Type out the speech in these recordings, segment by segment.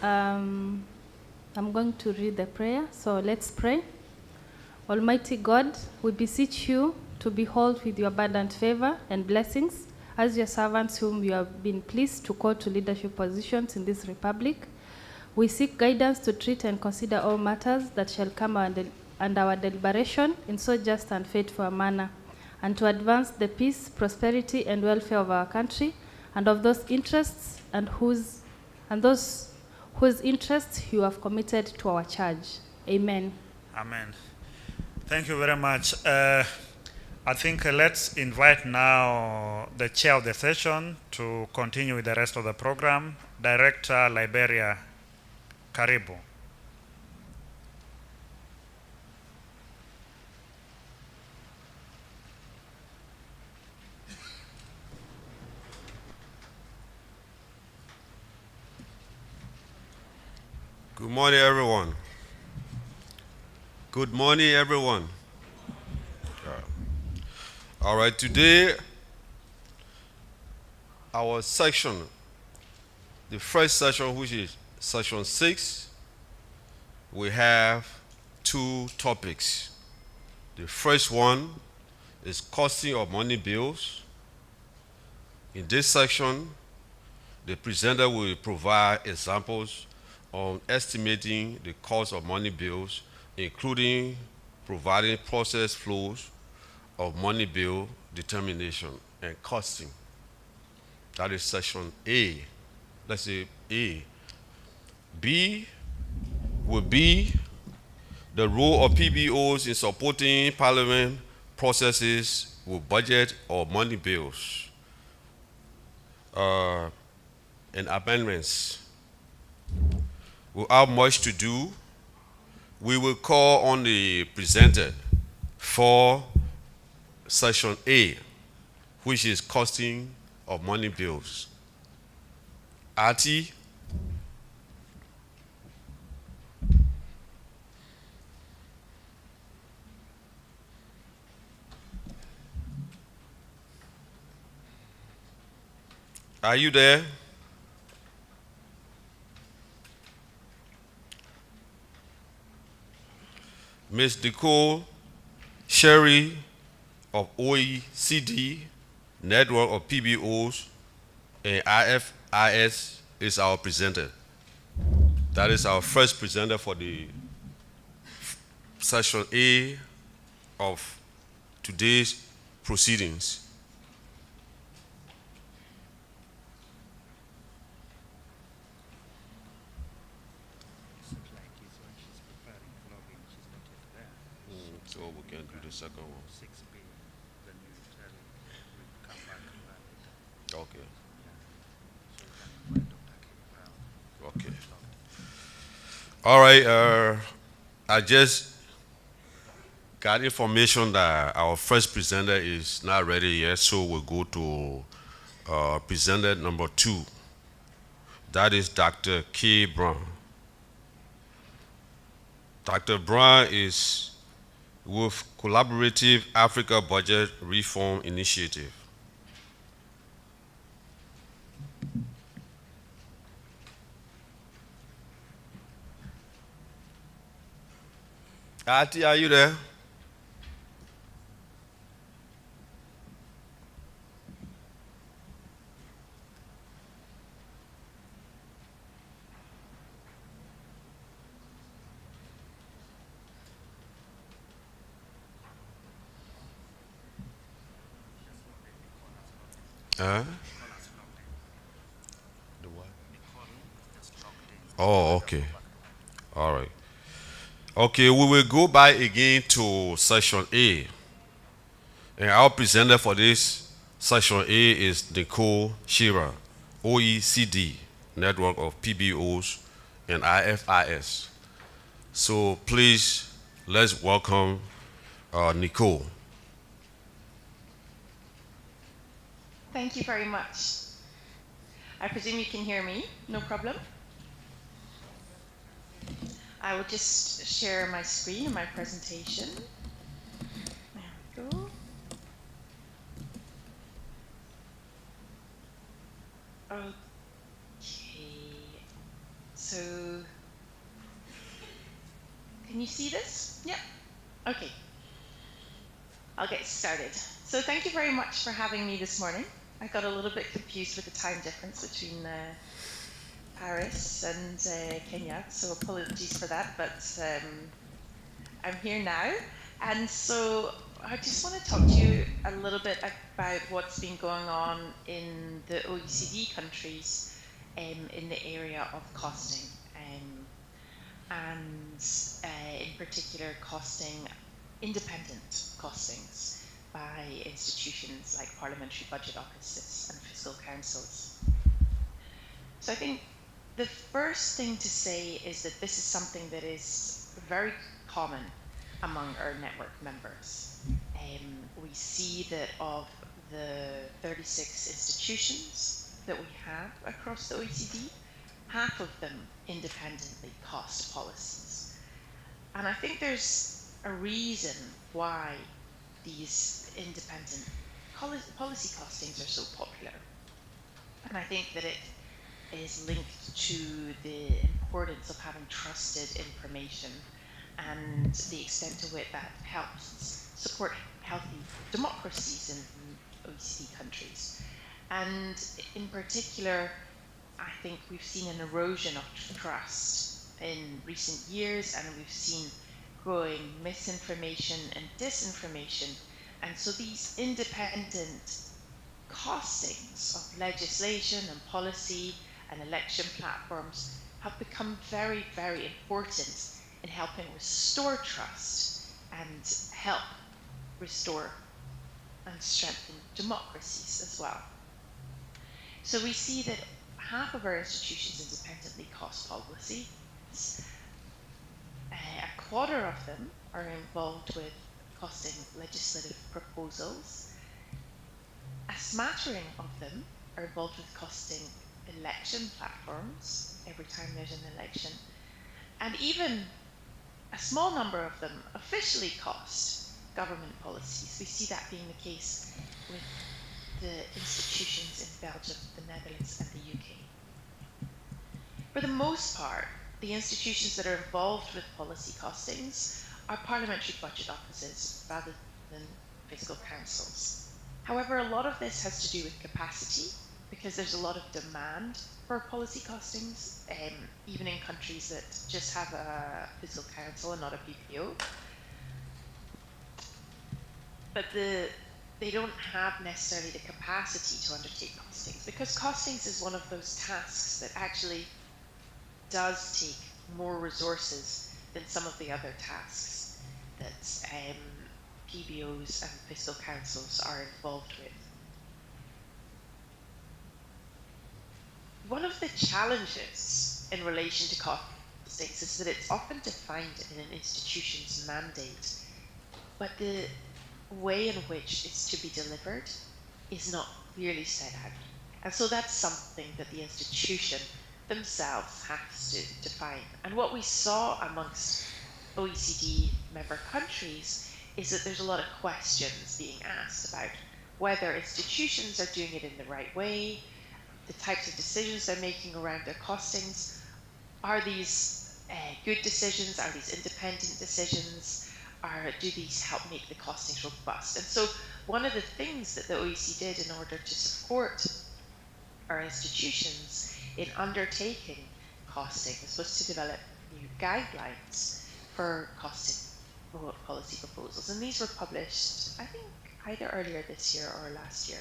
I'm going to read the prayer, so let's pray. Almighty God, we beseech you to behold with your abundant favor and blessings as your servants whom you have been pleased to call to leadership positions in this republic. We seek guidance to treat and consider all matters that shall come under our deliberation in so just and faithful a manner, and to advance the peace, prosperity, and welfare of our country, and of those interests and those whose interests you have committed to our charge. Amen. Amen. Thank you very much. I think let's invite now the chair of the session to continue with the rest of the program. Director Liberia, Karibu. Good morning, everyone. Good morning, everyone. All right, today, our section, the first section, which is section 6, we have two topics. The first one is costing of money bills. In this section, the presenter will provide examples on estimating the cost of money bills, including providing process flows of money bill determination and costing. That is section A. Let's say A. B will be the role of PBOs in supporting Parliament processes with budget or money bills and amendments. Without much to do, we will call on the presenter for section A, which is costing of money bills. Artie? Are you there? Ms. Nicole Sherry of OECD, Network of PBOs, and IFIS is our presenter. That is our first presenter for the section A of today's proceedings. So we can do the second one. 6B, then you tell him we'll come back later. Okay. So you can invite Dr. Kim Brown. Okay. All right. I just got information that our first presenter is not ready yet, so we'll go to presenter number 2. That is Dr. K. Brown. Dr. Brown is with Collaborative Africa Budget Reform Initiative. Ati, are you there? Huh? The what? Oh, okay. All right. Okay, we will go back again to section A. And our presenter for this section A is Nicole Shearer, OECD, Network of PBOs and IFIS. So please, let's welcome Nicole. Thank you very much. I presume you can hear me, no problem. I will just share my screen and my presentation. There we go. Okay, so Can you see this? Yep. Okay. I'll get started. So thank you very much for having me this morning. I got a little bit confused with the time difference between Paris and Kenya, so apologies for that, but I'm here now. And so I just want to talk to you a little bit about what's been going on in the OECD countries in the area of costing, and in particular costing, independent costings by institutions like parliamentary budget offices and fiscal councils. So I think the first thing to say is that this is something that is very common among our network members. We see that of the 36 institutions that we have across the OECD, half of them independently cost policies. And I think there's a reason why these independent policy costings are so popular. And I think that it is linked to the importance of having trusted information and the extent to which that helps support healthy democracies in OECD countries. And in particular, I think we've seen an erosion of trust in recent years, and we've seen growing misinformation and disinformation. And so these independent costings of legislation and policy and election platforms have become very, very important in helping restore trust and help restore and strengthen democracies as well. So we see that half of our institutions independently cost policies. A quarter of them are involved with costing legislative proposals. A smattering of them are involved with costing election platforms every time there's an election. And even a small number of them officially cost government policies. We see that being the case with the institutions in Belgium, the Netherlands, and the UK. For the most part, the institutions that are involved with policy costings are parliamentary budget offices rather than fiscal councils. However, a lot of this has to do with capacity, because there's a lot of demand for policy costings, even in countries that just have a fiscal council and not a PPO. But they don't have necessarily the capacity to undertake costings, because costings is one of those tasks that actually does take more resources than some of the other tasks that PBOs and fiscal councils are involved with. One of the challenges in relation to costings is that it's often defined in an institution's mandate, but the way in which it's to be delivered is not clearly set out. And so that's something that the institution themselves has to define. And what we saw amongst OECD member countries is that there's a lot of questions being asked about whether institutions are doing it in the right way, the types of decisions they're making around their costings. Are these good decisions? Are these independent decisions? Do these help make the costings robust? And so one of the things that the OECD did in order to support our institutions in undertaking costings was to develop new guidelines for costing policy proposals. And these were published, I think, either earlier this year or last year.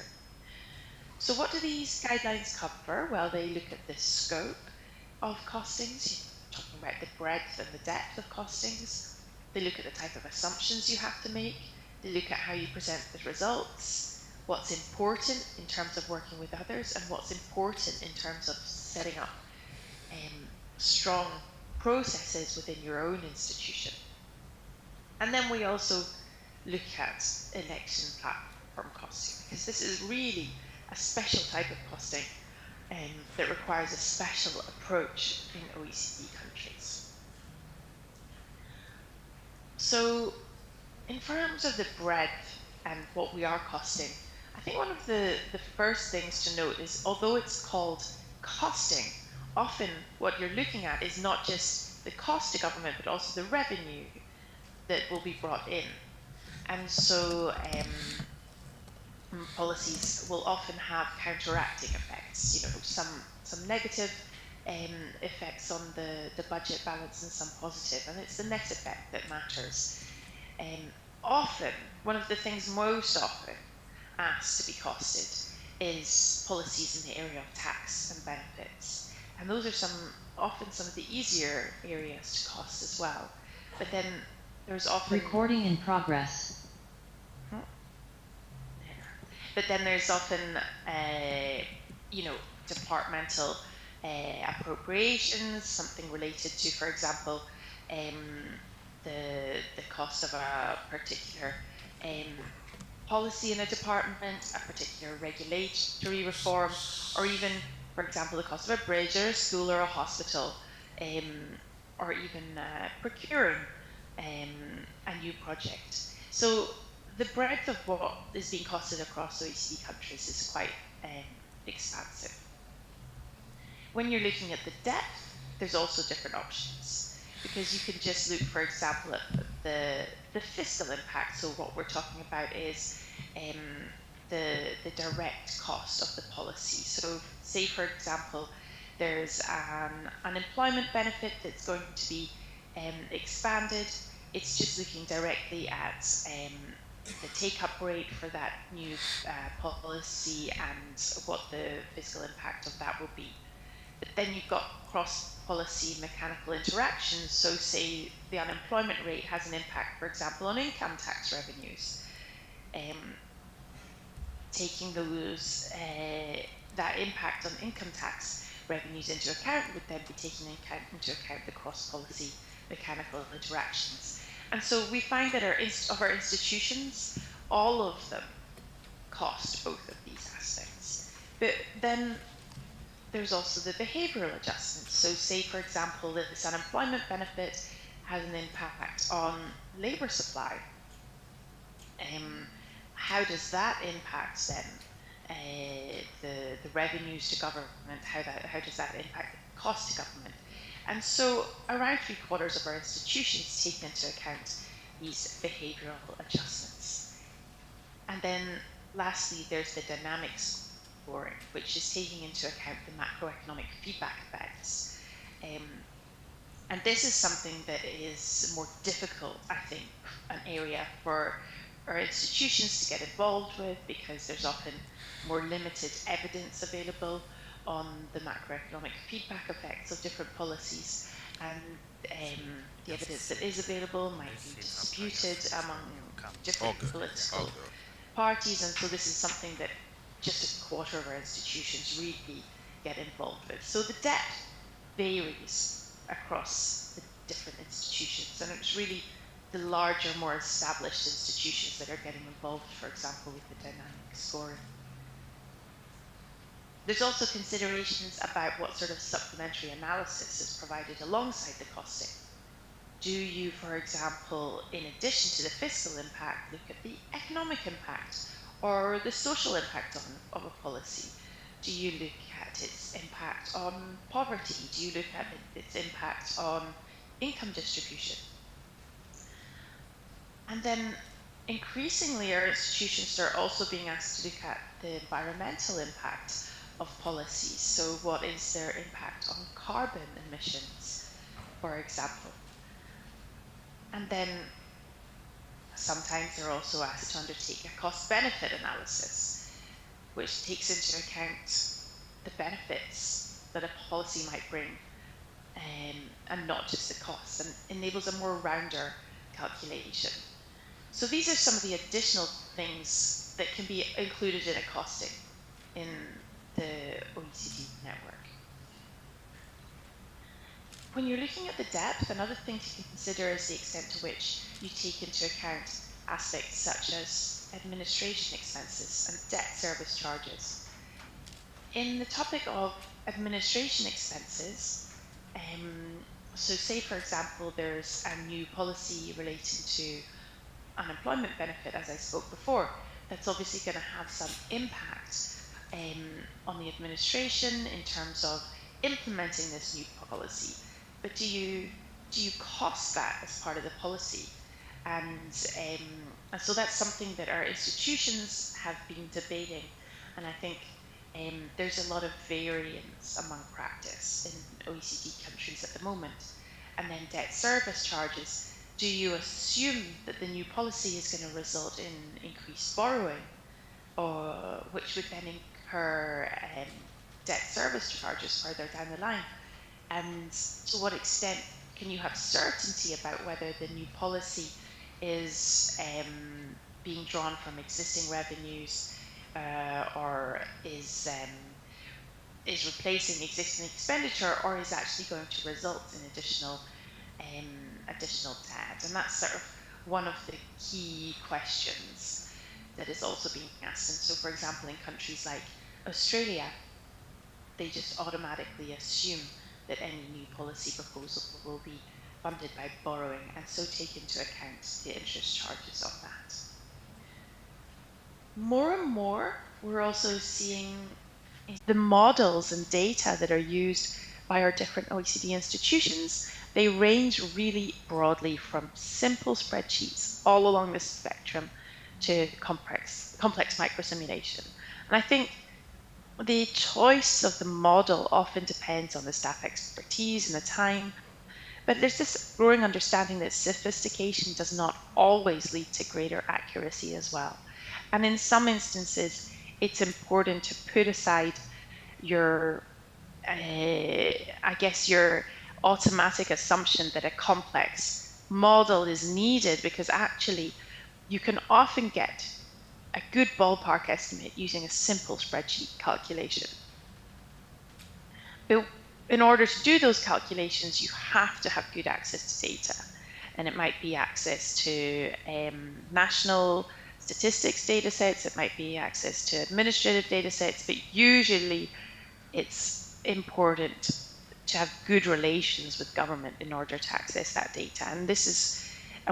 So what do these guidelines cover? Well, they look at the scope of costings, talking about the breadth and the depth of costings. They look at the type of assumptions you have to make. They look at how you present the results, what's important in terms of working with others, and what's important in terms of setting up strong processes within your own institution. And then we also look at election platform costing, because this is really a special type of costing that requires a special approach in OECD countries. So in terms of the breadth and what we are costing, I think one of the first things to note is, although it's called costing, often what you're looking at is not just the cost to government, but also the revenue that will be brought in. And so policies will often have counteracting effects, some negative effects on the budget balance and some positive, and it's the net effect that matters. Often, one of the things most often asked to be costed is policies in the area of tax and benefits. And those are often some of the easier areas to cost as well. But then there's often... Recording in progress. But then there's often, departmental appropriations, something related to, for example, the cost of a particular policy in a department, a particular regulatory reform, or even, for example, the cost of a bridge or a school or a hospital, or even procuring a new project. So the breadth of what is being costed across OECD countries is quite expansive. When you're looking at the depth, there's also different options, because you can just look, for example, at the fiscal impact. So what we're talking about is the direct cost of the policy. So say, for example, there's an unemployment benefit that's going to be expanded. It's just looking directly at the take-up rate for that new policy and what the fiscal impact of that will be. But then you've got cross-policy mechanical interactions. So say the unemployment rate has an impact, for example, on income tax revenues. Taking those that impact on income tax revenues into account would then be taking into account the cross-policy mechanical interactions. And so we find that our institutions, all of them, cost both of these aspects. But then there's also the behavioural adjustments. So say, for example, that this unemployment benefit has an impact on labour supply. How does that impact then the revenues to government? How does that impact the cost to government? And so around 3/4 of our institutions take into account these behavioural adjustments. And then lastly, there's the dynamics scoring, which is taking into account the macroeconomic feedback effects. And this is something that is more difficult, I think, an area for our institutions to get involved with, because there's often more limited evidence available on the macroeconomic feedback effects of different policies, and the evidence that is available might be disputed among different political parties, and so this is something that just 1/4 of our institutions really get involved with. So the depth varies across the different institutions, and it's really the larger, more established institutions that are getting involved, for example, with the dynamic scoring. There's also considerations about what sort of supplementary analysis is provided alongside the costing. Do you, for example, in addition to the fiscal impact, look at the economic impact or the social impact of a policy? Do you look at its impact on poverty? Do you look at its impact on income distribution? And then increasingly our institutions are also being asked to look at the environmental impact of policies. So what is their impact on carbon emissions, for example? And then sometimes they're also asked to undertake a cost-benefit analysis, which takes into account the benefits that a policy might bring, and not just the costs, and enables a more rounder calculation. So these are some of the additional things that can be included in a costing in the OECD network. When you're looking at the depth, another thing to consider is the extent to which you take into account aspects such as administration expenses and debt service charges. In the topic of administration expenses, so say, for example, there's a new policy relating to unemployment benefit, as I spoke before, that's obviously going to have some impact on the administration in terms of implementing this new policy. But do you do you cost that as part of the policy? And so that's something that our institutions have been debating, and I think there's a lot of variance among practice in OECD countries at the moment. And then debt service charges. Do you assume that the new policy is going to result in increased borrowing, or which would then incur debt service charges further down the line? And to what extent can you have certainty about whether the new policy is being drawn from existing revenues or is replacing existing expenditure, or is actually going to result in additional debt? And that's sort of one of the key questions that is also being asked. And so, for example, in countries like Australia, they just automatically assume that any new policy proposal will be funded by borrowing, and so take into account the interest charges of that. More and more, we're also seeing the models and data that are used by our different OECD institutions. They range really broadly from simple spreadsheets all along the spectrum to complex microsimulation. And I think the choice of the model often depends on the staff expertise and the time, but there's this growing understanding that sophistication does not always lead to greater accuracy as well. And in some instances, it's important to put aside your, I guess, your automatic assumption that a complex model is needed, because actually you can often get a good ballpark estimate using a simple spreadsheet calculation. But in order to do those calculations, you have to have good access to data. And it might be access to national statistics data sets, it might be access to administrative data sets, but usually it's important to have good relations with government in order to access that data. And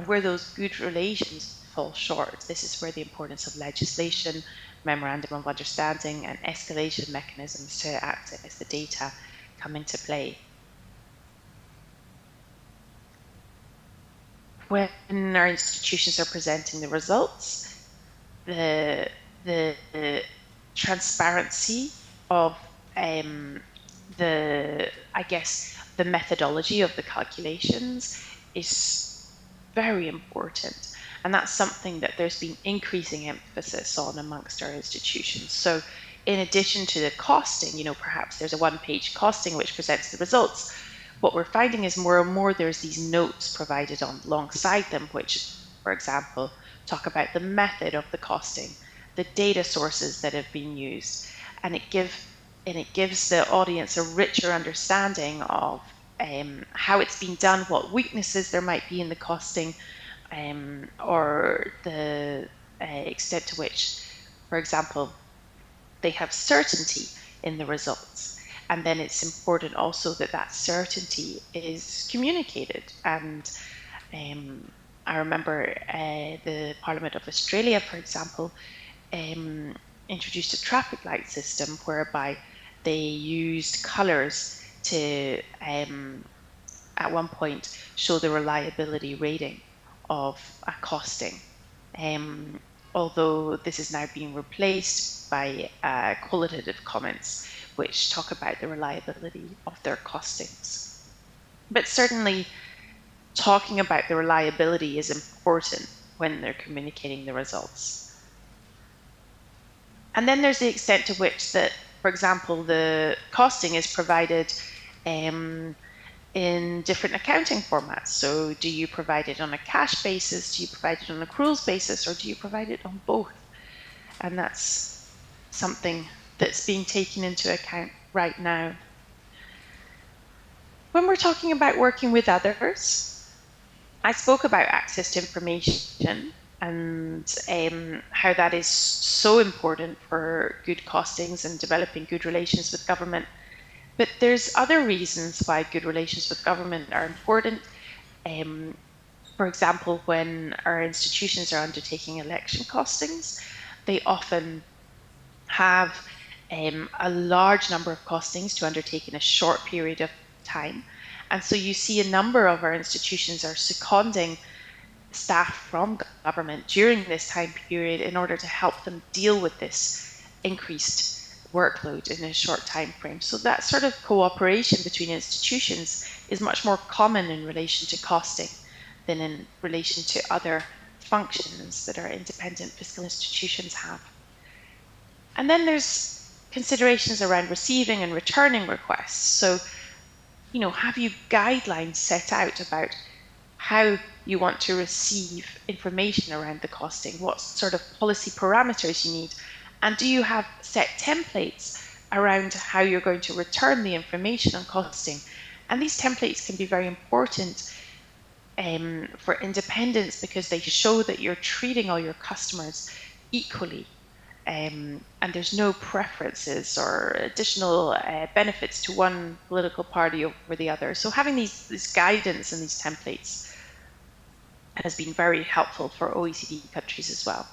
where those good relations fall short, this is where the importance of legislation, memorandum of understanding, and escalation mechanisms to access the data come into play. When our institutions are presenting the results, the transparency of the methodology of the calculations is very important, and that's something that there's been increasing emphasis on amongst our institutions. So in addition to the costing, perhaps there's a one-page costing which presents the results. What we're finding is more and more there's these notes provided alongside them, which, for example, talk about the method of the costing, the data sources that have been used, and it gives the audience a richer understanding of how it's been done, what weaknesses there might be in the costing, or the extent to which, for example, they have certainty in the results. And then it's important also that that certainty is communicated. And I remember the Parliament of Australia, for example, introduced a traffic light system whereby they used colours to, at one point, show the reliability rating of a costing. Although this is now being replaced by qualitative comments which talk about the reliability of their costings. But certainly talking about the reliability is important when they're communicating the results. And then there's the extent to which that, for example, the costing is provided in different accounting formats. So do you provide it on a cash basis, do you provide it on an accruals basis, or do you provide it on both? And that's something that's being taken into account right now. When we're talking about working with others, I spoke about access to information and how that is so important for good costings and developing good relations with government. But there's other reasons why good relations with government are important. For example, when our institutions are undertaking election costings, they often have a large number of costings to undertake in a short period of time. And so you see a number of our institutions are seconding staff from government during this time period in order to help them deal with this increased workload in a short time frame. So that sort of cooperation between institutions is much more common in relation to costing than in relation to other functions that our independent fiscal institutions have. And then there's considerations around receiving and returning requests. So, have you guidelines set out about how you want to receive information around the costing, what sort of policy parameters you need, and do you have set templates around how you're going to return the information on costing? And these templates can be very important for independence because they show that you're treating all your customers equally. And there's no preferences or additional benefits to one political party over the other. So having this guidance and these templates has been very helpful for OECD countries as well.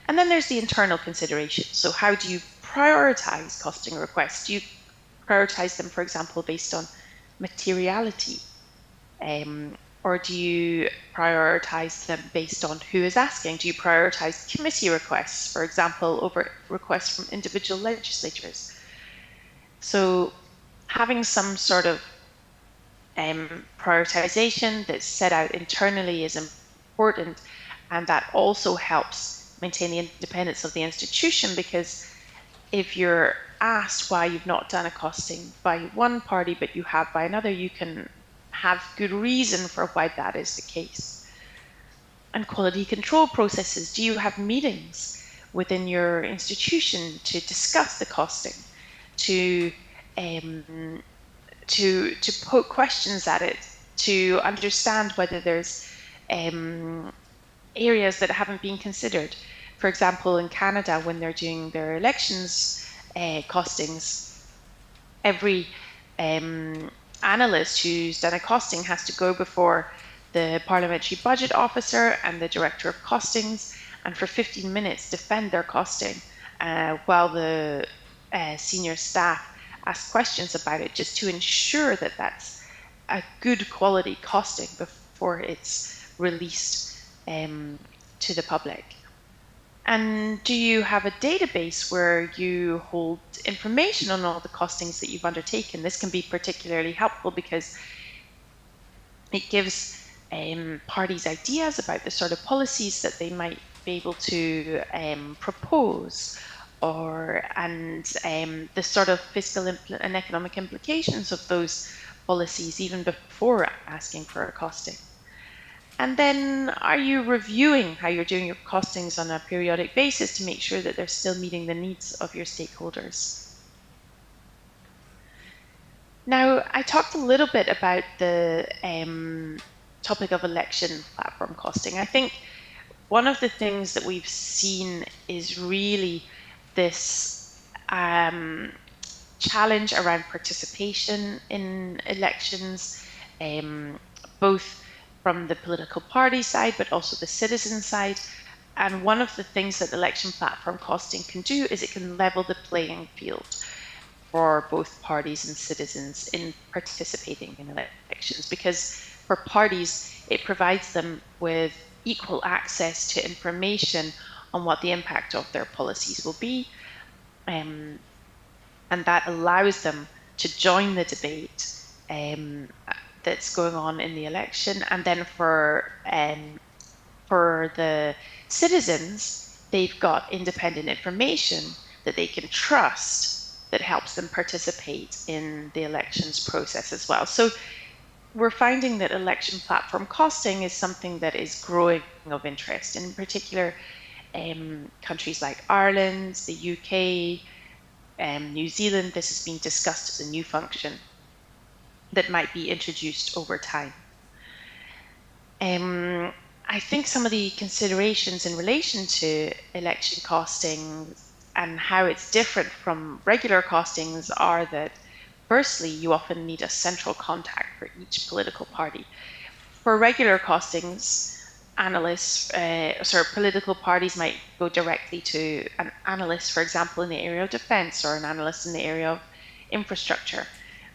And then there's the internal consideration. So how do you prioritize costing requests? Do you prioritize them, for example, based on materiality? Or do you prioritize them based on who is asking? Do you prioritize committee requests, for example, over requests from individual legislators? So having some sort of prioritization that's set out internally is important, and that also helps maintain the independence of the institution, because if you're asked why you've not done a costing by one party but you have by another, you can have good reason for why that is the case. And quality control processes. Do you have meetings within your institution to discuss the costing, to poke questions at it, to understand whether there's areas that haven't been considered? For example, in Canada, when they're doing their elections costings, every analyst who's done a costing has to go before the Parliamentary Budget Officer and the Director of Costings, and for 15 minutes defend their costing while the senior staff ask questions about it, just to ensure that that's a good quality costing before it's released to the public. And do you have a database where you hold information on all the costings that you've undertaken? This can be particularly helpful because it gives parties ideas about the sort of policies that they might be able to propose, and the sort of fiscal and economic implications of those policies even before asking for a costing. And then, are you reviewing how you're doing your costings on a periodic basis to make sure that they're still meeting the needs of your stakeholders? Now, I talked a little bit about the topic of election platform costing. I think one of the things that we've seen is really this challenge around participation in elections, both from the political party side, but also the citizen side. And one of the things that election platform costing can do is it can level the playing field for both parties and citizens in participating in elections, because for parties, it provides them with equal access to information on what the impact of their policies will be, and that allows them to join the debate that's going on in the election. And then for the citizens, they've got independent information that they can trust that helps them participate in the elections process as well. So we're finding that election platform costing is something that is growing of interest, in particular countries like Ireland, the UK, New Zealand. This has been discussed as a new function that might be introduced over time. I think some of the considerations in relation to election costing and how it's different from regular costings are that, firstly, you often need a central contact for each political party. For regular costings, political parties might go directly to an analyst, for example, in the area of defense, or an analyst in the area of infrastructure.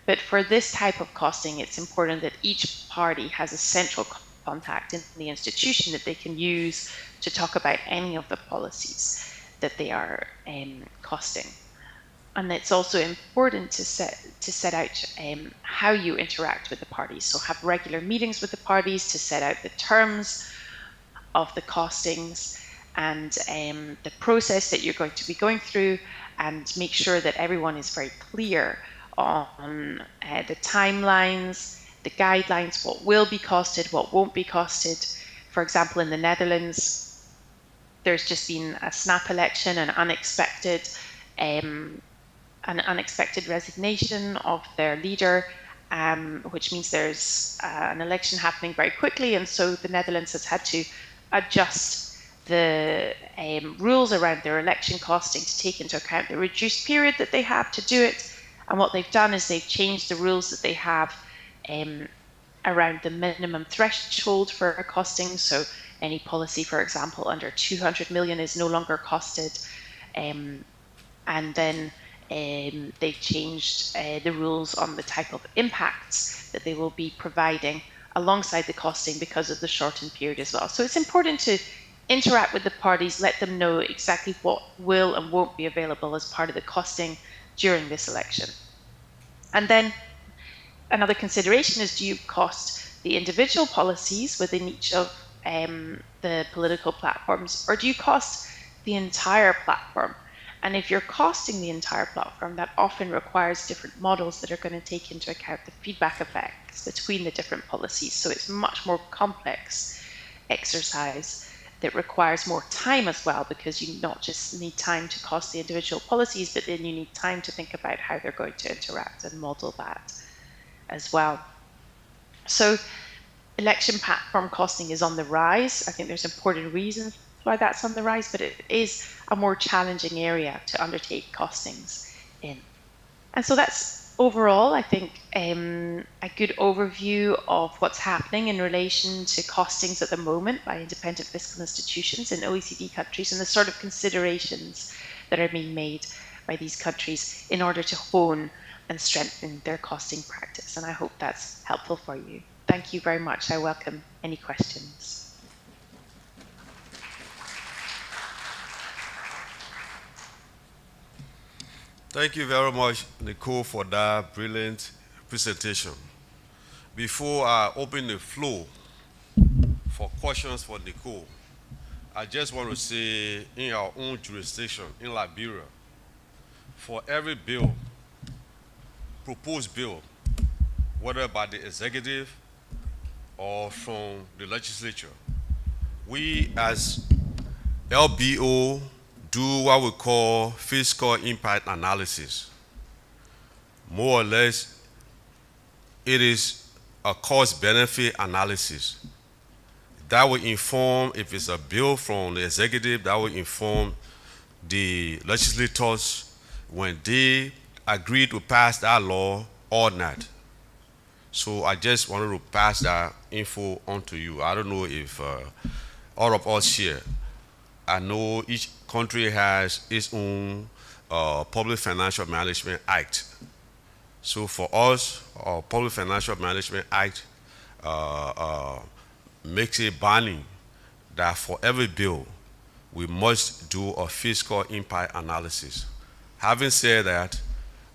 But for this type of costing, it's important that each party has a central contact in the institution that they can use to talk about any of the policies that they are costing. And it's also important to set out how you interact with the parties. So have regular meetings with the parties to set out the terms of the costings and the process that you're going to be going through, and make sure that everyone is very clear on the timelines, the guidelines, what will be costed, what won't be costed. For example, in the Netherlands, there's just been a snap election, an unexpected resignation of their leader, which means there's an election happening very quickly, and so the Netherlands has had to adjust the rules around their election costing to take into account the reduced period that they have to do it. And what they've done is they've changed the rules that they have around the minimum threshold for a costing. So any policy, for example, under 200 million is no longer costed. And then they've changed the rules on the type of impacts that they will be providing alongside the costing because of the shortened period as well. So it's important to interact with the parties, let them know exactly what will and won't be available as part of the costing during this election. And then another consideration is, do you cost the individual policies within each of the political platforms, or do you cost the entire platform? And if you're costing the entire platform, that often requires different models that are going to take into account the feedback effects between the different policies. So it's a much more complex exercise that requires more time as well, because you not just need time to cost the individual policies, but then you need time to think about how they're going to interact and model that as well. So election platform costing is on the rise. I think there's important reasons why that's on the rise, but it is a more challenging area to undertake costings in. And so that's overall, I think, a good overview of what's happening in relation to costings at the moment by independent fiscal institutions in OECD countries, and the sort of considerations that are being made by these countries in order to hone and strengthen their costing practice. And I hope that's helpful for you. Thank you very much. I welcome any questions. Thank you very much, Nicole, for that brilliant presentation. Before I open the floor for questions for Nicole, I just want to say, in our own jurisdiction, in Liberia, for every bill, proposed bill, whether by the executive or from the legislature, we as LBO do what we call fiscal impact analysis. More or less, it is a cost-benefit analysis. That will inform, if it's a bill from the executive, that will inform the legislators when they agree to pass that law or not. So I just wanted to pass that info on to you. I don't know if all of us here, I know each country has its own Public Financial Management Act. So for us, our Public Financial Management Act makes it binding that for every bill, we must do a fiscal impact analysis. Having said that,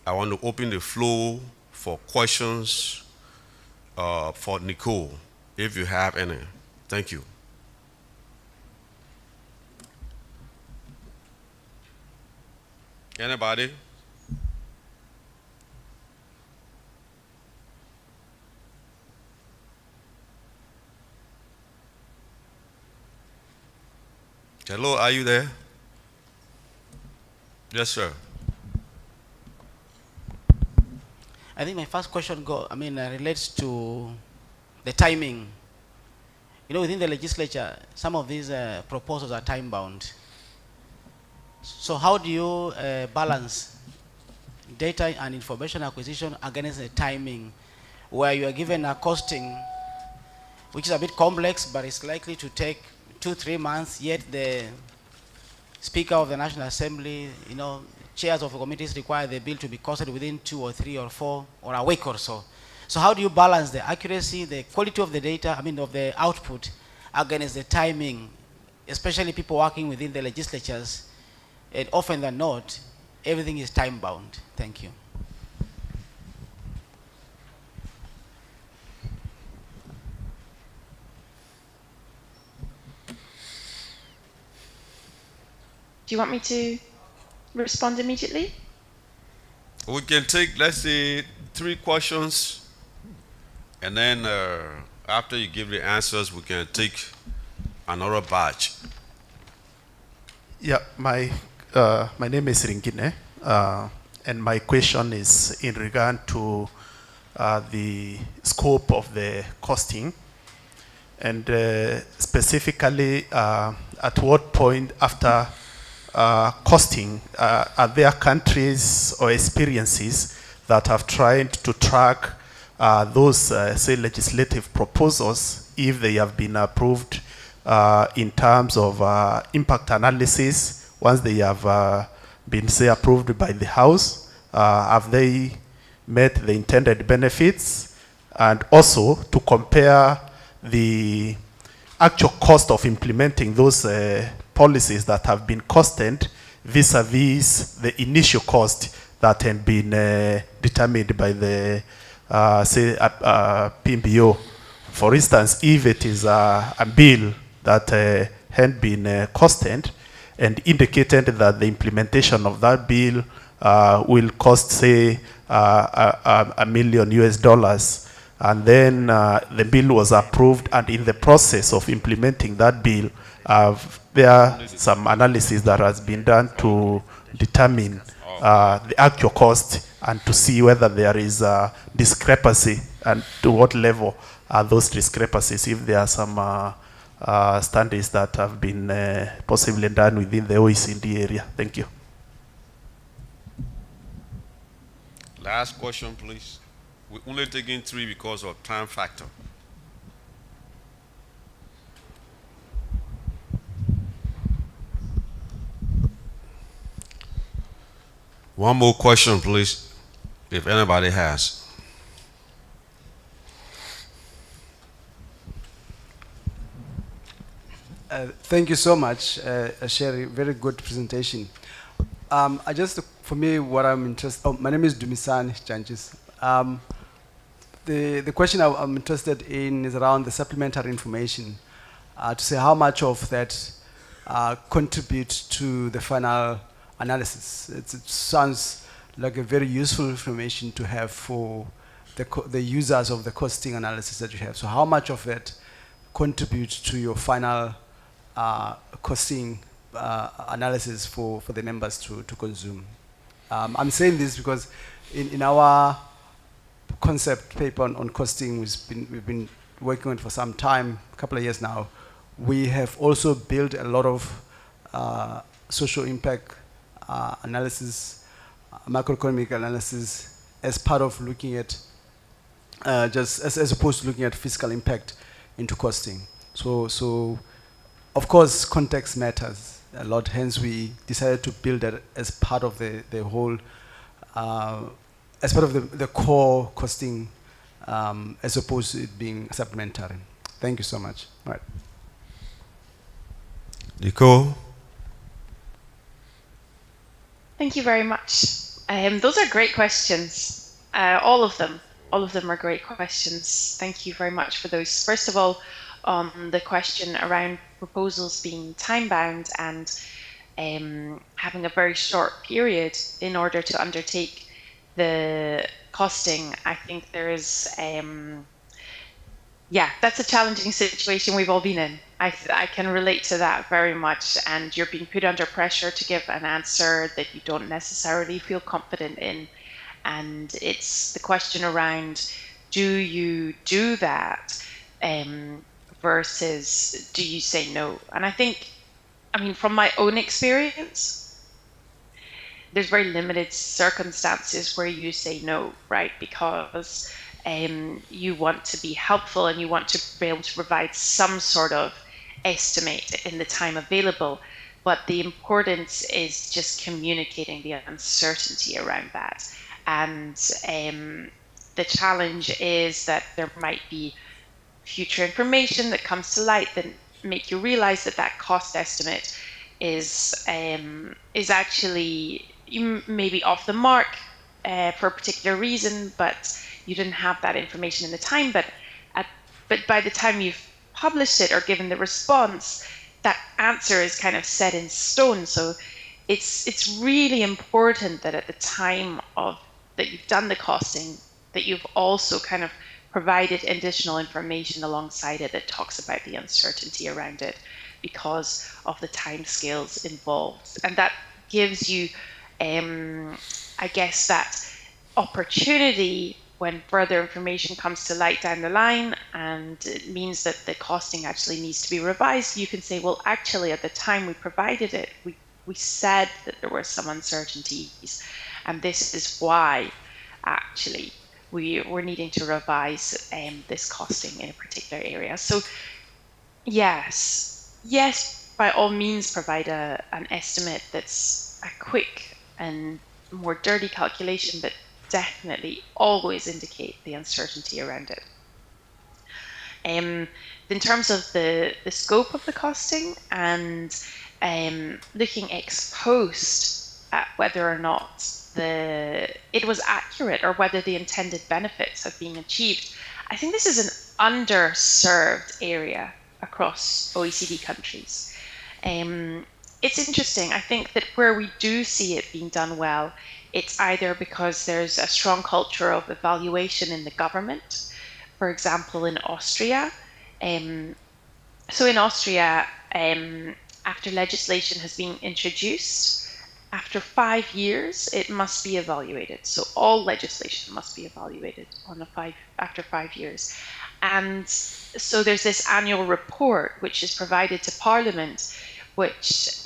I want to open the floor for questions for Nicole, if you have any. Thank you. Anybody? Hello, are you there? Yes, sir. I think my first question relates to the timing. You know, within the legislature, some of these proposals are time bound. So how do you balance data and information acquisition against the timing, where you are given a costing which is a bit complex, but it's likely to take 2-3 months, yet the Speaker of the National Assembly, chairs of the committees require the bill to be costed within 2 or 3 or 4 or a week or so. So how do you balance the accuracy, the quality of the data, of the output, against the timing, especially people working within the legislatures, and often than not, everything is time-bound. Thank you. Do you want me to respond immediately? We can take, let's say, 3 questions, and then after you give the answers, we can take another batch. Yeah, my name is Ringine, and my question is in regard to the scope of the costing, and specifically at what point after costing are there countries or experiences that have tried to track those say legislative proposals if they have been approved in terms of impact analysis once they have been say approved by the House? Have they met the intended benefits? And also to compare the actual cost of implementing those policies that have been costed vis-a-vis the initial cost that had been determined by the say PMBO. For instance, if it is a bill that had been costed and indicated that the implementation of that bill will cost say $1 million US, and then the bill was approved, and in the process of implementing that bill, there are some analysis that has been done to determine the actual cost and to see whether there is a discrepancy and to what level are those discrepancies, if there are some studies that have been possibly done within the OECD area. Thank you. Last question, please. We're only taking 3 because of time factor. One more question, please, if anybody has. Thank you so much, Sherry. Very good presentation. For me, what I'm interested. Oh, my name is Dumisan Janjis. The question I'm interested in is around the supplementary information, to say how much of that contributes to the final analysis. It sounds like a very useful information to have for the users of the costing analysis that you have. So how much of that contributes to your final costing analysis for the members to consume? I'm saying this because in our concept paper on costing, we've been working on it for some time, a couple of years now. We have also built a lot of social impact analysis, macroeconomic analysis, as part of looking at just as opposed to looking at fiscal impact into costing. So of course context matters a lot, hence we decided to build that as part of the whole as part of the core costing, as opposed to it being supplementary. Thank you so much. All right. Nicole? Thank you very much. Those are great questions. All of them are great questions. Thank you very much for those. First of all, on the question around proposals being time-bound and having a very short period in order to undertake the costing, I think there is, that's a challenging situation we've all been in. I can relate to that very much, and you're being put under pressure to give an answer that you don't necessarily feel confident in. And it's the question around, do you do that versus do you say no? And I think, from my own experience, there's very limited circumstances where you say no, right? Because you want to be helpful and you want to be able to provide some sort of estimate in the time available. but the importance is just communicating the uncertainty around that. And the challenge is that there might be future information that comes to light that make you realize that that cost estimate is actually maybe off the mark for a particular reason, but you didn't have that information in the time. But by the time you've published it or given the response, that answer is kind of set in stone. So it's really important that at the time of that you've done the costing, that you've also kind of provided additional information alongside it that talks about the uncertainty around it because of the timescales involved. And that gives you, I guess, that opportunity when further information comes to light down the line and it means that the costing actually needs to be revised, you can say, well, actually, at the time we provided it, we said that there were some uncertainties, and this is why actually we're needing to revise this costing in a particular area. So yes, by all means provide an estimate that's a quick and more dirty calculation, but definitely always indicate the uncertainty around it. In terms of the scope of the costing and looking ex post at whether or not it was accurate or whether the intended benefits have been achieved, I think this is an underserved area across OECD countries. It's interesting. I think that where we do see it being done well, it's either because there's a strong culture of evaluation in the government. For example, in Austria. So in Austria, after legislation has been introduced, after 5 years, it must be evaluated. So all legislation must be evaluated after 5 years. And so there's this annual report which is provided to Parliament, which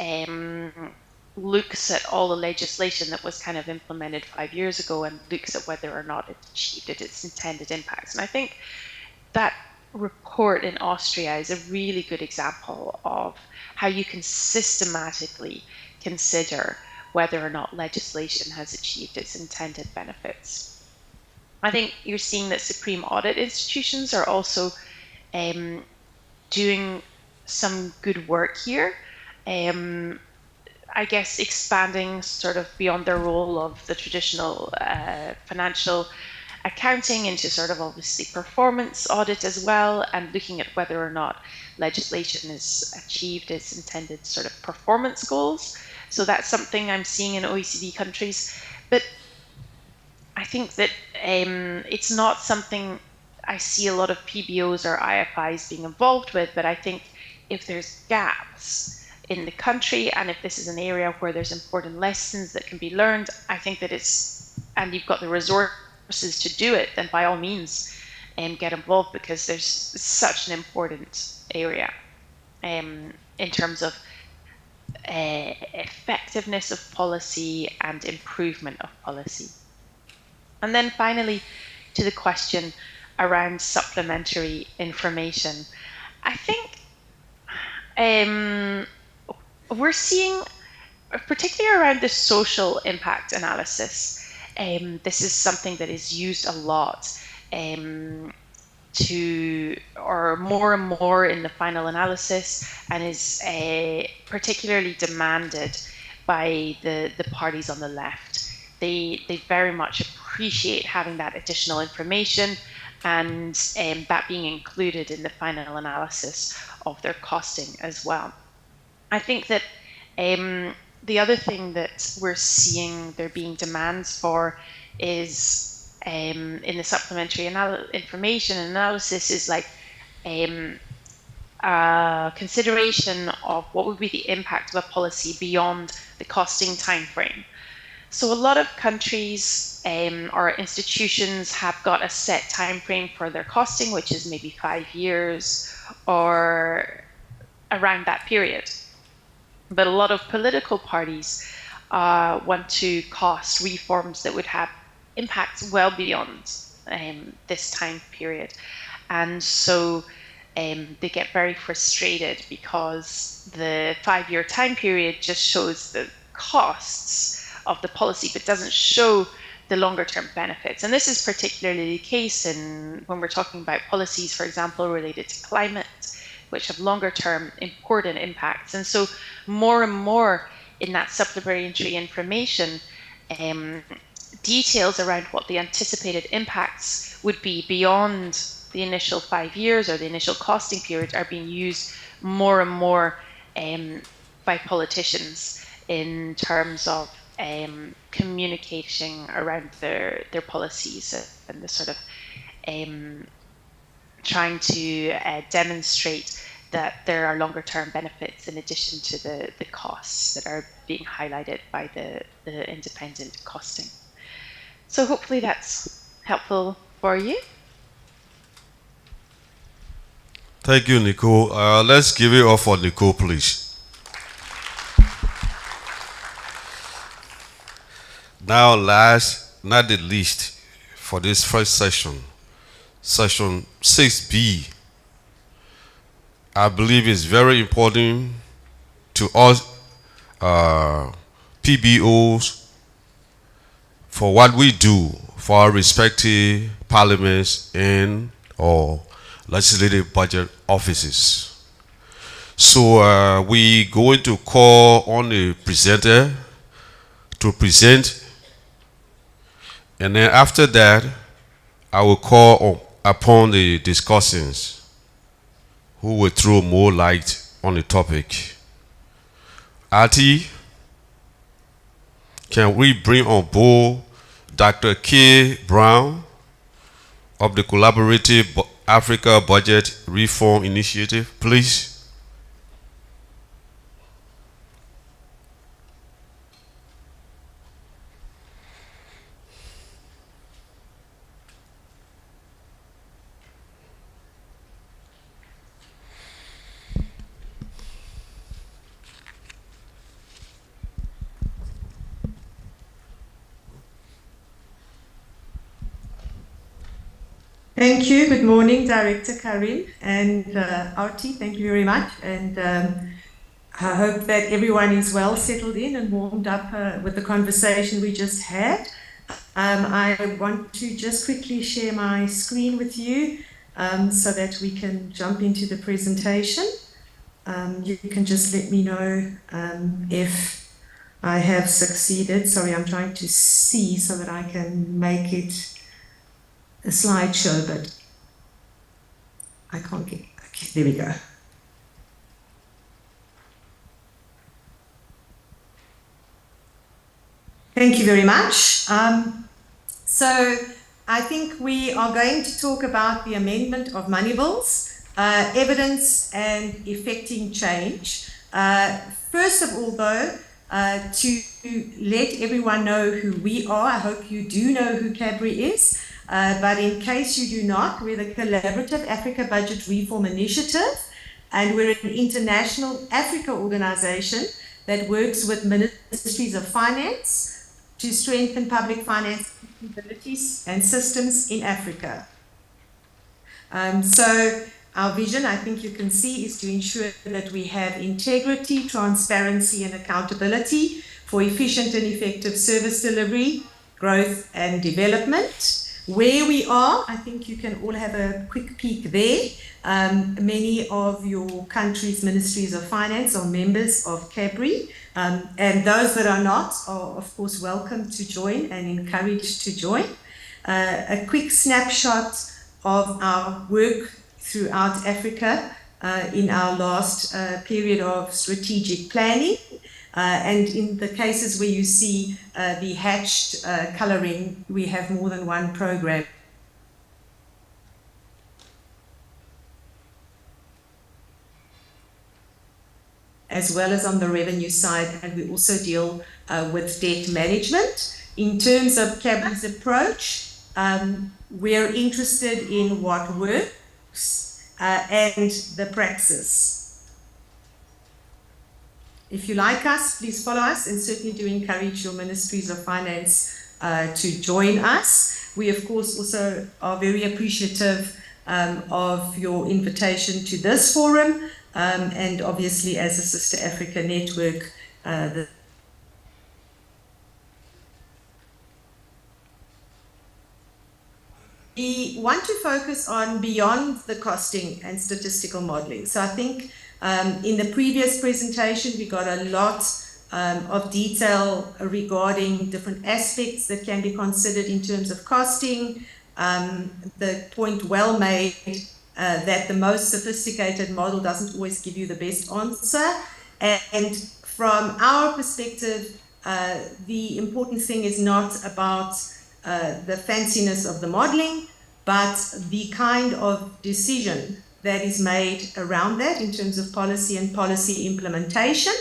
looks at all the legislation that was kind of implemented 5 years ago and looks at whether or not it achieved its intended impacts. And I think that report in Austria is a really good example of how you can systematically consider whether or not legislation has achieved its intended benefits. I think you're seeing that supreme audit institutions are also doing some good work here. I guess expanding sort of beyond their role of the traditional financial accounting into sort of obviously performance audit as well, and looking at whether or not legislation has achieved its intended sort of performance goals. So that's something I'm seeing in OECD countries. But I think that it's not something I see a lot of PBOs or IFIs being involved with, but I think if there's gaps in the country and if this is an area where there's important lessons that can be learned, I think that and you've got the resources to do it, then by all means get involved, because there's such an important area in terms of effectiveness of policy and improvement of policy. And then finally, to the question around supplementary information, I think we're seeing, particularly around the social impact analysis, this is something that is used a lot or more and more in the final analysis, and is particularly demanded by the parties on the left. They very much appreciate having that additional information and that being included in the final analysis of their costing as well. I think that the other thing that we're seeing there being demands for is in the supplementary information analysis is like consideration of what would be the impact of a policy beyond the costing time frame. So a lot of countries or institutions have got a set time frame for their costing, which is maybe 5 years or around that period. But a lot of political parties want to cost reforms that would have impacts well beyond this time period. And so they get very frustrated because the 5-year time period just shows the costs of the policy but doesn't show the longer term benefits. And this is particularly the case when we're talking about policies, for example, related to climate, which have longer term important impacts. And so more and more in that supplementary information, details around what the anticipated impacts would be beyond the initial 5 years or the initial costing period are being used more and more by politicians in terms of communicating around their policies and the sort of trying to demonstrate that there are longer term benefits in addition to the costs that are being highlighted by the independent costing. So hopefully that's helpful for you. Thank you, Nicole. Let's give it up for Nicole, please. Now, last, not the least, for this first session, session 6B, I believe is very important to us PBOs for what we do for our respective parliaments and or legislative budget offices. So we going to call on the presenter to present, and then after that I will call upon the discussants who will throw more light on the topic. Artie, can we bring on board Dr. K. Brown of the Collaborative Africa Budget Reform Initiative, please? Thank you. Good morning, Director Karim and Artie. Thank you very much. And I hope that everyone is well settled in and warmed up with the conversation we just had. I want to just quickly share my screen with you so that we can jump into the presentation. You can just let me know if I have succeeded. Sorry, I'm trying to see so that I can make it a slideshow, but I can't get, okay, there we go. Thank you very much. So I think we are going to talk about the amendment of money bills, evidence and effecting change. First of all though, to let everyone know who we are, I hope you do know who CABRI is. But in case you do not, we're the Collaborative Africa Budget Reform Initiative, and we're an international Africa organization that works with ministries of finance to strengthen public finance capabilities and systems in Africa. So our vision, I think you can see, is to ensure that we have integrity, transparency, and accountability for efficient and effective service delivery, growth, and development. Where we are, I think you can all have a quick peek there. Many of your country's ministries of finance are members of CABRI, and those that are not are of course welcome to join and encouraged to join. A quick snapshot of our work throughout Africa in our last period of strategic planning. And in the cases where you see the hatched colouring, we have more than one program. As well as on the revenue side, and we also deal with debt management. In terms of CABRI's approach, we're interested in what works and the praxis. If you like us, please follow us, and certainly do encourage your ministries of finance to join us. We, of course, also are very appreciative of your invitation to this forum, and obviously as a Sister Africa network, we want to focus on beyond the costing and statistical modeling. So I think in the previous presentation, we got a lot of detail regarding different aspects that can be considered in terms of costing. The point well made that the most sophisticated model doesn't always give you the best answer. And from our perspective, the important thing is not about the fanciness of the modeling, but the kind of decision that is made around that in terms of policy and policy implementation,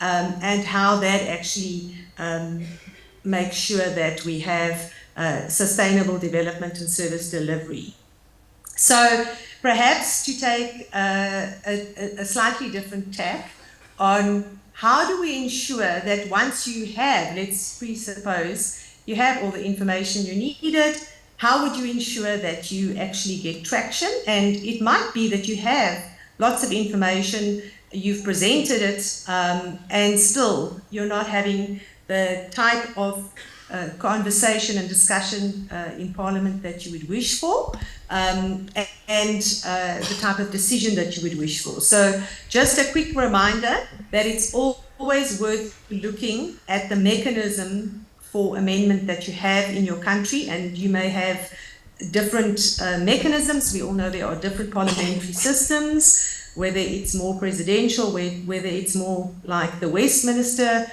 and how that actually makes sure that we have sustainable development and service delivery. So perhaps to take a slightly different tack on how do we ensure that once you have, let's presuppose, you have all the information you needed, how would you ensure that you actually get traction? And it might be that you have lots of information, you've presented it, and still you're not having the type of conversation and discussion in Parliament that you would wish for, and the type of decision that you would wish for. So just a quick reminder that it's always worth looking at the mechanism for amendment that you have in your country, and you may have different mechanisms. We all know there are different parliamentary systems, whether it's more presidential, whether it's more like the Westminster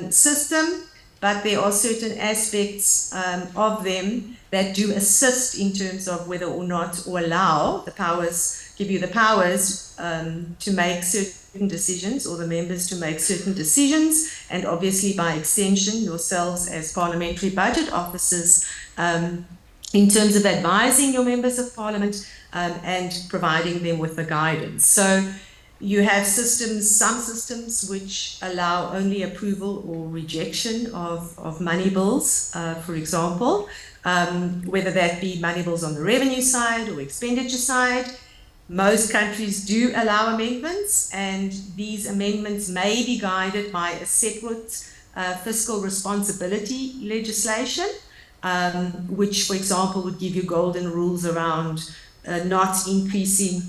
system, but there are certain aspects of them that do assist in terms of whether or not, or allow the powers, give you the powers to make certain decisions, or the members to make certain decisions, and obviously by extension yourselves as parliamentary budget officers in terms of advising your members of parliament and providing them with the guidance. So you have systems, some systems which allow only approval or rejection of money bills, for example, whether that be money bills on the revenue side or expenditure side. Most countries do allow amendments, and these amendments may be guided by a separate fiscal responsibility legislation, which, for example, would give you golden rules around not increasing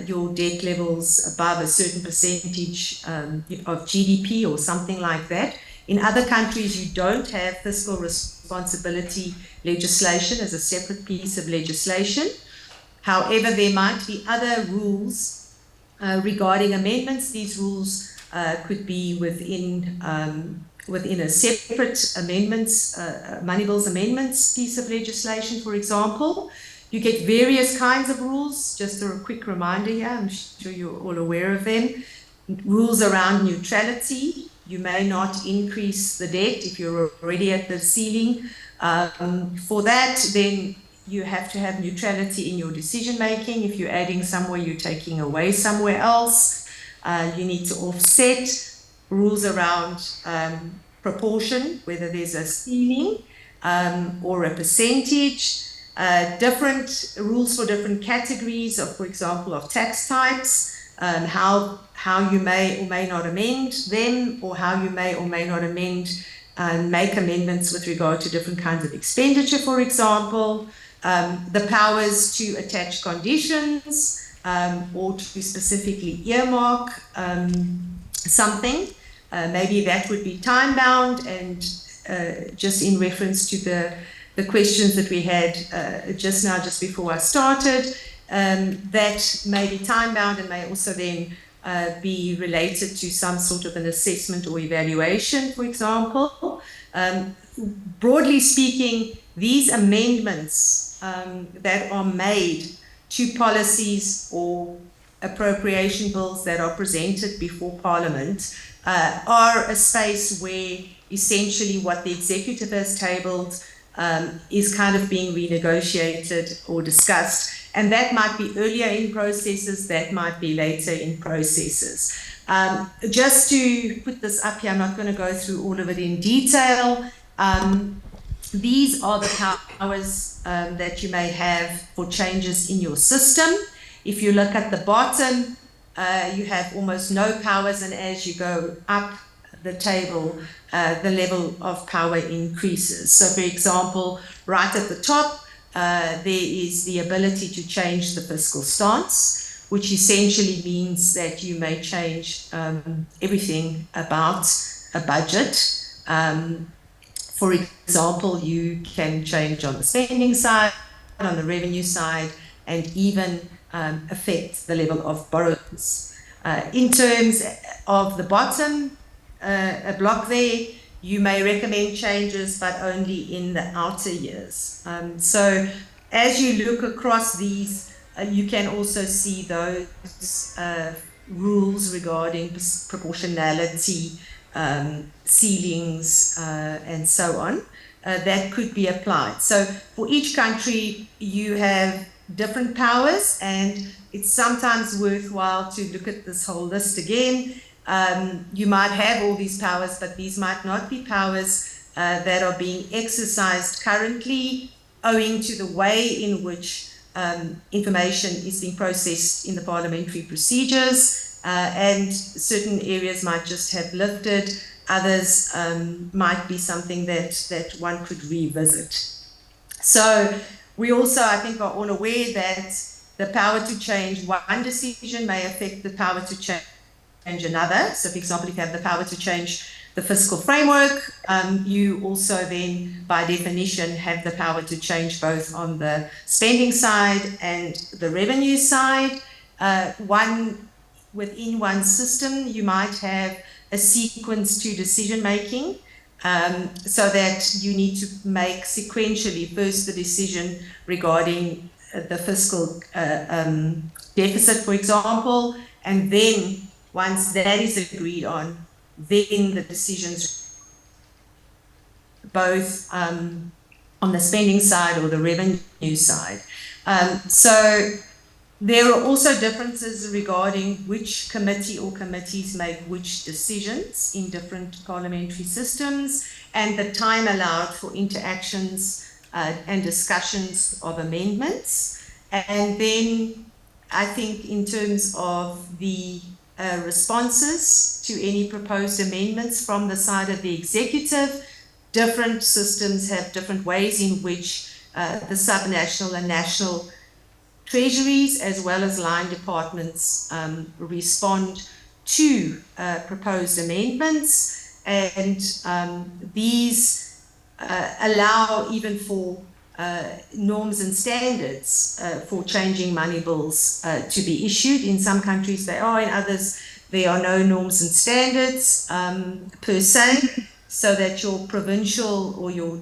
your debt levels above a certain percentage of GDP or something like that. In other countries, you don't have fiscal responsibility legislation as a separate piece of legislation. However, there might be other rules regarding amendments. These rules could be within a separate amendments, money bills amendments piece of legislation, for example. You get various kinds of rules. Just a quick reminder here, I'm sure you're all aware of them. Rules around neutrality. You may not increase the debt if you're already at the ceiling. For that, then you have to have neutrality in your decision making. If you're adding somewhere, you're taking away somewhere else. You need to offset. Rules around proportion, whether there's a ceiling or a percentage. Different rules for different categories of, for example, of tax types, how you may or may not amend them, or how you may or may not amend make amendments with regard to different kinds of expenditure, for example, the powers to attach conditions or to specifically earmark something. Maybe that would be time bound, and just in reference to the questions that we had just now, just before I started, that may be time bound and may also then be related to some sort of an assessment or evaluation, for example. Broadly speaking, these amendments that are made to policies or appropriation bills that are presented before Parliament are a space where essentially what the executive has tabled is kind of being renegotiated or discussed. And that might be earlier in processes, that might be later in processes. Just to put this up here, I'm not going to go through all of it in detail. These are the powers that you may have for changes in your system. If you look at the bottom, you have almost no powers, and as you go up the table, the level of power increases. So for example, right at the top, there is the ability to change the fiscal stance, which essentially means that you may change everything about a budget. For example, you can change on the spending side, on the revenue side, and even affect the level of borrowings. In terms of the bottom block there, you may recommend changes, but only in the outer years. So as you look across these, you can also see those rules regarding proportionality, ceilings, and so on, that could be applied. So for each country, you have different powers, and it's sometimes worthwhile to look at this whole list again. You might have all these powers, but these might not be powers that are being exercised currently, owing to the way in which information is being processed in the parliamentary procedures, and certain areas might just have lifted, others might be something that one could revisit. So we also, I think, are all aware that the power to change one decision may affect the power to change another. So for example, if you have the power to change the fiscal framework, you also then, by definition, have the power to change both on the spending side and the revenue side. Within one system, you might have a sequence to decision making, so that you need to make sequentially first the decision regarding the fiscal deficit, for example, and then once that is agreed on, then the decisions both on the spending side or the revenue side. So there are also differences regarding which committee or committees make which decisions in different parliamentary systems, and the time allowed for interactions and discussions of amendments. And then I think in terms of the responses to any proposed amendments from the side of the executive, different systems have different ways in which the subnational and national treasuries as well as line departments respond to proposed amendments, and these allow even for norms and standards for changing money bills to be issued. In some countries they are, in others there are no norms and standards per se, so that your provincial or your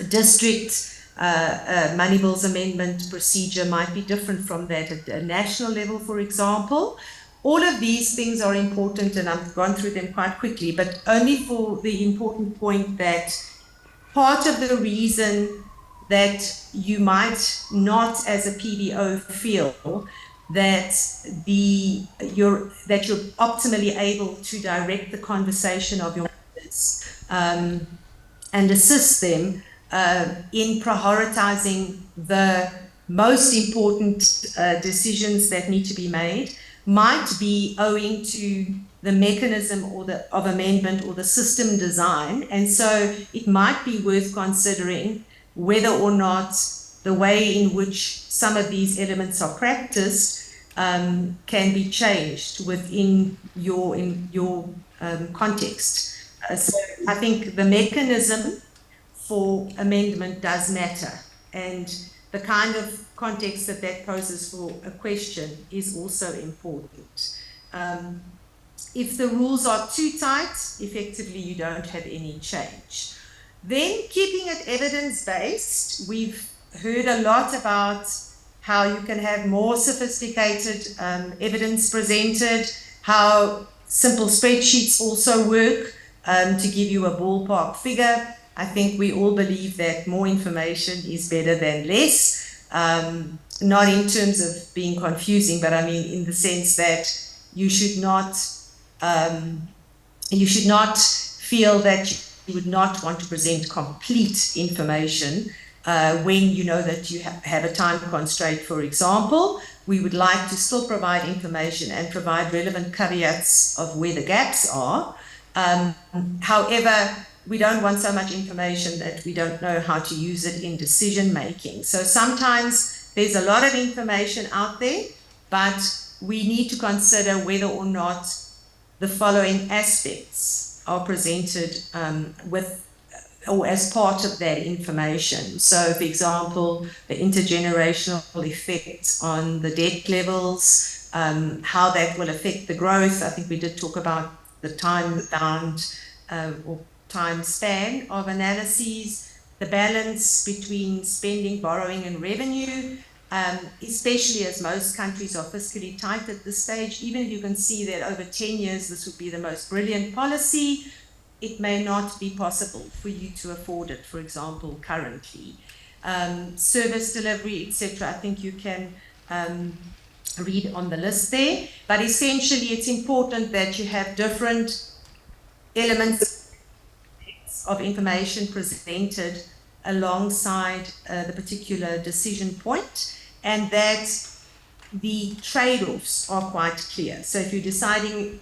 district money bills amendment procedure might be different from that at a national level, for example. All of these things are important, and I've gone through them quite quickly, but only for the important point that part of the reason that you might not as a PBO feel that you're optimally able to direct the conversation of your members and assist them in prioritizing the most important decisions that need to be made might be owing to the mechanism of amendment or the system design. And so it might be worth considering whether or not the way in which some of these elements are practiced can be changed within your context. So I think the mechanism for amendment does matter, and the kind of context that poses for a question is also important. If the rules are too tight, effectively you don't have any change. Then keeping it evidence-based, we've heard a lot about how you can have more sophisticated evidence presented, how simple spreadsheets also work to give you a ballpark figure. I think we all believe that more information is better than less, not in terms of being confusing, but I mean in the sense that you should not feel that you would not want to present complete information when you know that you have a time constraint, for example. We would like to still provide information and provide relevant caveats of where the gaps are. However, we don't want so much information that we don't know how to use it in decision making. So sometimes there's a lot of information out there, but we need to consider whether or not the following aspects are presented with or as part of that information. So, for example, the intergenerational effect on the debt levels, how that will affect the growth. I think we did talk about the time-bound or time span of analyses, the balance between spending, borrowing, and revenue, especially as most countries are fiscally tight at this stage. Even if you can see that over 10 years this would be the most brilliant policy, it may not be possible for you to afford it, for example, currently. Service delivery, etc. I think you can read on the list there. But essentially, it's important that you have different elements of information presented alongside the particular decision point, and that the trade-offs are quite clear. So if you're deciding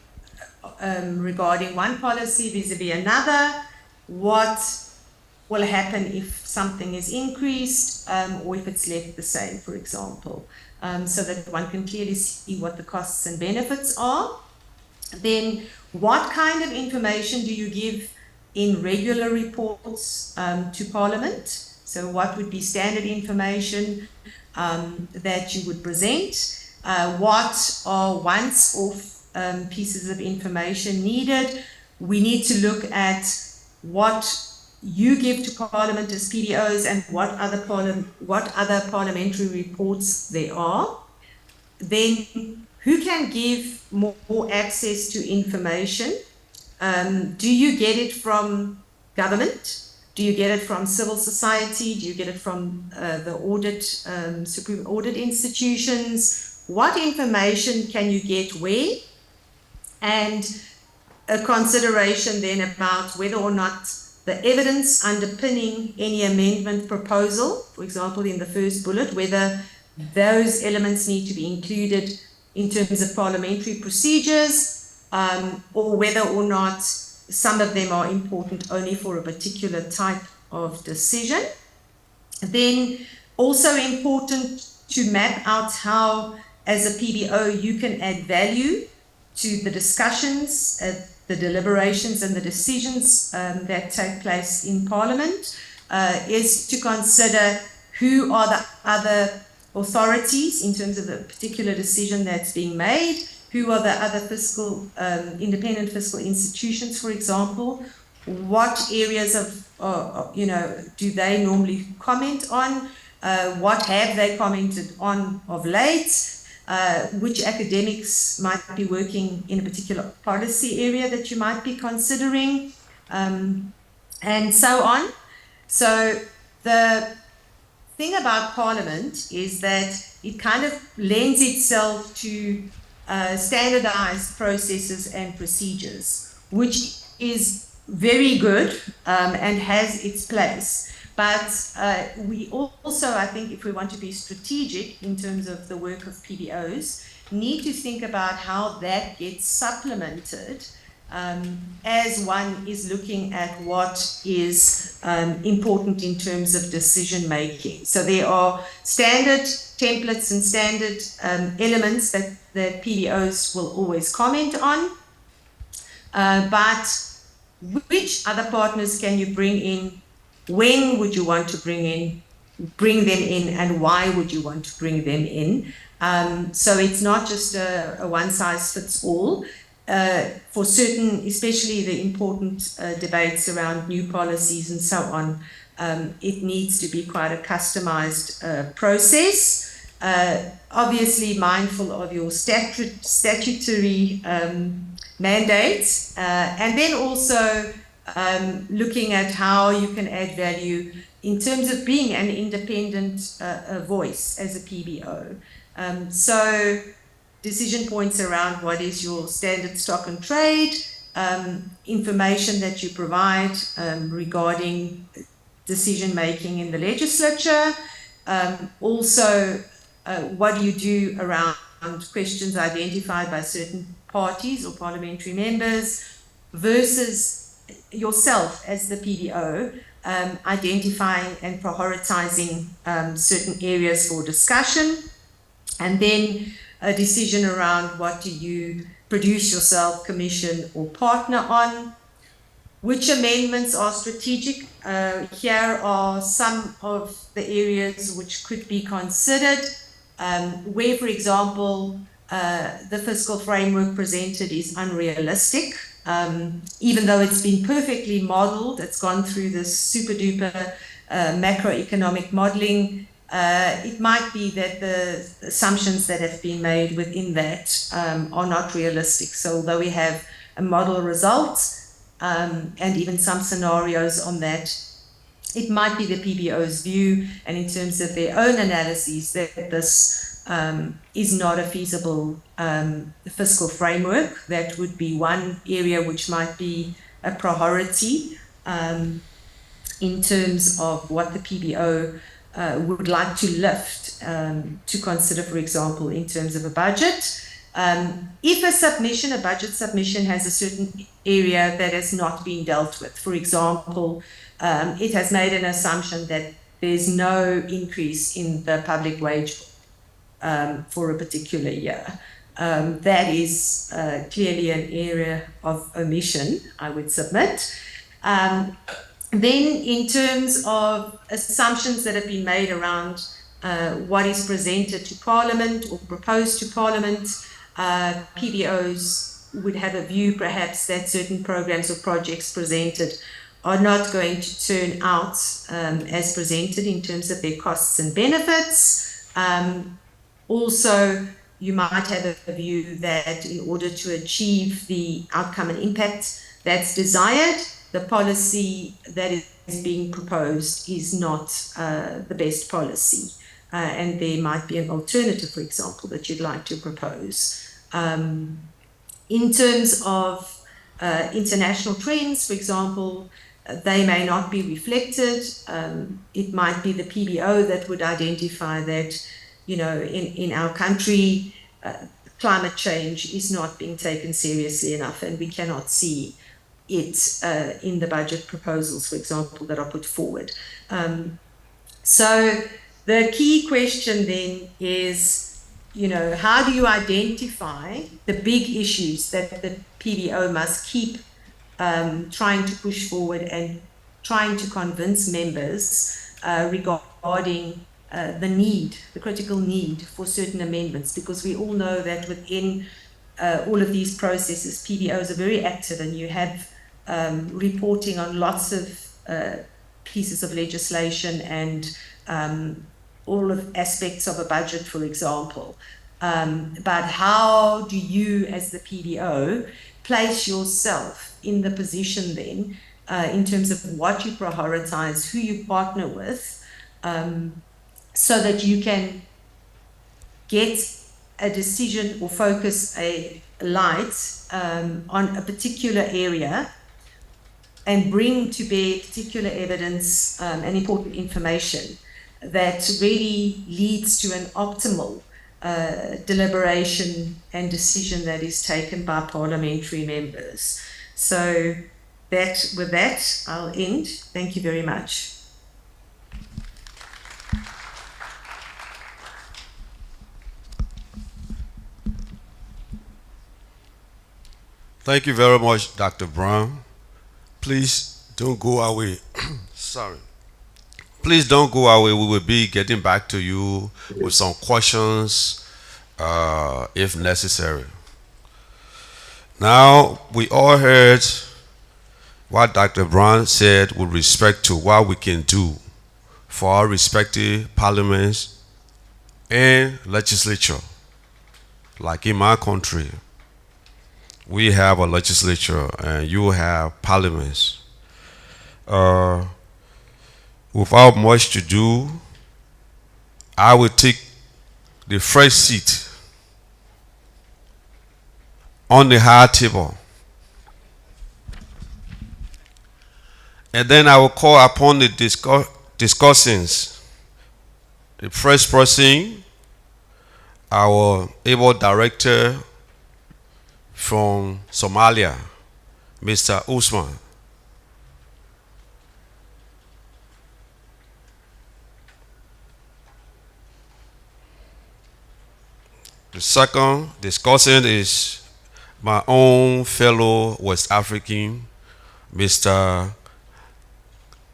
regarding one policy vis-a-vis another, what will happen if something is increased or if it's left the same, for example, so that one can clearly see what the costs and benefits are. Then what kind of information do you give in regular reports to Parliament? So what would be standard information that you would present? What are once-off pieces of information needed? We need to look at what you give to Parliament as PDOs and what other parliamentary reports there are. Then who can give more access to information? Do you get it from government? Do you get it from civil society? Do you get it from the audit, supreme audit institutions? What information can you get where? And a consideration then about whether or not the evidence underpinning any amendment proposal, for example, in the first bullet, whether those elements need to be included in terms of parliamentary procedures, or whether or not some of them are important only for a particular type of decision. Then also important to map out how, as a PBO, you can add value to the discussions, the deliberations and the decisions that take place in Parliament, is to consider who are the other authorities in terms of the particular decision that's being made, who are the other fiscal, independent fiscal institutions, for example, what areas of, do they normally comment on, what have they commented on of late, which academics might be working in a particular policy area that you might be considering, and so on. So the thing about Parliament is that it kind of lends itself to standardized processes and procedures, which is very good and has its place. But we also, I think, if we want to be strategic in terms of the work of PBOs, need to think about how that gets supplemented as one is looking at what is important in terms of decision making. So there are standard templates and standard elements that PBOs will always comment on, but which other partners can you bring in? When would you want to bring them in, and why would you want to bring them in? So it's not just a one-size-fits-all. For certain, especially the important debates around new policies and so on, it needs to be quite a customized process. Obviously mindful of your statutory mandates, and then also looking at how you can add value in terms of being an independent voice as a PBO. So decision points around what is your standard stock and trade, information that you provide regarding decision making in the legislature. Also, what do you do around questions identified by certain parties or parliamentary members versus yourself as the PDO identifying and prioritizing certain areas for discussion, and then a decision around what do you produce yourself, commission or partner on. Which amendments are strategic? Here are some of the areas which could be considered, where, for example, the fiscal framework presented is unrealistic. Even though it's been perfectly modeled, it's gone through this super duper macroeconomic modeling, it might be that the assumptions that have been made within that are not realistic. So although we have a model result and even some scenarios on that, it might be the PBO's view, and in terms of their own analyses, that this is not a feasible fiscal framework. That would be one area which might be a priority in terms of what the PBO would like to lift to consider, for example, in terms of a budget. If a submission, a budget submission, has a certain area that has not been dealt with, for example, it has made an assumption that there's no increase in the public wage for a particular year. That is clearly an area of omission, I would submit. Then in terms of assumptions that have been made around what is presented to Parliament or proposed to Parliament, PBOs would have a view perhaps that certain programs or projects presented are not going to turn out as presented in terms of their costs and benefits. Also, you might have a view that in order to achieve the outcome and impact that's desired, the policy that is being proposed is not the best policy. And there might be an alternative, for example, that you'd like to propose. In terms of international trends, for example, they may not be reflected. It might be the PBO that would identify that, you know, in our country, climate change is not being taken seriously enough, and we cannot see it in the budget proposals, for example, that are put forward. So the key question then is, you know, how do you identify the big issues that the PBO must keep trying to push forward and trying to convince members regarding the need, the critical need for certain amendments, because we all know that within all of these processes, PBOs are very active, and you have reporting on lots of pieces of legislation and all of aspects of a budget, for example. But how do you, as the PBO, place yourself in the position then in terms of what you prioritize, who you partner with, so that you can get a decision or focus a light on a particular area and bring to bear particular evidence and important information that really leads to an optimal deliberation and decision that is taken by parliamentary members. So with that, I'll end. Thank you very much. Thank you very much, Dr. Brown. Please don't go away. Sorry. Please don't go away. We will be getting back to you with some questions if necessary. Now, we all heard what Dr. Brown said with respect to what we can do for our respective parliaments and legislature. Like in my country, we have a legislature and you have parliaments. Without much to do, I will take the first seat on the high table And then I will call upon the discussants. The first person, our able director from Somalia, Mr. Usman. The second discussant is my own fellow West African, Mr.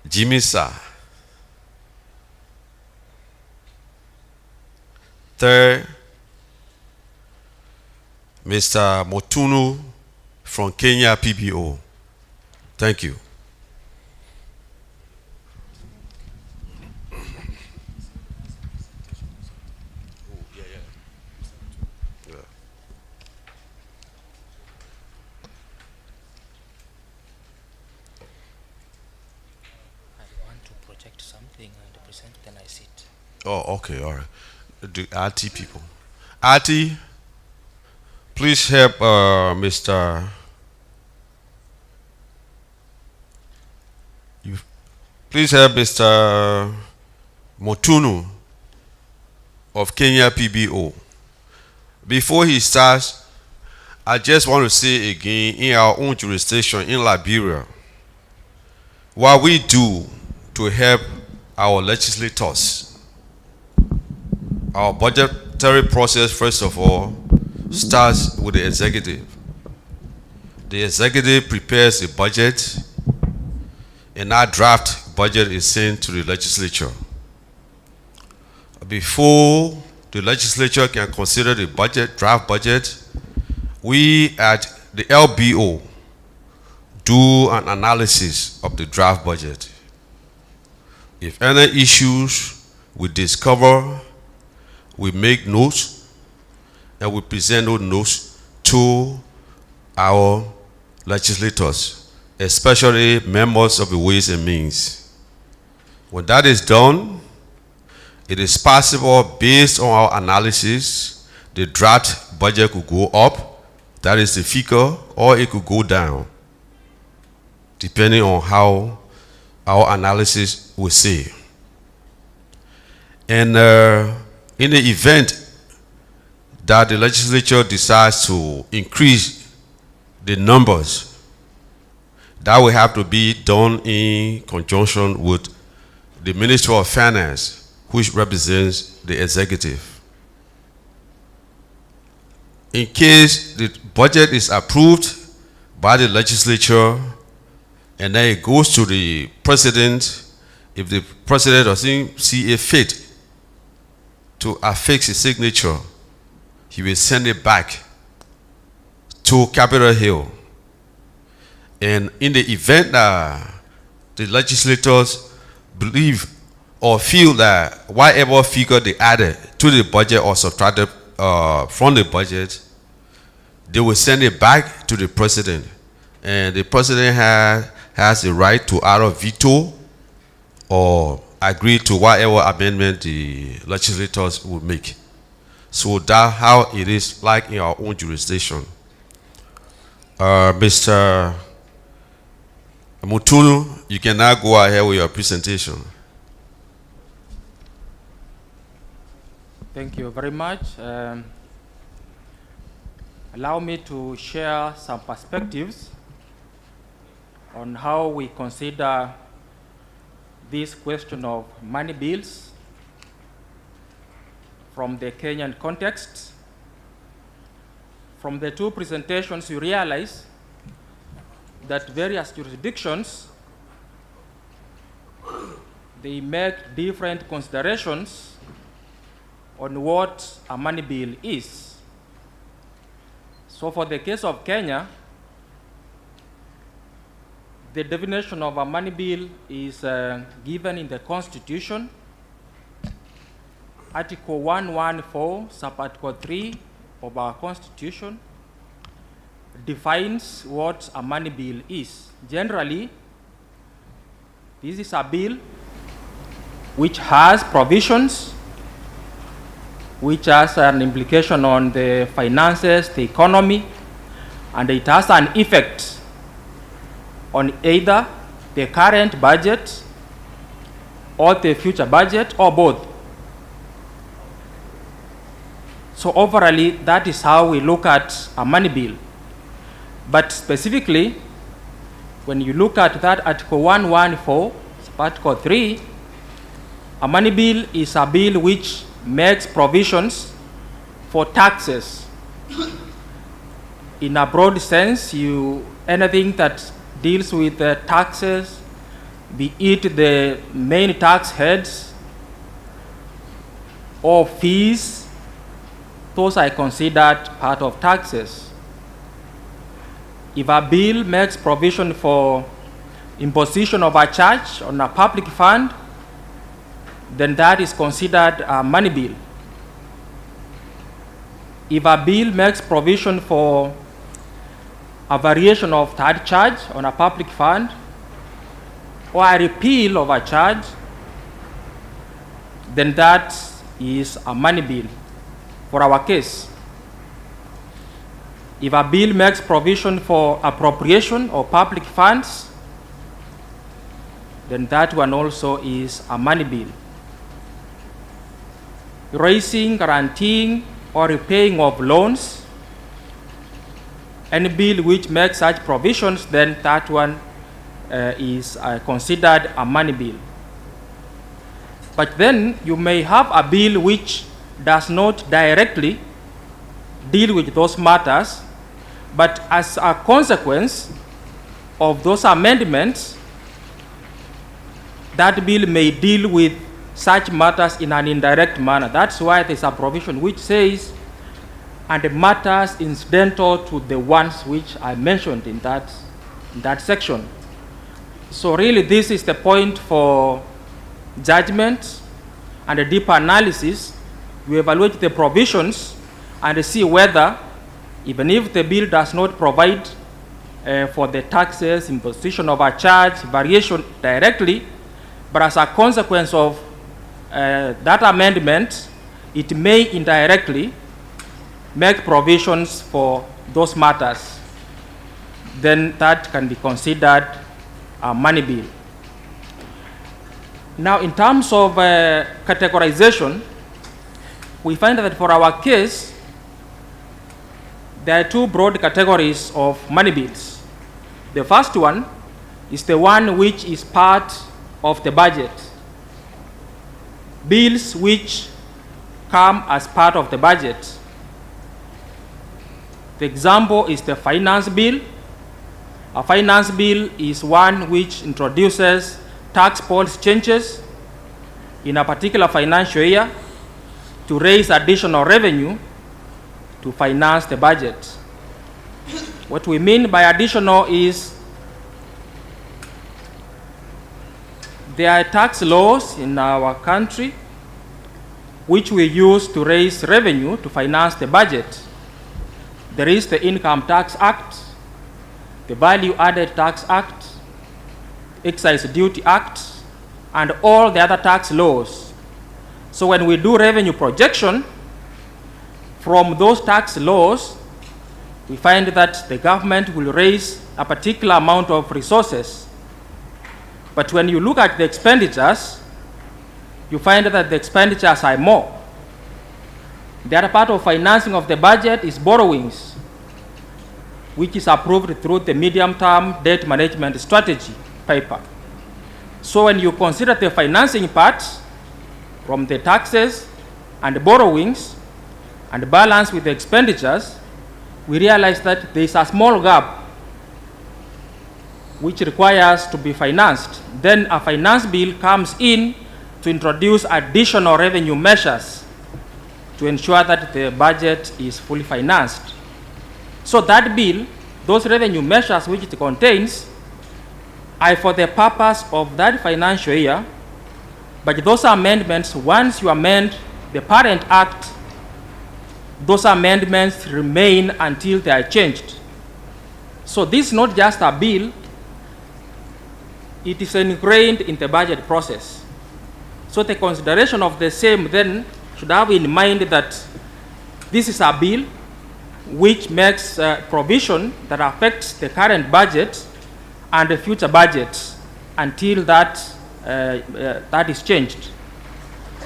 Jimisa. Third, Mr. Motunu from Kenya PBO. Thank you. Oh, okay, all right. The RT people. RT, please help please help Mr. Motunu of Kenya PBO. Before he starts, I just want to say again, in our own jurisdiction in Liberia, what we do to help our legislators. Our budgetary process, first of all, starts with the executive. The executive prepares a budget, and our draft budget is sent to the legislature. Before the legislature can consider the draft budget, we at the LBO do an analysis of the draft budget. If any issues we discover, we make notes, and we present those notes to our legislators, especially members of the Ways and Means. When that is done, it is possible, based on our analysis, the draft budget could go up, that is the figure, or it could go down, depending on how our analysis will say. And in the event that the legislature decides to increase the numbers, that will have to be done in conjunction with the Ministry of Finance, which represents the executive. In case the budget is approved by the legislature and then it goes to the president, if the president doesn't see a fit to affix his signature, he will send it back to Capitol Hill. And in the event that the legislators believe or feel that whatever figure they added to the budget or subtracted from the budget, they will send it back to the president. And the president has the right to either veto or agree to whatever amendment the legislators will make. So that's how it is like in our own jurisdiction. Mr. Mutunu, you can now go ahead with your presentation. Thank you very much. Allow me to share some perspectives on how we consider this question of money bills from the Kenyan context. From the two presentations, you realize that various jurisdictions, they make different considerations on what a money bill is. So for the case of Kenya, the definition of a money bill is given in the Constitution. Article 114, Subarticle 3 of our Constitution defines what a money bill is. Generally, this is a bill which has provisions which has an implication on the finances, the economy, and it has an effect on either the current budget or the future budget or both. So overall, that is how we look at a money bill. But specifically, when you look at that Article 114, Article 3, a money bill is a bill which makes provisions for taxes. In a broad sense, anything that deals with taxes, be it the main tax heads or fees, those are considered part of taxes. If a bill makes provision for imposition of a charge on a public fund, then that is considered a money bill. If a bill makes provision for a variation of that charge on a public fund or a repeal of a charge, then that is a money bill. For our case, if a bill makes provision for appropriation of public funds, then that one also is a money bill. Raising, guaranteeing, or repaying of loans, any bill which makes such provisions, then that one is considered a money bill. But then you may have a bill which does not directly deal with those matters, but as a consequence of those amendments, that bill may deal with such matters in an indirect manner. That's why there's a provision which says, and matters incidental to the ones which I mentioned in that section. So really this is the point for judgment and a deeper analysis. We evaluate the provisions and see whether, even if the bill does not provide for the taxes, imposition of a charge, variation directly, but as a consequence of that amendment, it may indirectly make provisions for those matters, then that can be considered a money bill. Now, in terms of categorization, we find that for our case, there are two broad categories of money bills. The first one is the one which is part of the budget. Bills which come as part of the budget. The example is the finance bill. A finance bill is one which introduces tax policy changes in a particular financial year to raise additional revenue to finance the budget. What we mean by additional is there are tax laws in our country which we use to raise revenue to finance the budget. There is the Income Tax Act, the Value Added Tax Act, Excise Duty Act, and all the other tax laws. So when we do revenue projection from those tax laws, we find that the government will raise a particular amount of resources. But when you look at the expenditures, you find that the expenditures are more. The other part of financing of the budget is borrowings, which is approved through the medium-term debt management strategy paper. So when you consider the financing part from the taxes and the borrowings and balance with the expenditures, we realize that there is a small gap which requires to be financed. Then a finance bill comes in to introduce additional revenue measures to ensure that the budget is fully financed. So that bill, those revenue measures which it contains, are for the purpose of that financial year, but those amendments, once you amend the parent act, those amendments remain until they are changed. So this is not just a bill, it is ingrained in the budget process. So the consideration of the same then should have in mind that this is a bill which makes provision that affects the current budget and the future budgets. until that is changed.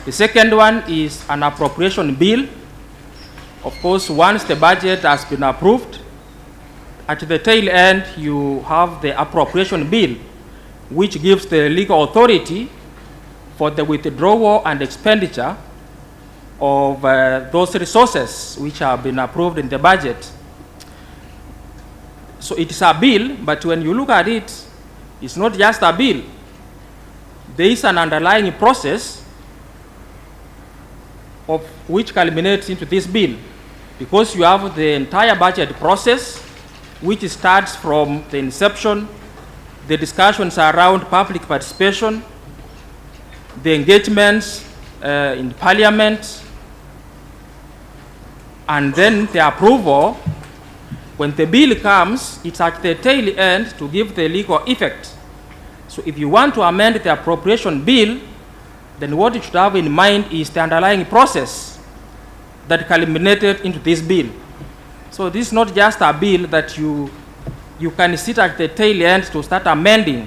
The second one is an appropriation bill. Of course, once the budget has been approved, at the tail end, you have the appropriation bill, which gives the legal authority for the withdrawal and expenditure of those resources which have been approved in the budget. So it is a bill, but when you look at it, it's not just a bill. There is an underlying process of which culminates into this bill, because you have the entire budget process, which starts from the inception, the discussions around public participation, the engagements in Parliament, and then the approval. When the bill comes, it's at the tail end to give the legal effect. So if you want to amend the appropriation bill, then what you should have in mind is the underlying process that culminated into this bill. So this is not just a bill that you can sit at the tail end to start amending.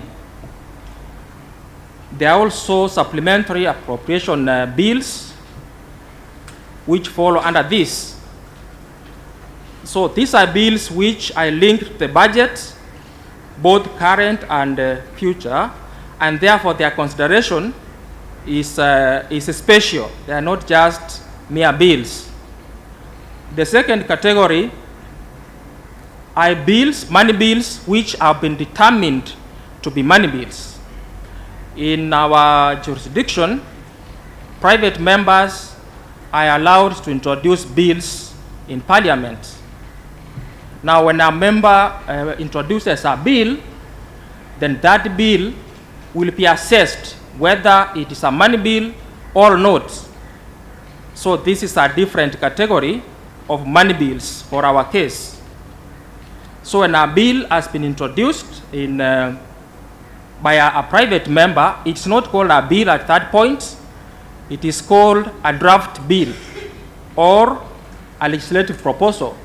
There are also supplementary appropriation bills which follow under this. So these are bills which are linked to the budget, both current and future, and therefore their consideration is special. They are not just mere bills. The second category are bills, money bills, which have been determined to be money bills. In our jurisdiction, private members are allowed to introduce bills in Parliament. Now, when a member introduces a bill, then that bill will be assessed whether it is a money bill or not. So this is a different category of money bills for our case. So when a bill has been introduced by a private member, it's not called a bill at that point. It is called a draft bill or a legislative proposal.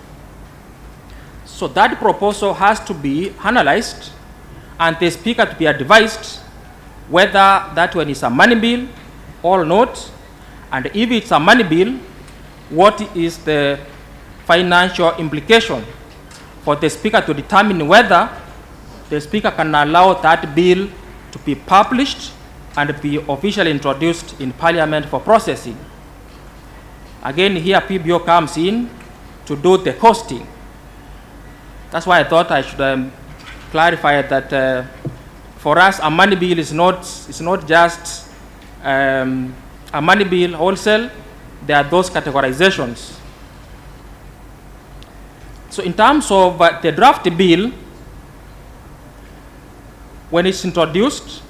So that proposal has to be analyzed and the Speaker to be advised whether that one is a money bill or not, and if it's a money bill, what is the financial implication for the Speaker to determine whether the Speaker can allow that bill to be published and be officially introduced in Parliament for processing. Again, here PBO comes in to do the costing. That's why I thought I should clarify that for us, a money bill is not just a money bill wholesale. There are those categorizations. So in terms of the draft bill, when it's introduced,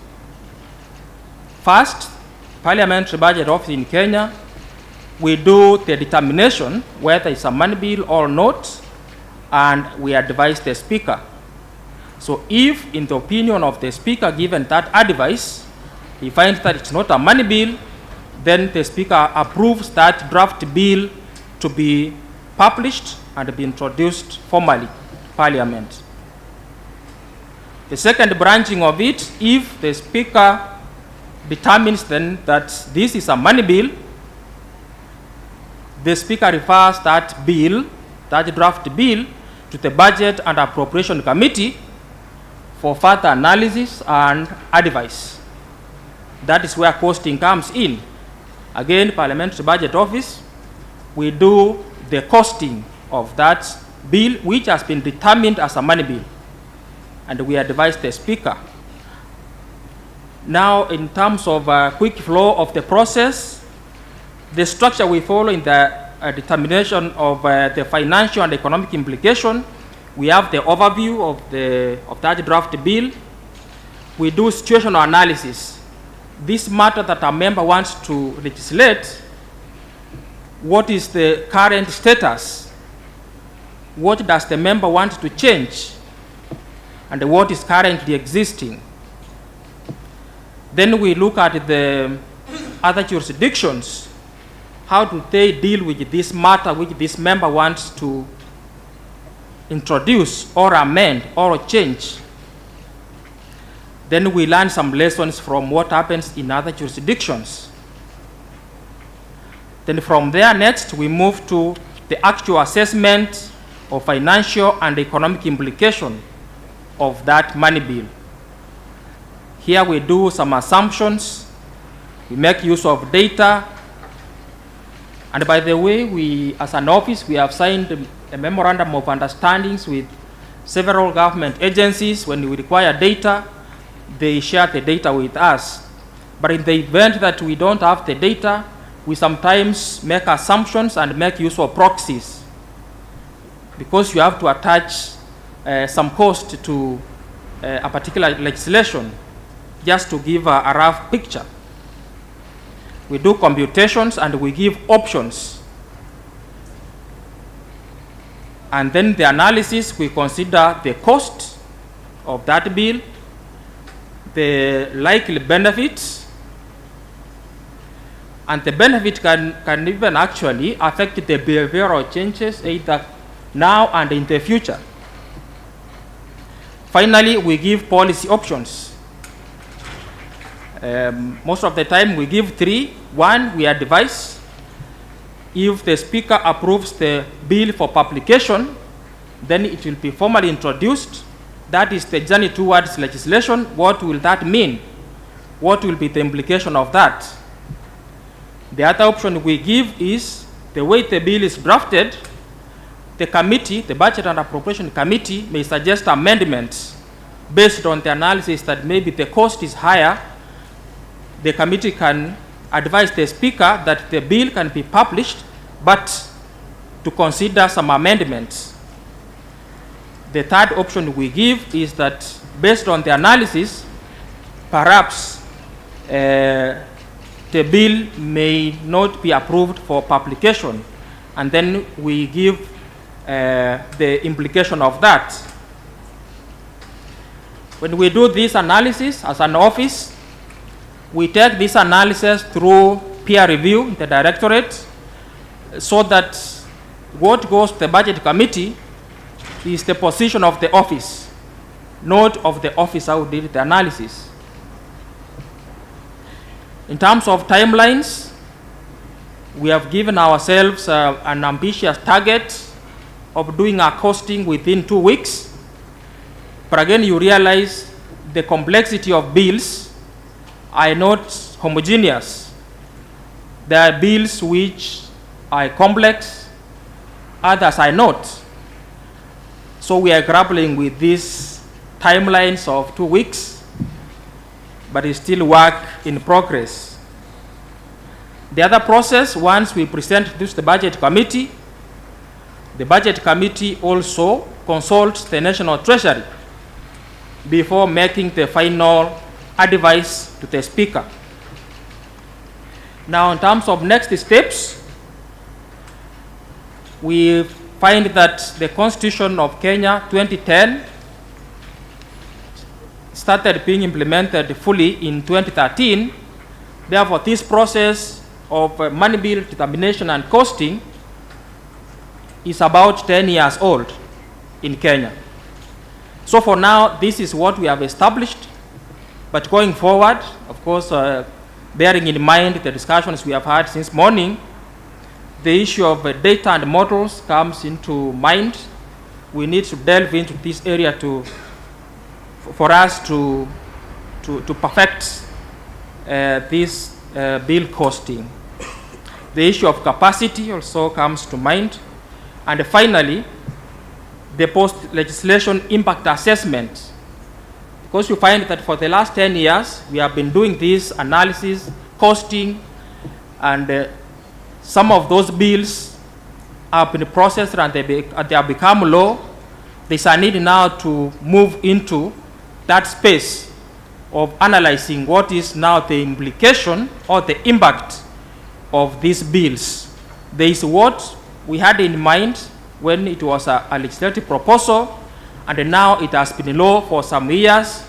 first, Parliamentary Budget Office in Kenya, we do the determination whether it's a money bill or not, and we advise the Speaker. So if, in the opinion of the Speaker, given that advice, he finds that it's not a money bill, then the Speaker approves that draft bill to be published and be introduced formally to Parliament. The second branching of it, if the Speaker determines then that this is a money bill, the Speaker refers that bill, that draft bill, to the Budget and Appropriation Committee for further analysis and advice. That is where costing comes in. Again, Parliamentary Budget Office, we do the costing of that bill which has been determined as a money bill, and we advise the Speaker. Now, in terms of quick flow of the process, the structure we follow in the determination of the financial and economic implication, we have the overview of that draft bill. We do situational analysis. This matter that a member wants to legislate, what is the current status? What does the member want to change? And what is currently existing? Then we look at the other jurisdictions. How do they deal with this matter which this member wants to introduce or amend or change? Then we learn some lessons from what happens in other jurisdictions. Then from there, next, we move to the actual assessment of financial and economic implication of that money bill. Here we do some assumptions, we make use of data, and by the way, we, as an office, we have signed a memorandum of understandings with several government agencies. When we require data, they share the data with us. But in the event that we don't have the data, we sometimes make assumptions and make use of proxies, because you have to attach some cost to a particular legislation just to give a rough picture. We do computations and we give options. And then the analysis, we consider the cost of that bill, the likely benefits, and the benefit can even actually affect the behavioral changes either now and in the future. Finally, we give policy options. Most of the time we give three. One, we advise. If the Speaker approves the bill for publication, then it will be formally introduced. That is the journey towards legislation. What will that mean? What will be the implication of that? The other option we give is the way the bill is drafted, the committee, the Budget and Appropriation Committee, may suggest amendments based on the analysis that maybe the cost is higher. The committee can advise the Speaker that the bill can be published, but to consider some amendments. The third option we give is that based on the analysis, perhaps the bill may not be approved for publication, and then we give the implication of that. When we do this analysis as an office, we take this analysis through peer review in the directorate, so that what goes to the Budget Committee is the position of the office, not of the officer who did the analysis. In terms of timelines, we have given ourselves an ambitious target of doing our costing within 2 weeks. But again, you realize the complexity of bills are not homogeneous. There are bills which are complex, others are not. So we are grappling with these timelines of 2 weeks, but it's still work in progress. The other process, once we present this to the Budget Committee, the Budget Committee also consults the National Treasury before making the final advice to the Speaker. Now, in terms of next steps, we find that the Constitution of Kenya 2010 started being implemented fully in 2013. Therefore, this process of money bill determination and costing is about 10 years old in Kenya. So for now, this is what we have established. But going forward, of course, bearing in mind the discussions we have had since morning, the issue of data and models comes into mind. We need to delve into this area for us to perfect this bill costing. The issue of capacity also comes to mind. And finally, the post-legislation impact assessment. Because you find that for the last 10 years, we have been doing this analysis, costing, and some of those bills have been processed and they have become law. There's a need now to move into that space of analyzing what is now the implication or the impact of these bills. There is what we had in mind when it was a legislative proposal, and now it has been law for some years.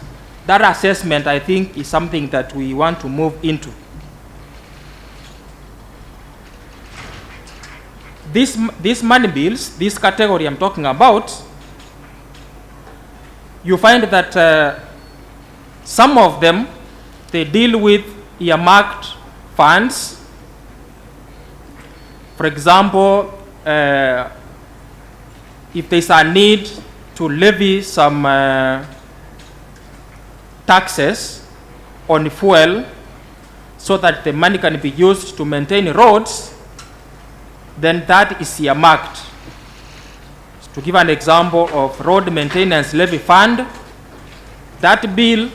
That assessment, I think, is something that we want to move into. These money bills, this category I'm talking about, you find that Some of them, they deal with earmarked funds. For example, if there's a need to levy some taxes on fuel so that the money can be used to maintain roads, then that is earmarked. To give an example of road maintenance levy fund, that bill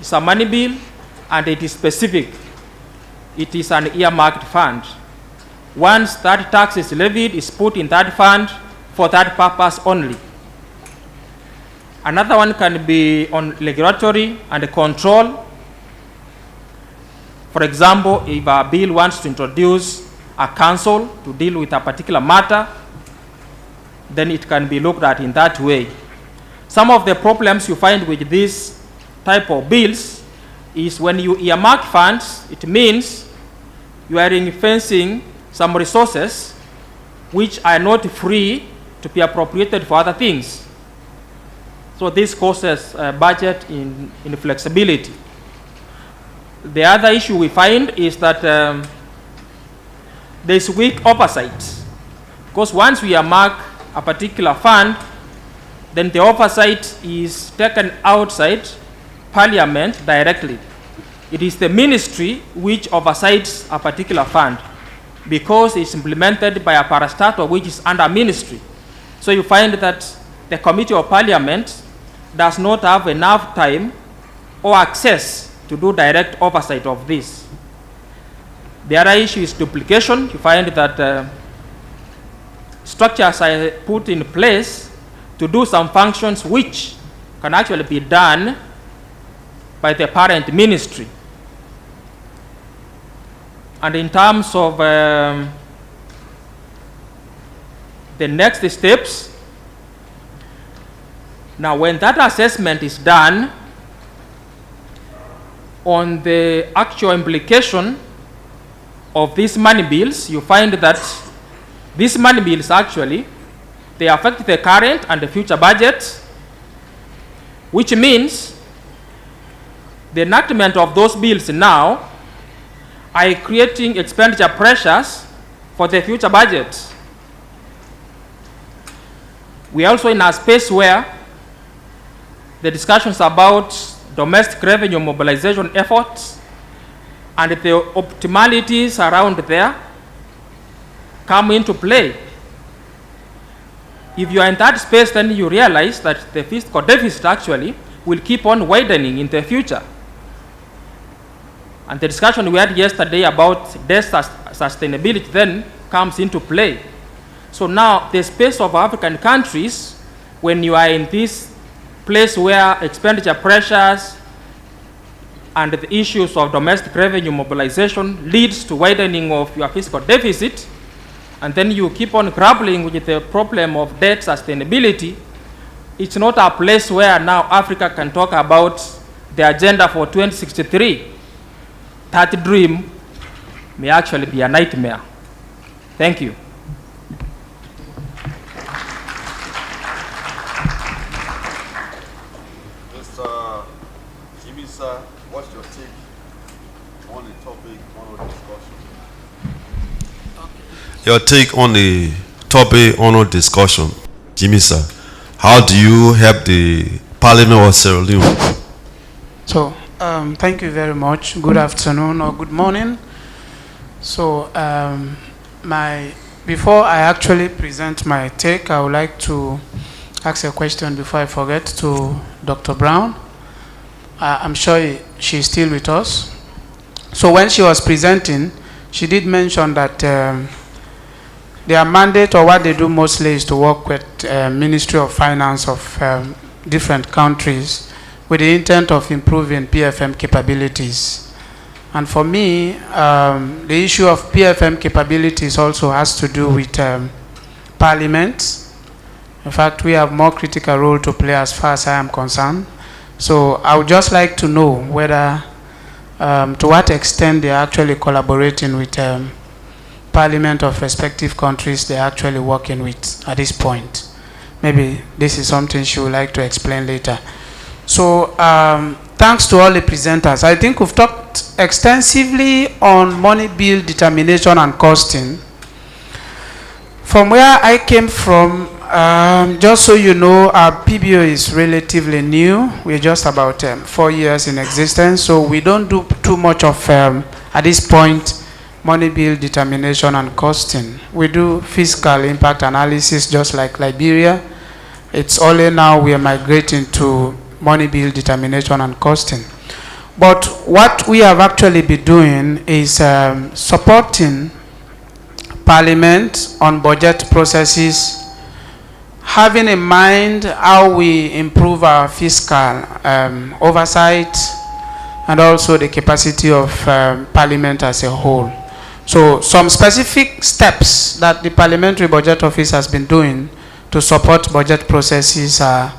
is a money bill and it is specific. It is an earmarked fund. Once that tax is levied, it's put in that fund for that purpose only. Another one can be on regulatory and control. For example, if a bill wants to introduce a council to deal with a particular matter, then it can be looked at in that way. Some of the problems you find with this type of bills is when you earmark funds, it means you are ring-fencing some resources which are not free to be appropriated for other things. So this causes budget inflexibility. The other issue we find is that there's weak oversight. Because once we earmark a particular fund, then the oversight is taken outside Parliament directly. It is the ministry which oversees a particular fund because it's implemented by a parastatal which is under ministry. So you find that the Committee of Parliament does not have enough time or access to do direct oversight of this. The other issue is duplication. You find that structures are put in place to do some functions which can actually be done by the parent ministry. And in terms of the next steps, now when that assessment is done on the actual implication of these money bills, you find that these money bills actually, they affect the current and the future budgets, which means the enactment of those bills now are creating expenditure pressures for the future budget. We are also in a space where the discussions about domestic revenue mobilization efforts and the optimalities around there come into play. If you are in that space, then you realize that the fiscal deficit actually will keep on widening in the future. And the discussion we had yesterday about debt sustainability then comes into play. So now the space of African countries, when you are in this place where expenditure pressures and the issues of domestic revenue mobilization leads to widening of your fiscal deficit, and then you keep on grappling with the problem of debt sustainability, it's not a place where now Africa can talk about the agenda for 2063. That dream may actually be a nightmare. Thank you. Mr. Jimmy, sir, what's your take on the topic, on our discussion? Your take on the topic, on our discussion, Jimmy, sir. How do you help the Parliament of Sierra Leone? So, thank you very much. Good afternoon or good morning. So, before I actually present my take, I would like to ask a question before I forget to Dr. Brown. I'm sure she's still with us. So when she was presenting, she did mention that their mandate or what they do mostly is to work with Ministry of Finance of different countries with the intent of improving PFM capabilities. And for me, the issue of PFM capabilities also has to do with Parliament. In fact, we have more critical role to play as far as I am concerned. So I would just like to know whether, to what extent they are actually collaborating with Parliament of respective countries they're actually working with at this point. Maybe this is something she would like to explain later. So thanks to all the presenters. I think we've talked extensively on money bill determination and costing. From where I came from, just so you know, our PBO is relatively new. We're just about 4 years in existence, so we don't do too much of, at this point, money bill determination and costing. We do fiscal impact analysis just like Liberia. It's only now we are migrating to money bill determination and costing. But what we have actually been doing is supporting Parliament on budget processes, having in mind how we improve our fiscal oversight and also the capacity of Parliament as a whole. So some specific steps that the Parliamentary Budget Office has been doing to support budget processes are: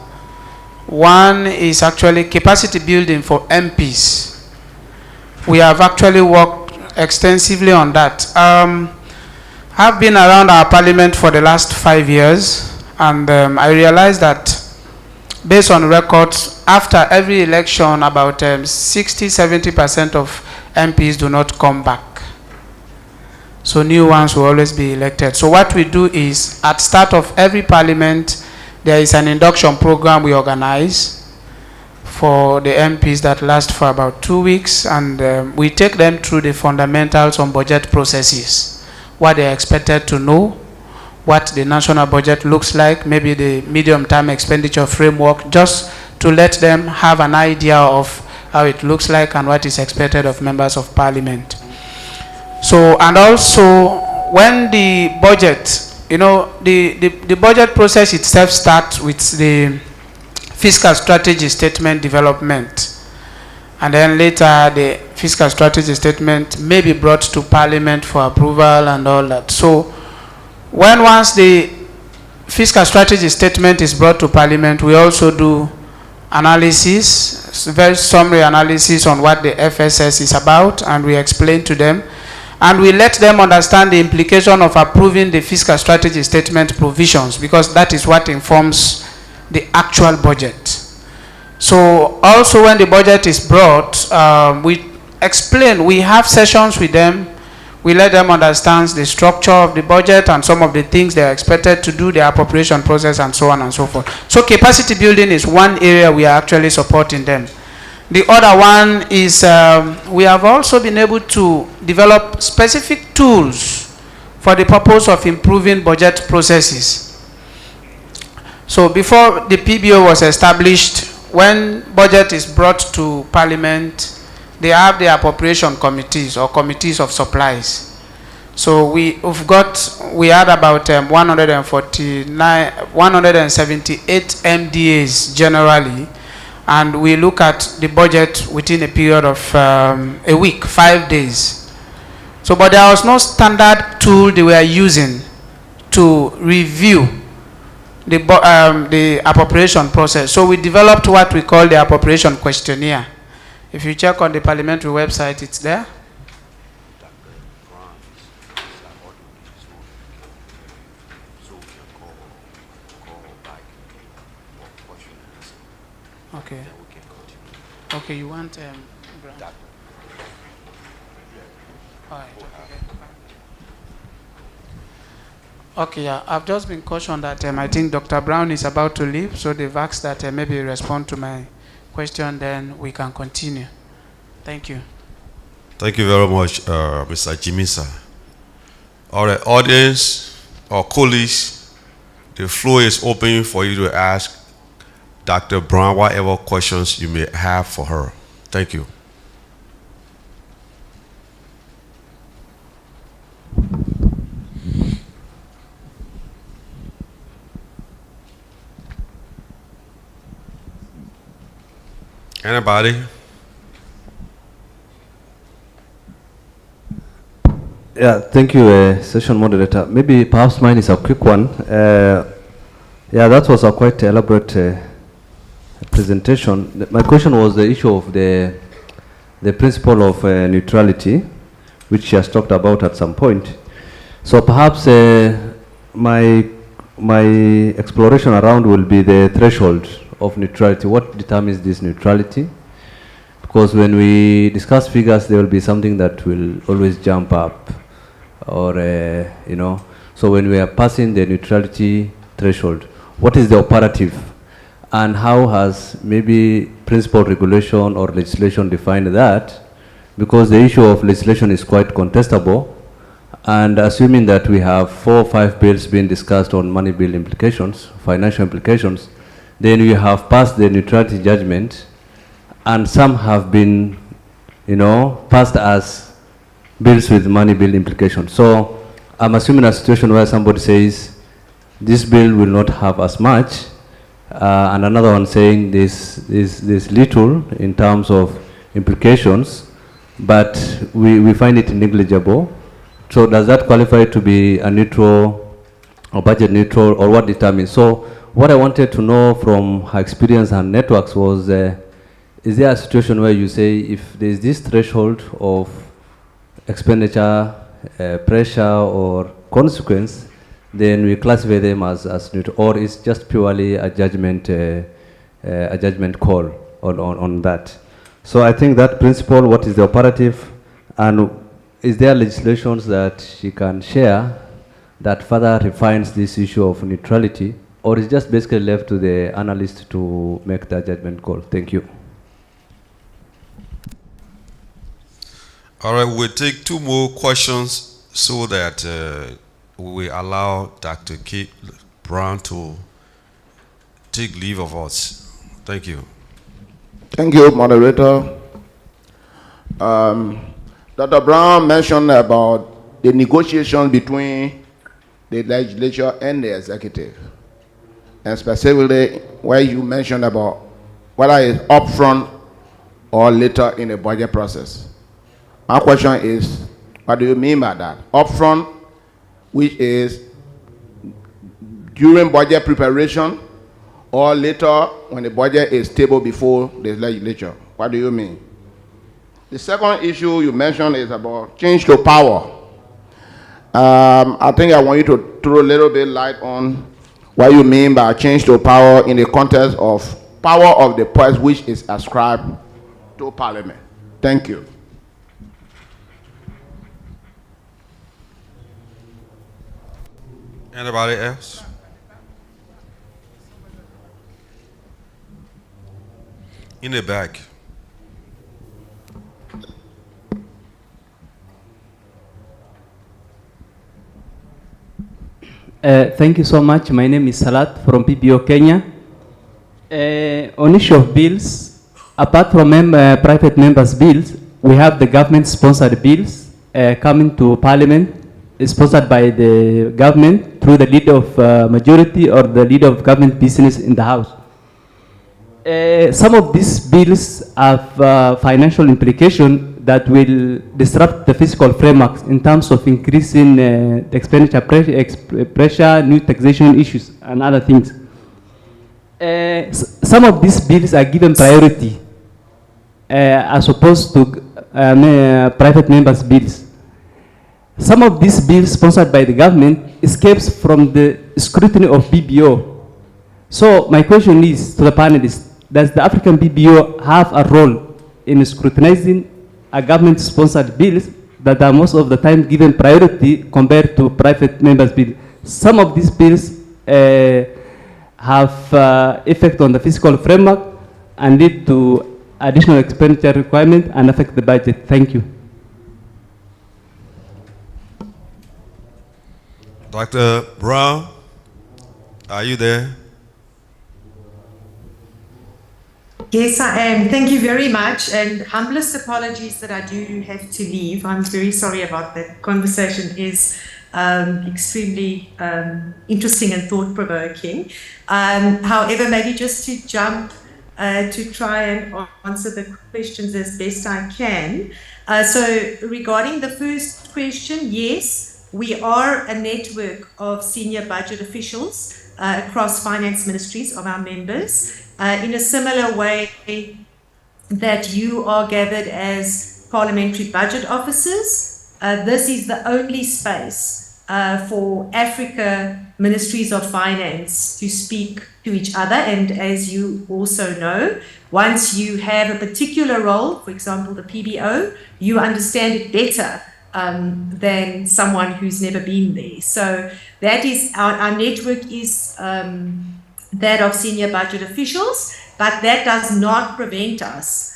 one is actually capacity building for MPs. We have actually worked extensively on that. I've been around our Parliament for the last 5 years, and I realized that based on records, after every election, about 60–70% of MPs do not come back. So new ones will always be elected. So what we do is, at start of every Parliament, there is an induction program we organize for the MPs that last for about 2 weeks, and we take them through the fundamentals on budget processes, what they are expected to know, what the national budget looks like, maybe the medium-term expenditure framework, just to let them have an idea of how it looks like and what is expected of members of Parliament. So, and also when the budget, you know, the budget process itself starts with the fiscal strategy statement development, and then later the fiscal strategy statement may be brought to Parliament for approval and all that. So once the fiscal strategy statement is brought to Parliament, we also do analysis, very summary analysis on what the FSS is about, and we explain to them, and we let them understand the implication of approving the fiscal strategy statement provisions, because that is what informs the actual budget. So also when the budget is brought, we explain, we have sessions with them, we let them understand the structure of the budget and some of the things they are expected to do, the appropriation process, and so on and so forth. So capacity building is one area we are actually supporting them. The other one is we have also been able to develop specific tools for the purpose of improving budget processes. So before the PBO was established, when budget is brought to Parliament, they have the appropriation committees or committees of supplies. So we had about 178 MDAs generally, and we look at the budget within a period of a week, 5 days. So, but there was no standard tool they were using to review the appropriation process. So we developed what we call the appropriation questionnaire. If you check on the Parliamentary website, it's there. Okay. Okay, you want all right. Okay, yeah, I've just been cautioned that I think Dr. Brown is about to leave, so they've asked that maybe respond to my question, then we can continue. Thank you. Thank you very much, Mr. Jimisa. All right, audience or colleagues, the floor is open for you to ask Dr. Brown whatever questions you may have for her. Thank you. Anybody? Yeah, thank you, session moderator. Maybe perhaps mine is a quick one. Yeah, that was a quite elaborate presentation. My question was the issue of the principle of neutrality, which she has talked about at some point. So perhaps my exploration around will be the threshold of neutrality. What determines this neutrality? Because when we discuss figures, there will be something that will always jump up, or you know. So when we are passing the neutrality threshold, what is the operative, and how has maybe principal regulation or legislation defined that? Because the issue of legislation is quite contestable, and assuming that we have 4 or 5 bills being discussed on money bill implications, financial implications, then we have passed the neutrality judgment, and some have been, you know, passed as bills with money bill implications. So I'm assuming a situation where somebody says this bill will not have as much, and another one saying this little in terms of implications, but we find it negligible. So does that qualify to be a neutral or budget neutral, or what determines? So what I wanted to know from her experience and networks was, is there a situation where you say if there is this threshold of expenditure, pressure or consequence, then we classify them as neutral, or it's just purely a judgment call on that? So I think that principle, what is the operative, and is there legislations that she can share that further refines this issue of neutrality, or is just basically left to the analyst to make that judgment call? Thank you. All right, we'll take 2 more questions so that we allow Dr. Kate Brown to take leave of us. Thank you. Thank you, moderator. Dr. Brown mentioned about the negotiation between the legislature and the executive, and specifically where you mentioned about whether it's upfront or later in the budget process. My question is, what do you mean by that? Upfront, which is during budget preparation, or later when the budget is tabled before the legislature? What do you mean? The second issue you mentioned is about change to power. I think I want you to throw a little bit light on what you mean by change to power in the context of power of the purse which is ascribed to Parliament. Thank you. Anybody else? In the back. Thank you so much. My name is Salat from PBO Kenya. On issue of bills, apart from private members' bills, we have the government-sponsored bills coming to Parliament, sponsored by the government through the leader of majority or the leader of government business in the House. Some of these bills have financial implication that will disrupt the fiscal frameworks in terms of increasing the expenditure pressure, new taxation issues, and other things. Some of these bills are given priority as opposed to private members' bills. Some of these bills sponsored by the government escapes from the scrutiny of BBO. So my question is to the panelists, does the African BBO have a role in scrutinizing a government-sponsored bills that are most of the time given priority compared to private members' bills? Some of these bills have effect on the fiscal framework and lead to additional expenditure requirement and affect the budget. Thank you. Dr. Brown, are you there? Yes, I am. Thank you very much. And humblest apologies that I do have to leave. I'm very sorry about that. Conversation is extremely interesting and thought-provoking. However, maybe just to jump to try and answer the questions as best I can. So regarding the first question, yes, we are a network of senior budget officials across finance ministries of our members. In a similar way that you are gathered as parliamentary budget officers, this is the only space for Africa ministries of finance to speak to each other. And as you also know, once you have a particular role, for example, the PBO, you understand it better than someone who's never been there. So that is, our network is that of senior budget officials, but that does not prevent us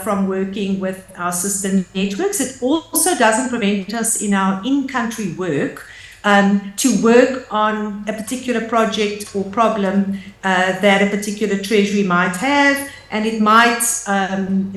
from working with our sister networks. It also doesn't prevent us in our in-country work to work on a particular project or problem that a particular treasury might have, and it might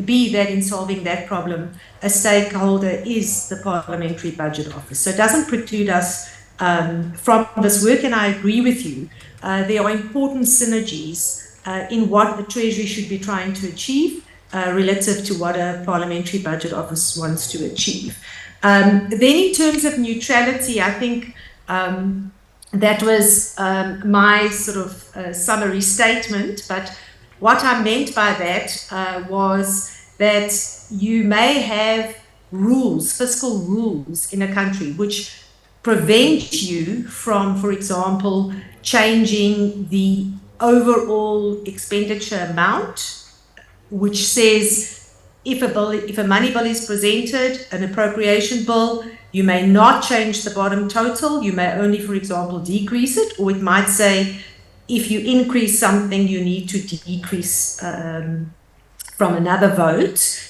be that in solving that problem, a stakeholder is the Parliamentary Budget Office. So it doesn't preclude us from this work, and I agree with you. There are important synergies in what the Treasury should be trying to achieve relative to what a Parliamentary Budget Office wants to achieve. Then in terms of neutrality, I think that was my sort of summary statement, but what I meant by that was that you may have rules, fiscal rules in a country which prevent you from, for example, changing the overall expenditure amount, which says if a money bill is presented, an appropriation bill, you may not change the bottom total. You may only, for example, decrease it, or it might say if you increase something, you need to decrease from another vote.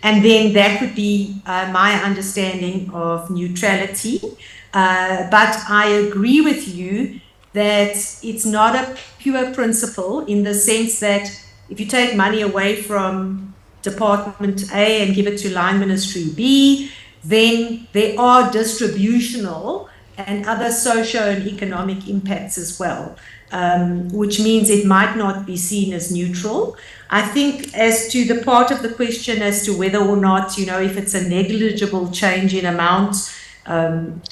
And then that would be my understanding of neutrality. But I agree with you that it's not a pure principle in the sense that if you take money away from Department A and give it to Line Ministry B, then there are distributional and other socio and economic impacts as well, which means it might not be seen as neutral. I think as to the part of the question as to whether or not, if it's a negligible change in amount,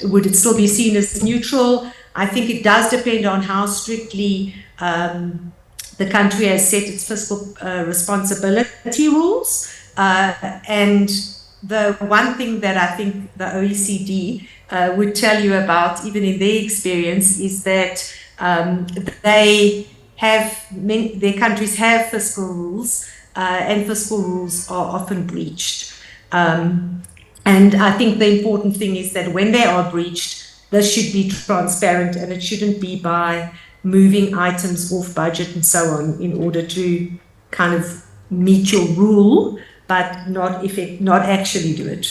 would it still be seen as neutral? I think it does depend on how strictly the country has set its fiscal responsibility rules. And the one thing that I think the OECD would tell you about, even in their experience, is that their countries have fiscal rules, and fiscal rules are often breached. And I think the important thing is that when they are breached, this should be transparent, and it shouldn't be by moving items off budget and so on in order to kind of meet your rule, but not actually do it.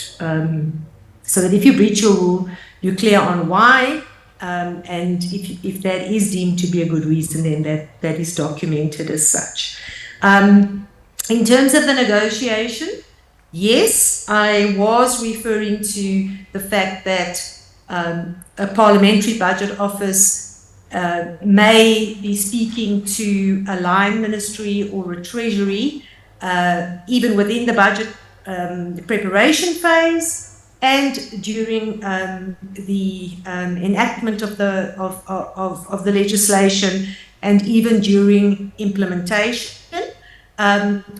So that if you breach your rule, you're clear on why, and if that is deemed to be a good reason, then that is documented as such. In terms of the negotiation, yes, I was referring to the fact that a Parliamentary Budget Office may be speaking to a line ministry or a treasury, even within the budget preparation phase, and during the enactment of the legislation, and even during implementation.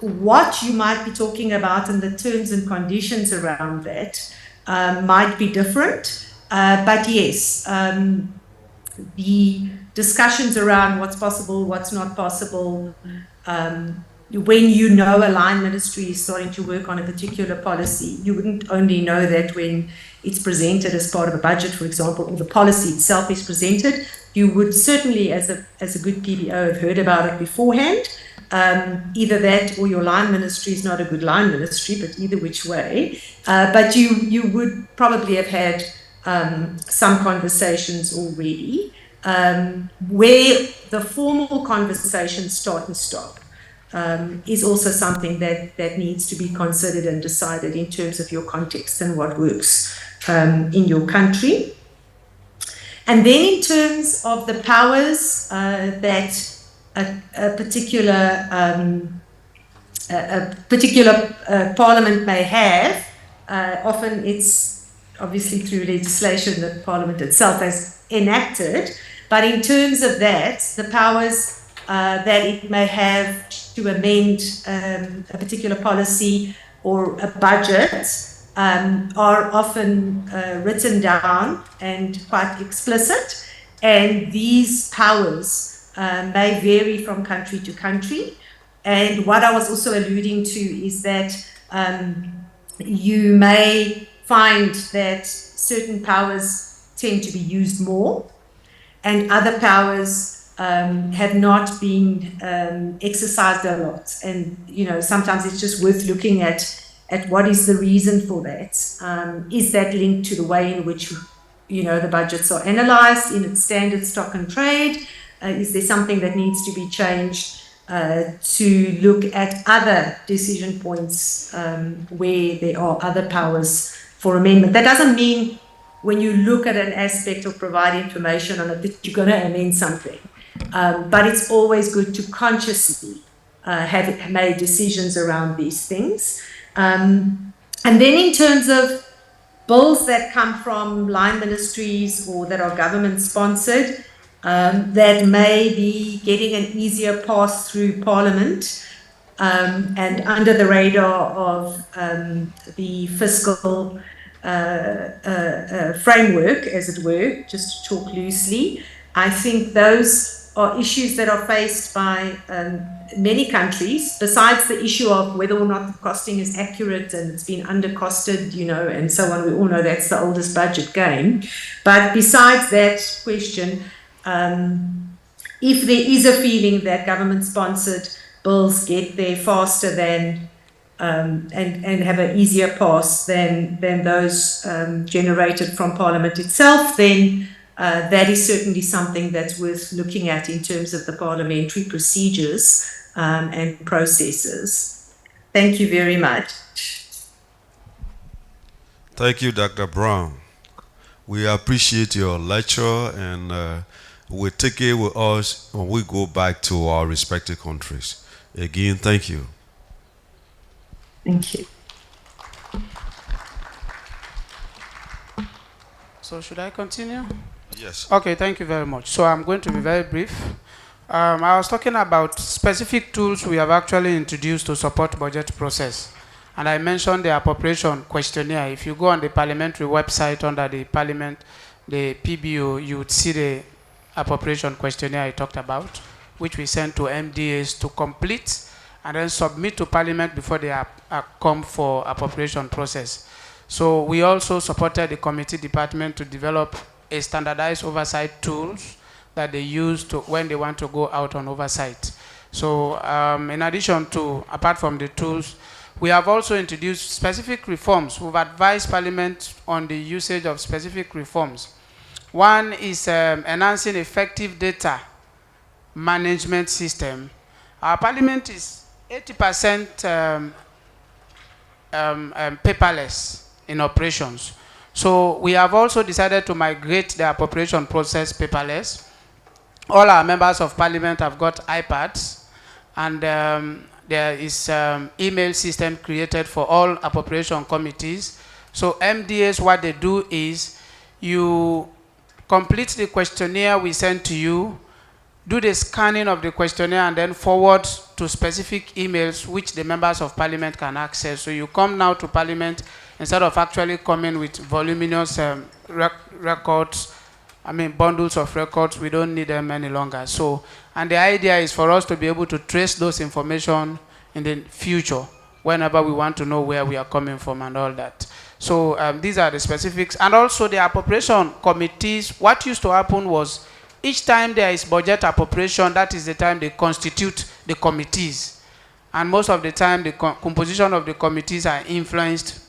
What you might be talking about and the terms and conditions around that might be different, but yes, the discussions around what's possible, what's not possible, when you know a line ministry is starting to work on a particular policy, you wouldn't only know that when it's presented as part of a budget, for example, or the policy itself is presented. You would certainly, as a good PBO, have heard about it beforehand. Either that or your line ministry is not a good line ministry, but either which way. But you would probably have had some conversations already, where the formal conversations start and stop. Is also something that needs to be considered and decided in terms of your context and what works in your country. And then in terms of the powers that a particular parliament may have, often it's obviously through legislation that Parliament itself has enacted, but in terms of that, the powers that it may have to amend a particular policy or a budget are often written down and quite explicit. and these powers may vary from country to country. And what I was also alluding to is that you may find that certain powers tend to be used more, and other powers have not been exercised a lot. And sometimes it's just worth looking at what is the reason for that. Is that linked to the way in which the budgets are analysed in its standard stock and trade? Is there something that needs to be changed to look at other decision points where there are other powers for amendment? That doesn't mean when you look at an aspect or provide information on it that you're going to amend something. But it's always good to consciously have made decisions around these things. And then in terms of bills that come from line ministries or that are government sponsored, that may be getting an easier pass through Parliament and under the radar of the fiscal framework, as it were, just to talk loosely. I think those are issues that are faced by many countries, besides the issue of whether or not the costing is accurate and it's been undercosted, and so on. We all know that's the oldest budget game. But besides that question, if there is a feeling that government-sponsored bills get there faster than and have an easier pass than those generated from Parliament itself, then that is certainly something that's worth looking at in terms of the parliamentary procedures and processes. Thank you very much. Thank you, Dr. Brown. We appreciate your lecture, and we'll take it with us when we go back to our respective countries. Again, thank you. Thank you. So should I continue? Yes. Okay, thank you very much. So I'm going to be very brief. I was talking about specific tools we have actually introduced to support budget process. And I mentioned the appropriation questionnaire. If you go on the parliamentary website under the parliament, the PBO, you would see the appropriation questionnaire I talked about, which we send to MDAs to complete and then submit to Parliament before they come for appropriation process. So we also supported the committee department to develop a standardized oversight tools that they use to when they want to go out on oversight. So in addition to, apart from the tools, we have also introduced specific reforms. We've advised Parliament on the usage of specific reforms. One is enhancing effective data management system. Our Parliament is 80% paperless in operations. So we have also decided to migrate the appropriation process paperless. All our members of Parliament have got iPads, and there is email system created for all appropriation committees. So MDAs, what they do is you complete the questionnaire we send to you, do the scanning of the questionnaire, and then forward to specific emails which the members of Parliament can access. So you come now to Parliament instead of actually coming with voluminous records, bundles of records. We don't need them any longer. So, and the idea is for us to be able to trace those information in the future whenever we want to know where we are coming from and all that. So these are the specifics. And also the appropriation committees, what used to happen was each time there is budget appropriation, that is the time they constitute the committees. And most of the time, the composition of the committees are influenced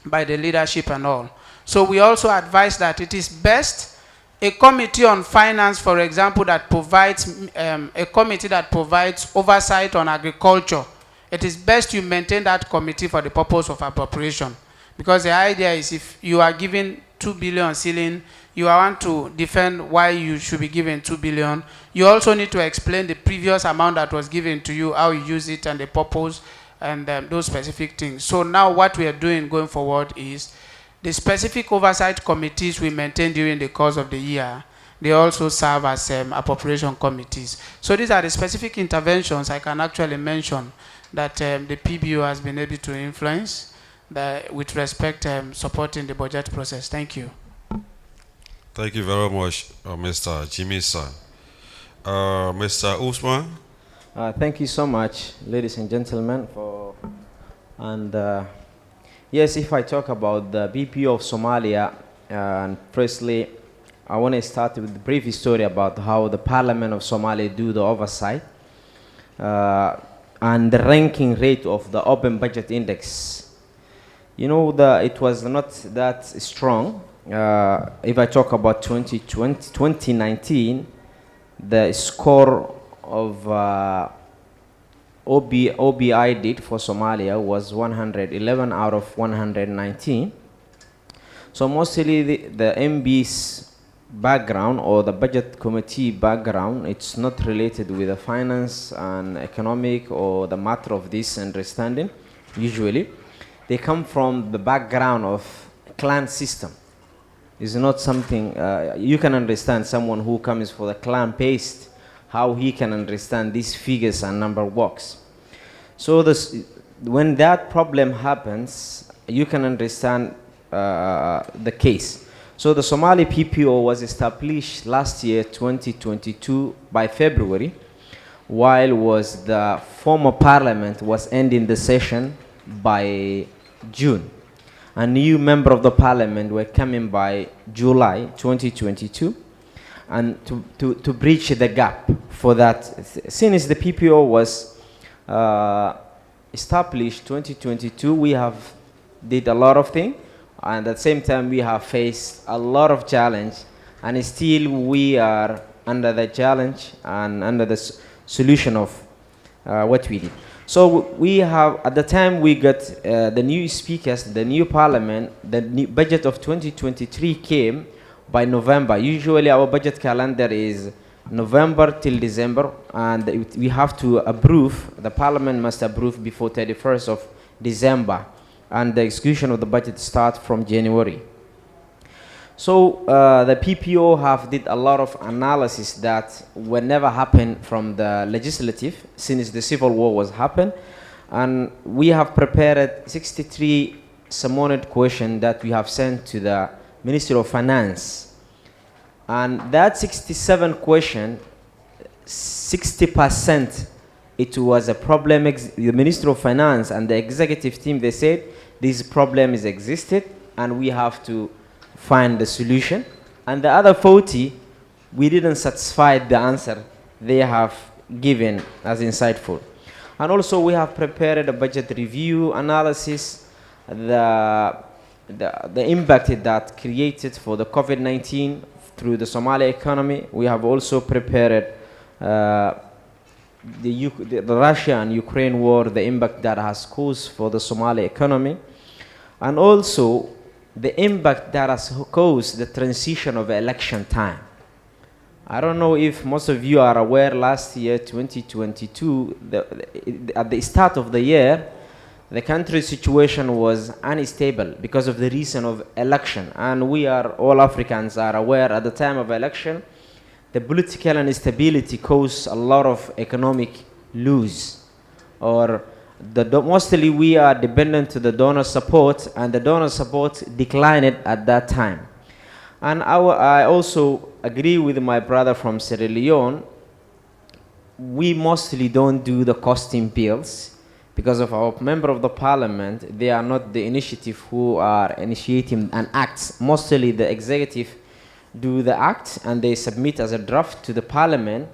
by the leadership and all. So we also advise that it is best a committee on finance, for example, that provides, a committee that provides oversight on agriculture. It is best you maintain that committee for the purpose of appropriation. Because the idea is if you are given 2 billion ceiling, you want to defend why you should be given 2 billion. You also need to explain the previous amount that was given to you, how you use it and the purpose and those specific things. So now what we are doing going forward is the specific oversight committees we maintain during the course of the year, they also serve as appropriation committees. So these are the specific interventions I can actually mention that the PBO has been able to influence with respect supporting the budget process. Thank you. Thank you very much, Mr. Jimmy, sir. Mr. Usman? Thank you so much, ladies and gentlemen, yes, if I talk about the BPO of Somalia, and firstly, I want to start with a brief story about how the Parliament of Somalia do the oversight and the ranking rate of the Open Budget Index. You know, it was not that strong. If I talk about 2019, the score of OBI did for Somalia was 111 out of 119. So mostly the MB's background or the budget committee background, it's not related with the finance and economic or the matter of this understanding. Usually, they come from the background of clan system. It's not something you can understand. Someone who comes for the clan based, how he can understand these figures and number works. So when that problem happens, you can understand the case. So the Somali PPO was established last year, 2022, by February, while was the former parliament was ending the session by June. A new member of the parliament were coming by July 2022, and to bridge the gap for that, since the PPO was established 2022, we have did a lot of things, and at the same time we have faced a lot of challenge, and still we are under the challenge and under the solution of what we did. So we have, at the time we got the new speakers, the new parliament, the new budget of 2023 came by November. Usually our budget calendar is November till December, and we have to approve, the parliament must approve before 31st of December, and the execution of the budget starts from January. So the PPO have did a lot of analysis that will never happen from the legislative since the civil war was happened, and we have prepared 63 summoned questions that we have sent to the Ministry of Finance, and that 67 question, 60% it was a problem. The Ministry of Finance and the executive team, they said this problem is existed and we have to find the solution, and the other 40 we didn't satisfy the answer they have given as insightful. And also we have prepared a budget review analysis, the impact that created for the COVID-19 through the Somali economy. We have also prepared the Russia and Ukraine war, the impact that has caused for the Somali economy, and also the impact that has caused the transition of election time. I don't know if most of you are aware, last year, 2022, at the start of the year, the country's situation was unstable because of the reason of election. And we are, all Africans are aware, at the time of election, the political instability caused a lot of economic loss, or mostly we are dependent to the donor support, and the donor support declined at that time. And I also agree with my brother from Sierra Leone. We mostly don't do the costing bills because of our member of the parliament. They are not the initiative who are initiating an act. Mostly the executive do the act and they submit as a draft to the parliament,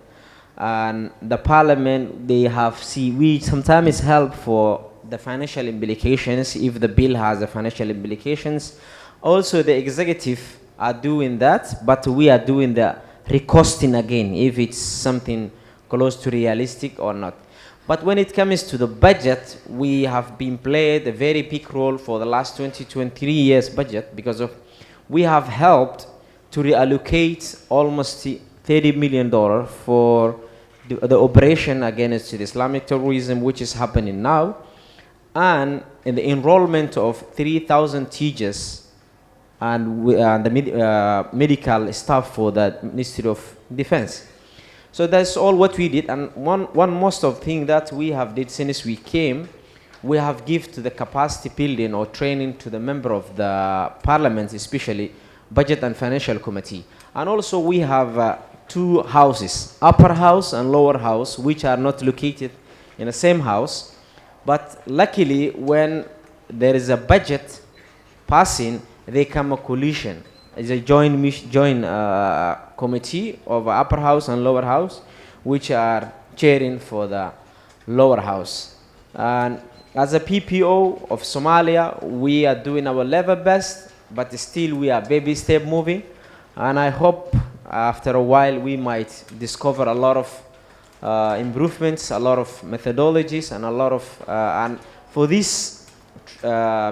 and the parliament, they have, we sometimes help for the financial implications if the bill has the financial implications. Also the executive are doing that, but we are doing the recosting again if it's something close to realistic or not. But when it comes to the budget, we have been played a very big role for the last 23 years budget, because of we have helped to reallocate almost $30 million for the operation against the Islamic terrorism, which is happening now, and in the enrollment of 3,000 teachers and the medical staff for the Ministry of Defense. So that's all what we did. And one most of thing that we have did since we came, we have given to the capacity building or training to the member of the parliament, especially Budget and Financial Committee. And also we have two houses, upper house and lower house, which are not located in the same house. But luckily, when there is a budget passing, they come a coalition. It's a joint committee of upper house and lower house, which are chairing for the lower house. And as a PPO of Somalia, we are doing our level best, but still we are baby step moving. And I hope after a while we might discover a lot of improvements, a lot of methodologies, and a lot of, and for this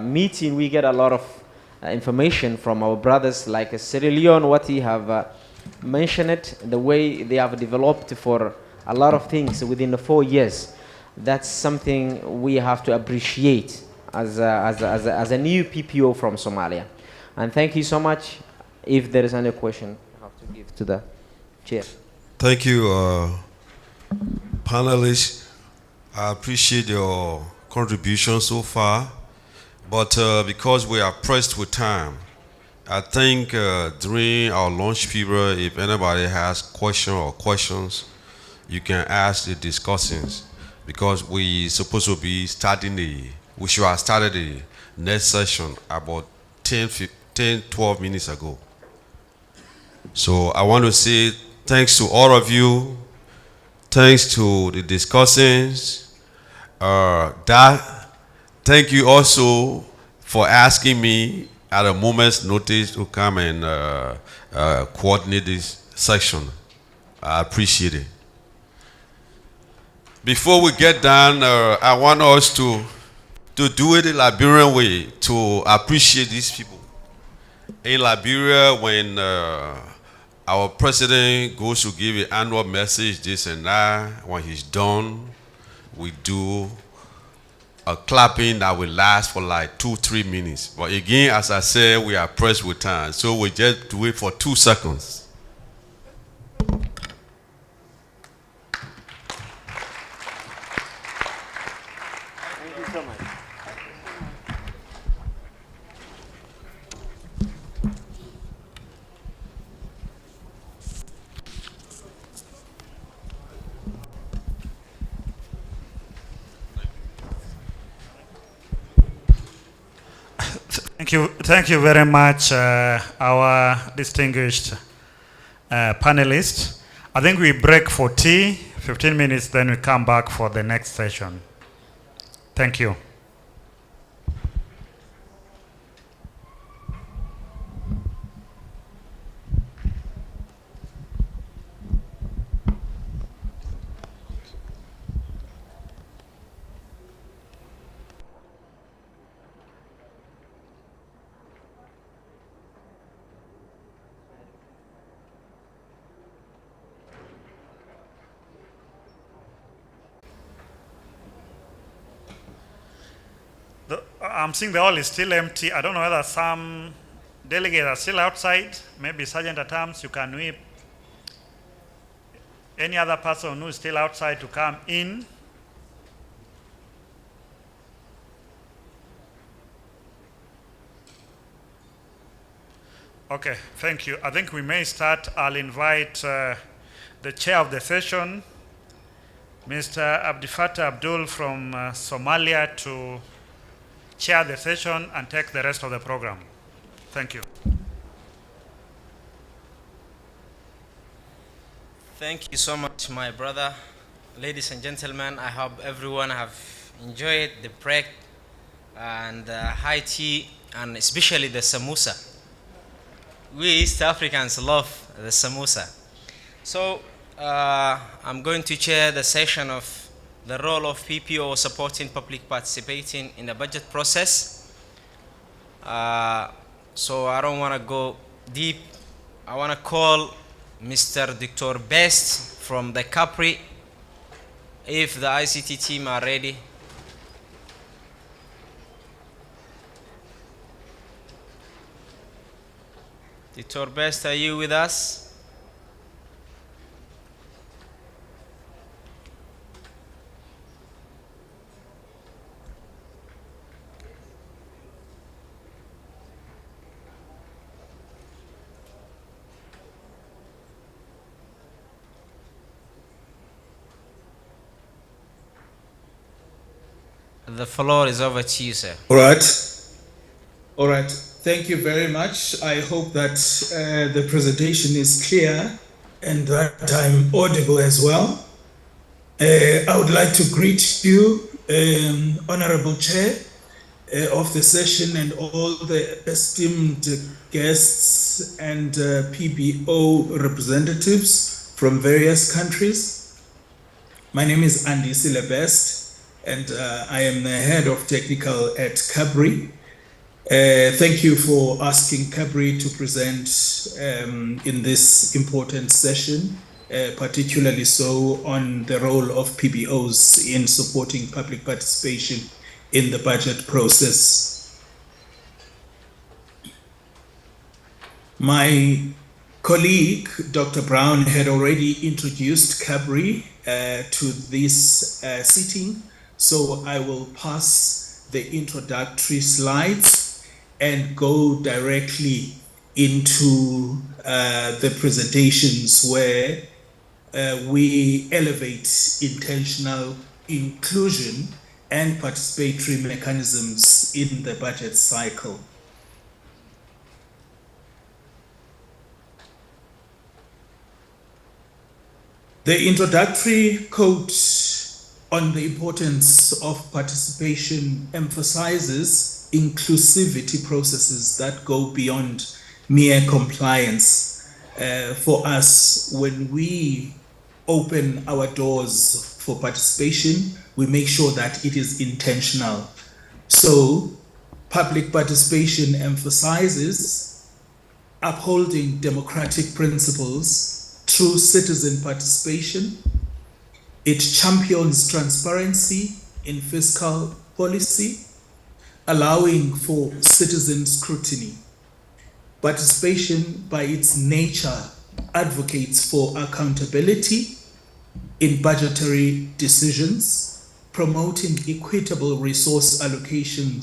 meeting we get a lot of information from our brothers like Sierra Leone, what he have mentioned it, the way they have developed for a lot of things within the 4 years. That's something we have to appreciate as a new PPO from Somalia. And thank you so much. If there is any question, I have to give to the chair. Thank you, panelists. I appreciate your contribution so far, but because we are pressed with time, I think during our lunch period, if anybody has questions, you can ask the discussants, because we supposed to be we should have started the next session about 12 minutes ago. So I want to say thanks to all of you, thanks to the discussants. Thank you also for asking me at a moment's notice to come and coordinate this section. I appreciate it. Before we get done, I want us to do it the Liberian way, to appreciate these people. In Liberia, when our president goes to give an annual message, this and that, when he's done, we do a clapping that will last for like 2-3 minutes. But again, as I said, we are pressed with time, so we just do it for 2 seconds. Thank you so much. Thank you very much, our distinguished panelists. I think we break for tea, 15 minutes, then we come back for the next session. Thank you. I'm seeing the hall is still empty. I don't know whether some delegates are still outside. Maybe Sergeant at Arms, you can whip any other person who is still outside to come in. Okay, thank you. I think we may start. I'll invite the chair of the session, Mr. Abdifatah Abdul from Somalia, to chair the session and take the rest of the program. Thank you. Thank you so much, my brother. Ladies and gentlemen, I hope everyone have enjoyed the break and high tea, and especially the samosa. We East Africans love the samosa. So I'm going to chair the session of the role of PPO supporting public participating in the budget process. So I don't want to go deep. I want to call Mr. Dr. Best from the Capri, if the ICT team are ready. Dr. Best, are you with us? The floor is over to you, sir. All right. All right. Thank you very much. I hope that the presentation is clear and that I'm audible as well. I would like to greet you, Honorable Chair of the session, and all the esteemed guests and PBO representatives from various countries. My name is Andy Silebest, and I am the head of technical at Cabri. Thank you for asking Cabri to present in this important session, particularly so on the role of PBOs in supporting public participation in the budget process. My colleague, Dr. Brown, had already introduced Cabri to this sitting, so I will pass the introductory slides and go directly into the presentations where we elevate intentional inclusion and participatory mechanisms in the budget cycle. The introductory quote on the importance of participation emphasizes inclusivity processes that go beyond mere compliance. For us, when we open our doors for participation, we make sure that it is intentional. So, public participation emphasizes upholding democratic principles through citizen participation. It champions transparency in fiscal policy, allowing for citizen scrutiny. Participation, by its nature, advocates for accountability in budgetary decisions, promoting equitable resource allocation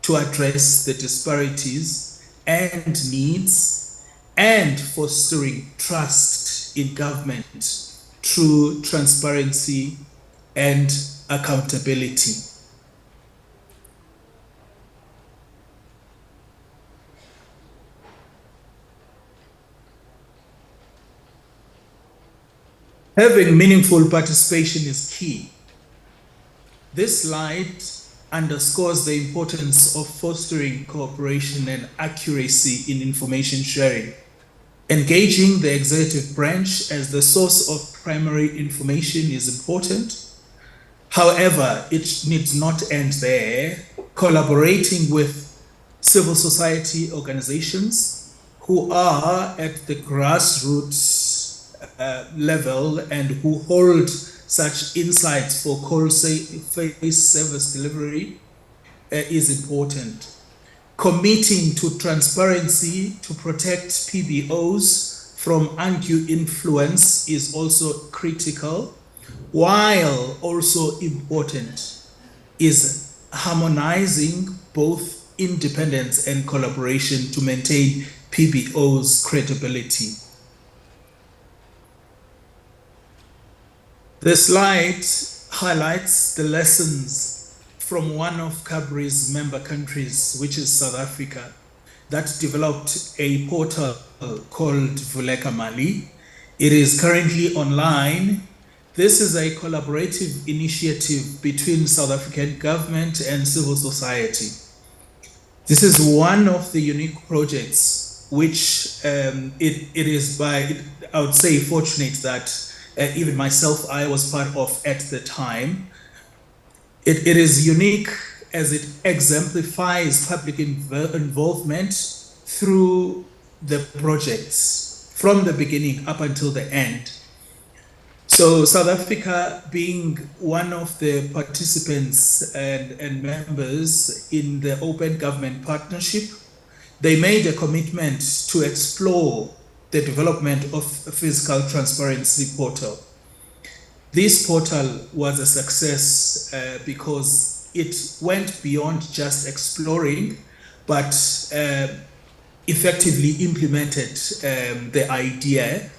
to address the disparities and needs, and fostering trust in government through transparency and accountability. Having meaningful participation is key. This slide underscores the importance of fostering cooperation and accuracy in information sharing. Engaging the executive branch as the source of primary information is important. However, it needs not end there. Collaborating with civil society organizations who are at the grassroots level and who hold such insights for coal-face service delivery is important. Committing to transparency to protect PBOs from undue influence is also critical, while also important is harmonizing both independence and collaboration to maintain PBOs' credibility. The slide highlights the lessons from one of Cabri's member countries, which is South Africa, that developed a portal called Vuleka Mali. It is currently online. This is a collaborative initiative between South African government and civil society. This is one of the unique projects which it is by, I would say, fortunate that even myself, I was part of at the time. It is unique as it exemplifies public involvement through the projects from the beginning up until the end. So South Africa being one of the participants and members in the Open Government Partnership, they made a commitment to explore the development of a fiscal transparency portal. This portal was a success because it went beyond just exploring, but effectively implemented the idea,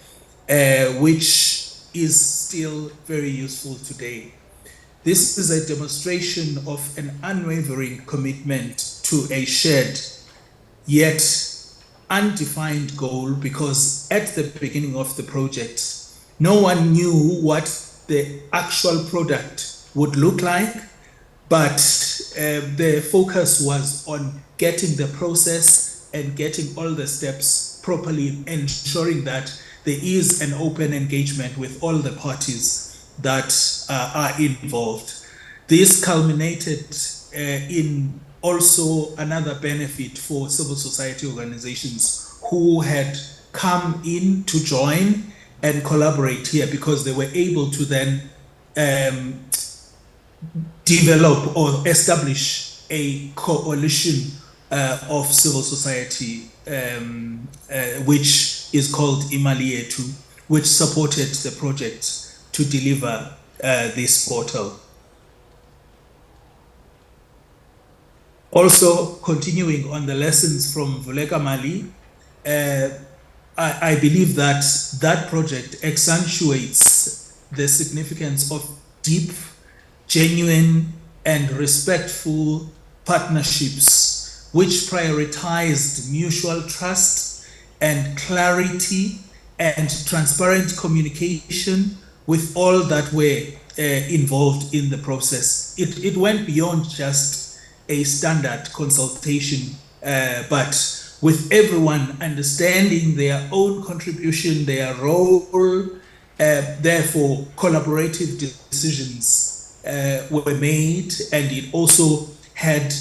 which is still very useful today. This is a demonstration of an unwavering commitment to a shared yet undefined goal, because at the beginning of the project, no one knew what the actual product would look like, but the focus was on getting the process and getting all the steps properly, ensuring that there is an open engagement with all the parties that are involved. This culminated in also another benefit for civil society organizations who had come in to join and collaborate here, because they were able to then develop or establish a coalition of civil society, which is called Imali Yetu, which supported the project to deliver this portal. Also, continuing on the lessons from Vuleka Mali, I believe that that project accentuates the significance of deep, genuine, and respectful partnerships which prioritized mutual trust and clarity and transparent communication with all that were involved in the process. It went beyond just a standard consultation, but with everyone understanding their own contribution, their role, therefore collaborative decisions were made, and it also had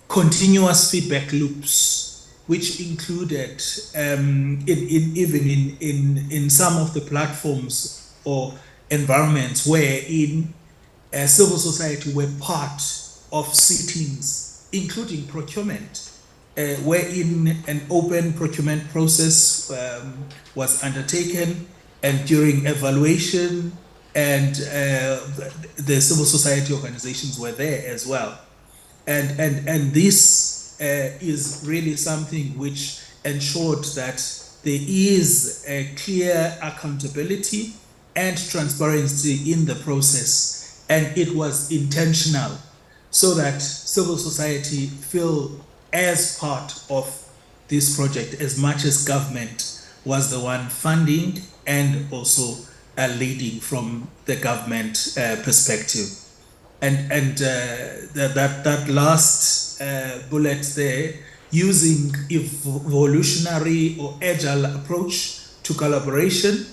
continuous feedback loops, which included even in some of the platforms or environments wherein civil society were part of sittings, including procurement, wherein an open procurement process was undertaken, and during evaluation, and the civil society organizations were there as well. And this is really something which ensured that there is a clear accountability and transparency in the process, and it was intentional, so that civil society feel as part of this project as much as government was the one funding and also leading from the government perspective. And that last bullet there, using evolutionary or agile approach to collaboration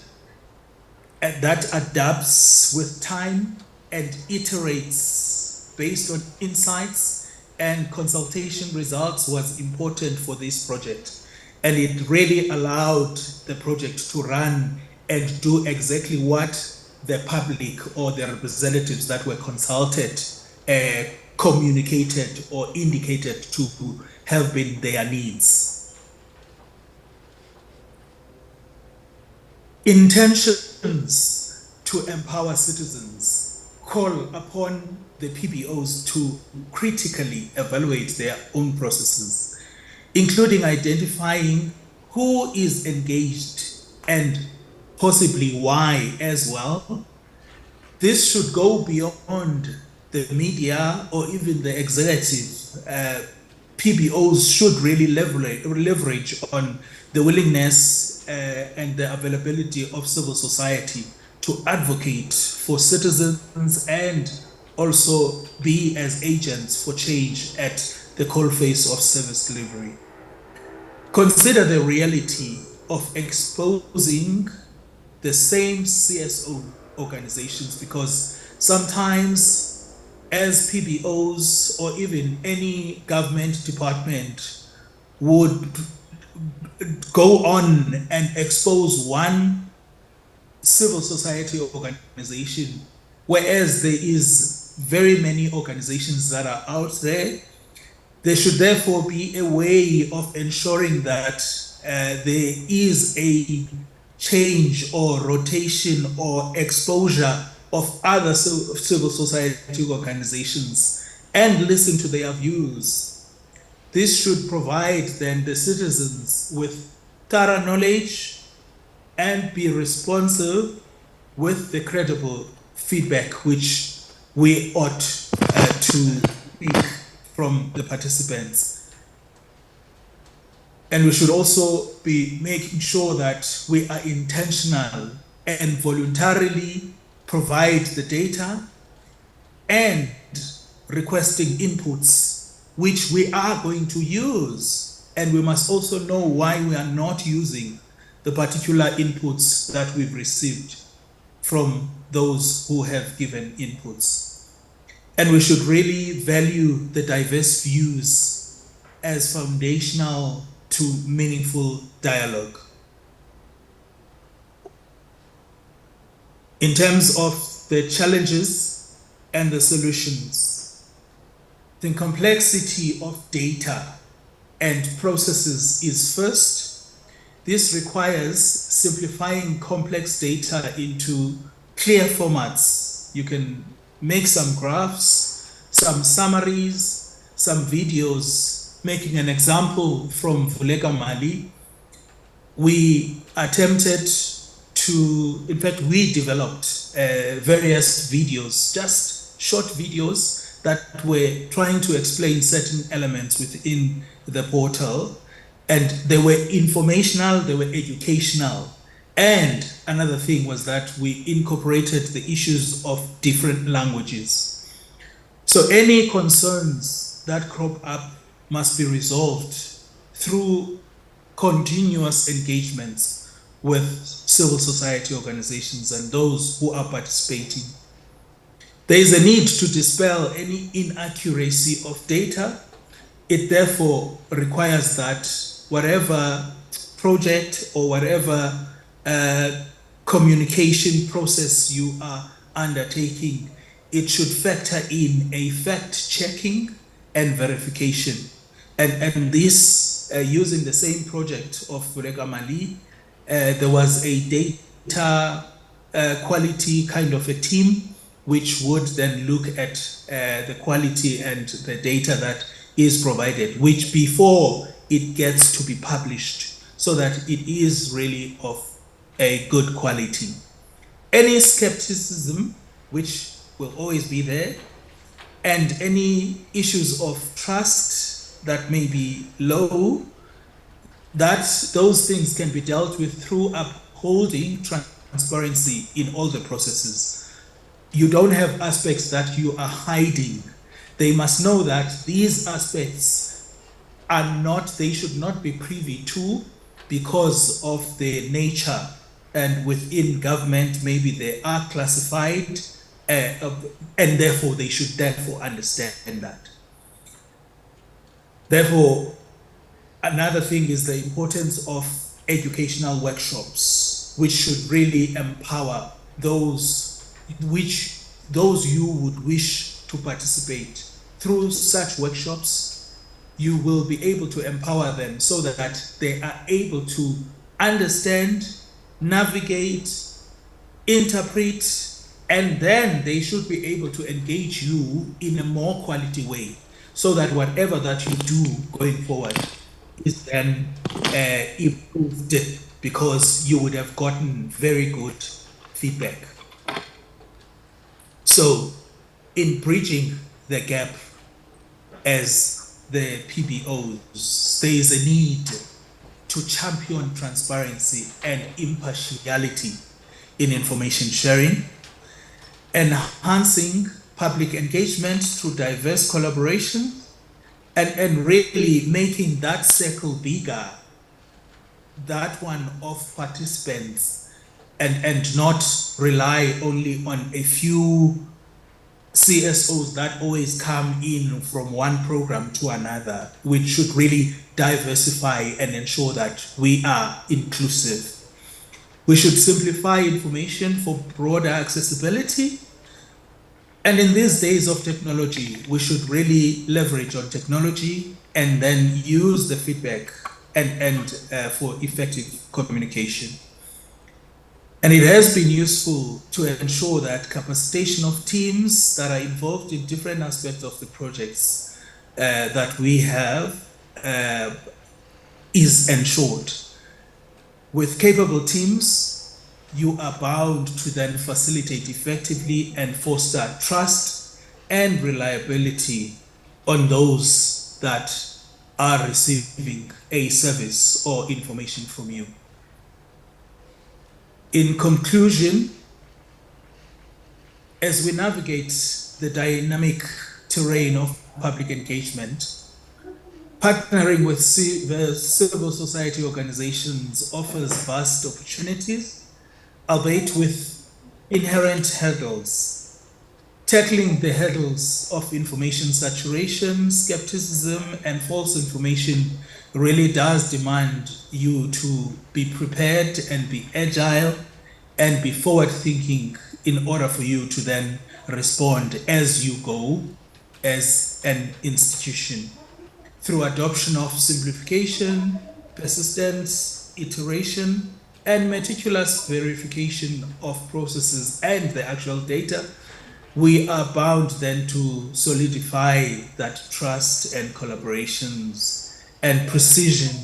that adapts with time and iterates based on insights and consultation results, was important for this project. And it really allowed the project to run and do exactly what the public or the representatives that were consulted communicated or indicated to have been their needs. Intentions to empower citizens call upon the PBOs to critically evaluate their own processes, including identifying who is engaged and possibly why as well. This should go beyond the media or even the executive. PBOs should really leverage on the willingness and the availability of civil society to advocate for citizens and also be as agents for change at the coalface of service delivery. Consider the reality of exposing the same CSO organizations, because sometimes as PBOs or even any government department would go on and expose one civil society organization, whereas there is very many organizations that are out there. There should therefore be a way of ensuring that there is a change or rotation or exposure of other civil society organizations and listen to their views. This should provide then the citizens with thorough knowledge and be responsive with the credible feedback which we ought to speak from the participants. And we should also be making sure that we are intentional and voluntarily provide the data and requesting inputs which we are going to use. And we must also know why we are not using the particular inputs that we've received from those who have given inputs. And we should really value the diverse views as foundational to meaningful dialogue. In terms of the challenges and the solutions, the complexity of data and processes is first. This requires simplifying complex data into clear formats. You can make some graphs, some summaries, some videos. Making an example from Vuleka Mali, we attempted to, in fact, we developed various videos, just short videos that were trying to explain certain elements within the portal. And they were informational, they were educational. And another thing was that we incorporated the issues of different languages. So any concerns that crop up must be resolved through continuous engagements with civil society organizations and those who are participating. There is a need to dispel any inaccuracy of data. It therefore requires that whatever project or whatever communication process you are undertaking, it should factor in a fact-checking and verification. And this, using the same project of Vuleka Mali, there was a data quality kind of a team which would then look at the quality and the data that is provided, which before it gets to be published, so that it is really of a good quality. Any skepticism, which will always be there, and any issues of trust that may be low, those things can be dealt with through upholding transparency in all the processes. You don't have aspects that you are hiding. They must know that these aspects are not, they should not be privy to because of the nature, and within government maybe they are classified and therefore they should therefore understand that. Therefore, another thing is the importance of educational workshops, which should really empower those you would wish to participate. Through such workshops, you will be able to empower them so that they are able to understand, navigate, interpret, and then they should be able to engage you in a more quality way, so that whatever that you do going forward is then improved, because you would have gotten very good feedback. So, in bridging the gap as the PBOs, there is a need to champion transparency and impartiality in information sharing, enhancing public engagement through diverse collaboration, and really making that circle bigger, that one of participants, and not rely only on a few CSOs that always come in from one program to another, which should really diversify and ensure that we are inclusive. We should simplify information for broader accessibility. And in these days of technology, we should really leverage on technology and then use the feedback and for effective communication. And it has been useful to ensure that capacitation of teams that are involved in different aspects of the projects that we have is ensured. With capable teams, you are bound to then facilitate effectively and foster trust and reliability on those that are receiving a service or information from you. In conclusion, as we navigate the dynamic terrain of public engagement, partnering with civil society organizations offers vast opportunities, albeit with inherent hurdles. Tackling the hurdles of information saturation, skepticism, and false information really does demand you to be prepared and be agile and be forward-thinking in order for you to then respond as you go as an institution. Through adoption of simplification, persistence, iteration, and meticulous verification of processes and the actual data, we are bound then to solidify that trust and collaborations and precision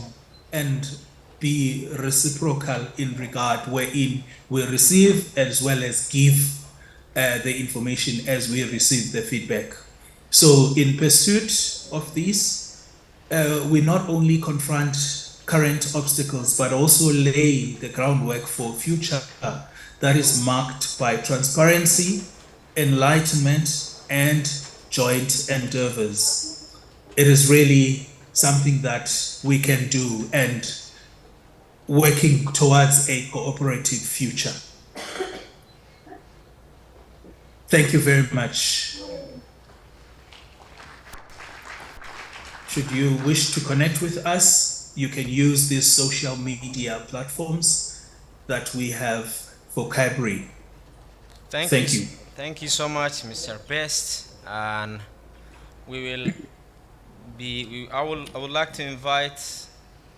and be reciprocal in regard wherein we receive as well as give the information as we receive the feedback. So in pursuit of this, we not only confront current obstacles, but also lay the groundwork for future that is marked by transparency, enlightenment, and joint endeavors. It is really something that we can do and working towards a cooperative future. Thank you very much. Should you wish to connect with us, you can use these social media platforms that we have for Cabri. Thank you. Thank you so much, Mr. Best. And we will be, I would like to invite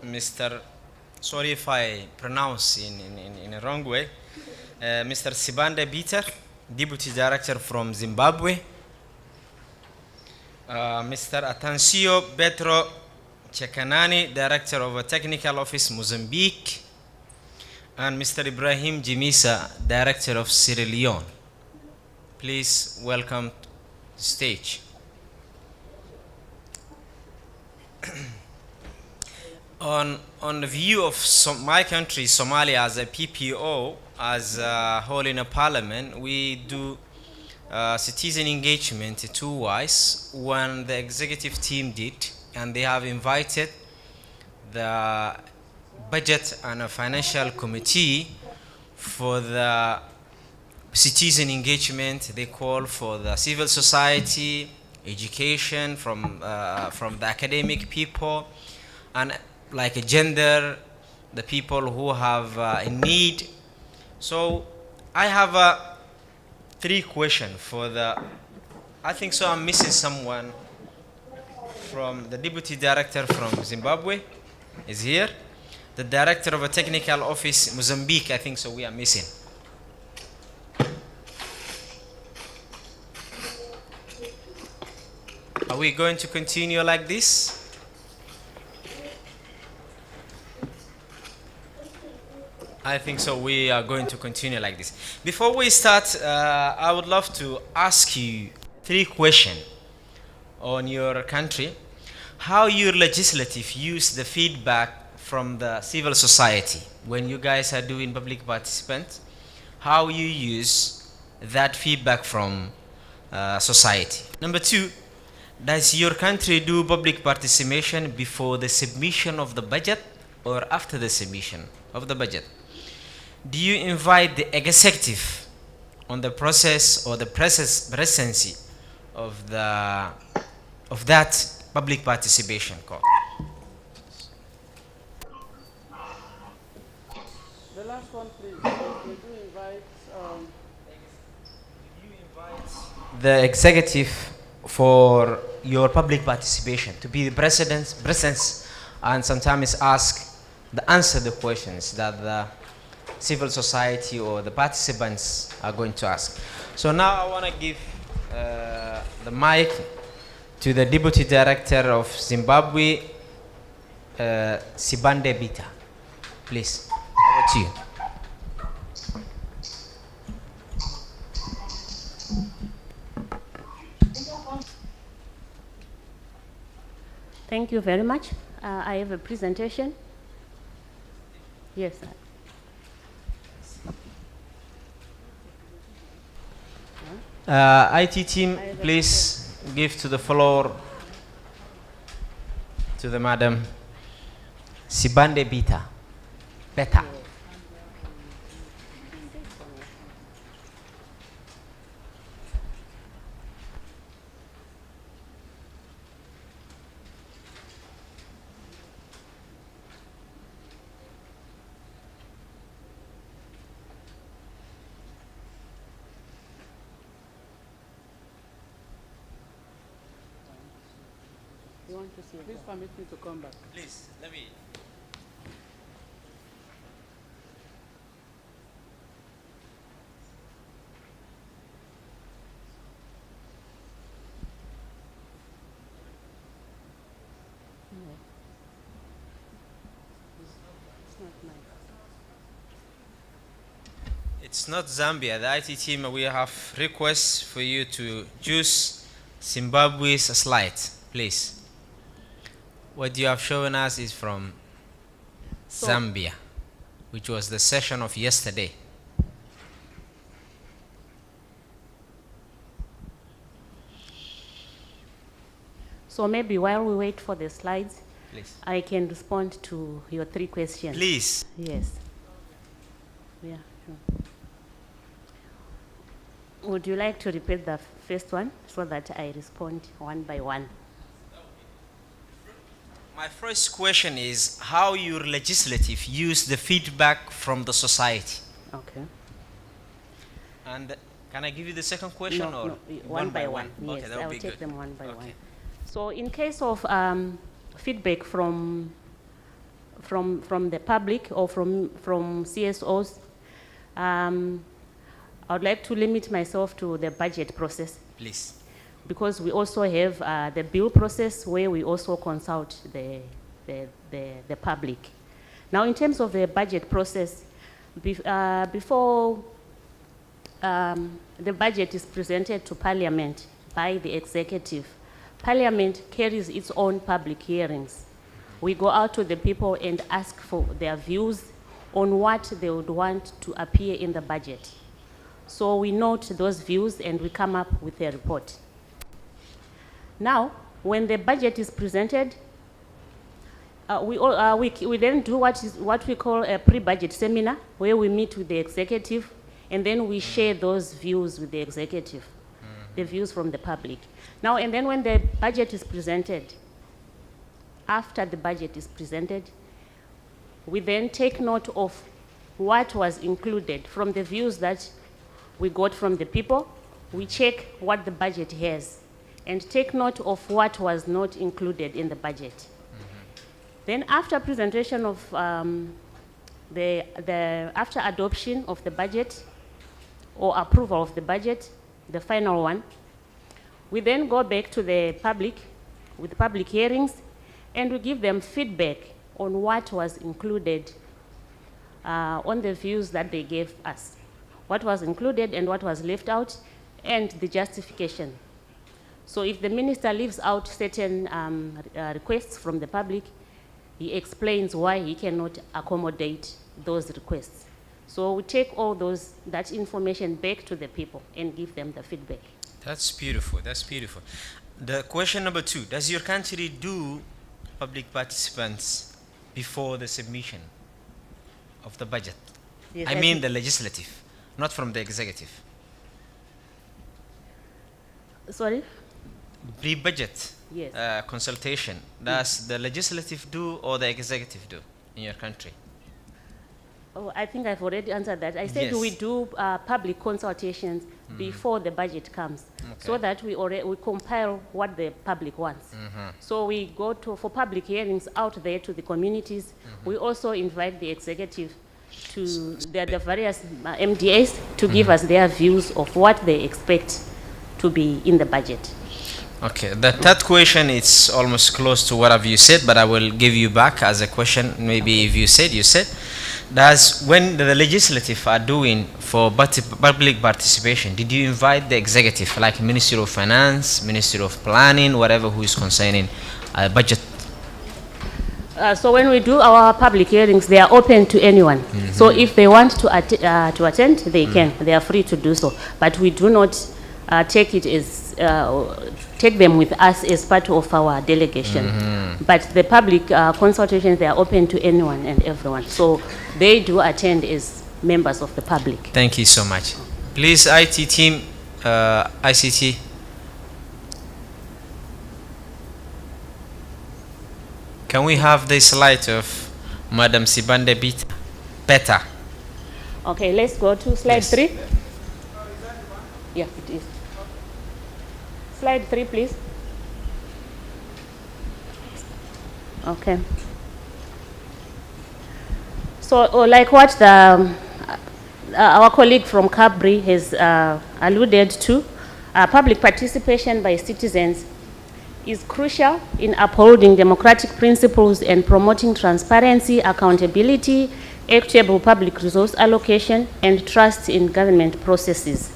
Mr. Sorry if I pronounce in a wrong way. Mr. Sibande Biter, Deputy Director from Zimbabwe. Mr. Atancio Betro Chekanani, Director of Technical Office, Mozambique. And Mr. Ibrahim Jimisa, Director of Sierra Leone. Please welcome to the stage. On the view of my country, Somalia, as a PPO, as a whole in a parliament, we do citizen engagement two-wise. One, the executive team did, and they have invited the budget and a financial committee for the citizen engagement. They call for the civil society, education from the academic people, and like a gender, the people who have a need. So I have 3 questions for the, I think so I'm missing someone from the Deputy Director from Zimbabwe is here. The Director of a Technical Office, Mozambique, I think so we are missing. Are we going to continue like this? I think so. We are going to continue like this. Before we start, I would love to ask you 3 questions on your country. How your legislative use the feedback from the civil society when you guys are doing public participants? How you use that feedback from society? Number 2, does your country do public participation before the submission of the budget or after the submission of the budget? Do you invite the executive on the process or the presidency of that public participation call? The last one, please. We do invite. The executive for your public participation to be the presence and sometimes answer the questions that the civil society or the participants are going to ask. So now I want to give the mic to the Deputy Director of Zimbabwe, Sibande Bita. Please, over to you. Thank you very much. I have a presentation. Yes. IT team, please give to the floor to the madam. Sibande Beta. Beta. You want to see it? Please permit me to come back. Please, let me. It's not Zambia. The IT team, we have requests for you to choose Zimbabwe's slide, please. What you have shown us is from Zambia, which was the session of yesterday. So maybe while we wait for the slides, Please. I can respond to your 3 questions. Please. Yes. Yeah, sure. Would you like to repeat the first one so that I respond one by one? My first question is how your legislative use the feedback from the society. Okay. And can I give you the second question? No, or no, one by one. Okay, Yes, that would I will be take good. them one by Okay. one. So in case of feedback from the public or from CSOs, I would like to limit myself to the budget process. Please. Because we also have the bill process where we also consult the public. Now, in terms of the budget process, before the budget is presented to Parliament by the executive, Parliament carries its own public hearings. We go out to the people and ask for their views on what they would want to appear in the budget. So we note those views and we come up with a report. Now, when the budget is presented, we then do what we call a pre-budget seminar, where we meet with the executive, and then we share those views with the executive, the views from the public. Now, and then when the budget is presented, after the budget is presented, we then take note of what was included from the views that we got from the people. We check what the budget has and take note of what was not included in the budget. Then after presentation of after adoption of the budget or approval of the budget, the final one, we then go back to the public with public hearings and we give them feedback on what was included on the views that they gave us, what was included and what was left out, and the justification. So if the minister leaves out certain requests from the public, he explains why he cannot accommodate those requests. So we take all that information back to the people and give them the feedback. That's beautiful. That's beautiful. The question number 2, does your country do public participants before the submission of the budget? Yes, I mean the legislative, not from the executive. Sorry? Pre-budget Yes. consultation, does the legislative do or the executive do in your country? Oh, I think I've already answered that. I said Yes. we do public consultations before the budget comes, so that we compile what the public wants. So we go for public hearings out there to the communities. We also invite the executive to the various MDAs to give us their views of what they expect to be in the budget. Okay, the third question is almost close to what have you said, but I will give you back as a question. Maybe if you said, does when the legislative are doing for public participation, did you invite the executive, like Ministry of Finance, Ministry of Planning, whatever who is concerning budget So when we do our public hearings, they are open to anyone. So if they want to attend, they can. They are free to do so. But we do not take it as take them with us as part of our delegation. But the public consultations, they are open to anyone and everyone. So they do attend as members of the public. Thank you so much. Please, IT team, ICT. Can we have the slide of Madam Sibande Beta? Okay, let's go to slide 3. Yeah, it is. Slide 3, please. Okay. So, like what the our colleague from Cabri has alluded to, public participation by citizens is crucial in upholding democratic principles and promoting transparency, accountability, equitable public resource allocation, and trust in government processes.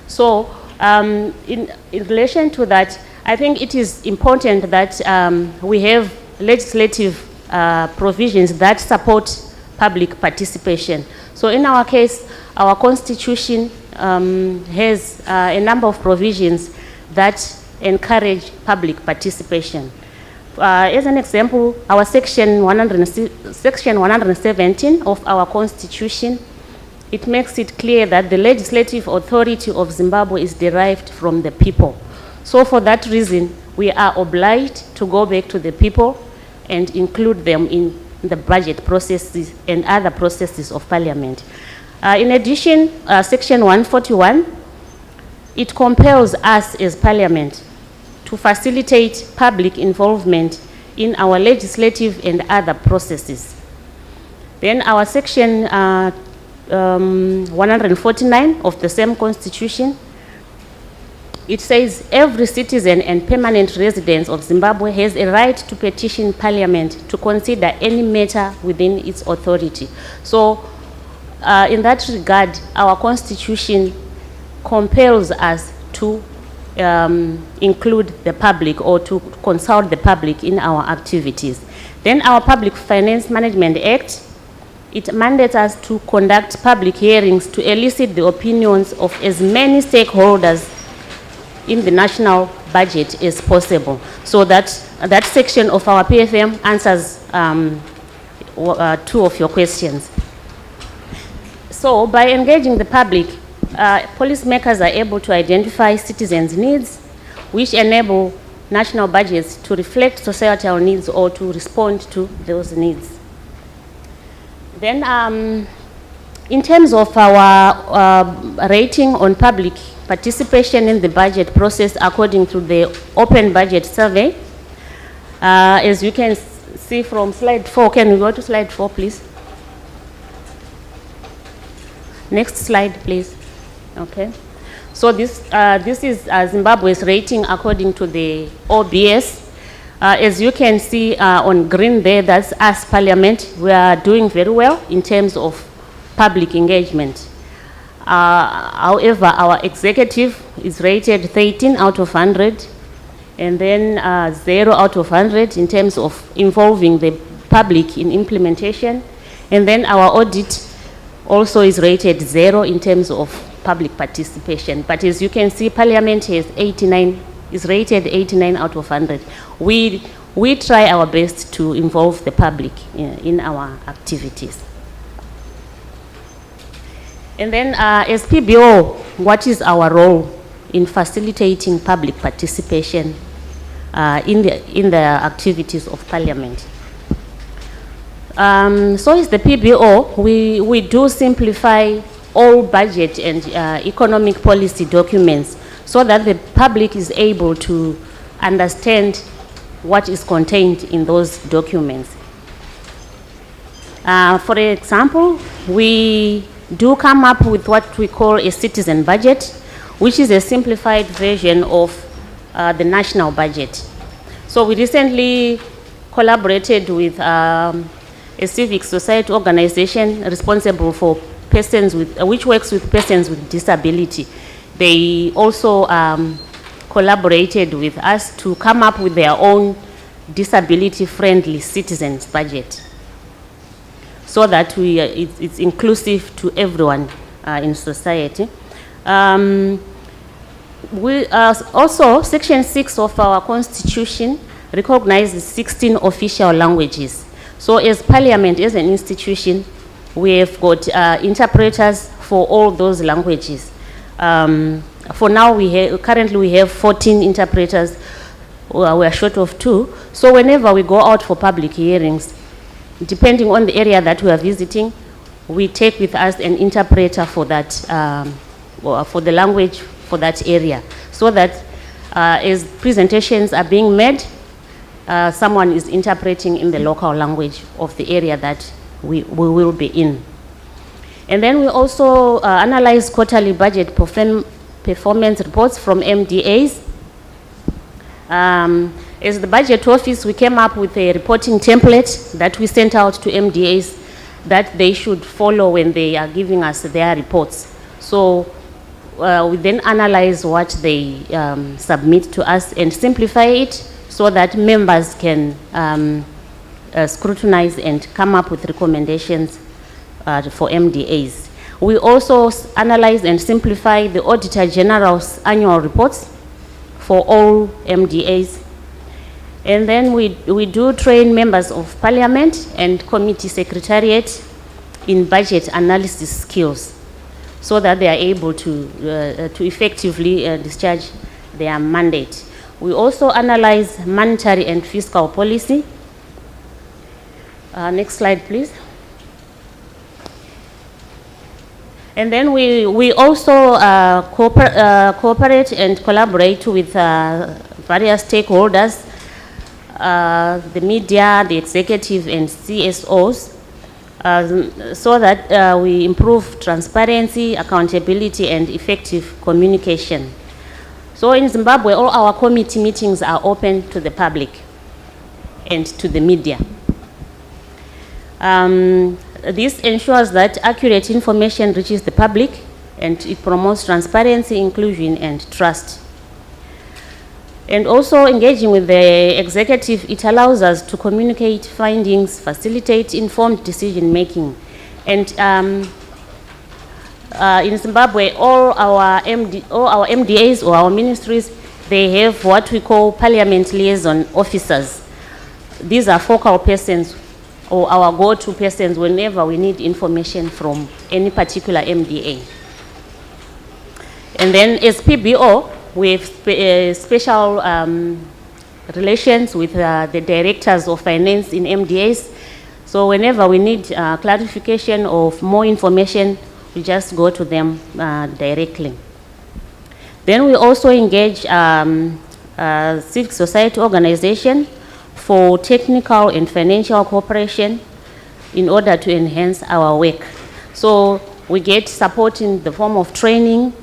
So, in relation to that, I think it is important that we have legislative provisions that support public participation. So in our case, our constitution has a number of provisions that encourage public participation. As an example, our section 117 of our constitution, it makes it clear that the legislative authority of Zimbabwe is derived from the people. So for that reason, we are obliged to go back to the people and include them in the budget processes and other processes of parliament. In addition, section 141, it compels us as parliament to facilitate public involvement in our legislative and other processes. Then our section 149 of the same constitution, it says every citizen and permanent resident of Zimbabwe has a right to petition parliament to consider any matter within its authority. So in that regard, our constitution compels us to include the public or to consult the public in our activities. Then our Public Finance Management Act, it mandates us to conduct public hearings to elicit the opinions of as many stakeholders in the national budget as possible. So that section of our PFM answers 2 of your questions. So by engaging the public, policymakers are able to identify citizens' needs, which enable national budgets to reflect societal needs or to respond to those needs. Then in terms of our rating on public participation in the budget process according to the Open Budget Survey, as you can see from slide 4, can we go to slide 4, please? Next slide, please. Okay. So this is Zimbabwe's rating according to the OBS. As you can see on green there, that's us, Parliament. We are doing very well in terms of public engagement. However, our executive is rated 13 out of 100, and then 0 out of 100 in terms of involving the public in implementation. And then our audit also is rated 0 in terms of public participation. But as you can see, Parliament is rated 89 out of 100. We try our best to involve the public in our activities. And then as PBO, what is our role in facilitating public participation in the activities of Parliament? So as the PBO, we do simplify all budget and economic policy documents so that the public is able to understand what is contained in those documents. For example, we do come up with what we call a citizen budget, which is a simplified version of the national budget. So we recently collaborated with a civic society organization responsible for persons with, which works with persons with disability. They also collaborated with us to come up with their own disability-friendly citizens budget, so that it's inclusive to everyone in society. Also, Section 6 of our Constitution recognizes 16 official languages. So as Parliament, as an institution, we have got interpreters for all those languages. For now, currently we have 14 interpreters. We are short of 2. So whenever we go out for public hearings, depending on the area that we are visiting, we take with us an interpreter for that, for the language for that area, so that as presentations are being made, someone is interpreting in the local language of the area that we will be in. And then we also analyze quarterly budget performance reports from MDAs. As the budget office, we came up with a reporting template that we sent out to MDAs that they should follow when they are giving us their reports. So we then analyze what they submit to us and simplify it so that members can scrutinize and come up with recommendations for MDAs. We also analyze and simplify the Auditor General's annual reports for all MDAs. And then we do train members of Parliament and committee secretariat in budget analysis skills, so that they are able to effectively discharge their mandate. We also analyze monetary and fiscal policy. Next slide, please. And then we also cooperate and collaborate with various stakeholders, the media, the executive, and CSOs, so that we improve transparency, accountability, and effective communication. So in Zimbabwe, all our committee meetings are open to the public and to the media. This ensures that accurate information reaches the public, and it promotes transparency, inclusion, and trust. And also engaging with the executive, it allows us to communicate findings, facilitate informed decision making. And in Zimbabwe, all our MDAs or our ministries, they have what we call Parliament liaison officers. These are focal persons or our go-to persons whenever we need information from any particular MDA. And then as PBO, we have special relations with the directors of finance in MDAs. So whenever we need clarification of more information, we just go to them directly. Then we also engage civic society organization for technical and financial cooperation in order to enhance our work. So we get support in the form of training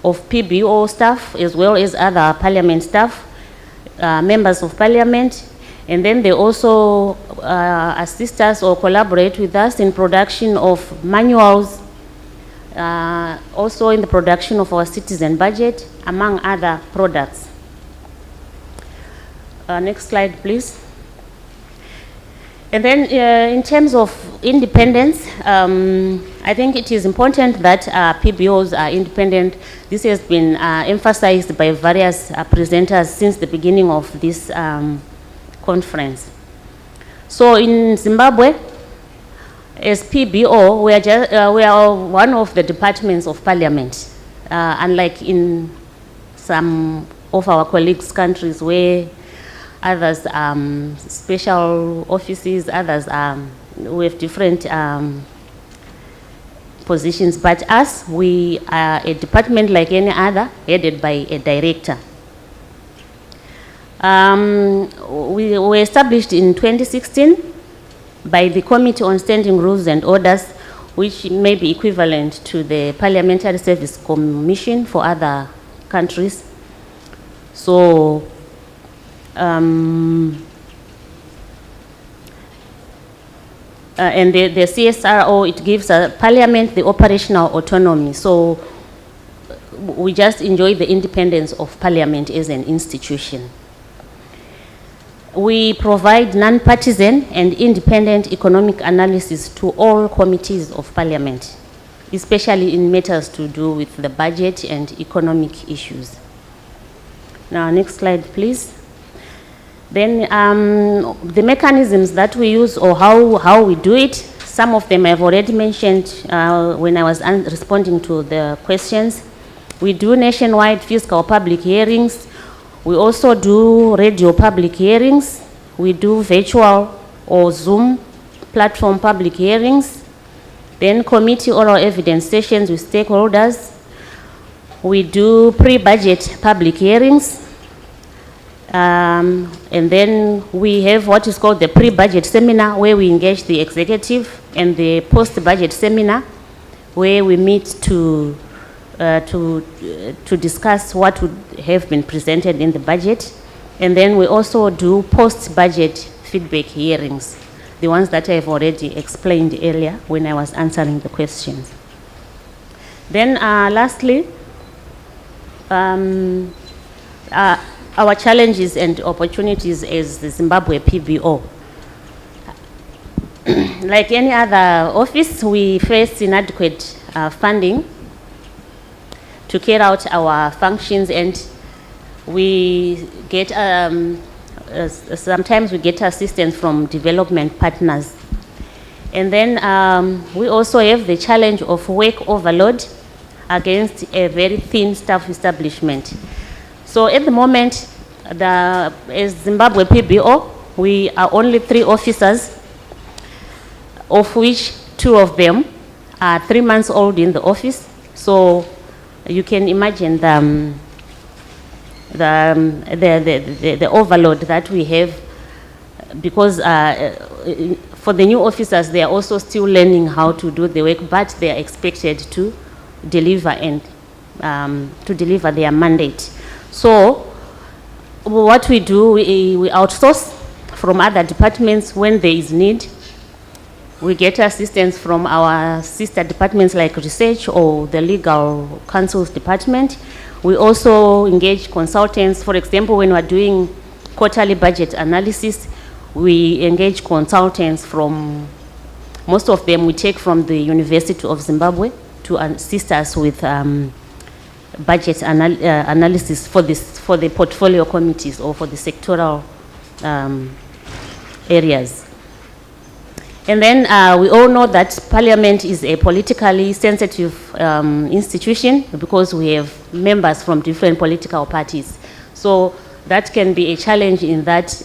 of PBO staff as well as other Parliament staff, members of Parliament, and then they also assist us or collaborate with us in production of manuals, also in the production of our citizen budget, among other products. Next slide, please. And then in terms of independence, I think it is important that PBOs are independent. This has been emphasized by various presenters since the beginning of this conference. So in Zimbabwe, as PBO, we are one of the departments of Parliament, unlike in some of our colleagues' countries where others special offices, others with different positions. But us, we are a department like any other, headed by a director. We were established in 2016 by the Committee on Standing Rules and Orders, which may be equivalent to the Parliamentary Service Commission for other countries. So and the CSRO, it gives Parliament the operational autonomy. So we just enjoy the independence of Parliament as an institution. We provide non-partisan and independent economic analysis to all committees of Parliament, especially in matters to do with the budget and economic issues. Now, next slide, please. Then the mechanisms that we use or how we do it, some of them I've already mentioned when I was responding to the questions. We do nationwide fiscal public hearings. We also do radio public hearings. We do virtual or Zoom platform public hearings. Then committee oral evidence sessions with stakeholders. We do pre-budget public hearings. And then we have what is called the pre-budget seminar, where we engage the executive, and the post-budget seminar, where we meet to discuss what would have been presented in the budget. And then we also do post-budget feedback hearings, the ones that I've already explained earlier when I was answering the questions. Then lastly, our challenges and opportunities as the Zimbabwe PBO. Like any other office, we face inadequate funding to carry out our functions, and we get sometimes we get assistance from development partners. And then we also have the challenge of work overload against a very thin staff establishment. So at the moment, as Zimbabwe PBO, we are only 3 officers, of which 2 of them are 3 months old in the office. So you can imagine the overload that we have, because for the new officers, they are also still learning how to do the work, but they are expected to deliver and to deliver their mandate. So what we do, we outsource from other departments when there is need. We get assistance from our sister departments like research or the legal counsel's department. We also engage consultants. For example, when we're doing quarterly budget analysis, we engage consultants from, most of them we take from the University of Zimbabwe to assist us with budget analysis for the portfolio committees or for the sectoral areas. And then we all know that Parliament is a politically sensitive institution, because we have members from different political parties. So that can be a challenge in that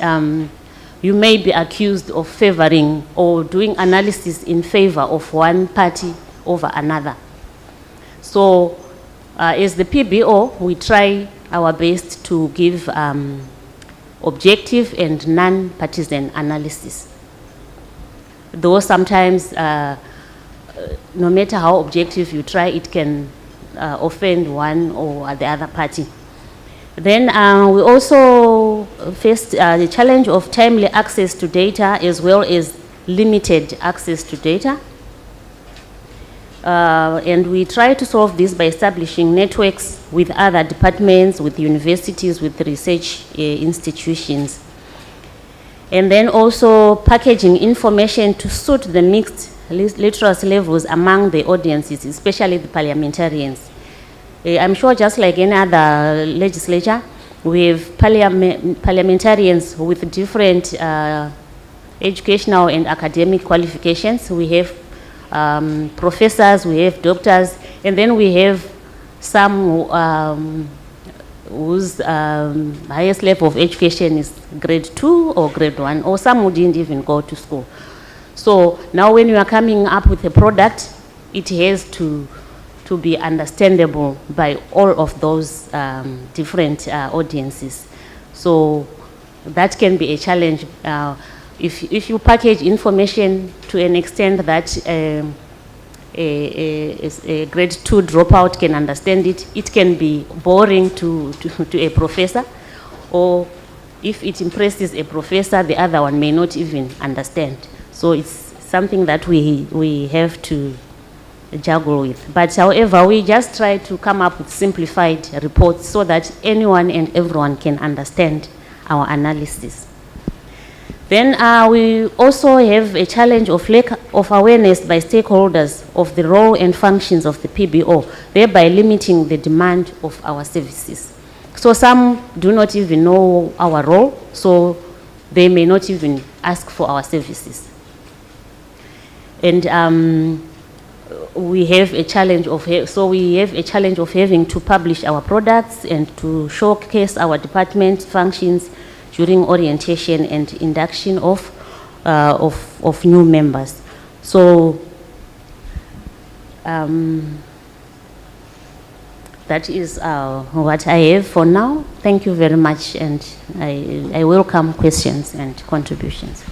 you may be accused of favoring or doing analysis in favor of one party over another. So as the PBO, we try our best to give objective and non-partisan analysis. Though sometimes, no matter how objective you try, it can offend one or the other party. Then we also faced the challenge of timely access to data, as well as limited access to data. And we try to solve this by establishing networks with other departments, with universities, with research institutions. And then also packaging information to suit the mixed literacy levels among the audiences, especially the parliamentarians. I'm sure just like any other legislature, we have parliamentarians with different educational and academic qualifications. We have professors, we have doctors, and then we have some whose highest level of education is grade 2 or grade 1, or some who didn't even go to school. So now when you are coming up with a product, it has to be understandable by all of those different audiences. So that can be a challenge. If you package information to an extent that a grade 2 dropout can understand it, it can be boring to a professor, or if it impresses a professor, the other one may not even understand. So it's something that we have to juggle with. But however, we just try to come up with simplified reports so that anyone and everyone can understand our analysis. Then we also have a challenge of lack of awareness by stakeholders of the role and functions of the PBO, thereby limiting the demand of our services. So some do not even know our role, so they may not even ask for our services. And we have a challenge of having to publish our products and to showcase our department functions during orientation and induction of new members. So that is what I have for now. Thank you very much, and I welcome questions and contributions.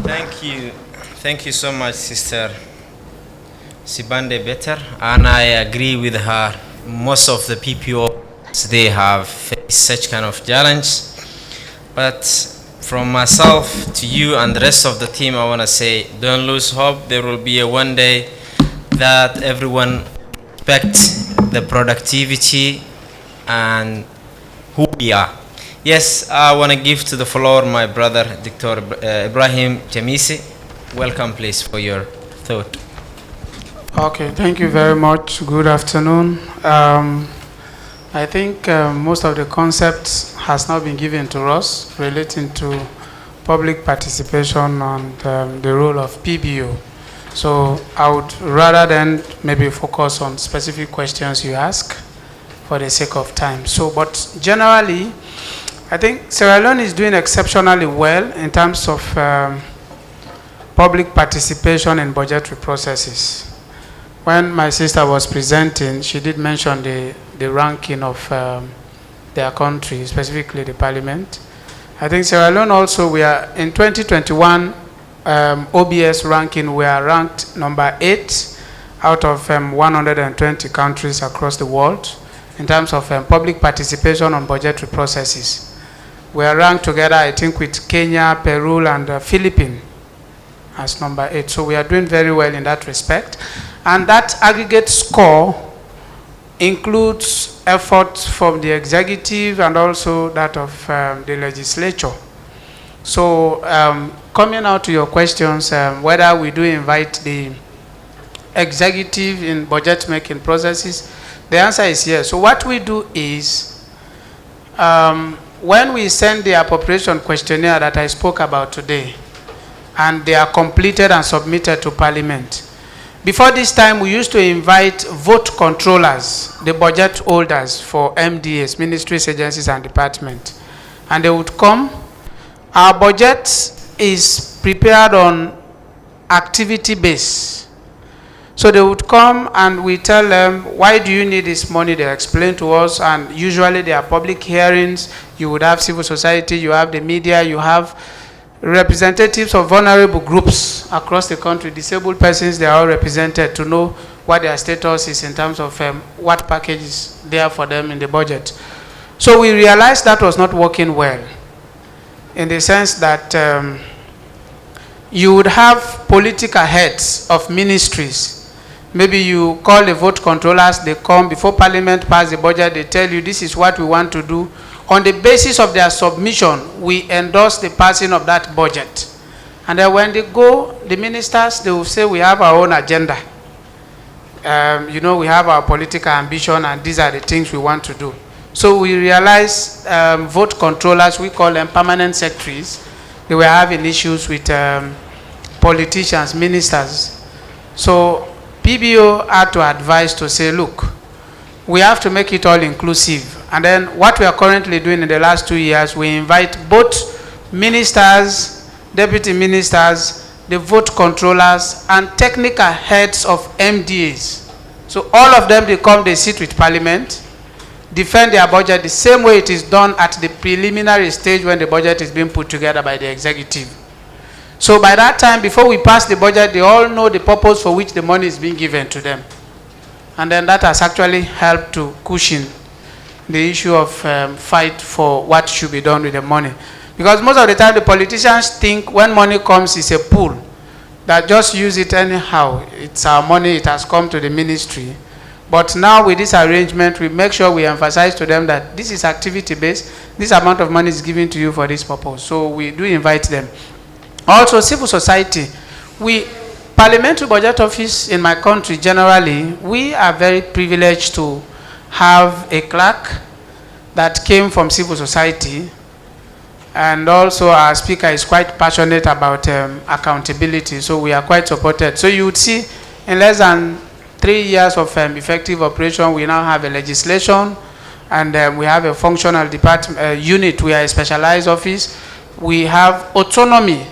Thank you. Thank you so much, Sister Sibande Better. And I agree with her. Most of the PPOs, they have faced such kind of challenge. But from myself to you and the rest of the team, I want to say, don't lose hope. There will be a one day that everyone expects the productivity and who we are. Yes, I want to give to the floor my brother, Dr. Ibrahim Jamisi. Welcome, please, for your thought. Okay, thank you very much. Good afternoon. I think most of the concepts has now been given to us relating to public participation and the role of PBO. So I would rather than maybe focus on specific questions you ask for the sake of time. So, but generally, I think Sierra Leone is doing exceptionally well in terms of public participation in budgetary processes. When my sister was presenting, she did mention the ranking of their country, specifically the parliament. I think Sierra Leone also, we are in 2021 OBS ranking, we are ranked number 8 out of 120 countries across the world in terms of public participation on budgetary processes. We are ranked together, I think, with Kenya, Peru, and Philippines as number 8. So we are doing very well in that respect. And that aggregate score includes efforts from the executive and also that of the legislature. So coming out to your questions, whether we do invite the executive in budget making processes, the answer is yes. So what we do is, when we send the appropriation questionnaire that I spoke about today, and they are completed and submitted to Parliament, before this time, we used to invite vote controllers, the budget holders for MDAs, ministries, agencies, and departments. And they would come. Our budget is prepared on activity base. So they would come and we tell them, why do you need this money? They explain to us, and usually there are public hearings. You would have civil society, you have the media, you have representatives of vulnerable groups across the country, disabled persons, they are all represented to know what their status is in terms of what package is there for them in the budget. So we realized that was not working well, in the sense that you would have political heads of ministries. Maybe you call the vote controllers, they come before Parliament pass the budget, they tell you this is what we want to do. On the basis of their submission, we endorse the passing of that budget. And then when they go, the ministers, they will say, we have our own agenda. You know, we have our political ambition, and these are the things we want to do. So we realized vote controllers, we call them permanent secretaries, they were having issues with politicians, ministers. So PBO had to advise to say, look, we have to make it all inclusive. And then what we are currently doing in the last 2 years, we invite both ministers, deputy ministers, the vote controllers, and technical heads of MDAs. So all of them, they come, they sit with Parliament, defend their budget the same way it is done at the preliminary stage when the budget is being put together by the executive. So by that time, before we pass the budget, they all know the purpose for which the money is being given to them. And then that has actually helped to cushion the issue of fight for what should be done with the money. Because most of the time the politicians think when money comes it's a pool, that just use it anyhow. It's our money, it has come to the ministry. But now with this arrangement, we make sure we emphasize to them that this is activity-based. This amount of money is given to you for this purpose. So we do invite them. Also, civil society. Parliamentary Budget Office in my country, generally, we are very privileged to have a clerk that came from civil society. And also our speaker is quite passionate about accountability, so we are quite supported. So you would see in less than 3 years of effective operation, we now have a legislation, and we have a functional department unit. We are a specialized office. We have autonomy.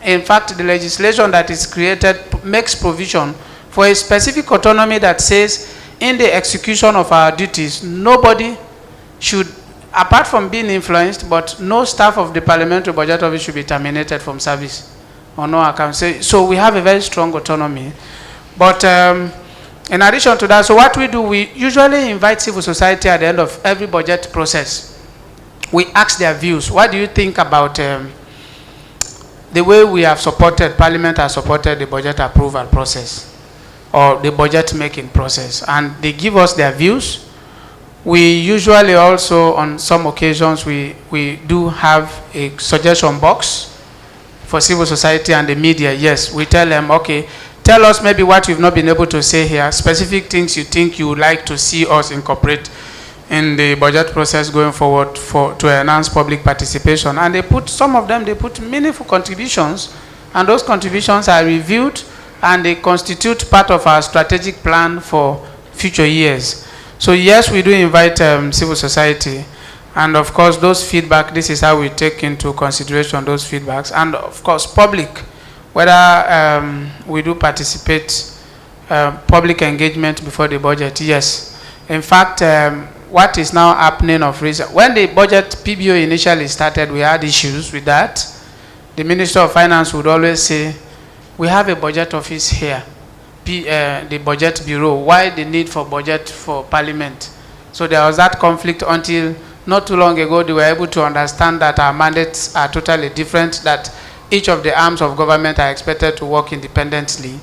In fact, the legislation that is created makes provision for a specific autonomy that says in the execution of our duties, nobody should, apart from being influenced, but no staff of the Parliamentary Budget Office should be terminated from service on no account. So we have a very strong autonomy. But in addition to that, so what we do, we usually invite civil society at the end of every budget process. We ask their views. What do you think about the way we have supported, Parliament has supported the budget approval process or the budget making process? And they give us their views. We usually also, on some occasions, we do have a suggestion box for civil society and the media. Yes, we tell them, okay, tell us maybe what you've not been able to say here, specific things you think you would like to see us incorporate in the budget process going forward to enhance public participation. And they put, some of them, they put meaningful contributions, and those contributions are reviewed and they constitute part of our strategic plan for future years. So yes, we do invite civil society, and of course those feedback, this is how we take into consideration those feedbacks, and of course public, whether we do participate, public engagement before the budget, yes. In fact, what is now happening of recent, when the budget PBO initially started, we had issues with that. The Minister of Finance would always say, we have a budget office here, the budget bureau, why the need for budget for Parliament? So there was that conflict until not too long ago they were able to understand that our mandates are totally different, that each of the arms of government are expected to work independently.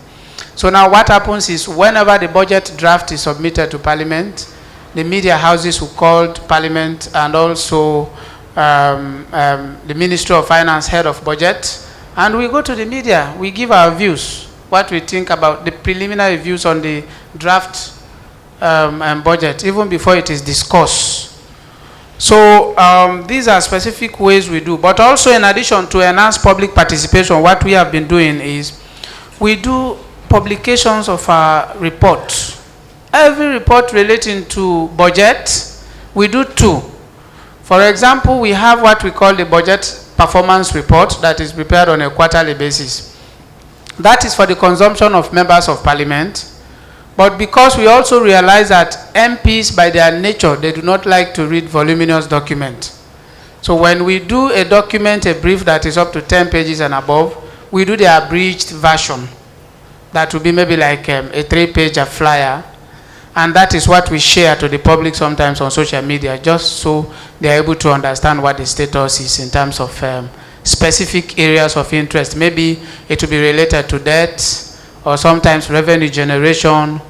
So now what happens is, whenever the budget draft is submitted to Parliament, the media houses who called Parliament and also the Ministry of Finance, head of budget, and we go to the media, we give our views, what we think about the preliminary views on the draft budget, even before it is discussed. So these are specific ways we do. But also, in addition to enhance public participation, what we have been doing is we do publications of our report. Every report relating to budget, we do 2. For example, we have what we call the budget performance report that is prepared on a quarterly basis. That is for the consumption of members of Parliament. But because we also realize that MPs, by their nature, they do not like to read voluminous documents. So when we do a document, a brief that is up to 10 pages and above, we do the abridged version. That will be maybe like a 3-page flyer. And that is what we share to the public sometimes on social media, just so they are able to understand what the status is in terms of specific areas of interest. Maybe it will be related to debt, or sometimes revenue generation,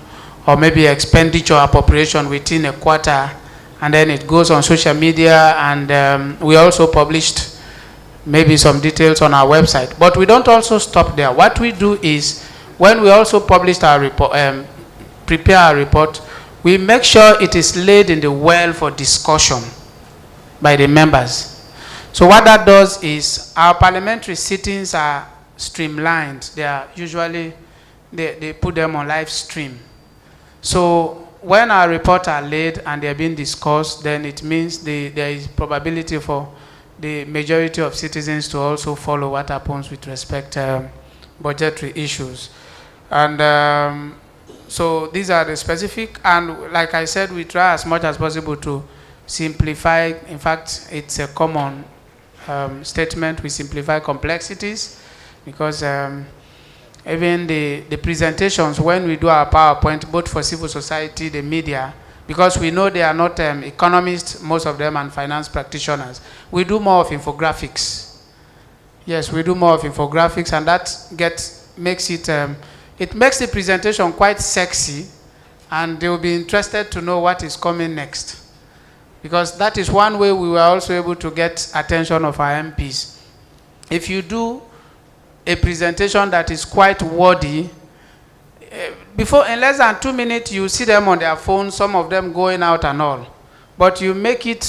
or maybe expenditure appropriation within a quarter, and then it goes on social media, and we also published maybe some details on our website. But we don't also stop there. What we do is, when we also published our report, prepare our report, we make sure it is laid in the well for discussion by the members. So what that does is, our parliamentary sittings are streamlined. They are usually, they put them on live stream. So when our reports are laid and they are being discussed, then it means there is probability for the majority of citizens to also follow what happens with respect to budgetary issues. And so these are the specific, and like I said, we try as much as possible to simplify. In fact, it's a common statement. We simplify complexities, because even the presentations, when we do our PowerPoint, both for civil society, the media, because we know they are not economists, most of them, and finance practitioners, we do more of infographics. Yes, we do more of infographics, and that makes it, it makes the presentation quite sexy, and they will be interested to know what is coming next. Because that is one way we were also able to get attention of our MPs. If you do a presentation that is quite wordy, before, in less than 2 minutes, you see them on their phones, some of them going out and all. But you make it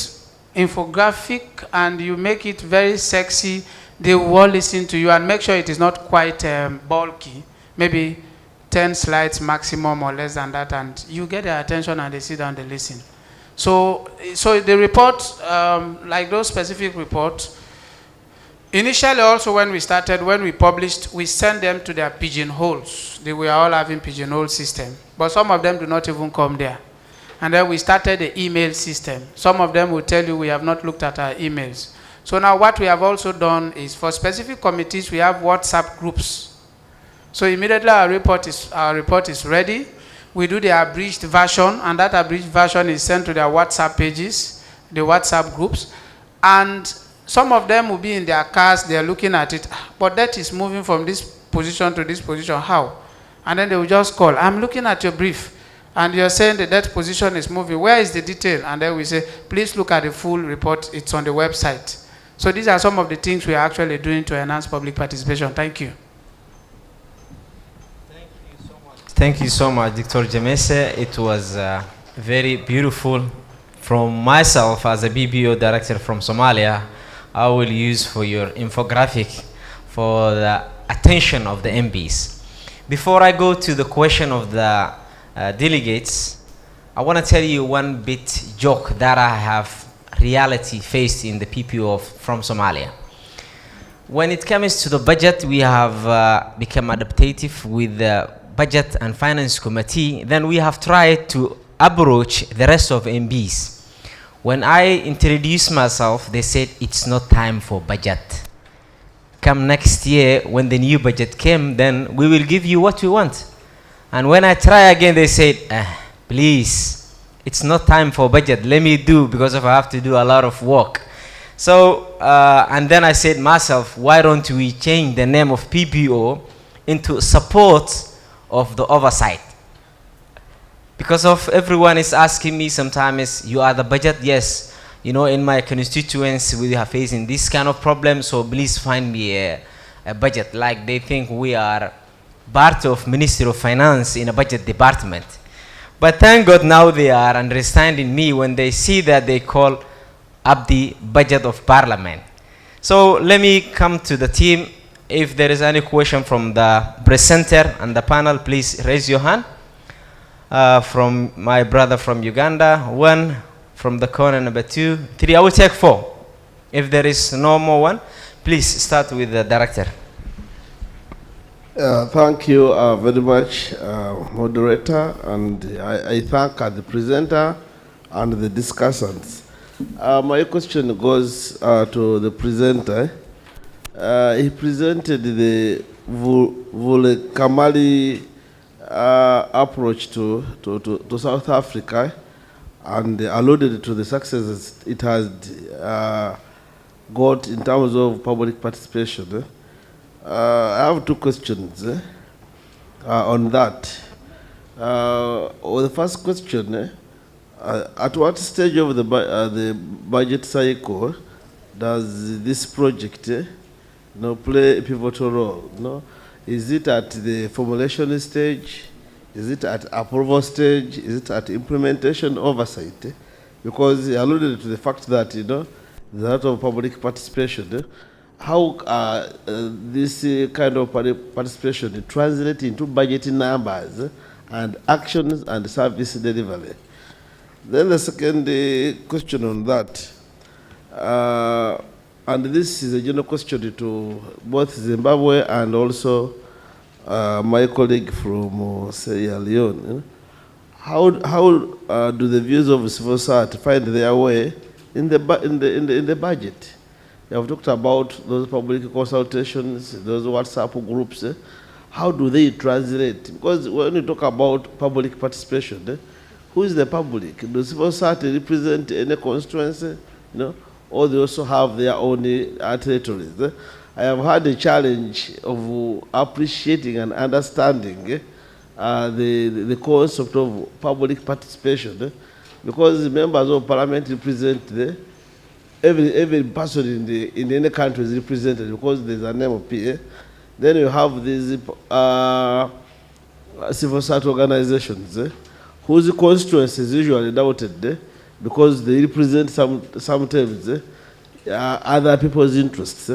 infographic and you make it very sexy, they will all listen to you, and make sure it is not quite bulky, maybe 10 slides maximum or less than that, and you get their attention and they sit down, they listen. So the report, like those specific reports, initially also when we started, when we published, we sent them to their pigeonholes. They were all having pigeonhole system, but some of them do not even come there. And then we started the email system. Some of them will tell you we have not looked at our emails. So now what we have also done is for specific committees, we have WhatsApp groups. So immediately our report is ready. We do the abridged version, and that abridged version is sent to their WhatsApp pages, the WhatsApp groups. And some of them will be in their cars, they are looking at it, but that is moving from this position to this position, how? And then they will just call, I'm looking at your brief, and you're saying that that position is moving, where is the detail? And then we say, please look at the full report, it's on the website. So these are some of the things we are actually doing to enhance public participation. Thank you. Thank you so much, Dr. Jamese. It was very beautiful. From myself as a BBO director from Somalia, I will use for your infographic for the attention of the MPs. Before I go to the question of the delegates, I want to tell you one bit joke that I have reality faced in the PPO from Somalia. When it comes to the budget, we have become adaptive with the Budget and Finance Committee. Then we have tried to approach the rest of MPs. When I introduced myself, they said it's not time for budget. Come next year, when the new budget came, then we will give you what you want. And when I try again, they said, please, it's not time for budget. Let me do, because I have to do a lot of work. So, and then I said myself, why don't we change the name of PPO into support of the oversight? Because of everyone is asking me sometimes, you are the budget? Yes. You know, in my constituents, we are facing this kind of problem, so please find me a budget. Like they think we are part of Ministry of Finance in a budget department. But thank God now they are understanding me when they see that they call up the budget of Parliament. So let me come to the team. If there is any question from the presenter and the panel, please raise your hand. From my brother from Uganda, 1, from the corner number 2, 3. I will take 4. If there is no more one, please start with the director. Thank you very much, moderator, and I thank the presenter and the discussants. My question goes to the presenter. He presented the Kamali approach to South Africa and alluded to the successes it has got in terms of public participation. I have 2 questions on that. The first question, at what stage of the budget cycle does this project play a pivotal role? Is it at the formulation stage? Is it at approval stage? Is it at implementation oversight? Because he alluded to the fact that there's a lot of public participation. How this kind of participation translate into budgeting numbers and actions and service delivery? Then the second question on that, and this is a general question to both Zimbabwe and also my colleague from Sierra Leone. How do the views of civil society find their way in the budget? You have talked about those public consultations, those WhatsApp groups. How do they translate? Because when you talk about public participation, who is the public? Does civil society represent any constituency? Or they also have their own territories? I have had a challenge of appreciating and understanding the concept of public participation, because members of parliament represent every person in any country is represented because there's a name of PA. Then you have these civil society organizations whose constituency is usually doubted because they represent sometimes other people's interests.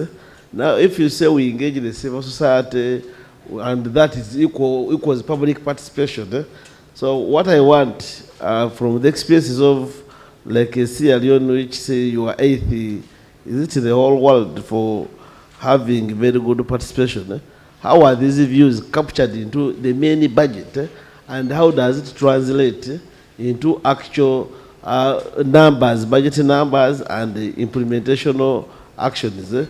Now, if you say we engage in the civil society and that is equals public participation, so what I want from the experiences of like Sierra Leone, which say you are eighth, is it in the whole world for having very good participation? How are these views captured into the main budget, and how does it translate into actual numbers, budget numbers, and implementational actions?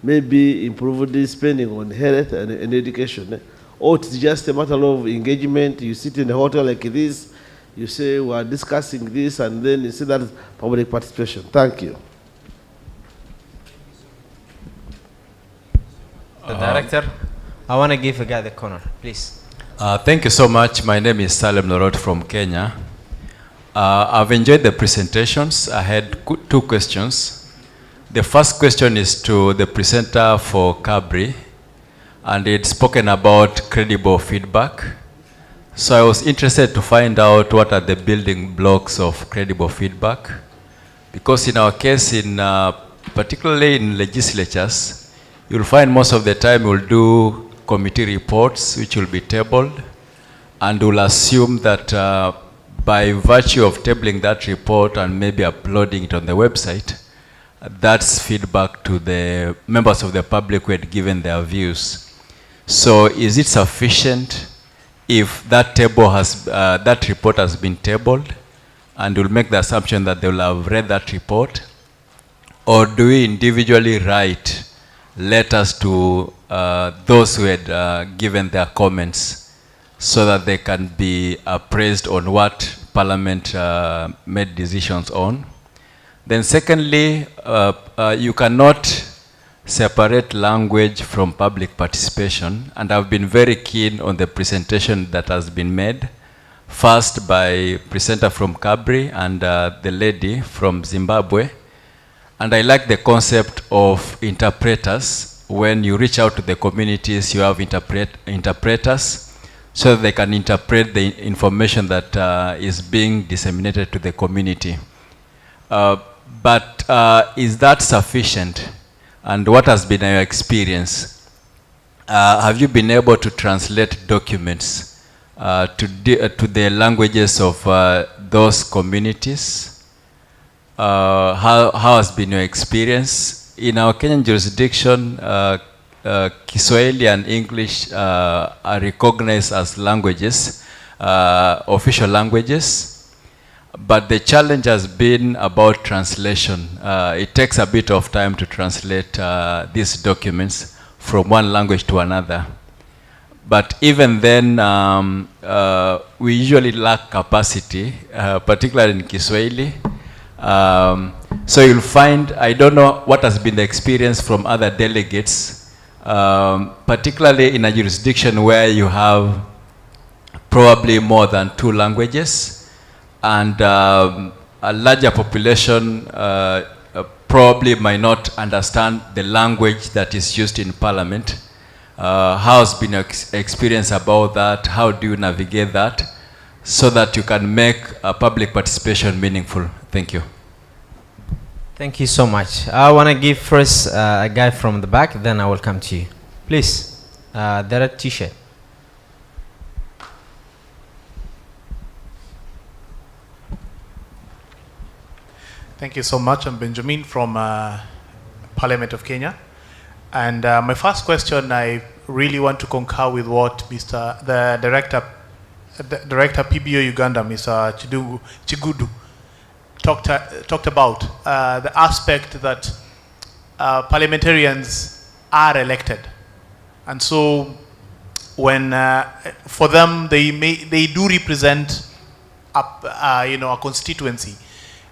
Maybe improve the spending on health and education, or it's just a matter of engagement. You sit in a hotel like this, you say we are discussing this, and then you see that public participation. Thank you. The director, I want to give a guy the corner, please. Thank you so much. My name is Salem Lorot from Kenya. I've enjoyed the presentations. I had two questions. The first question is to the presenter for Cabri, and it's spoken about credible feedback. So I was interested to find out what are the building blocks of credible feedback, because in our case, particularly in legislatures, you'll find most of the time we'll do committee reports which will be tabled, and we'll assume that by virtue of tabling that report and maybe uploading it on the website, that's feedback to the members of the public who had given their views. So is it sufficient if that that report has been tabled, and we'll make the assumption that they will have read that report? Or do we individually write letters to those who had given their comments so that they can be appraised on what Parliament made decisions on? Then secondly, you cannot separate language from public participation, and I've been very keen on the presentation that has been made, first by presenter from Cabri and the lady from Zimbabwe. And I like the concept of interpreters. When you reach out to the communities, you have interpreters so that they can interpret the information that is being disseminated to the community. But is that sufficient? And what has been your experience? Have you been able to translate documents to the languages of those communities? How has been your experience? In our Kenyan jurisdiction, Kiswahili and English are recognized as languages, official languages. But the challenge has been about translation. It takes a bit of time to translate these documents from one language to another. But even then, we usually lack capacity, particularly in Kiswahili. So you'll find, I don't know what has been the experience from other delegates, particularly in a jurisdiction where you have probably more than 2 languages, and a larger population probably might not understand the language that is used in Parliament. How has been your experience about that? How do you navigate that so that you can make public participation meaningful? Thank you. Thank you so much. I want to give first a guy from the back, then I will come to you. Please, there are t-shirt. Thank you so much. I'm Benjamin from Parliament of Kenya. And my first question, I really want to concur with what the Director PBO Uganda, Mr. Chigudu, talked about, the aspect that parliamentarians are elected. And so when, for them, they do represent a constituency.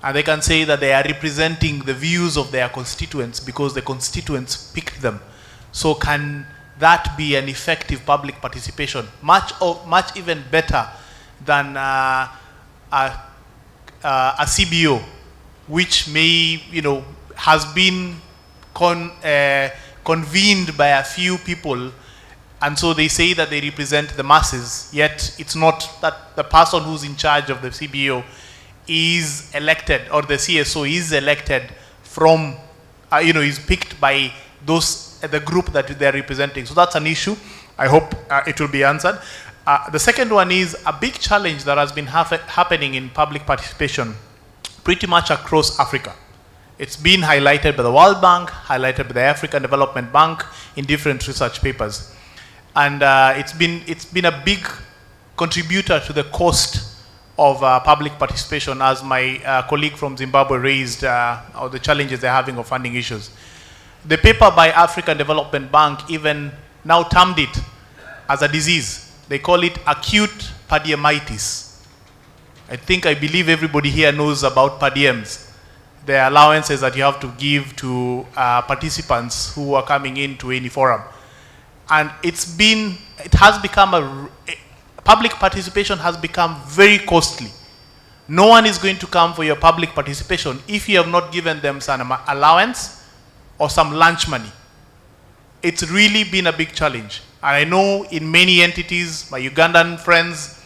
And they can say that they are representing the views of their constituents because the constituents picked them. So can that be an effective public participation, much even better than a CBO, which may, has been convened by a few people, and so they say that they represent the masses, yet it's not that the person who's in charge of the CBO is elected, or the CSO is elected from, is picked by the group that they're representing. So that's an issue. I hope it will be answered. The second one is a big challenge that has been happening in public participation pretty much across Africa. It's been highlighted by the World Bank, highlighted by the African Development Bank in different research papers. And it's been a big contributor to the cost of public participation, as my colleague from Zimbabwe raised, or the challenges they're having of funding issues. The paper by African Development Bank even now termed it as a disease. They call it acute pardiemitis. I believe everybody here knows about per diems, the allowances that you have to give to participants who are coming into any forum. And public participation has become very costly. No one is going to come for your public participation if you have not given them some allowance or some lunch money. It's really been a big challenge. And I know in many entities, my Ugandan friends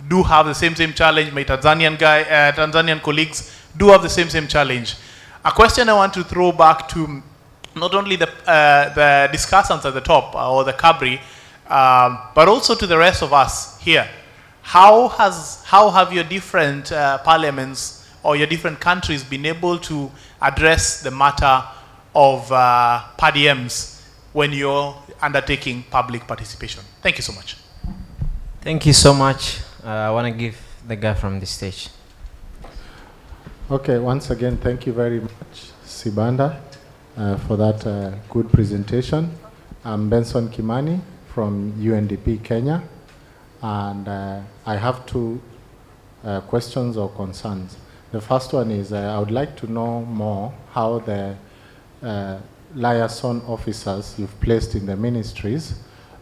do have the same challenge. My Tanzanian colleagues do have the same challenge. A question I want to throw back to not only the discussants at the top, or the CABRI, but also to the rest of us here. How have your different parliaments or your different countries been able to address the matter of per diems when you're undertaking public participation? Thank you so much. Thank you so much. I want to give the guy from the stage. Okay, once again, thank you very much, Sibanda, for that good presentation. I'm Benson Kimani from UNDP Kenya, and I have two questions or concerns. The first one is I would like to know more how the liaison officers you've placed in the ministries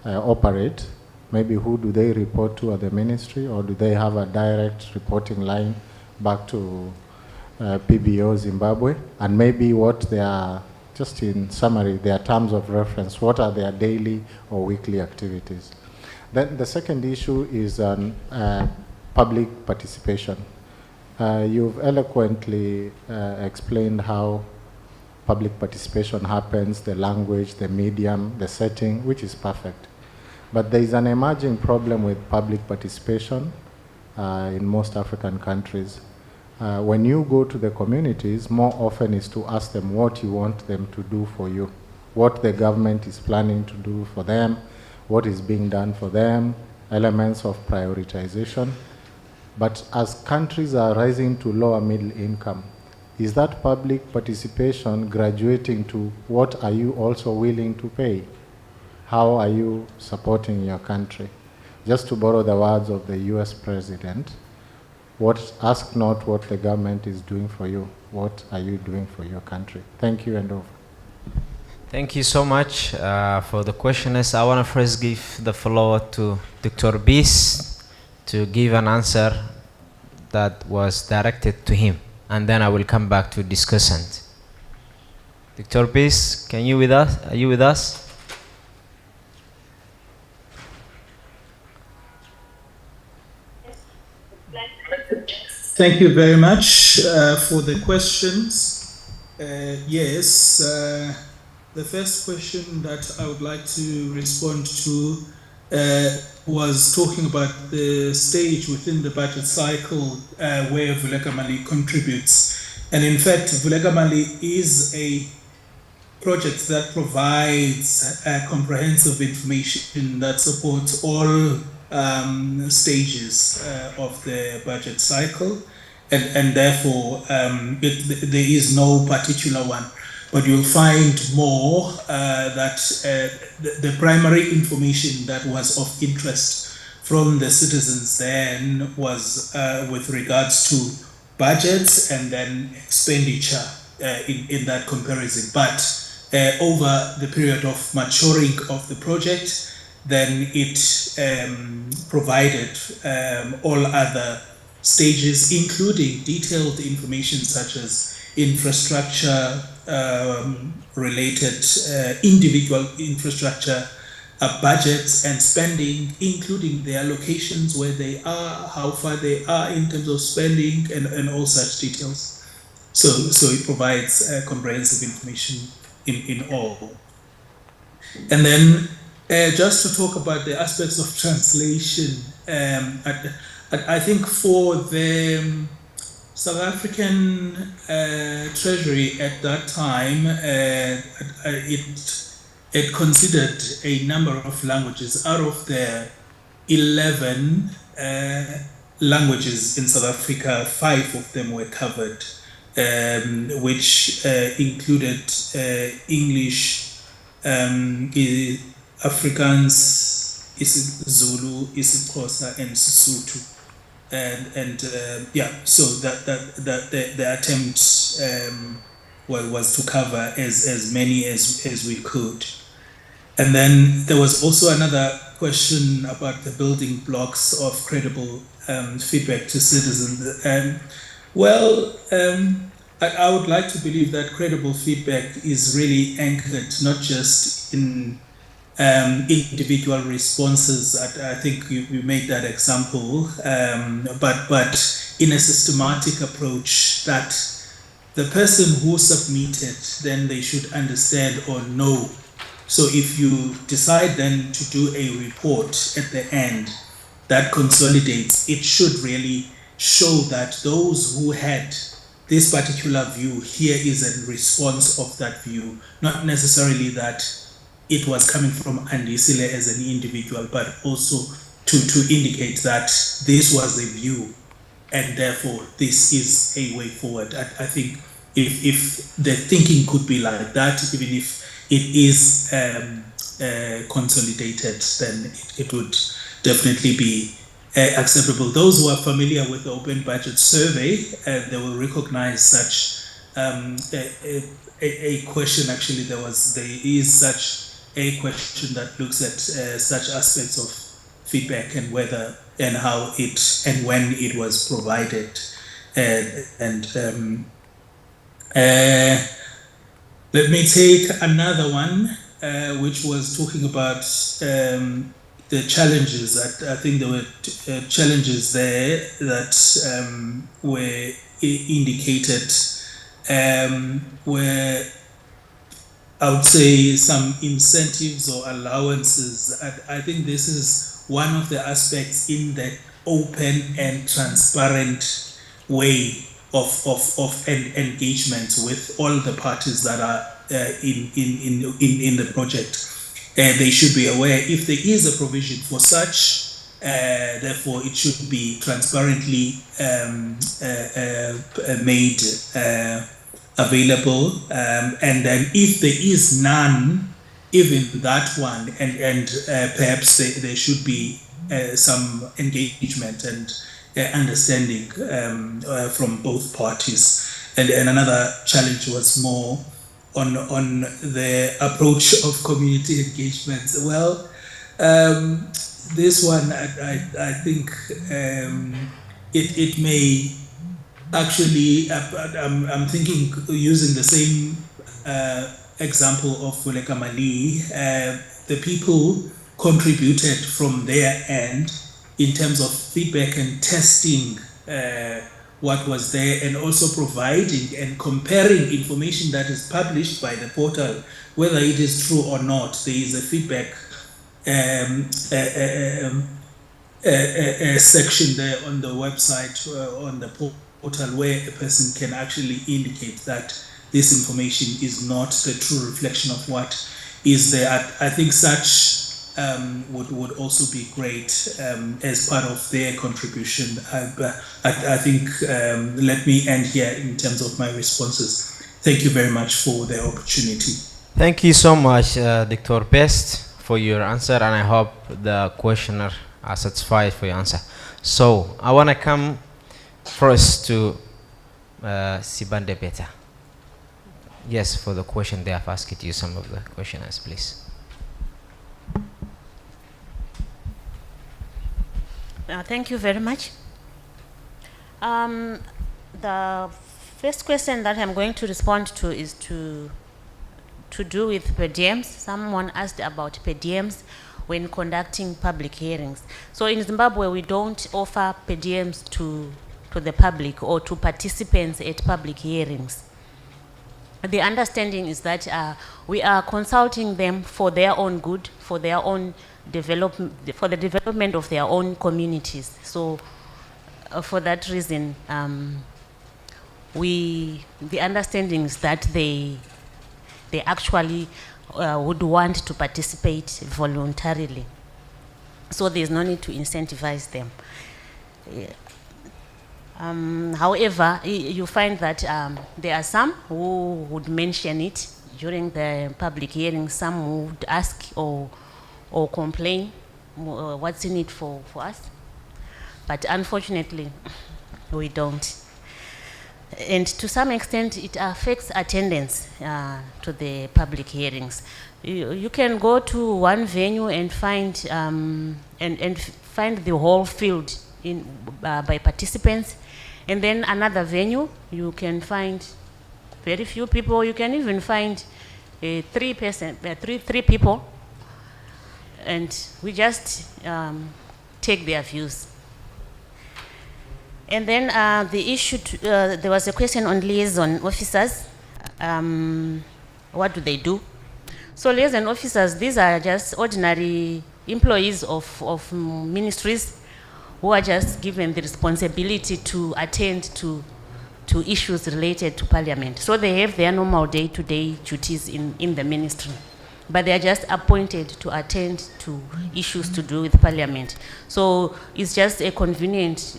operate. Maybe who do they report to at the ministry, or do they have a direct reporting line back to PBO Zimbabwe? And maybe what they are, just in summary, their terms of reference, what are their daily or weekly activities? Then the second issue is on public participation. You've eloquently explained how public participation happens, the language, the medium, the setting, which is perfect. But there is an emerging problem with public participation in most African countries. When you go to the communities, more often is to ask them what you want them to do for you, what the government is planning to do for them, what is being done for them, elements of prioritization. But as countries are rising to lower middle income, is that public participation graduating to what are you also willing to pay? How are you supporting your country? Just to borrow the words of the US president, ask not what the government is doing for you, what are you doing for your country? Thank you, and over. Thank you so much for the questioners. I want to first give the floor to Dr. Bis to give an answer that was directed to him, and then I will come back to discussant. Dr. Bis, are you with us? Thank you very much for the questions. Yes, the first question that I would like to respond to was talking about the stage within the budget cycle where Vuleka Mali contributes. And in fact, Vuleka Mali is a project that provides comprehensive information that supports all stages of the budget cycle, and therefore there is no particular one. But you'll find more that the primary information that was of interest from the citizens then was with regards to budgets and then expenditure in that comparison. But over the period of maturing of the project, then it provided all other stages, including detailed information such as infrastructure related, individual infrastructure budgets and spending, including their locations, where they are, how far they are in terms of spending, and all such details. So it provides comprehensive information in all. And then just to talk about the aspects of translation, I think for the South African Treasury at that time, it considered a number of languages. Out of the 11 languages in South Africa, 5 of them were covered, which included English, Afrikaans, Zulu, isiXhosa, and Sesotho. Yeah, so that the attempt was to cover as many as we could. And then there was also another question about the building blocks of credible feedback to citizens. I would like to believe that credible feedback is really anchored not just in individual responses. I think you made that example, but in a systematic approach that the person who submitted, then they should understand or know. So if you decide then to do a report at the end that consolidates, it should really show that those who had this particular view, here is a response of that view, not necessarily that it was coming from Andisile as an individual, but also to indicate that this was a view and therefore this is a way forward. I think if the thinking could be like that, even if it is consolidated, then it would definitely be acceptable. Those who are familiar with the Open Budget Survey, they will recognize such a question. Actually, there is such a question that looks at such aspects of feedback and whether and how it and when it was provided. Let me take another one, which was talking about the challenges. I think there were challenges there that were indicated, where I would say some incentives or allowances. I think this is one of the aspects in the open and transparent way of engagement with all the parties that are in the project. They should be aware if there is a provision for such, therefore it should be transparently made available, and then if there is none, even that one, and perhaps there should be some engagement and understanding from both parties. And another challenge was more on the approach of community engagement. Well, this one, I think it may actually, I'm thinking using the same example of Vuleka Mali, the people contributed from their end in terms of feedback and testing what was there, and also providing and comparing information that is published by the portal, whether it is true or not. There is a feedback a section there on the website, on the portal, where a person can actually indicate that this information is not the true reflection of what is there. I think such would also be great as part of their contribution. I think let me end here in terms of my responses. Thank you very much for the opportunity. Thank you so much, Dr. Best, for your answer, and I hope the questioner are satisfied for your answer. So I want to come first to Sibande Beta. Yes, for the question they have asked you, some of the questioners, please. Thank you very much. The first question that I'm going to respond to is to do with per diems. Someone asked about per diems when conducting public hearings. So in Zimbabwe, we don't offer per diems to the public or to participants at public hearings. The understanding is that we are consulting them for their own good, for their own development, for the development of their own communities. So for that reason, the understanding is that they actually would want to participate voluntarily. So there's no need to incentivize them. However, you find that there are some who would mention it during the public hearing, some who would ask or complain what's in it for us. But unfortunately, we don't. And to some extent, it affects attendance to the public hearings. You can go to one venue and find find the whole field by participants, and then another venue you can find very few people. You can even find 3 people, and we just take their views. And then the issue, there was a question on liaison officers. What do they do? So liaison officers, these are just ordinary employees of ministries who are just given the responsibility to attend to issues related to Parliament. So they have their normal day-to-day duties in the ministry, but they are just appointed to attend to issues to do with Parliament. So it's just a convenient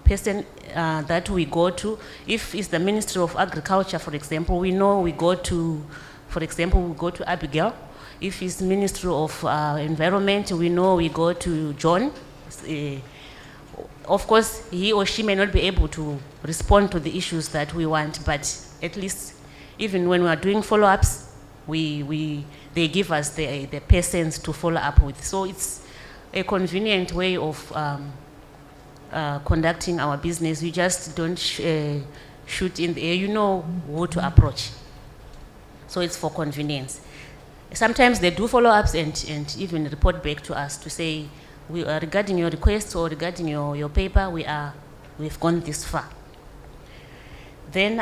person that we go to. If it's the Ministry of Agriculture, for example, we know we go to, for example, we go to Abigail. If it's Ministry of Environment, we know we go to John. Of course, he or she may not be able to respond to the issues that we want, but at least even when we are doing follow-ups, they give us the persons to follow up with. So it's a convenient way of conducting our business. We just don't shoot in the air. You know who to approach. So it's for convenience. Sometimes they do follow-ups and even report back to us to say, regarding your request or regarding your paper, we've gone this far. Then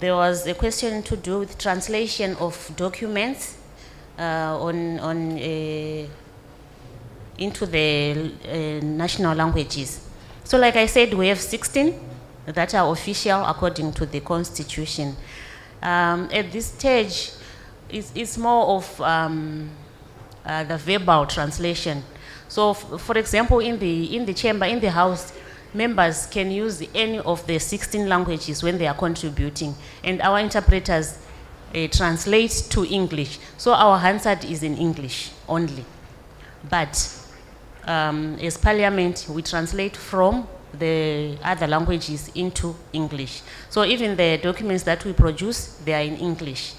there was a question to do with translation of documents into the national languages. So like I said, we have 16 that are official according to the Constitution. At this stage, it's more of the verbal translation. So for example, in the chamber, in the House, members can use any of the 16 languages when they are contributing, and our interpreters translate to English. So our Hansard is in English only. But as Parliament, we translate from the other languages into English. So even the documents that we produce, they are in English.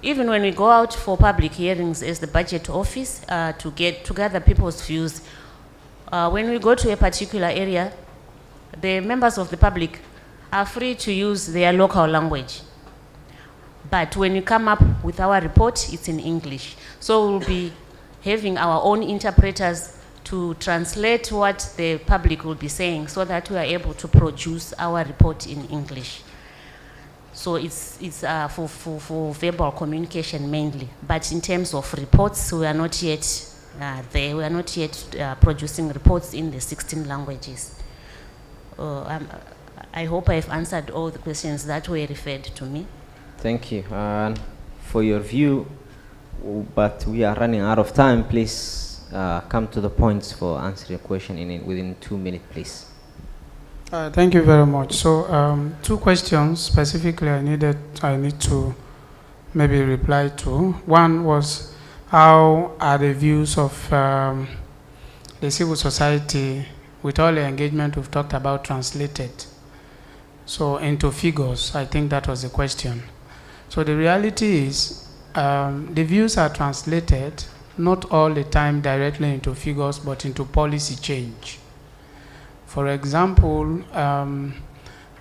Even when we go out for public hearings as the budget office to gather people's views, when we go to a particular area, the members of the public are free to use their local language. But when we come up with our report, it's in English. So we'll be having our own interpreters to translate what the public will be saying so that we are able to produce our report in English. So it's for verbal communication mainly. But in terms of reports, we are not yet there. We are not yet producing reports in the 16 languages. I hope I've answered all the questions that were referred to me. Thank you for your view, but we are running out of time. Please come to the points for answering your question within 2 minutes, please. Thank you very much. So 2 questions specifically I need to maybe reply to. One was, how are the views of the civil society with all the engagement we've talked about translated? So into figures, I think that was the question. So the reality is, the views are translated not all the time directly into figures, but into policy change. For example, when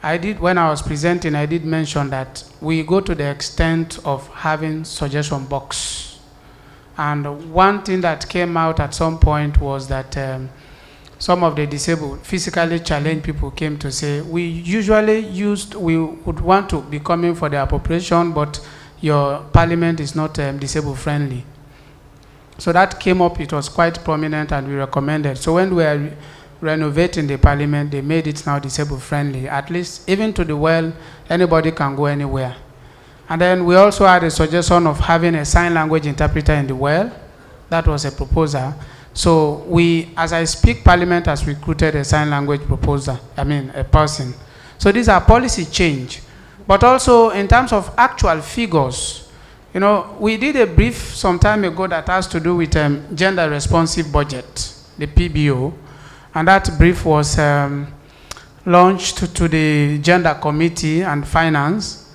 I was presenting, I did mention that we go to the extent of having suggestion box. And one thing that came out at some point was that some of the disabled, physically challenged people came to say, we would want to be coming for the appropriation, but your parliament is not disabled friendly. So that came up, it was quite prominent, and we recommended. So when we are renovating the parliament, they made it now disabled friendly. At least, even to the well, anybody can go anywhere. And then we also had a suggestion of having a sign language interpreter in the well. That was a proposal. So as I speak, Parliament has recruited a sign language a person. So these are policy change. But also in terms of actual figures, we did a brief some time ago that has to do with gender responsive budget, the PBO. And that brief was launched to the Gender Committee and Finance.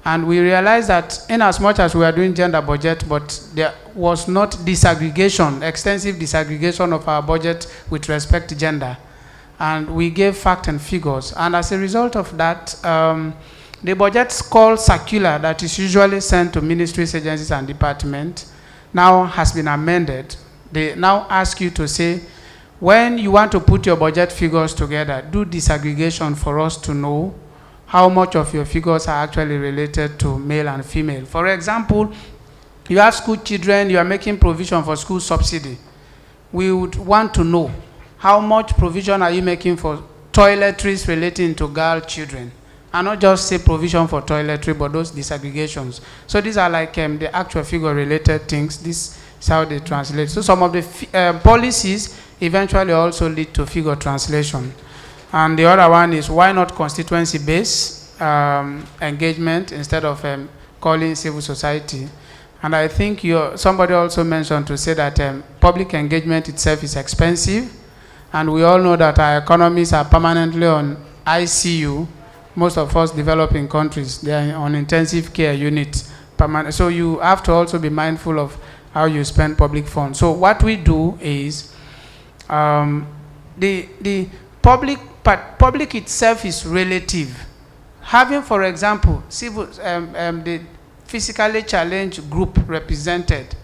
And we realized that in as much as we are doing gender budget, but there was not disaggregation, extensive disaggregation of our budget with respect to gender. And we gave fact and figures. And as a result of that, the budget call circular that is usually sent to ministries, agencies, and departments now has been amended. They now ask you to say, when you want to put your budget figures together, do disaggregation for us to know how much of your figures are actually related to male and female. For example, you have school children, you are making provision for school subsidy. We would want to know how much provision are you making for toiletries relating to girl children. And not just say provision for toiletry, but those disaggregations. So these are like the actual figure related things. This is how they translate. So some of the policies eventually also lead to figure translation. And the other one is, why not constituency-based engagement instead of calling civil society? And I think somebody also mentioned to say that public engagement itself is expensive. And we all know that our economies are permanently on ICU. Most of us developing countries, they are on intensive care units. So you have to also be mindful of how you spend public funds. So what we do is, the public itself is relative. Having, for example, the physically challenged group represented,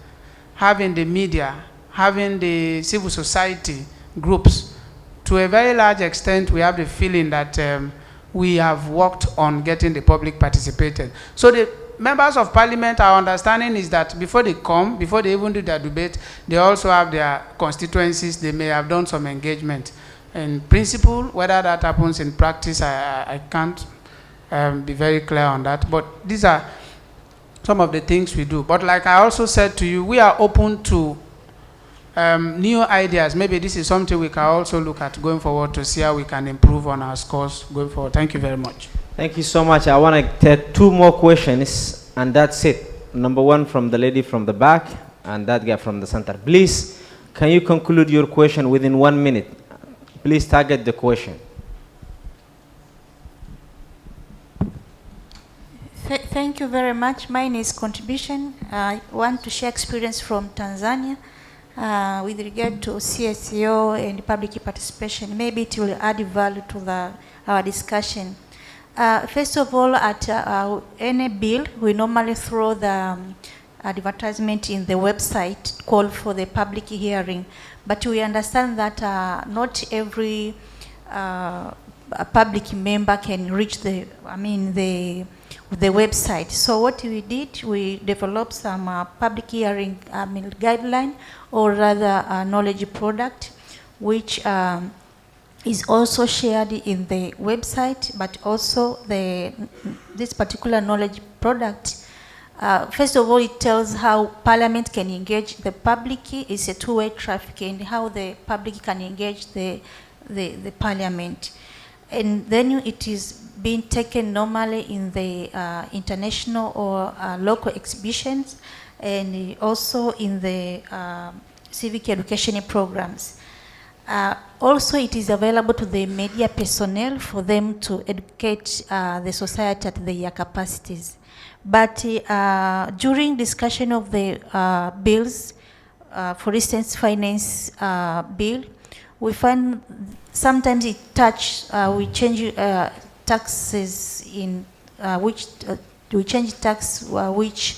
having the media, having the civil society groups, to a very large extent, we have the feeling that we have worked on getting the public participated. So the members of parliament, our understanding is that before they even do their debate, they also have their constituencies, they may have done some engagement. In principle, whether that happens in practice, I can't be very clear on that. But these are some of the things we do. But like I also said to you, we are open to new ideas. Maybe this is something we can also look at going forward to see how we can improve on our scores going forward. Thank you very much. Thank you so much. I want to take two more questions, and that's it. Number one from the lady from the back, and that guy from the center. Please, can you conclude your question within 1 minute? Please target the question. Thank you very much. Mine is contribution. I want to share experience from Tanzania with regard to CSO and public participation. Maybe it will add value to our discussion. First of all, at any bill, we normally throw the advertisement in the website, call for the public hearing. But we understand that not every public member can reach the website. So what we did, we developed some public hearing guideline, or rather a knowledge product, which is also shared in the website, but also this particular knowledge product, first of all, it tells how Parliament can engage the public. It's a two-way traffic, and how the public can engage the Parliament. And then it is being taken normally in the international or local exhibitions, and also in the civic education programs. Also, it is available to the media personnel for them to educate the society at their capacities. But during discussion of the bills, for instance, finance bill, we find sometimes it we change taxes in which we change tax which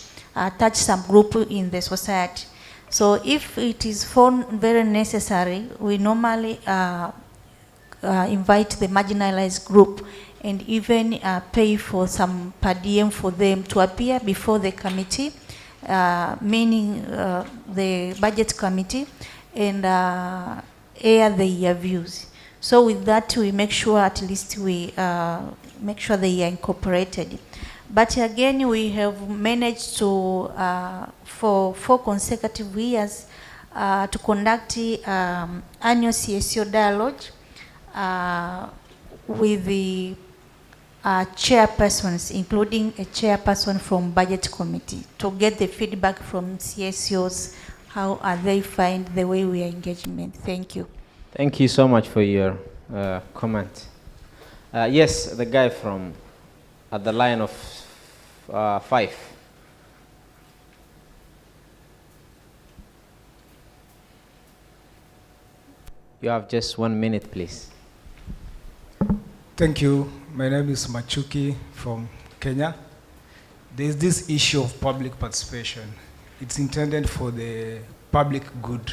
touch some group in the society. So if it is found very necessary, we normally invite the marginalized group and even pay for some per diem for them to appear before the committee, meaning the budget committee, and air their views. So with that, we make sure at least we make sure they are incorporated. But again, we have managed to, for 4 consecutive years, to conduct annual CSO dialogue with the chairpersons, including a chairperson from budget committee, to get the feedback from CSOs, how are they find the way we are engagement. Thank you. Thank you so much for your comment. Yes, the guy from at the line of 5. You have just 1 minute, please. Thank you. My name is Machuki from Kenya. There's this issue of public participation. It's intended for the public good.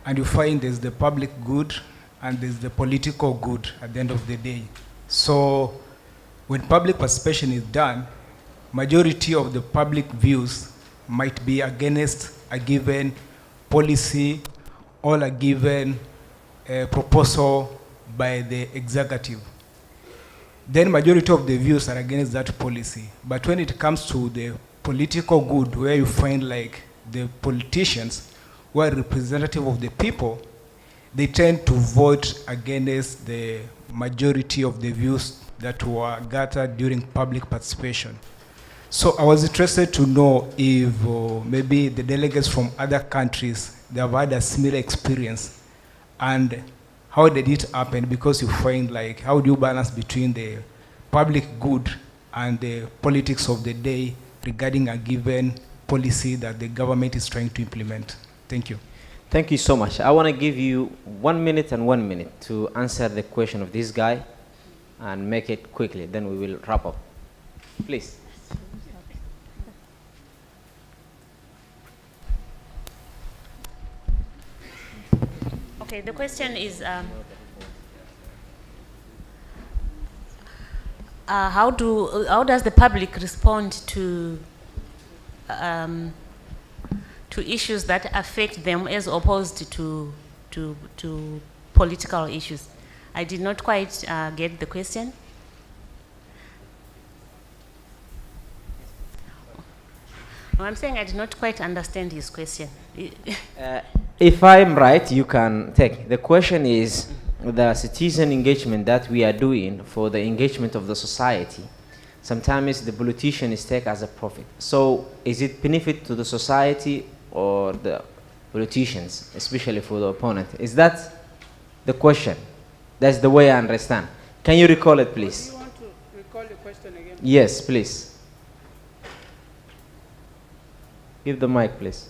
And you find there's the public good and there's the political good at the end of the day. So when public participation is done, majority of the public views might be against a given policy or a given proposal by the executive. Then majority of the views are against that policy. But when it comes to the political good, where you find like the politicians who are representative of the people, they tend to vote against the majority of the views that were gathered during public participation. So I was interested to know if maybe the delegates from other countries, they have had a similar experience, and how did it happen? Because you find like, how do you balance between the public good and the politics of the day regarding a given policy that the government is trying to implement? Thank you. Thank you so much. I want to give you 1 minute and 1 minute to answer the question of this guy and make it quickly. Then we will wrap up. Please. Okay, the question is how does the public respond to issues that affect them as opposed to political issues? I did not quite get the question. No, I'm saying I did not quite understand his question. If I'm right, you can take. The question is the citizen engagement that we are doing for the engagement of the society. Sometimes the politician is taken as a profit. So is it benefit to the society or the politicians, especially for the opponent? Is that the question? That's the way I understand. Can you recall it, please? Do you want to recall the question again? Yes, please. Give the mic, please.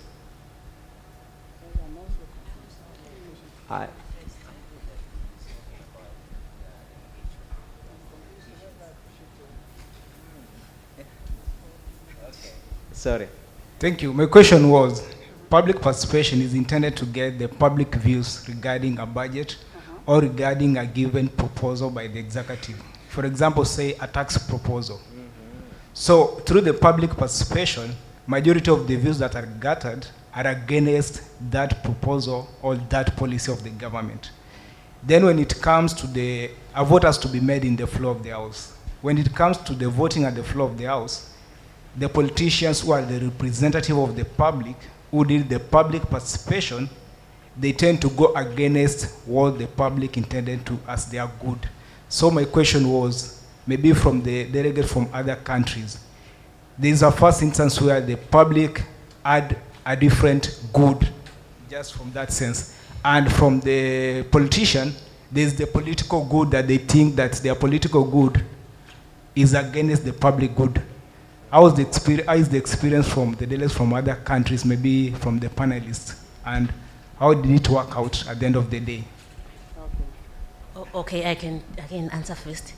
Hi. Sorry. Thank you. My question was, public participation is intended to get the public views regarding a budget or regarding a given proposal by the executive. For example, say a tax proposal. So through the public participation, majority of the views that are gathered are against that proposal or that policy of the government. Then when it comes to a vote has to be made in the floor of the House. When it comes to the voting at the floor of the House, the politicians who are the representative of the public, who did the public participation, they tend to go against what the public intended to as their good. So my question was, maybe from the delegate from other countries, there is a first instance where the public had a different good, just from that sense. and from the politician, there's the political good that they think that their political good is against the public good. How is the experience from the delegates from other countries, maybe from the panelists, and how did it work out at the end of the day? Okay, I can answer first.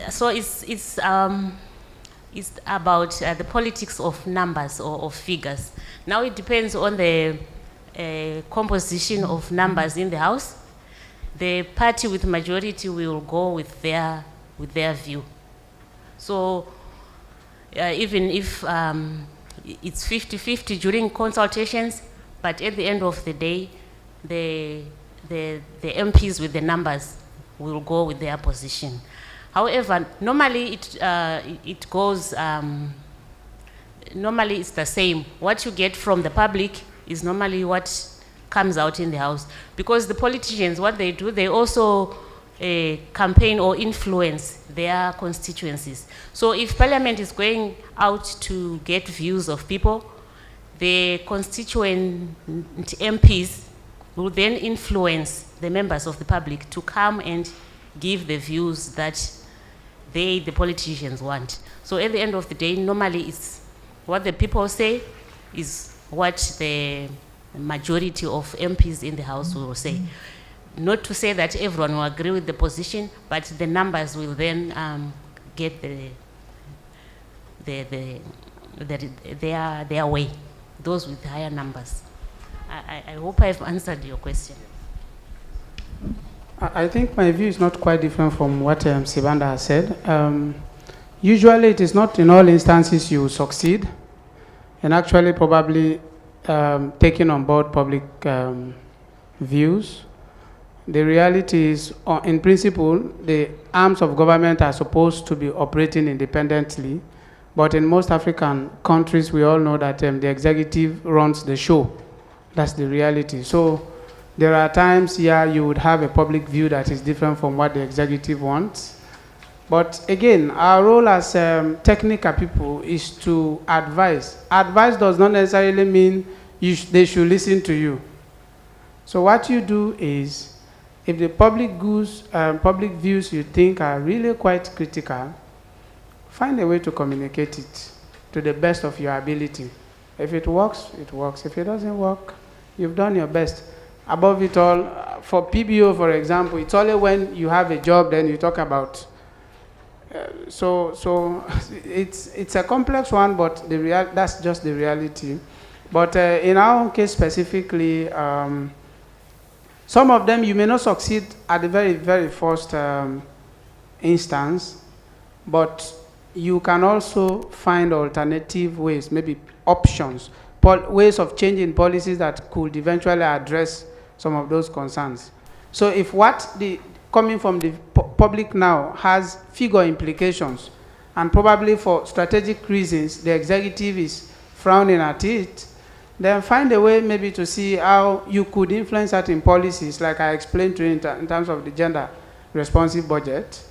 So it's about the politics of numbers or of figures. Now it depends on the composition of numbers in the House. The party with majority will go with their view. So even if it's 50-50 during consultations, but at the end of the day, the MPs with the numbers will go with their position. However, normally it goes, normally it's the same. What you get from the public is normally what comes out in the House. Because the politicians, what they do, they also campaign or influence their constituencies. So if Parliament is going out to get views of people, the constituent MPs will then influence the members of the public to come and give the views that the politicians want. So at the end of the day, normally it's what the people say is what the majority of MPs in the House will say. Not to say that everyone will agree with the position, but the numbers will then get their way, those with higher numbers. I hope I've answered your question. I think my view is not quite different from what Sibanda has said. Usually it is not in all instances you succeed, and actually probably taking on board public views. The reality is, in principle, the arms of government are supposed to be operating independently, but in most African countries, we all know that the executive runs the show. That's the reality. So there are times here you would have a public view that is different from what the executive wants. But again, our role as technical people is to advise. Advice does not necessarily mean they should listen to you. So what you do is, if the public views you think are really quite critical, find a way to communicate it to the best of your ability. If it works, it works. If it doesn't work, you've done your best. Above it all, for PBO, for example, it's only when you have a job then you talk about. So it's a complex one, but that's just the reality. But in our own case specifically, some of them you may not succeed at the very, very first instance, but you can also find alternative ways, maybe options, ways of changing policies that could eventually address some of those concerns. So if coming from the public now has figure implications, and probably for strategic reasons the executive is frowning at it, then find a way maybe to see how you could influence that in policies, like I explained to you in terms of the gender responsive budget.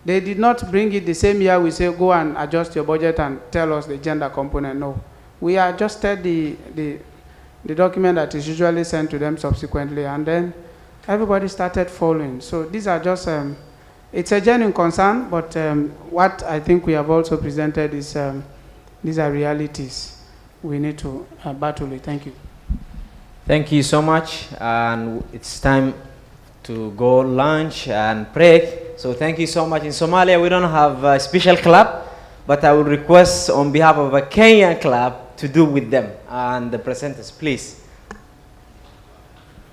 They did not bring it the same year we say go and adjust your budget and tell us the gender component. No, we adjusted the document that is usually sent to them subsequently, and then everybody started following. So these are just, it's a genuine concern, but what I think we have also presented is these are realities we need to battle with. Thank you. Thank you so much, and it's time to go lunch and break. So thank you so much. In Somalia, we don't have a special club, but I will request on behalf of a Kenyan club to do with them and the presenters, please.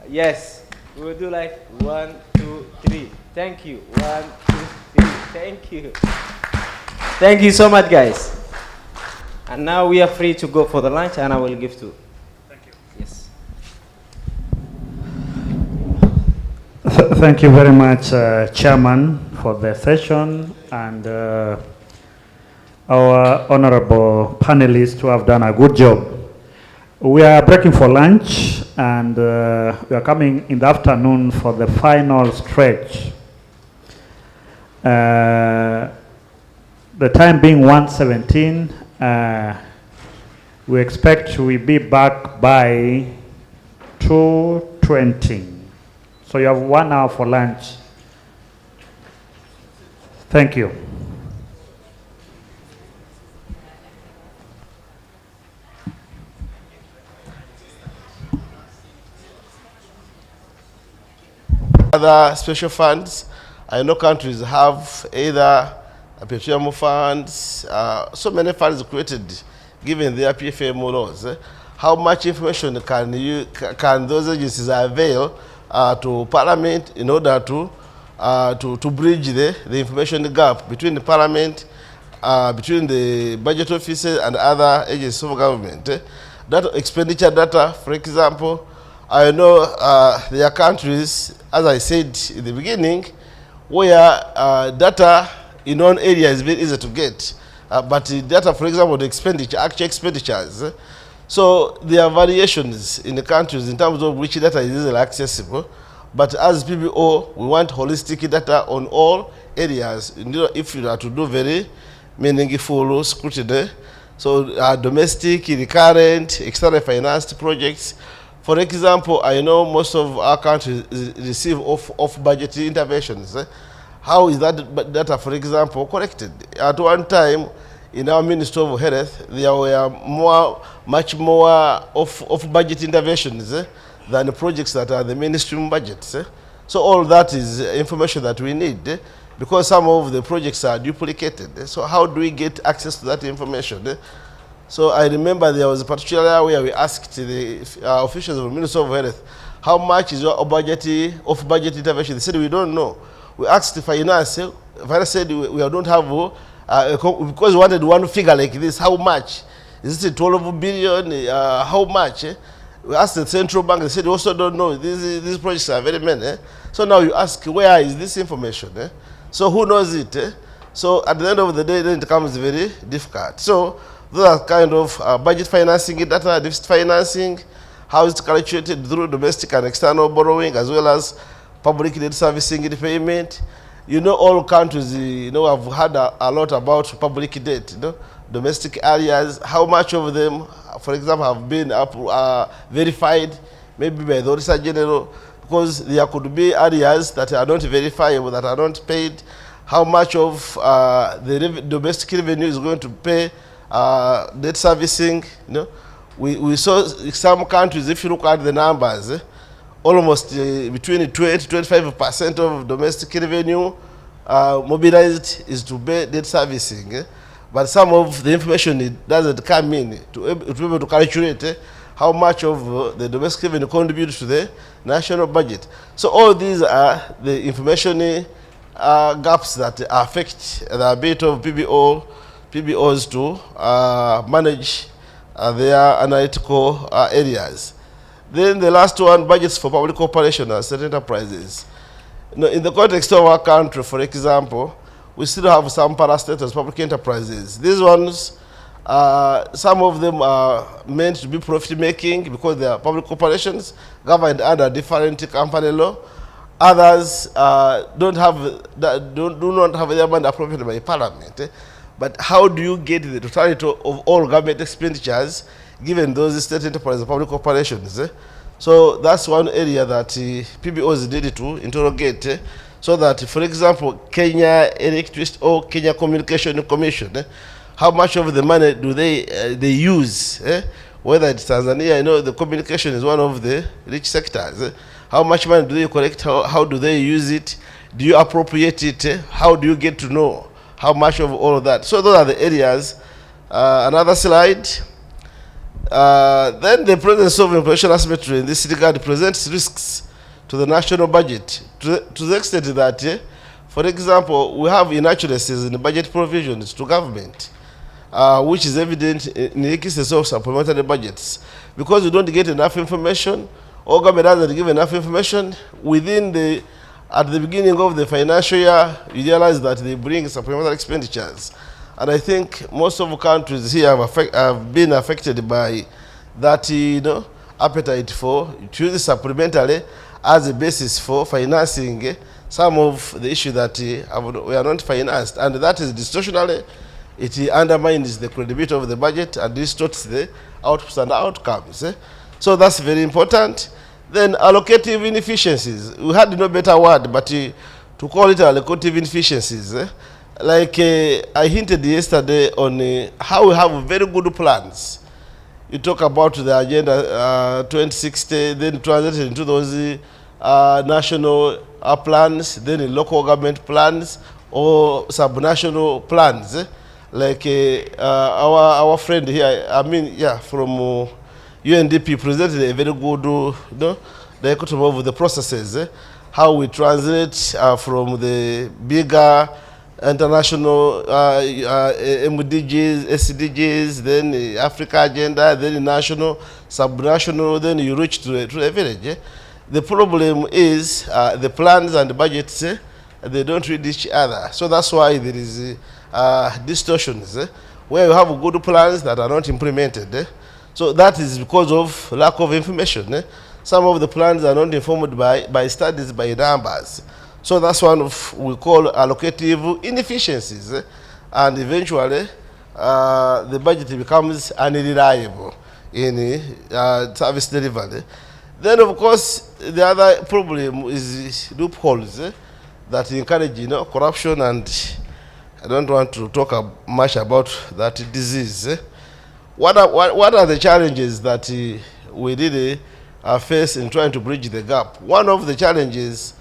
Yes, we will do like 1, 2, 3. Thank you. 1, 2, 3. Thank you. Thank you so much, guys. And now we are free to go for the lunch, and I will give to. Thank you. Yes. Thank you very much, Chairman, for the session, and our honorable panelists who have done a good job. We are breaking for lunch, and we are coming in the afternoon for the final stretch. The time being 1:17, we expect we be back by 2 12:20. So you have 1 hour for lunch. Thank you. Other special funds, I know countries have either petroleum funds, so many funds created given their PFM laws. How much information can those agencies avail to Parliament in order to bridge the information gap between the Parliament, between the budget offices and other agencies of government? That expenditure data, for example, I know there are countries, as I said in the beginning, where data in one area is very easy to get, but the data, for example, the expenditure, actual expenditures. So there are variations in the countries in terms of which data is easily accessible. But as PBO, we want holistic data on all areas. If you are to do very meaningful scrutiny, so domestic, recurrent, external financed projects. For example, I know most of our countries receive off-budget interventions. How is that data, for example, collected? At one time, in our Ministry of Health, there were much more off-budget interventions than the projects that are the mainstream budgets. So all that is information that we need because some of the projects are duplicated. So how do we get access to that information? So I remember there was a particular area where we asked the officials of the Ministry of Health, how much is your off-budget intervention? They said, we don't know. We asked the finance. Finance said, we don't have, because we wanted one figure like this, how much? Is it 12 billion? How much? We asked the central bank, they said, we also don't know. These projects are very many. So now you ask, where is this information? So who knows it? So at the end of the day, then it becomes very difficult. So those are kind of budget financing data, deficit financing, how it's calculated through domestic and external borrowing, as well as public debt servicing payment. You know, all countries, have had a lot about public debt, domestic areas, how much of them, for example, have been verified, maybe by the Auditor General, because there could be areas that are not verifiable, that are not paid, how much of the domestic revenue is going to pay debt servicing. We saw some countries, if you look at the numbers, almost between 20–25% of domestic revenue mobilized is to pay debt servicing. But some of the information it doesn't come in to be able to calculate how much of the domestic revenue contributes to the national budget. So all these are the information gaps that affect the ability of PBOs to manage their analytical areas. Then the last one, budgets for public corporations and state enterprises. In the context of our country, for example, we still have some parastatals, public enterprises. These ones, some of them are meant to be profit-making because they are public corporations governed under different company law. Others do not have their money appropriated by Parliament. But how do you get the totality of all government expenditures given those state enterprises, public corporations? So that's one area that PBOs needed to interrogate, so that, for example, Kenya Electricity or Kenya Communication Commission, how much of the money do they use? Whether it's Tanzania, the communication is one of the rich sectors. How much money do they collect? How do they use it? Do you appropriate it? How do you get to know how much of all of that? So those are the areas. Another slide. Then the presence of information asymmetry in this regard presents risks to the national budget to the extent that, for example, we have inaccuracies in the budget provisions to government, which is evident in the cases of supplementary budgets. Because you don't get enough information, or government doesn't give enough information, at the beginning of the financial year, you realize that they bring supplementary expenditures. And I think most of the countries here have been affected by that, appetite for choosing supplementary as a basis for financing some of the issues that we are not financed. And that is distortionally, it undermines the credibility of the budget and distorts the outputs and outcomes. So that's very important. Then allocative inefficiencies. We had no better word, but to call it allocative inefficiencies. Like I hinted yesterday on how we have very good plans. You talk about the agenda 2060, then translated into those national plans, then in local government plans or subnational plans. Like our friend here, from UNDP presented a very good, dichotomy of the processes, how we translate from the bigger international MDGs, SDGs, then the Africa agenda, then the national, subnational, then you reach to a village. The problem is the plans and the budgets, they don't read each other. So that's why there is distortions where you have good plans that are not implemented. So that is because of lack of information. Some of the plans are not informed by studies, by numbers. So that's one of we call allocative inefficiencies, and eventually the budget becomes unreliable in service delivery. Then of course the other problem is loopholes that encourage corruption, and I don't want to talk much about that disease. What are the challenges that we really face in trying to bridge the gap? One of the challenges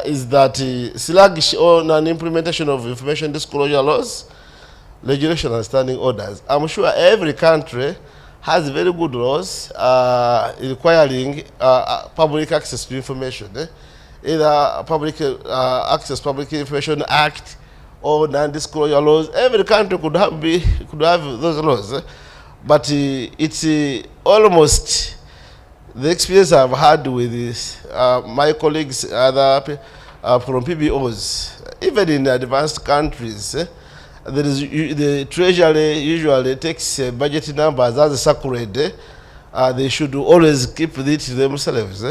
is that sluggish on an implementation of information disclosure laws, regulation and standing orders. I'm sure every country has very good laws requiring public access to information. Either Public Public Information Act or non-disclosure laws. Every country could have those laws. But it's almost the experience I've had with this, my colleagues from PBOs, even in advanced countries, there is the Treasury usually takes budget numbers as sacred. They should always keep it to themselves.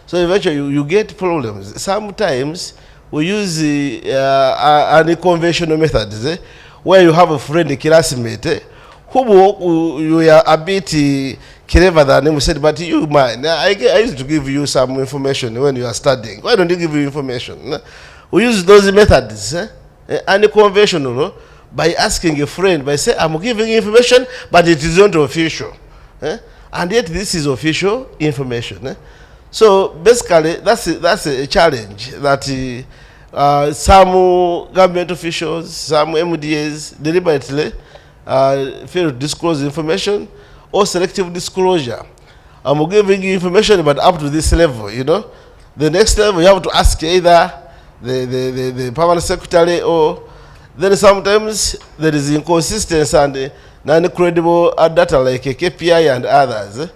So eventually you get problems. Sometimes we use unconventional methods where you have a friend, a classmate, who you are a bit clever than him, said, but you mind, I used to give you some information when you are studying. Why don't you give you information? We use those methods, unconventional, by asking a friend, by saying, I'm giving you information, but it is not official. And yet this is official information. So basically, that's a challenge that some government officials, some MDAs deliberately fail to disclose information, or selective disclosure. I'm giving you information, but up to this level, The next level, you have to ask either the permanent secretary, or then sometimes there is inconsistency and non-credible data like KPI and others.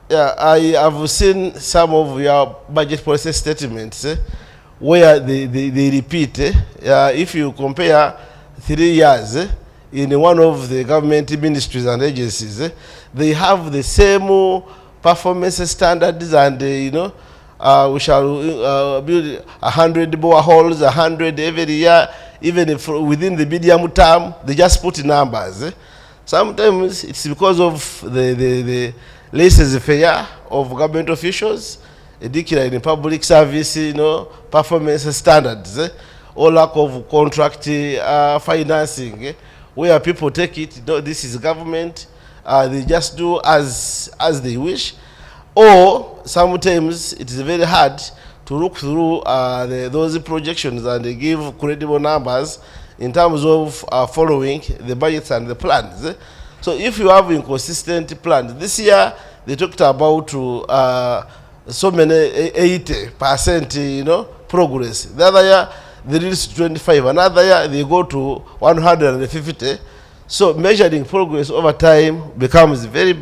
Yeah, I have seen some of your budget policy statements where they repeat. If you compare 3 years, in one of the government ministries and agencies, they have the same performance standards, and we shall build 100 boreholes, 100 every year. Even if within the medium term, they just put numbers. Sometimes it's because of the laissez-faire of government officials, a decline in public service, performance standards, or lack of contract financing, where people take it, this is government, they just do as they wish. Or sometimes it is very hard to look through those projections and they give credible numbers in terms of following the budgets and the plans. So if you have inconsistent plans, this year they talked about so many 80%, progress. The other year they reached 25. Another year they go to 150. So measuring progress over time becomes very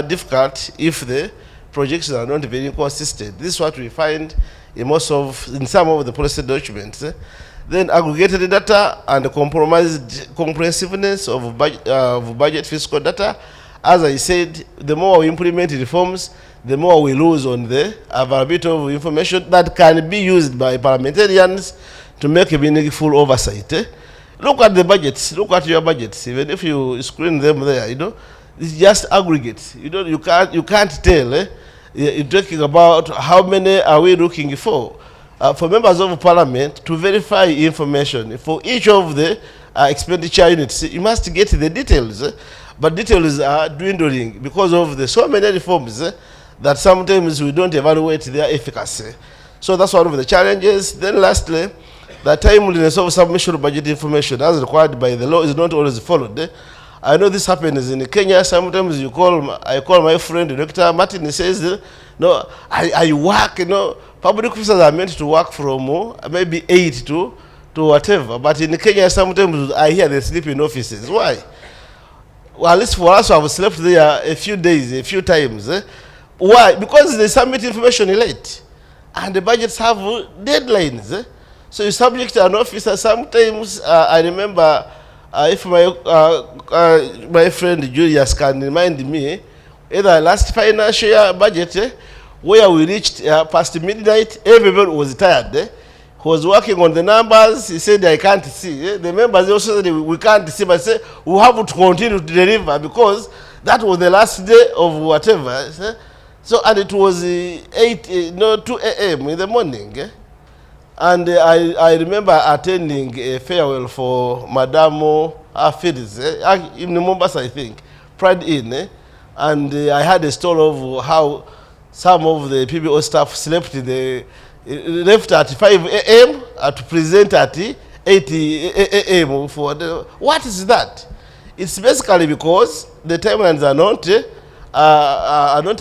difficult if the projections are not very consistent. This is what we find in some of the policy documents. Then aggregated data and comprehensiveness of budget fiscal data. As I said, the more we implement reforms, the more we lose on the availability of information that can be used by parliamentarians to make a meaningful oversight. Look at the budgets, look at your budgets, even if you screen them there, it's just aggregates. You can't tell you're talking about how many are we looking for? For members of parliament to verify information for each of the expenditure units, you must get the details. But details are dwindling because of the so many reforms that sometimes we don't evaluate their efficacy. So that's one of the challenges. Then lastly, the timeliness of submission of budget information as required by the law is not always followed. I know this happens in Kenya. Sometimes I call my friend Dr. Martin, he says, no, I work, public officers are meant to work from maybe 8 to whatever. But in Kenya, sometimes I hear they sleep in offices. Why? Well, at least for us, I've slept there a few days, a few times. Why? Because they submit information late. And the budgets have deadlines. So you subject an officer. Sometimes, I remember, if my friend Julius can remind me, either last financial year budget, where we reached past midnight, everybody was tired. He was working on the numbers. He said, I can't see. The members also said, we can't see, but say, we have to continue to deliver because that was the last day of whatever. So, and it was 2 a.m. in the morning. And I remember attending a farewell for Madame Fides, in Mombasa, I think, Pride Inn. And I had a story of how some of the PBO staff slept left at 5 a.m. to present at 8 a.m. for what is that? It's basically because the timelines are not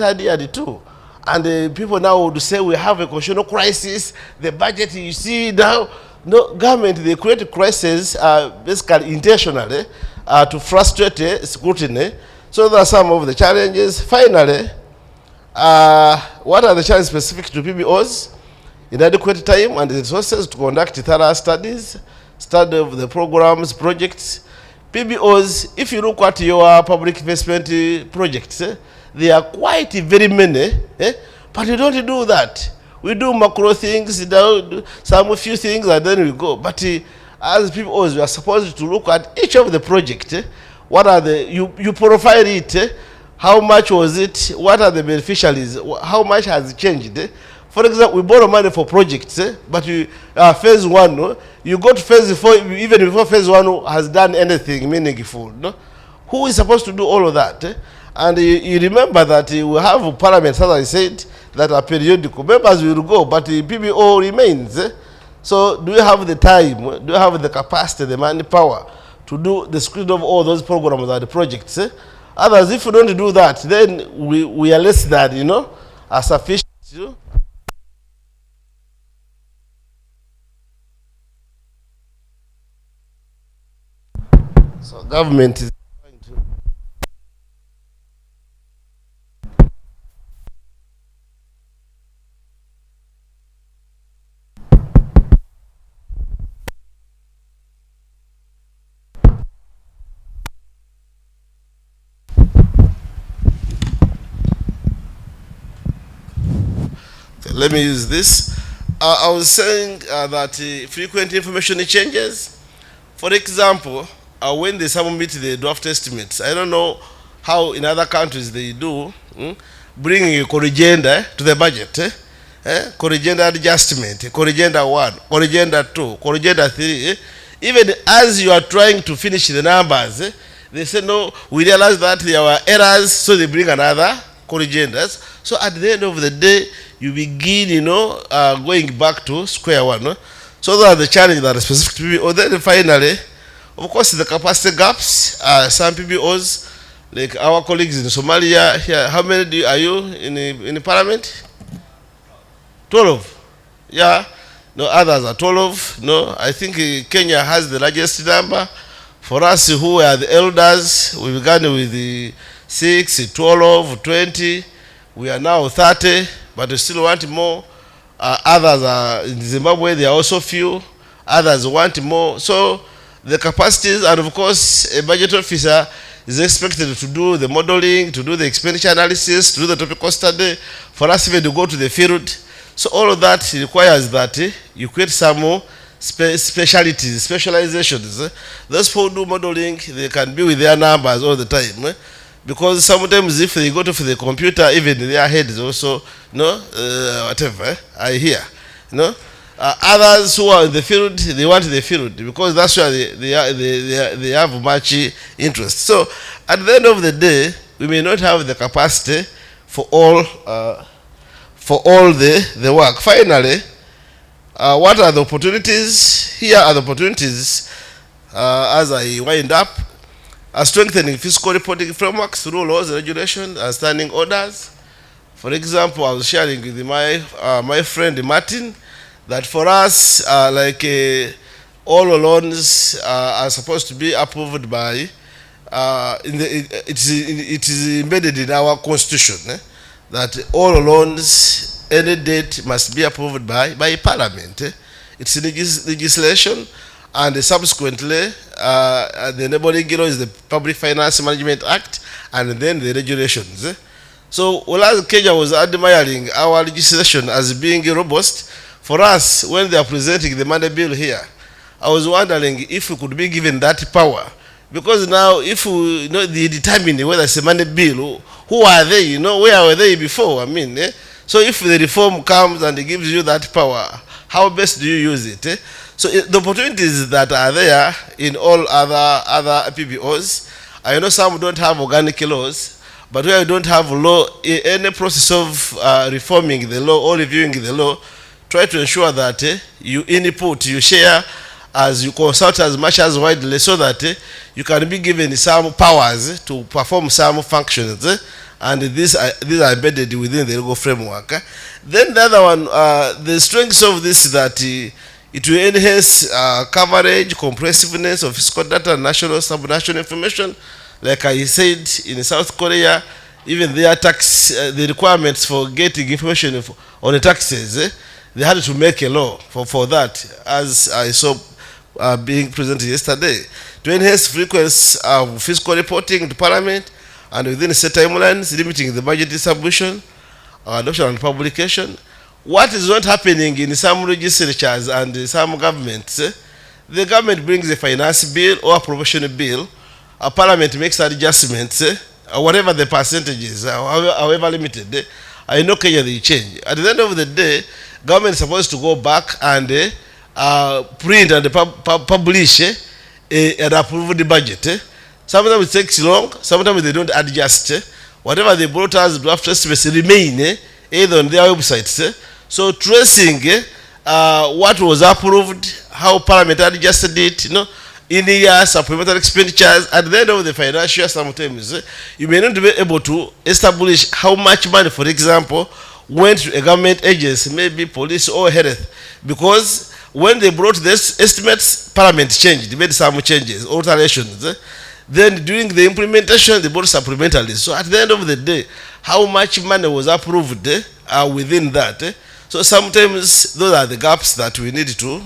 adhered to. And people now would say we have a constitutional crisis. The budget, you see now, no government, they create crises basically intentionally to frustrate scrutiny. So there are some of the challenges. Finally, what are the challenges specific to PBOs? Inadequate time and resources to conduct thorough studies, study of the programs, projects. PBOs, if you look at your public investment projects, they are quite very many, but you don't do that. We do macro things, some few things, and then we go. But as PBOs, we are supposed to look at each of the projects. What are you profile it, how much was it, what are the beneficiaries, how much has it changed. For example, we borrow money for projects, but phase 1, you go to phase 4, even before phase 1 has done anything meaningful. No? Who is supposed to do all of that? And you remember that we have parliaments, as I said, that are periodical. Members will go, but the PBO remains. So do you have the time, do you have the capacity, the manpower to do the screen of all those programs and the projects? Others, if we don't do that, then we are less than, are sufficient. So government is trying to. Okay, let me use this. I was saying that frequent information changes. For example, when they submit the draft estimates, I don't know how in other countries they do, bringing a corrigenda to the budget, corrigenda adjustment, corrigenda 1, corrigenda 2, corrigenda 3. Even as you are trying to finish the numbers, they say, no, we realize that there were errors, so they bring another corrigendas. So at the end of the day, you begin, going back to square one. So those are the challenges that are specific to PBO. Then finally, of course, the capacity gaps. Some PBOs, like our colleagues in Somalia, here, how many are you in the parliament? 12. Yeah. No, others are 12. No, I think Kenya has the largest number. For us who are the elders, we began with the 6, 12, 20. We are now 30, but we still want more. Others are in Zimbabwe, they are also few. Others want more. So the capacities, and of course, a budget officer is expected to do the modeling, to do the expenditure analysis, to do the topical study, for us even to go to the field. So all of that requires that you create some more specialities, specializations. Those who do modeling, they can be with their numbers all the time. because sometimes if they go to the computer, even their head is also, whatever, I hear, others who are in the field, they want the field because that's where they have much interest. So at the end of the day, we may not have the capacity for all the work. Finally, what are the opportunities? Here are the opportunities as I wind up. Strengthening fiscal reporting frameworks through laws, regulations, and standing orders. For example, I was sharing with my friend Martin that for us, all loans are supposed to be approved by, it is embedded in our constitution that all loans, any date must be approved by Parliament. It's legislation, and subsequently the enabling law is the Public Finance Management Act, and then the regulations. So while Kenya was admiring our legislation as being robust, for us, when they are presenting the money bill here, I was wondering if we could be given that power. Because now, if we they determine whether it's a money bill, who are they? Where were they before? So if the reform comes and it gives you that power, how best do you use it? So the opportunities that are there in all other PBOs, I know some don't have organic laws, but where you don't have law, any process of reforming the law or reviewing the law, try to ensure that you input, you share, as you consult as much as widely, so that you can be given some powers to perform some functions, and these are embedded within the legal framework. Then the other one, the strengths of this is that it will enhance coverage, comprehensiveness of fiscal data, national, subnational information. Like I said, in South Korea, even their tax, the requirements for getting information on the taxes, they had to make a law for that, as I saw being presented yesterday, to enhance frequency of fiscal reporting to Parliament and within set timelines, limiting the budget distribution, adoption and publication. What is not happening in some legislatures and some governments, the government brings a finance bill or appropriation bill, a Parliament makes adjustments, whatever the percentage is, however limited. I know Kenya they change. At the end of the day, government is supposed to go back and print and publish an approved budget. Sometimes it takes long, sometimes they don't adjust. Whatever they brought us draft estimates remain either on their websites. So tracing what was approved, how Parliament adjusted it, in the year supplementary expenditures, at the end of the financial year, sometimes you may not be able to establish how much money, for example, went to a government agency, maybe police or health, because when they brought this estimates, Parliament changed, made some changes, alterations. Then during the implementation, they brought supplementaries. So at the end of the day, how much money was approved within that? So sometimes those are the gaps that we need to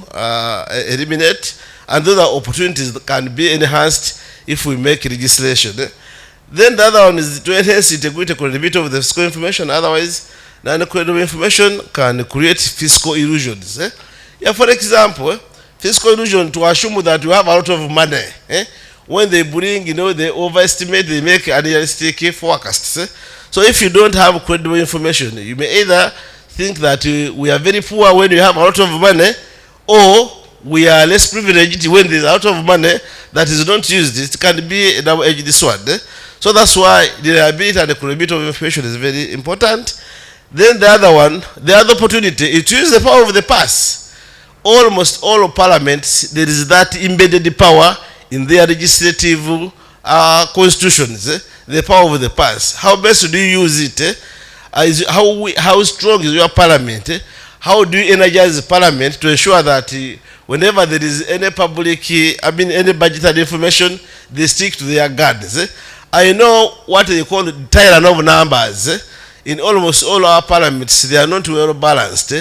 eliminate, and those are opportunities that can be enhanced if we make legislation. Then the other one is to enhance integrity, credibility of the fiscal information. Otherwise, non-credible information can create fiscal illusions. Yeah, for example, fiscal illusion to assume that you have a lot of money. When they bring, they overestimate, they make unrealistic forecasts. So if you don't have credible information, you may either think that we are very poor when you have a lot of money, or we are less privileged when there's a lot of money that is not used. It can be a double-edged sword. So that's why the reliability and the credibility of information is very important. Then the other one, the other opportunity is to use the power of the purse. Almost all of parliaments, there is that embedded power in their legislative constitutions, the power of the purse. How best do you use it? How strong is your parliament? How do you energize the parliament to ensure that whenever there is any public, any budgetary information, they stick to their guns? I know what they call the tyrant of numbers. In almost all our parliaments, they are not well balanced.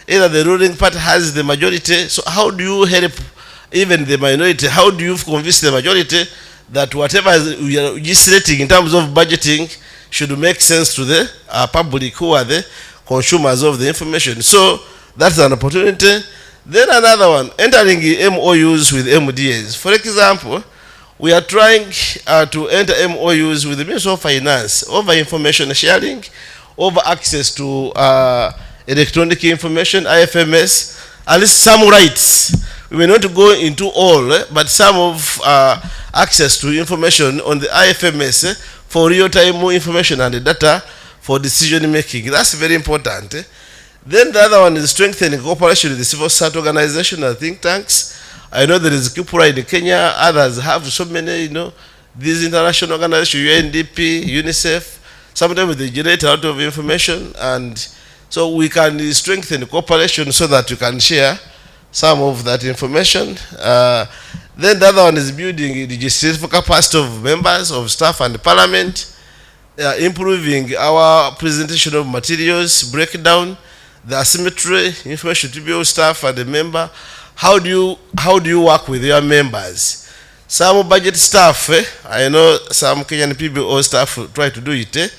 Either the ruling party has the majority, so how do you help even the minority? How do you convince the majority that whatever we are legislating in terms of budgeting should make sense to the public, who are the consumers of the information? So that's an opportunity. Then another one, entering MOUs with MDAs. For example, we are trying to enter MOUs with the Ministry of Finance over information sharing, over access to electronic information, IFMS, at least some rights. We may not go into all, but some of access to information on the IFMS for real-time information and the data for decision making. That's very important. Then the other one is strengthening cooperation with the civil society organization and think tanks. I know there is Kipura in Kenya, others have so many, these international organizations, UNDP, UNICEF, sometimes they generate a lot of information, and so we can strengthen cooperation so that we can share some of that information. Then the other one is building the legislative capacity of members of staff and parliament, improving our presentation of materials, breakdown, the asymmetry, information to be staff and the member. How do you work with your members? Some budget staff, I know some Kenyan PBO staff try to do it.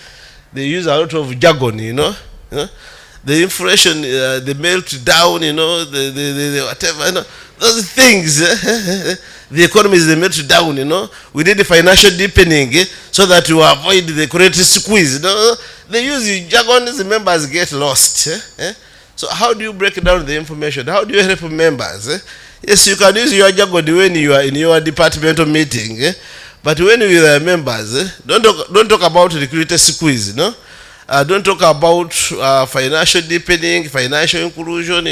They use a lot of jargon, the inflation, the meltdown, the whatever, those things. The economy is the meltdown, We need the financial deepening so that you avoid the credit squeeze. They use jargon, the members get lost. So how do you break down the information? How do you help members? Yes, you can use your jargon when you are in your departmental meeting, but when you are members, don't talk about the credit squeeze, don't talk about financial deepening, financial inclusion,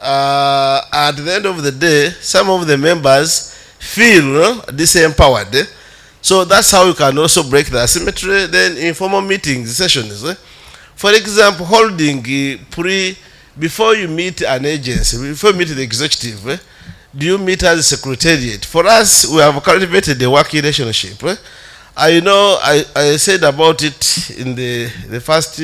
At the end of the day, some of the members feel disempowered. So that's how you can also break the asymmetry. Then informal meetings, sessions. For example, holding before you meet an agency, before you meet the executive, do you meet as a secretariat? For us, we have cultivated a working relationship. I know I said about it in the first,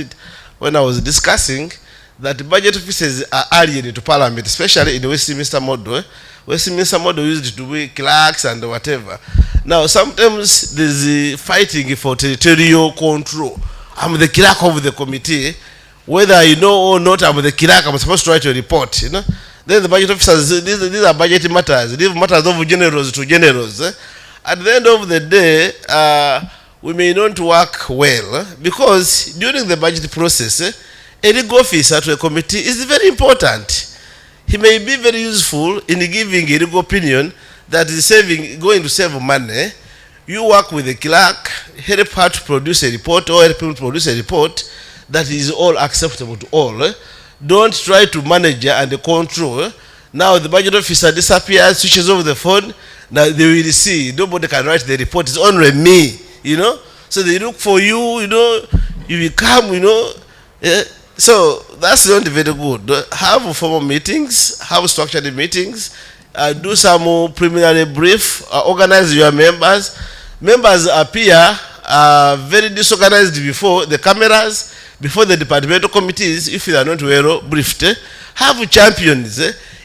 when I was discussing, that budget officers are alien to Parliament, especially in the Westminster model. Westminster model used to be clerks and whatever. Now, sometimes there's fighting for territorial control. I'm the clerk of the committee. Whether you know or not, I'm the clerk, I'm supposed to write a report, Then the budget officers, these are budget matters. These matters of generals to generals. At the end of the day, we may not work well because during the budget process, a legal officer to a committee is very important. He may be very useful in giving a legal opinion that is going to save money. You work with the clerk, help her to produce a report or help him to produce a report that is all acceptable to all. Don't try to manage and control. Now the budget officer disappears, switches over the phone. Now they will see, nobody can write the report, it's only me, So they look for you, you will come, So that's not very good. Have formal meetings, have structured meetings, do some preliminary brief, organize your members. Members appear very disorganized before the cameras, before the departmental committees, if they are not well briefed. Have champions.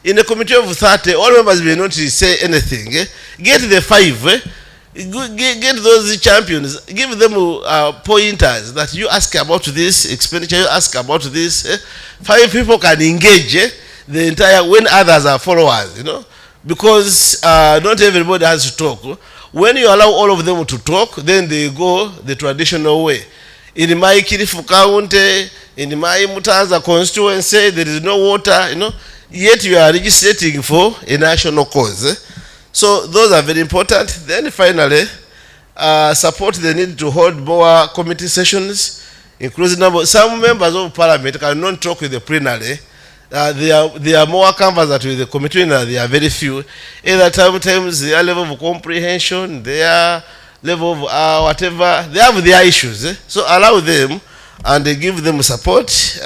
In a committee of 30, all members may not say anything. Get the 5. Get those champions. Give them pointers that you ask about this expenditure, you ask about this. 5 people can engage the entire, when others are followers, because not everybody has to talk. When you allow all of them to talk, then they go the traditional way. In my Kilifu County, in my Mutanza constituency, there is no water, yet you are legislating for a national cause. So those are very important. Then finally, support the need to hold more committee sessions, including some members of Parliament cannot talk with the plenary. They are more conversant with the committee, and they are very few. Either sometimes their level of comprehension, their level of whatever, they have their issues. So allow them and give them support.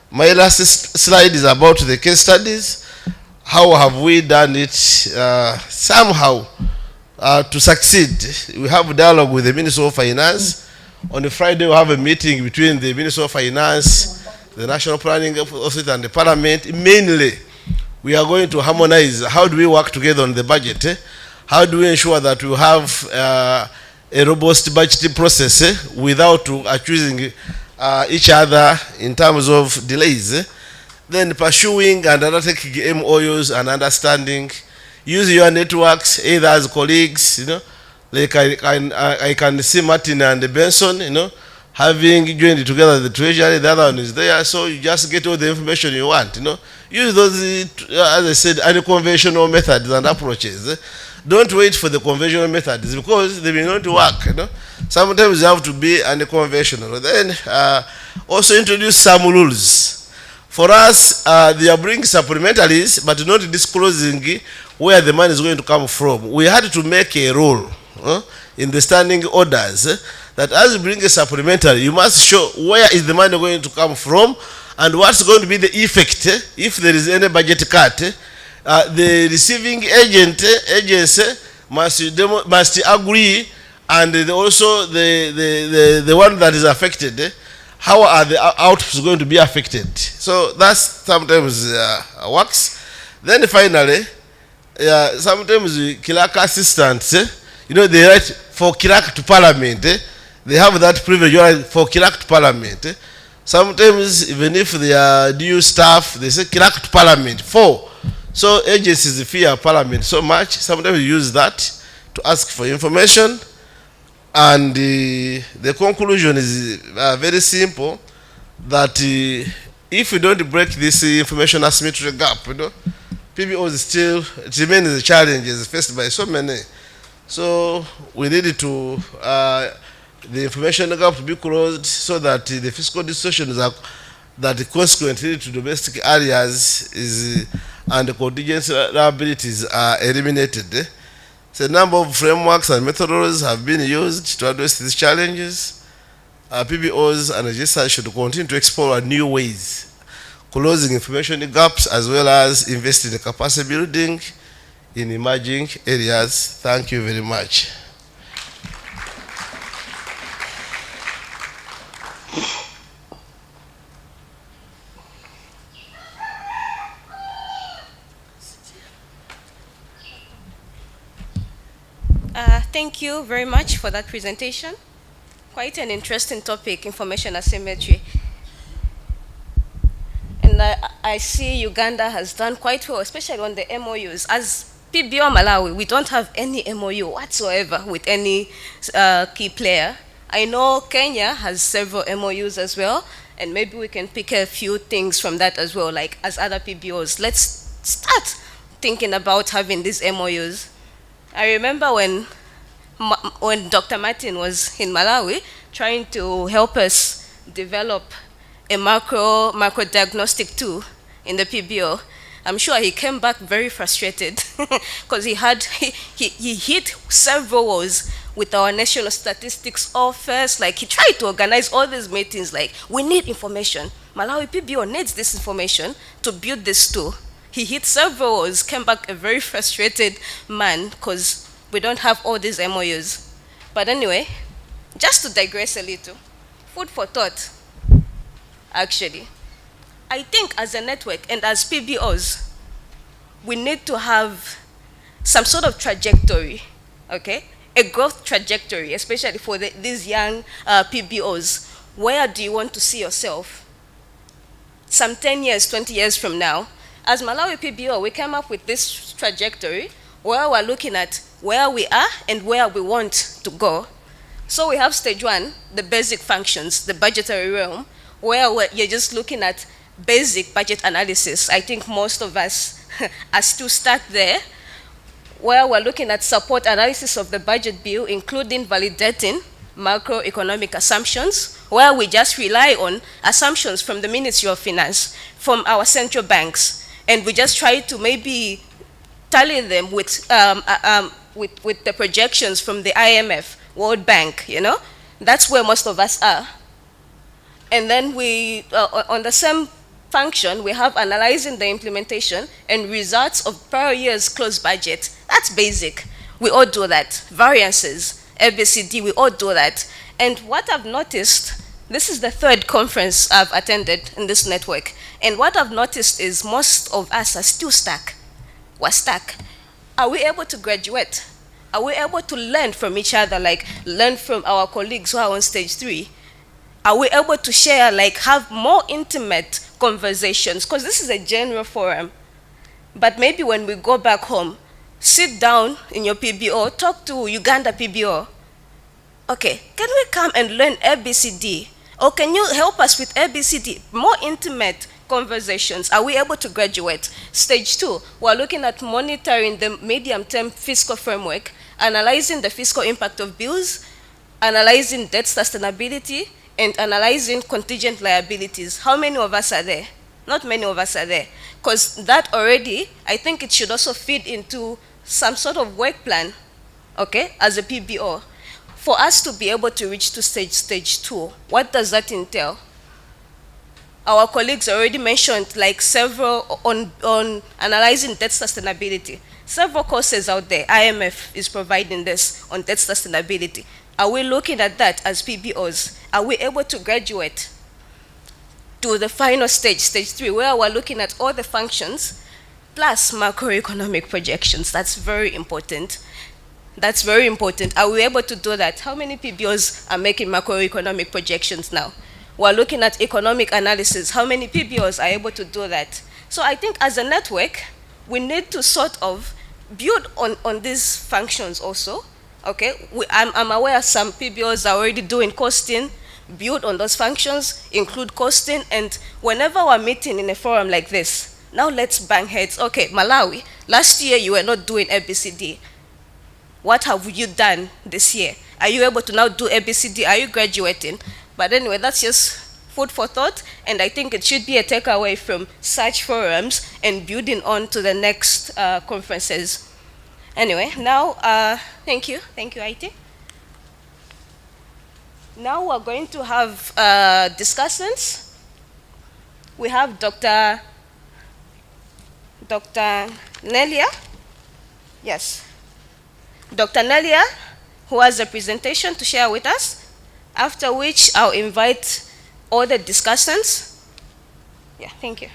My last slide is about the case studies. How have we done it somehow to succeed? We have a dialogue with the Minister of Finance. On the Friday, we have a meeting between the Minister of Finance, the National Planning Office, and the Parliament. Mainly, we are going to harmonize how do we work together on the budget. How do we ensure that we have a robust budgeting process without accusing each other in terms of delays. Then pursuing and undertaking MOUs and understanding use your networks, either as colleagues, like I can see Martin and Benson, having joined together the treasury, the other one is there, so you just get all the information you want, Use those, as I said, unconventional methods and approaches. Don't wait for the conventional methods because they may not work, Sometimes you have to be unconventional. Then also introduce some rules. For us, they are bringing supplementaries, but not disclosing where the money is going to come from. We had to make a rule in the standing orders that as you bring a supplementary, you must show where is the money going to come from and what's going to be the effect if there is any budget cut. The receiving agency must agree, and also the one that is affected, how are the outputs going to be affected? So that's sometimes works. Then finally, sometimes clerk assistants, they write for clerk to parliament. They have that privilege for clerk to parliament. Sometimes even if they are new staff, they say clerk to parliament. So agencies fear parliament so much. Sometimes you use that to ask for information. And the conclusion is very simple, that if we don't break this information asymmetry gap, PBOs still remains the challenges faced by so many. So we need to the information gap to be closed so that the fiscal distortions are, that consequently to domestic areas and the contingency liabilities are eliminated. So a number of frameworks and methodologies have been used to address these challenges. PBOs and registrars should continue to explore new ways, closing information gaps as well as investing in capacity building in emerging areas. Thank you very much. Thank you very much for that presentation. Quite an interesting topic, information asymmetry. And I see Uganda has done quite well, especially on the MOUs. As PBO Malawi, we don't have any MOU whatsoever with any key player. I know Kenya has several MOUs as well, and maybe we can pick a few things from that as well, like as other PBOs. Let's start thinking about having these MOUs. I remember when Dr. Martin was in Malawi trying to help us develop a macro diagnostic tool in the PBO. I'm sure he came back very frustrated because he hit several walls with our National Statistics Office. Like, he tried to organize all these meetings like, we need information. Malawi PBO needs this information to build this tool. He hit several walls, came back a very frustrated man because we don't have all these MOUs. But anyway, just to digress a little, food for thought, actually. I think as a network and as PBOs, we need to have some sort of trajectory, okay? A growth trajectory, especially for these young PBOs. Where do you want to see yourself? Some 10 years, 20 years from now. As Malawi PBO, we came up with this trajectory where we're looking at where we are and where we want to go. So we have stage one, the basic functions, the budgetary realm, where you're just looking at basic budget analysis. I think most of us are still stuck there, where we're looking at support analysis of the budget bill, including validating macroeconomic assumptions, where we just rely on assumptions from the Ministry of Finance, from our central banks, and we just try to maybe tally them with the projections from the IMF, World Bank, That's where most of us are. And then we, on the same function, we have analyzing the implementation and results of prior year's closed budget. That's basic. We all do that. Variances, ABCD, we all do that. And what I've noticed, this is the third conference I've attended in this network, and what I've noticed is most of us are still stuck. We're stuck. Are we able to graduate? Are we able to learn from each other, like learn from our colleagues who are on stage 3? Are we able to share, like have more intimate conversations? Because this is a general forum. But maybe when we go back home, sit down in your PBO, talk to Uganda PBO. Okay, can we come and learn ABCD? Or can you help us with ABCD? More intimate conversations. Are we able to graduate? Stage 2, we're looking at monitoring the medium-term fiscal framework, analyzing the fiscal impact of bills, analyzing debt sustainability, and analyzing contingent liabilities. How many of us are there? Not many of us are there. Because that already, I think it should also feed into some sort of work plan, okay, as a PBO. For us to be able to reach to stage 2, what does that entail? Our colleagues already mentioned like several on analyzing debt sustainability. Several courses out there, IMF is providing this on debt sustainability. Are we looking at that as PBOs? Are we able to graduate to the final stage, stage 3, where we're looking at all the functions plus macroeconomic projections? That's very important. That's very important. Are we able to do that? How many PBOs are making macroeconomic projections now? We're looking at economic analysis. How many PBOs are able to do that? So I think as a network, we need to sort of build on these functions also. Okay, I'm aware some PBOs are already doing costing, build on those functions, include costing, and whenever we're meeting in a forum like this, now let's bang heads. Okay, Malawi, last year you were not doing ABCD. What have you done this year? Are you able to now do ABCD? Are you graduating? But anyway, that's just food for thought, and I think it should be a takeaway from such forums and building on to the next conferences. Anyway, now, thank you, IT. Now we're going to have discussants. We have Dr. Nelia. Yes. Dr. Nelia, who has a presentation to share with us, after which I'll invite all the discussants. Yeah, thank you.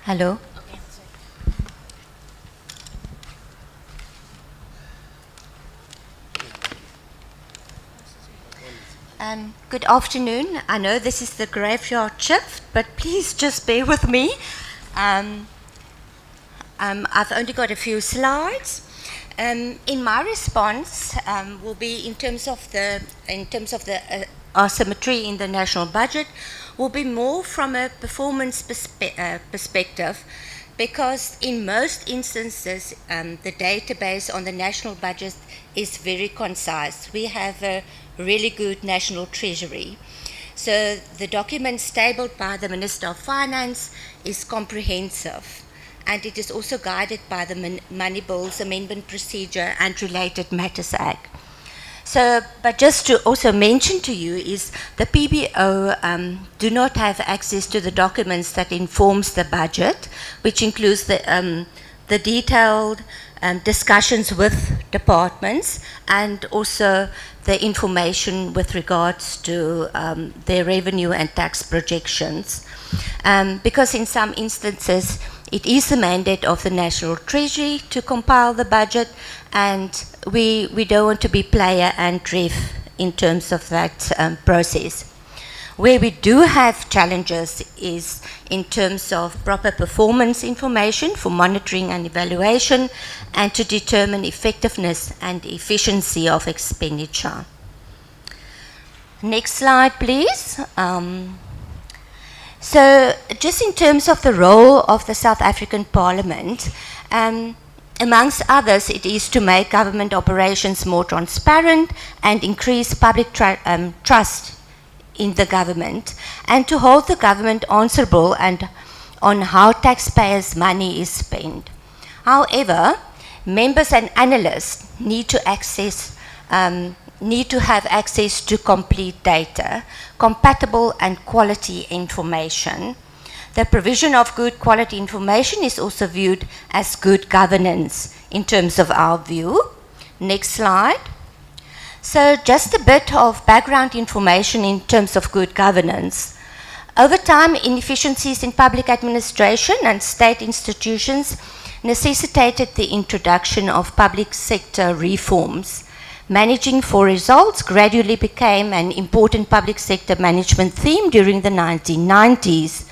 Hello. Good afternoon. I know this is the graveyard shift, but please just bear with me. I've only got a few slides. In my response will be in terms of the asymmetry in the national budget, will be more from a performance perspective, because in most instances the database on the national budget is very concise. We have a really good national treasury. So the document tabled by the Minister of Finance is comprehensive, and it is also guided by the Money Bills Amendment Procedure and Related Matters Act. So, but just to also mention to you is the PBO do not have access to the documents that informs the budget, which includes the detailed discussions with departments and also the information with regards to their revenue and tax projections. Because in some instances, it is the mandate of the National Treasury to compile the budget, and we don't want to be player and ref in terms of that process. Where we do have challenges is in terms of proper performance information for monitoring and evaluation, and to determine effectiveness and efficiency of expenditure. Next slide, please. So just in terms of the role of the South African Parliament, amongst others, it is to make government operations more transparent and increase public trust in the government, and to hold the government answerable and on how taxpayers' money is spent. However, members and analysts need to have access to complete data, compatible and quality information. The provision of good quality information is also viewed as good governance in terms of our view. Next slide. So just a bit of background information in terms of good governance. Over time, inefficiencies in public administration and state institutions necessitated the introduction of public sector reforms. Managing for results gradually became an important public sector management theme during the 1990s.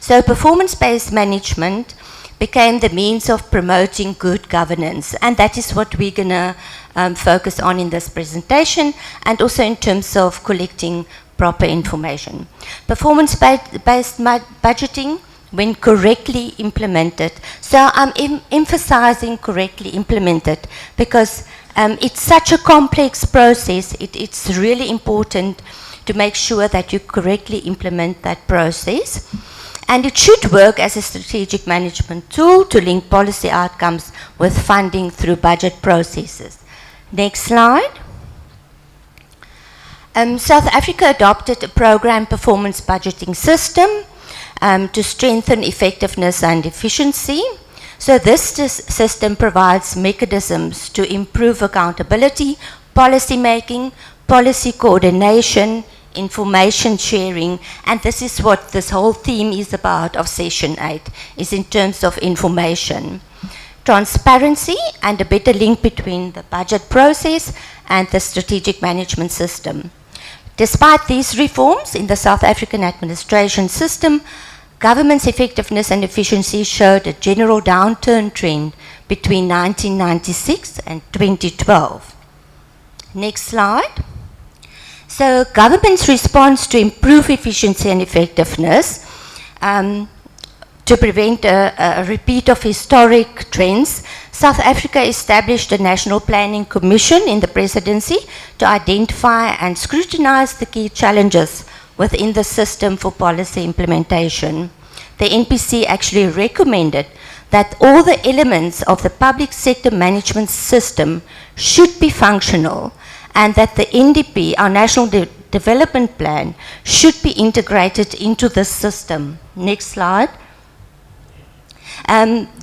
So performance-based management became the means of promoting good governance, and that is what we're going to focus on in this presentation, and also in terms of collecting proper information. Performance-based budgeting, when correctly implemented, so I'm emphasizing correctly implemented because it's such a complex process, it's really important to make sure that you correctly implement that process. And it should work as a strategic management tool to link policy outcomes with funding through budget processes. Next slide. South Africa adopted a program performance budgeting system to strengthen effectiveness and efficiency. So this system provides mechanisms to improve accountability, policy making, policy coordination, information sharing, and this is what this whole theme is about of session 8, is in terms of information. Transparency and a better link between the budget process and the strategic management system. Despite these reforms in the South African administration system, government's effectiveness and efficiency showed a general downturn trend between 1996 and 2012. Next slide. So government's response to improve efficiency and effectiveness to prevent a repeat of historic trends, South Africa established a National Planning Commission in the presidency to identify and scrutinize the key challenges within the system for policy implementation. The NPC actually recommended that all the elements of the public sector management system should be functional, and that the NDP, our National Development Plan, should be integrated into the system. Next slide.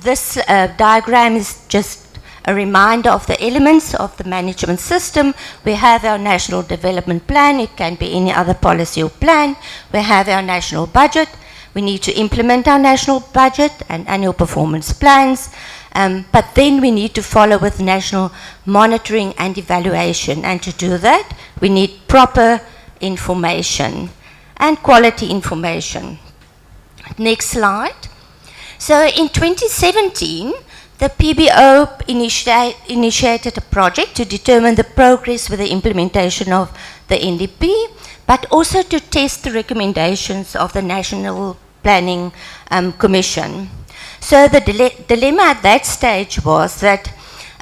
This diagram is just a reminder of the elements of the management system. We have our National Development Plan. It can be any other policy or plan. We have our national budget. We need to implement our national budget and annual performance plans. But then we need to follow with national monitoring and evaluation. And to do that, we need proper information and quality information. Next slide. So in 2017, the PBO initiated a project to determine the progress with the implementation of the NDP, but also to test the recommendations of the National Planning Commission. So the dilemma at that stage was that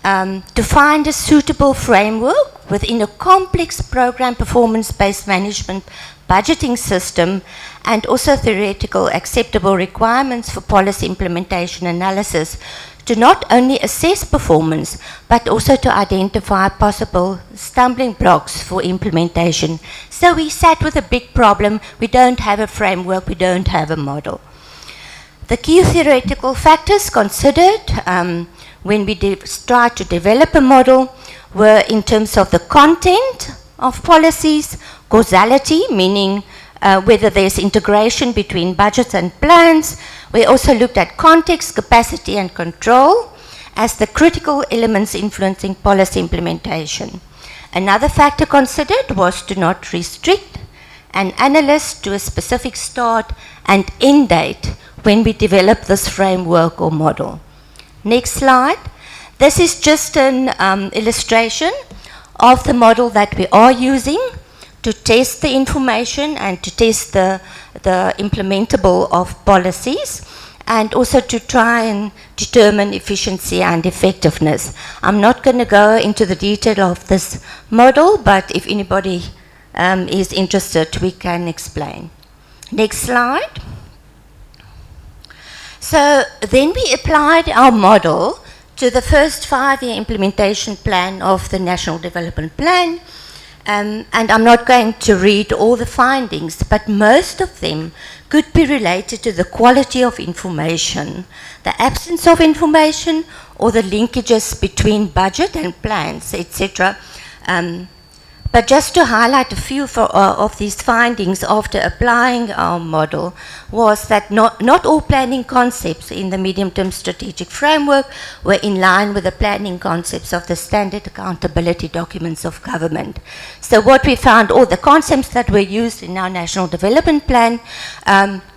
to find a suitable framework within a complex program performance-based management budgeting system and also theoretical acceptable requirements for policy implementation analysis to not only assess performance but also to identify possible stumbling blocks for implementation. So we sat with a big problem. We don't have a framework, we don't have a model. The key theoretical factors considered when we tried to develop a model were in terms of the content of policies, causality, meaning whether there's integration between budgets and plans. We also looked at context, capacity, and control as the critical elements influencing policy implementation. Another factor considered was to not restrict an analyst to a specific start and end date when we develop this framework or model. Next slide. This is just an illustration of the model that we are using to test the information and to test the implementable of policies, and also to try and determine efficiency and effectiveness. I'm not going to go into the detail of this model, but if anybody is interested, we can explain. Next slide. So then we applied our model to the first 5-year implementation plan of the National Development Plan. And I'm not going to read all the findings, but most of them could be related to the quality of information, the absence of information, or the linkages between budget and plans, etc. But just to highlight a few of these findings after applying our model was that not all planning concepts in the medium-term strategic framework were in line with the planning concepts of the standard accountability documents of government. So what we found, all the concepts that were used in our National Development Plan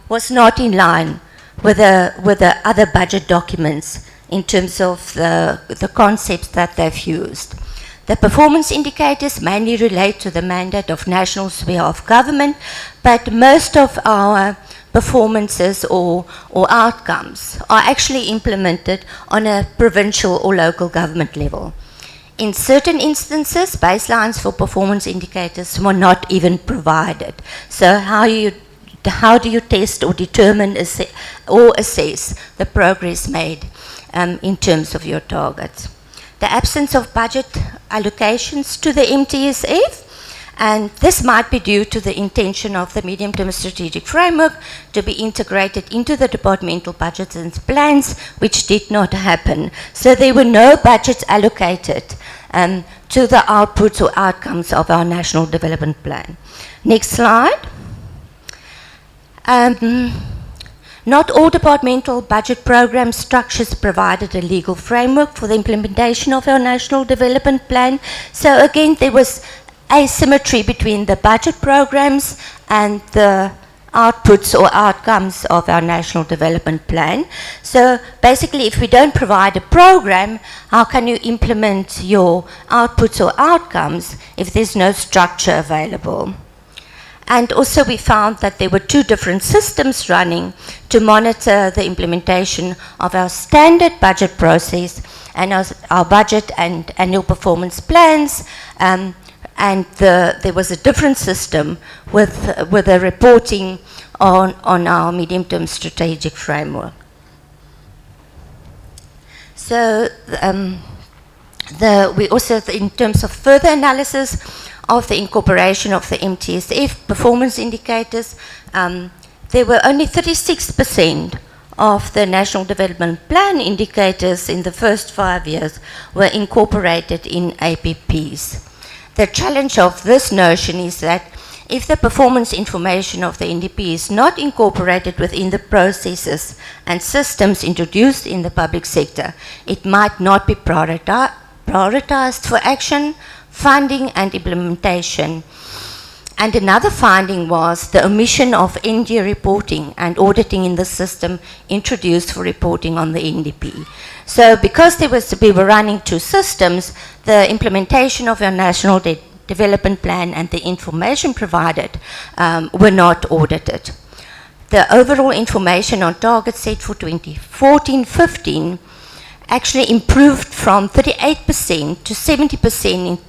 was not in line with the other budget documents in terms of the concepts that they've used. The performance indicators mainly relate to the mandate of national sphere of government, but most of our performances or outcomes are actually implemented on a provincial or local government level. In certain instances, baselines for performance indicators were not even provided. So how do you test or determine or assess the progress made in terms of your targets? The absence of budget allocations to the MTSF, and this might be due to the intention of the medium-term strategic framework to be integrated into the departmental budgets and plans, which did not happen. So there were no budgets allocated to the outputs or outcomes of our National Development Plan. Next slide. Not all departmental budget program structures provided a legal framework for the implementation of our National Development Plan. So again, there was asymmetry between the budget programs and the outputs or outcomes of our National Development Plan. So basically, if we don't provide a program, how can you implement your outputs or outcomes if there's no structure available? And also we found that there were two different systems running to monitor the implementation of our standard budget process and our budget and annual performance plans. There was a different system with a reporting on our medium-term strategic framework. So we also, in terms of further analysis of the incorporation of the MTSF performance indicators, there were only 36% of the National Development Plan indicators in the first 5 years were incorporated in APPs. The challenge of this notion is that if the performance information of the NDP is not incorporated within the processes and systems introduced in the public sector, it might not be prioritized for action, funding and implementation. And another finding was the omission of NG reporting and auditing in the system introduced for reporting on the NDP. So because we were running two systems, the implementation of our National Development Plan and the information provided were not audited. The overall information on target set for 2014-15 actually improved from 38% to 70% in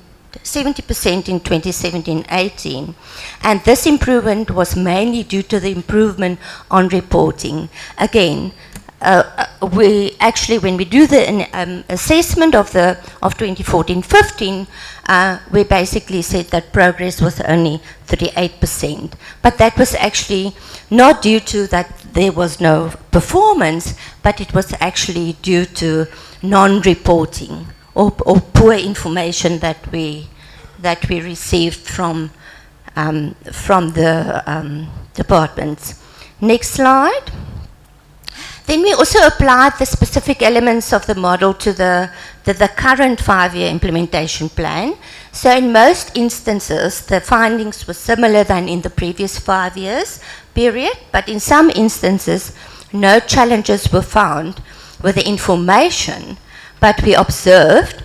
2017-18, and this improvement was mainly due to the improvement on reporting. Again, we actually, when we do the assessment of 2014-15, we basically said that progress was only 38%, but that was actually not due to that there was no performance, but it was actually due to non-reporting or poor information that we received from the departments. Next slide. Then we also applied the specific elements of the model to the current 5-year implementation plan. So in most instances, the findings were similar than in the previous 5 years period, but in some instances, no challenges were found with the information, but we observed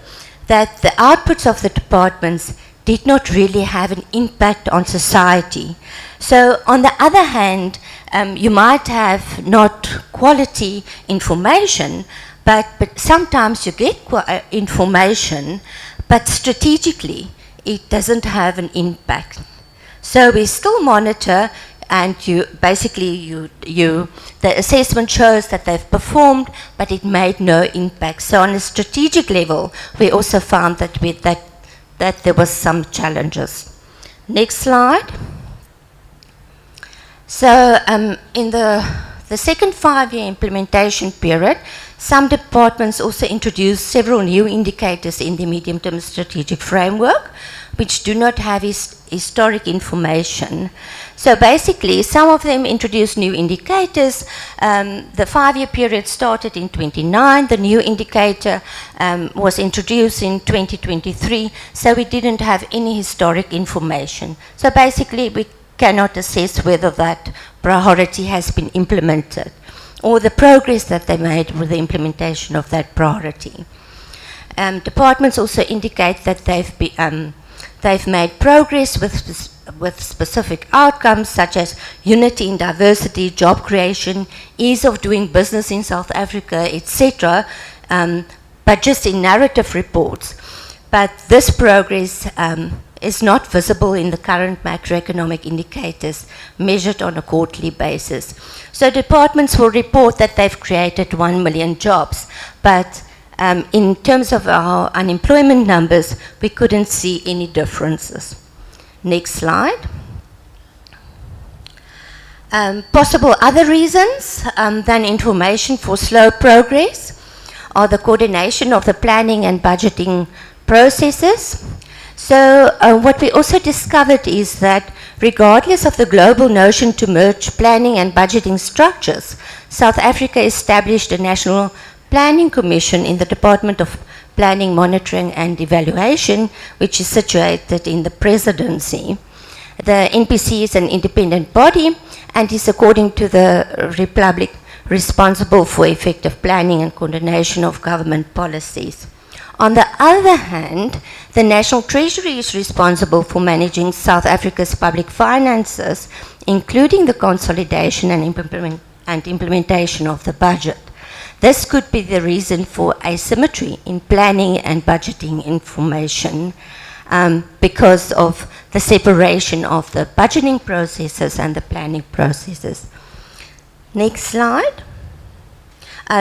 that the outputs of the departments did not really have an impact on society. So on the other hand, you might have not quality information, but sometimes you get information, but strategically it doesn't have an impact. So we still monitor, and the assessment shows that they've performed, but it made no impact. So on a strategic level, we also found that there was some challenges. Next slide. So in the second 5-year implementation period, Some departments also introduced several new indicators in the medium-term strategic framework, which do not have historic information. So basically, some of them introduced new indicators. The 5-year period started in 29. The new indicator was introduced in 2023, so we didn't have any historic information. So basically, we cannot assess whether that priority has been implemented or the progress that they made with the implementation of that priority. Departments also indicate that they've made progress with specific outcomes such as unity in diversity, job creation, ease of doing business in South Africa, etc., but just in narrative reports. But this progress is not visible in the current macroeconomic indicators measured on a quarterly basis. So departments will report that they've created 1 million jobs, but in terms of our unemployment numbers, we couldn't see any differences. Next slide. Possible other reasons than information for slow progress are the coordination of the planning and budgeting processes. So what we also discovered is that regardless of the global notion to merge planning and budgeting structures, South Africa established a National Planning Commission in the Department of Planning, Monitoring and Evaluation, which is situated in the Presidency. The NPC is an independent body and is, according to the Republic, responsible for effective planning and coordination of government policies. On the other hand, the National Treasury is responsible for managing South Africa's public finances, including the consolidation and implementation of the budget. This could be the reason for asymmetry in planning and budgeting information because of the separation of the budgeting processes and the planning processes. Next slide.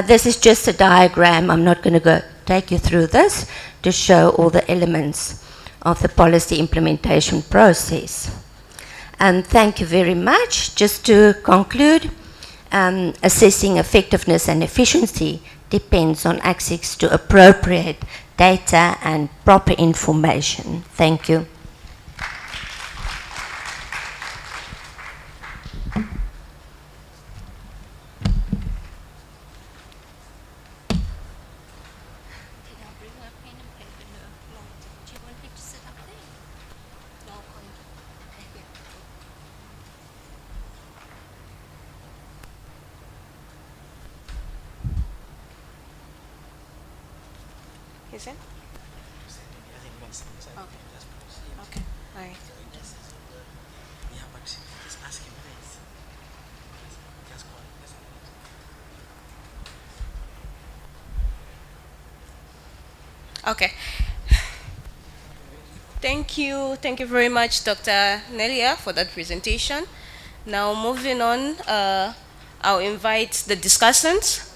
This is just a diagram. I'm not going to take you through this to show all the elements of the policy implementation process. And thank you very much. Just to conclude, assessing effectiveness and efficiency depends on access to appropriate data and proper information. Thank you. Is it? Okay. All right. Okay. Thank you very much, Dr. Nelia, for that presentation. Now, moving on, I'll invite the discussants.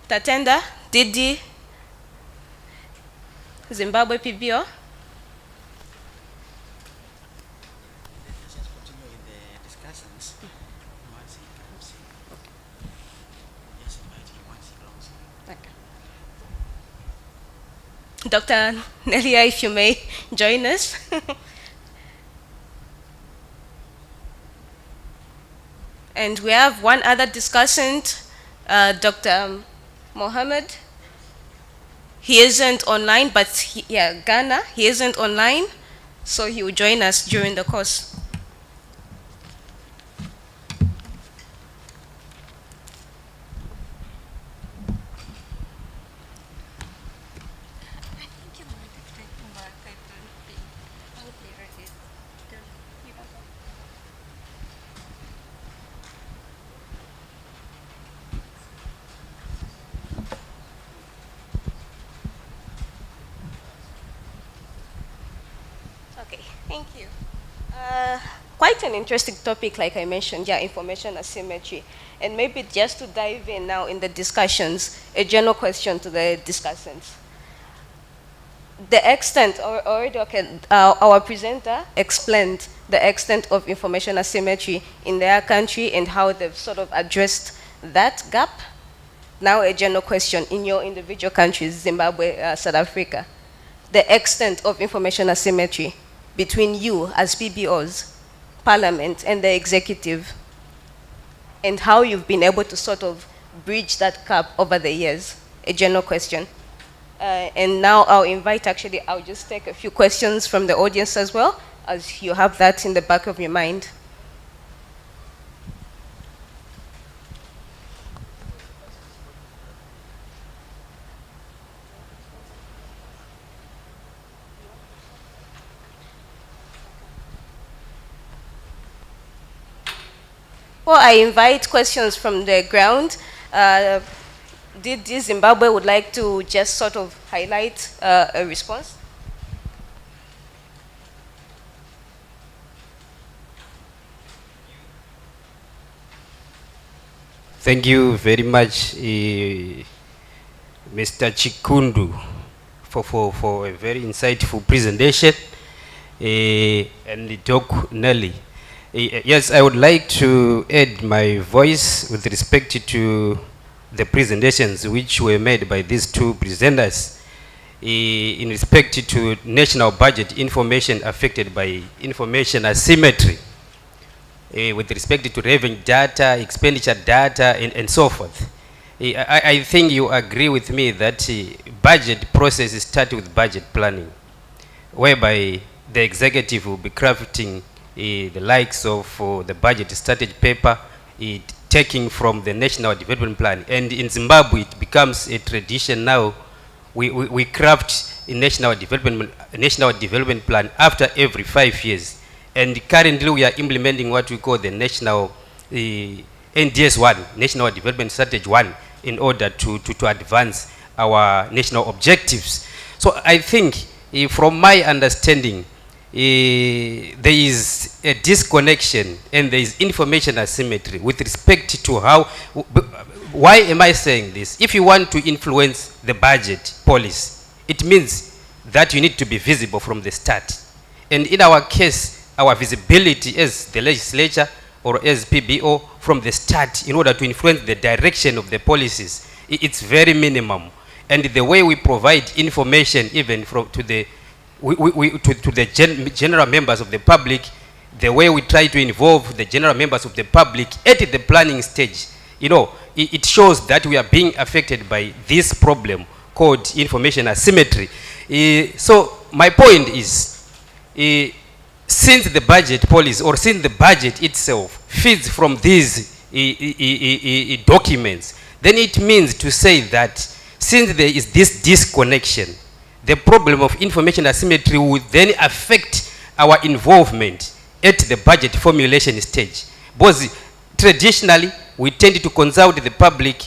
Tatenda, Didi, Zimbabwe PBO. Dr. Nelia, if you may join us. And we have one other discussant, Dr. Mohammed. He isn't online, but Ghana, he isn't online, so he will join us during the course. Thank you. Quite an interesting topic, like I mentioned, information asymmetry. And maybe just to dive in now in the discussions, a general question to the discussants. The extent, our presenter explained the extent of information asymmetry in their country and how they've sort of addressed that gap. Now a general question. In your individual countries, Zimbabwe, South Africa, the extent of information asymmetry between you as PBOs, Parliament, and the executive, and how you've been able to sort of bridge that gap over the years. A general question. And now I'll just take a few questions from the audience as well, as you have that in the back of your mind. Well, I invite questions from the ground. Did Zimbabwe would like to just sort of highlight a response? Thank you very much, Mr. Chikundu, for a very insightful presentation. And Doc Nelly. Yes, I would like to add my voice with respect to the presentations which were made by these two presenters in respect to national budget information affected by information asymmetry with respect to revenue data, expenditure data, and so forth. I think you agree with me that budget process starts with budget planning, whereby the executive will be crafting the likes of the budget strategy paper, taking from the National Development Plan. And in Zimbabwe, it becomes a tradition now. We craft a National Development Plan after every 5 years. And currently, we are implementing what we call the National NDS 1, National Development Strategy 1, in order to advance our national objectives. So I think, from my understanding, there is a disconnection and there is information asymmetry with respect to how, why am I saying this? If you want to influence the budget policy, it means that you need to be visible from the start. And in our case, our visibility as the legislature or as PBO from the start in order to influence the direction of the policies, it's very minimum. And the way we provide information even to the general members of the public, the way we try to involve the general members of the public at the planning stage, it shows that we are being affected by this problem called information asymmetry. So my point is, since the budget policy or since the budget itself feeds from these documents, then it means to say that since there is this disconnection, the problem of information asymmetry would then affect our involvement at the budget formulation stage. Because traditionally, we tend to consult the public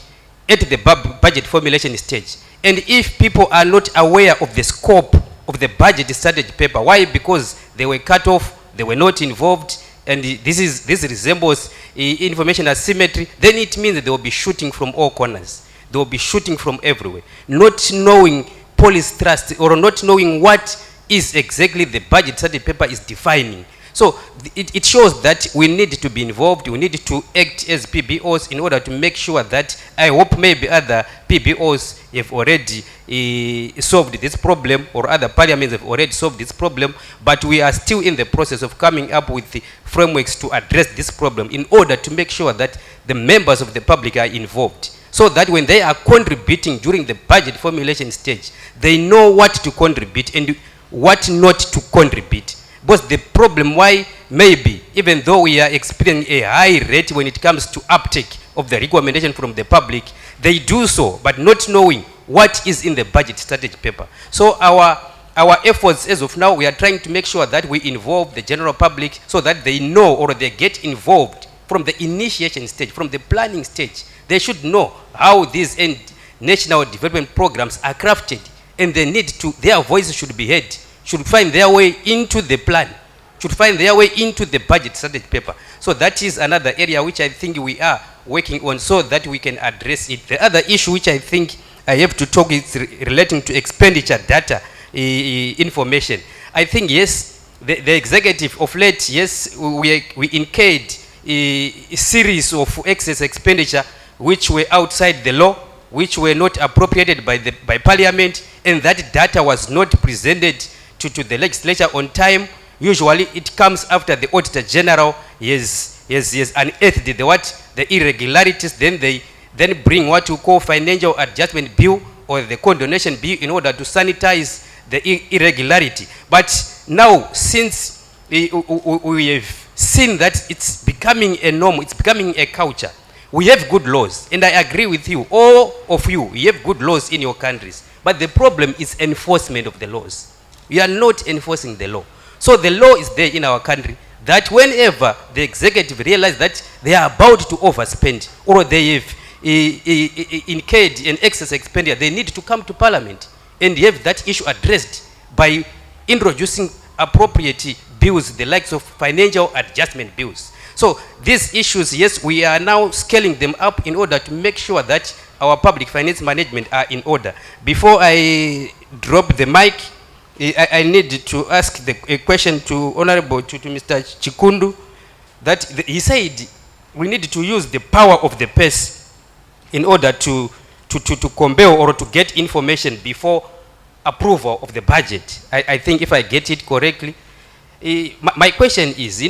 at the budget formulation stage. And if people are not aware of the scope of the budget strategy paper, why? Because they were cut off, they were not involved, and this resembles information asymmetry, then it means they will be shooting from all corners. They will be shooting from everywhere, not knowing policy trust or not knowing what is exactly the budget strategy paper is defining. So it shows that we need to be involved, we need to act as PBOs in order to make sure that, I hope maybe other PBOs have already solved this problem, or other parliaments have already solved this problem, but we are still in the process of coming up with the frameworks to address this problem in order to make sure that the members of the public are involved, so that when they are contributing during the budget formulation stage, they know what to contribute and what not to contribute. Because the problem why maybe, even though we are experiencing a high rate when it comes to uptake of the recommendation from the public, they do so, but not knowing what is in the budget strategy paper. So our efforts as of now, we are trying to make sure that we involve the general public so that they know, or they get involved from the initiation stage, from the planning stage. They should know how these national development programs are crafted, and they need to, their voices should be heard, should find their way into the plan, should find their way into the budget strategy paper. So that is another area which I think we are working on so that we can address it. The other issue which I think I have to talk is relating to expenditure data information. I think, yes, the executive of late, yes, we incurred a series of excess expenditure which were outside the law, which were not appropriated by Parliament, and that data was not presented to the legislature on time. Usually it comes after the Auditor General has unearthed the irregularities, then they bring what you call financial adjustment bill or the condonation bill in order to sanitize the irregularity. But now, since we have seen that it's becoming a norm, it's becoming a culture, we have good laws, and I agree with you, all of you have good laws in your countries, but the problem is enforcement of the laws. You are not enforcing the law. So the law is there in our country that whenever the executive realize that they are about to overspend or they have incurred an excess expenditure, they need to come to Parliament and have that issue addressed by introducing appropriate bills, the likes of financial adjustment bills. So these issues, yes, we are now scaling them up in order to make sure that our public finance management are in order. Before I drop the mic, I need to ask a question to Honorable, to Mr. Chikundu, that he said we need to use the power of the purse in order to compel or to get information before approval of the budget. I think if I get it correctly. My question is,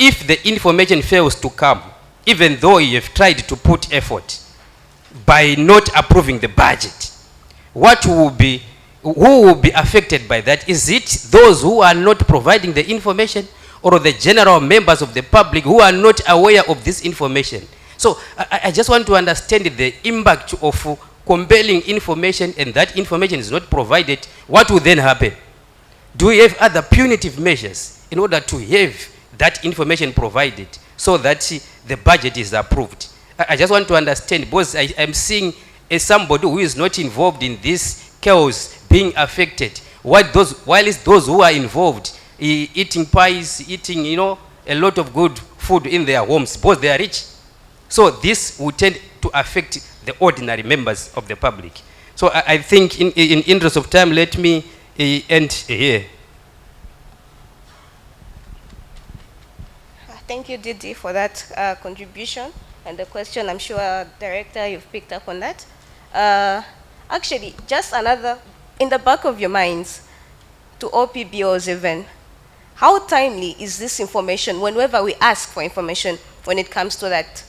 if the information fails to come, even though you have tried to put effort by not approving the budget, who will be affected by that? Is it those who are not providing the information, or the general members of the public who are not aware of this information? So I just want to understand the impact of compelling information, and that information is not provided. What will then happen? Do we have other punitive measures in order to have that information provided so that the budget is approved? I just want to understand, because I am seeing as somebody who is not involved in this chaos being affected, while those who are involved eating pies, eating a lot of good food in their homes, because they are rich. So this will tend to affect the ordinary members of the public. So I think in interest of time, let me end here. Thank you, Didi, for that contribution and the question. I'm sure, Director, you've picked up on that. Actually, just another, in the back of your minds, to OPBOs even, how timely is this information whenever we ask for information when it comes to that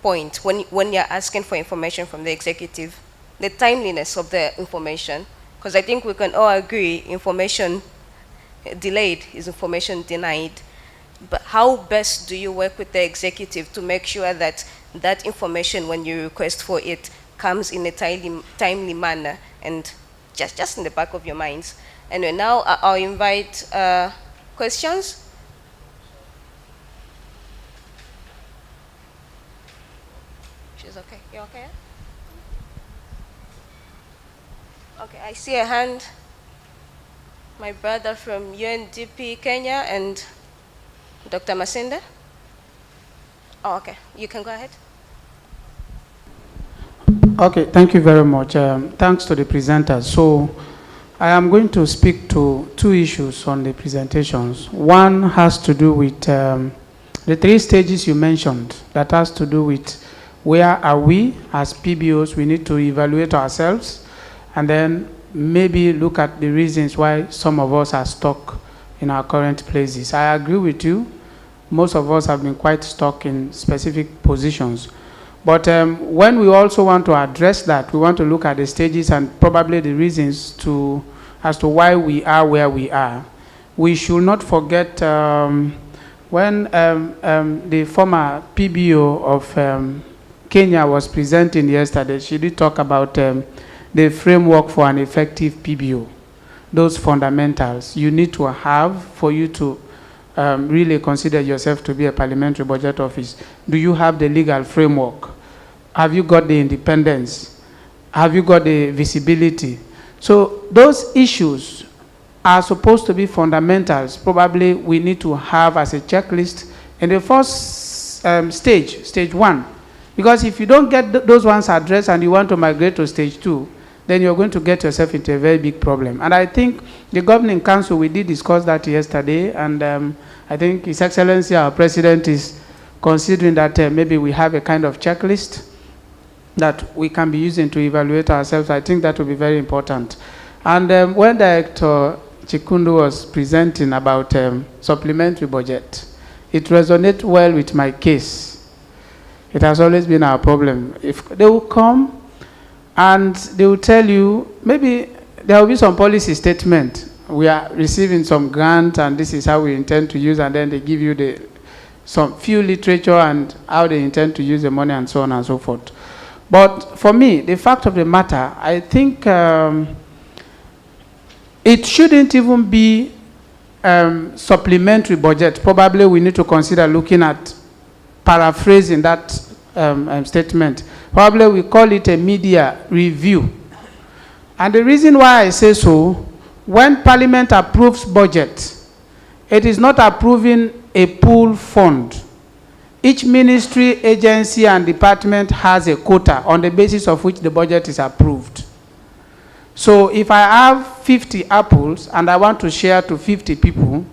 point, when you're asking for information from the executive, the timeliness of the information? Because I think we can all agree information delayed is information denied. But how best do you work with the executive to make sure that that information, when you request for it, comes in a timely manner, and just in the back of your minds? And now I'll invite questions. She's okay. You okay? Okay, I see a hand. My brother from UNDP Kenya and Dr. Masinde. Oh, okay. You can go ahead. Okay, thank you very much. Thanks to the presenters. So I am going to speak to two issues on the presentations. One has to do with the three stages you mentioned, that has to do with where are we as PBOs. We need to evaluate ourselves and then maybe look at the reasons why some of us are stuck in our current places. I agree with you. Most of us have been quite stuck in specific positions. But when we also want to address that, we want to look at the stages and probably the reasons as to why we are where we are. We should not forget when the former PBO of Kenya was presenting yesterday, she did talk about the framework for an effective PBO. Those fundamentals you need to have for you to really consider yourself to be a parliamentary budget office. Do you have the legal framework? Have you got the independence? Have you got the visibility? So those issues are supposed to be fundamentals. Probably we need to have as a checklist in the first stage one. Because if you don't get those ones addressed and you want to migrate to stage two, then you're going to get yourself into a very big problem. And I think the Governing Council, we did discuss that yesterday, and I think His Excellency, our President, is considering that maybe we have a kind of checklist that we can be using to evaluate ourselves. I think that will be very important. And when Director Chikundu was presenting about supplementary budget, it resonates well with my case. It has always been our problem. If they will come and they will tell you, maybe there will be some policy statement. We are receiving some grant and this is how we intend to use, and then they give you some few literature and how they intend to use the money and so on and so forth. But for me, the fact of the matter, I think it shouldn't even be supplementary budget. Probably we need to consider looking at paraphrasing that statement. Probably we call it a media review. And the reason why I say so, when Parliament approves budget, it is not approving a pool fund. Each ministry, agency, and department has a quota on the basis of which the budget is approved. So if I have 50 apples and I want to share to 50 people,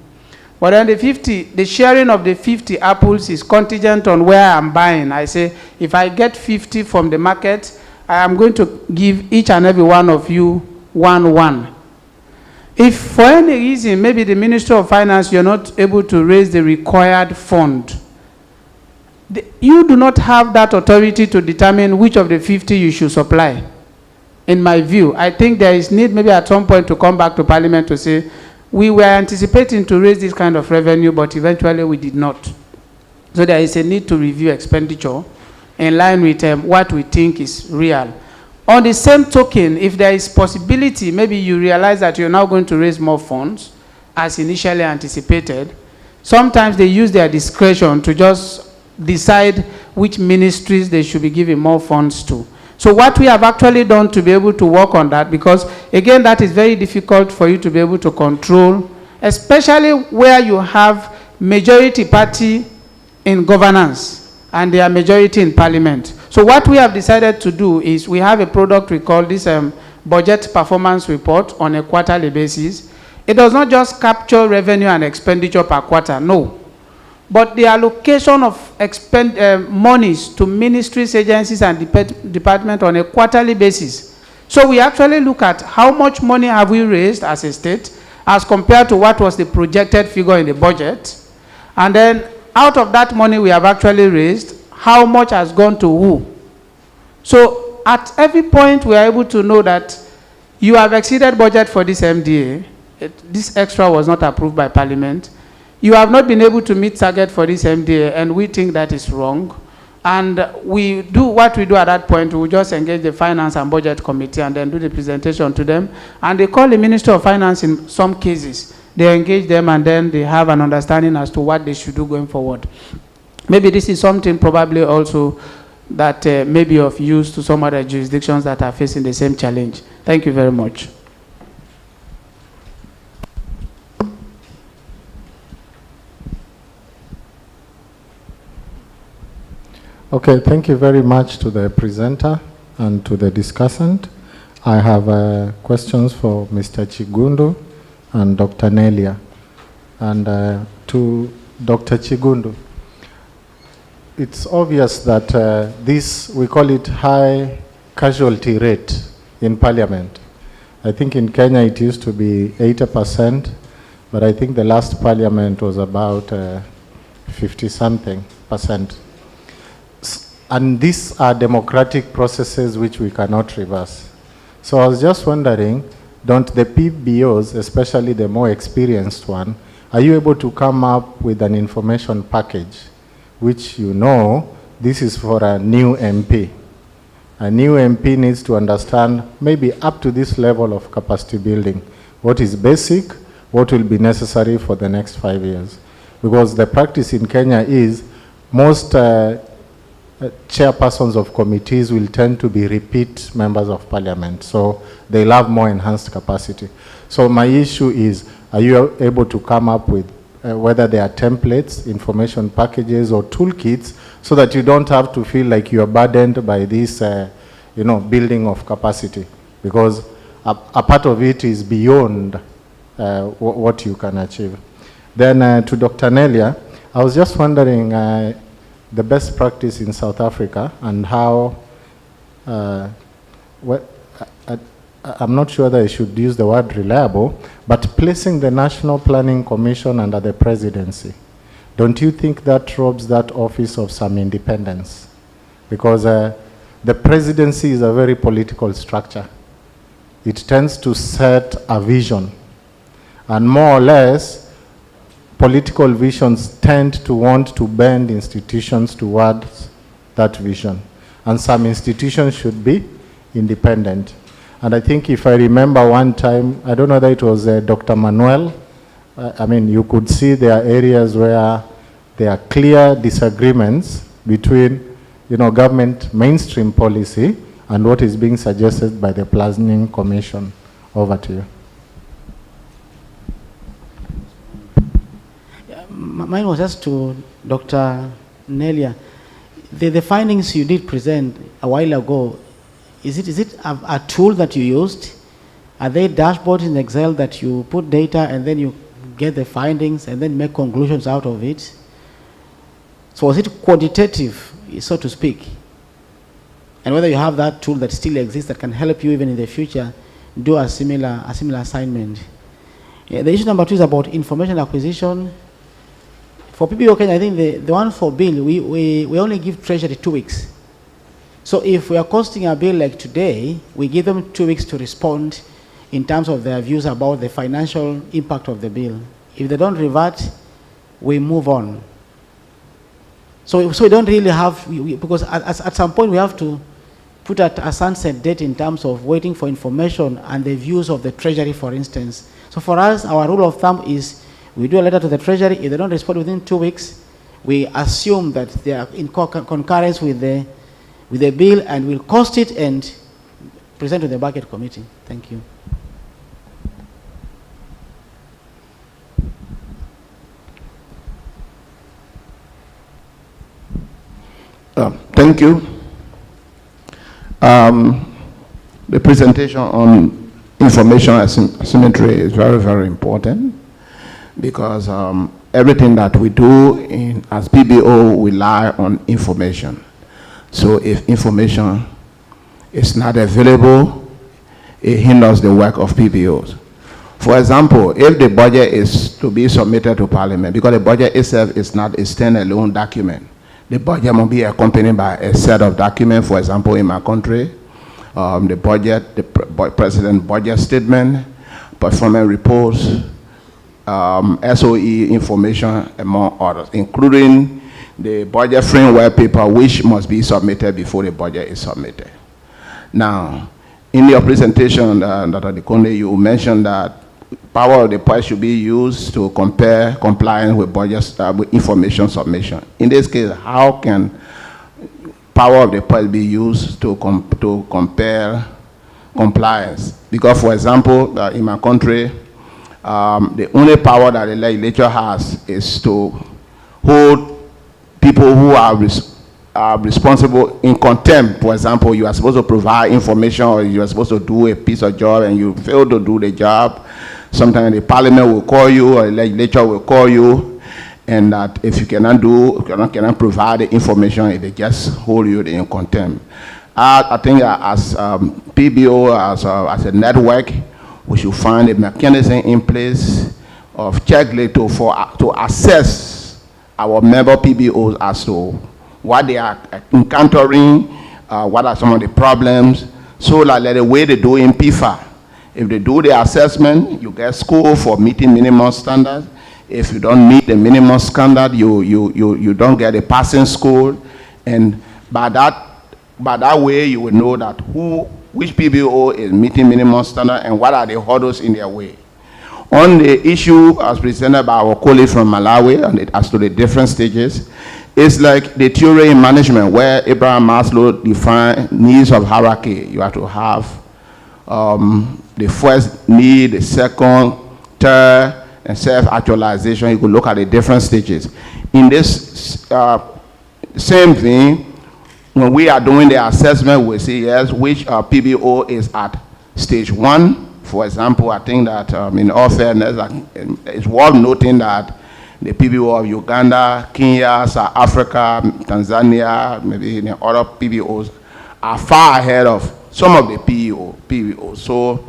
but then the sharing of the 50 apples is contingent on where I'm buying. I say, if I get 50 from the market, I am going to give each and every one of you one. If for any reason, maybe the Ministry of Finance, you're not able to raise the required fund, you do not have that authority to determine which of the 50 you should supply. In my view, I think there is need maybe at some point to come back to Parliament to say, we were anticipating to raise this kind of revenue, but eventually we did not. So there is a need to review expenditure in line with what we think is real. On the same token, if there is possibility, maybe you realize that you're now going to raise more funds as initially anticipated. Sometimes they use their discretion to just decide which ministries they should be giving more funds to. So what we have actually done to be able to work on that, because again, that is very difficult for you to be able to control, especially where you have majority party in governance and they are majority in Parliament. So what we have decided to do is we have a product we call this budget performance report on a quarterly basis. It does not just capture revenue and expenditure per quarter, no. But the allocation of monies to ministries, agencies, and departments on a quarterly basis. So we actually look at how much money have we raised as a state as compared to what was the projected figure in the budget. And then out of that money we have actually raised, how much has gone to who. So at every point we are able to know that you have exceeded budget for this MDA. This extra was not approved by Parliament. You have not been able to meet target for this MDA, and we think that is wrong. And we do what we do at that point. We just engage the Finance and Budget Committee and then do the presentation to them. And they call the Minister of Finance in some cases. They engage them and then they have an understanding as to what they should do going forward. Maybe this is something probably also that may be of use to some other jurisdictions that are facing the same challenge. Thank you very much. Okay, thank you very much to the presenter and to the discussant. I have questions for Mr. Chigundu and Dr. Nelia. And to Dr. Chigundu, it's obvious that this, we call it high casualty rate in Parliament. I think in Kenya it used to be 80%, but I think the last Parliament was about 50-something%. And these are democratic processes which we cannot reverse. So I was just wondering, don't the PBOs, especially the more experienced one, are you able to come up with an information package which you know this is for a new MP? A new MP needs to understand maybe up to this level of capacity building. What is basic, what will be necessary for the next 5 years? Because the practice in Kenya is most chairpersons of committees will tend to be repeat members of Parliament, so they'll have more enhanced capacity. So my issue is, are you able to come up with whether there are templates, information packages, or toolkits, so that you don't have to feel like you are burdened by this, building of capacity, because a part of it is beyond what you can achieve. Then to Dr. Nelia, I was just wondering the best practice in South Africa and how I'm not sure that I should use the word reliable, but placing the National Planning Commission under the presidency, don't you think that robs that office of some independence? Because the presidency is a very political structure. It tends to set a vision, and more or less, political visions tend to want to bend institutions towards that vision. And some institutions should be independent. And I think if I remember one time, I don't know whether it was Dr. Manuel, I mean, you could see there are areas where there are clear disagreements between, government mainstream policy and what is being suggested by the Planning Commission. Over to you. Mine was just to Dr. Nelia. The findings you did present a while ago, is it a tool that you used? Are they dashboards in Excel that you put data and then you get the findings and then make conclusions out of it? So was it quantitative, so to speak? And whether you have that tool that still exists that can help you even in the future do a similar assignment. Yeah, the issue number 2 is about information acquisition. For PBO Kenya, I think the one for bill, we only give Treasury 2 weeks. So if we are costing a bill like today, we give them 2 weeks to respond in terms of their views about the financial impact of the bill. If they don't revert, we move on. So we don't really have, because at some point we have to put a sunset date in terms of waiting for information and the views of the Treasury, for instance. So for us, our rule of thumb is we do a letter to the Treasury. If they don't respond within 2 weeks, we assume that they are in concurrence with the bill, and we'll cost it and present to the Budget Committee. Thank you. Thank you. The presentation on information asymmetry is very, very important, because everything that we do as PBO rely on information. So if information is not available, it hinders the work of PBOs. For example, if the budget is to be submitted to Parliament, because the budget itself is not a standalone document, the budget must be accompanied by a set of documents. For example, in my country, the budget, the president budget statement, performance reports, SOE information, among others, including the budget framework paper, which must be submitted before the budget is submitted. Now, in your presentation, Dr. Dekonde, you mentioned that power of the purse should be used to compare compliance with budget with information submission. In this case, how can power of the purse be used to compare compliance? Because, for example, in my country, the only power that the legislature has is to hold people who are responsible in contempt. For example, you are supposed to provide information, or you are supposed to do a piece of job and you fail to do the job. Sometimes the Parliament will call you, or the legislature will call you, and that if you cannot provide the information, they just hold you in contempt. I think as PBO, as a network, we should find a mechanism in place of checklist to assess our member PBOs as to what they are encountering, what are some of the problems, so like the way they do in PIFA. If they do the assessment, you get score for meeting minimum standards. If you don't meet the minimum standard, you don't get a passing score. And by that way, you will know that which PBO is meeting minimum standard and what are the hurdles in their way. On the issue as presented by our colleague from Malawi, and as to the different stages, it's like the theory in management where Abraham Maslow defined needs of hierarchy. You have to have the first need, the second, third, and self-actualization. You could look at the different stages. In this same thing, when we are doing the assessment, we see, yes, which PBO is at stage 1. For example, I think that in all fairness, it's worth noting that the PBO of Uganda, Kenya, South Africa, Tanzania, maybe other PBOs are far ahead of some of the PEOs. So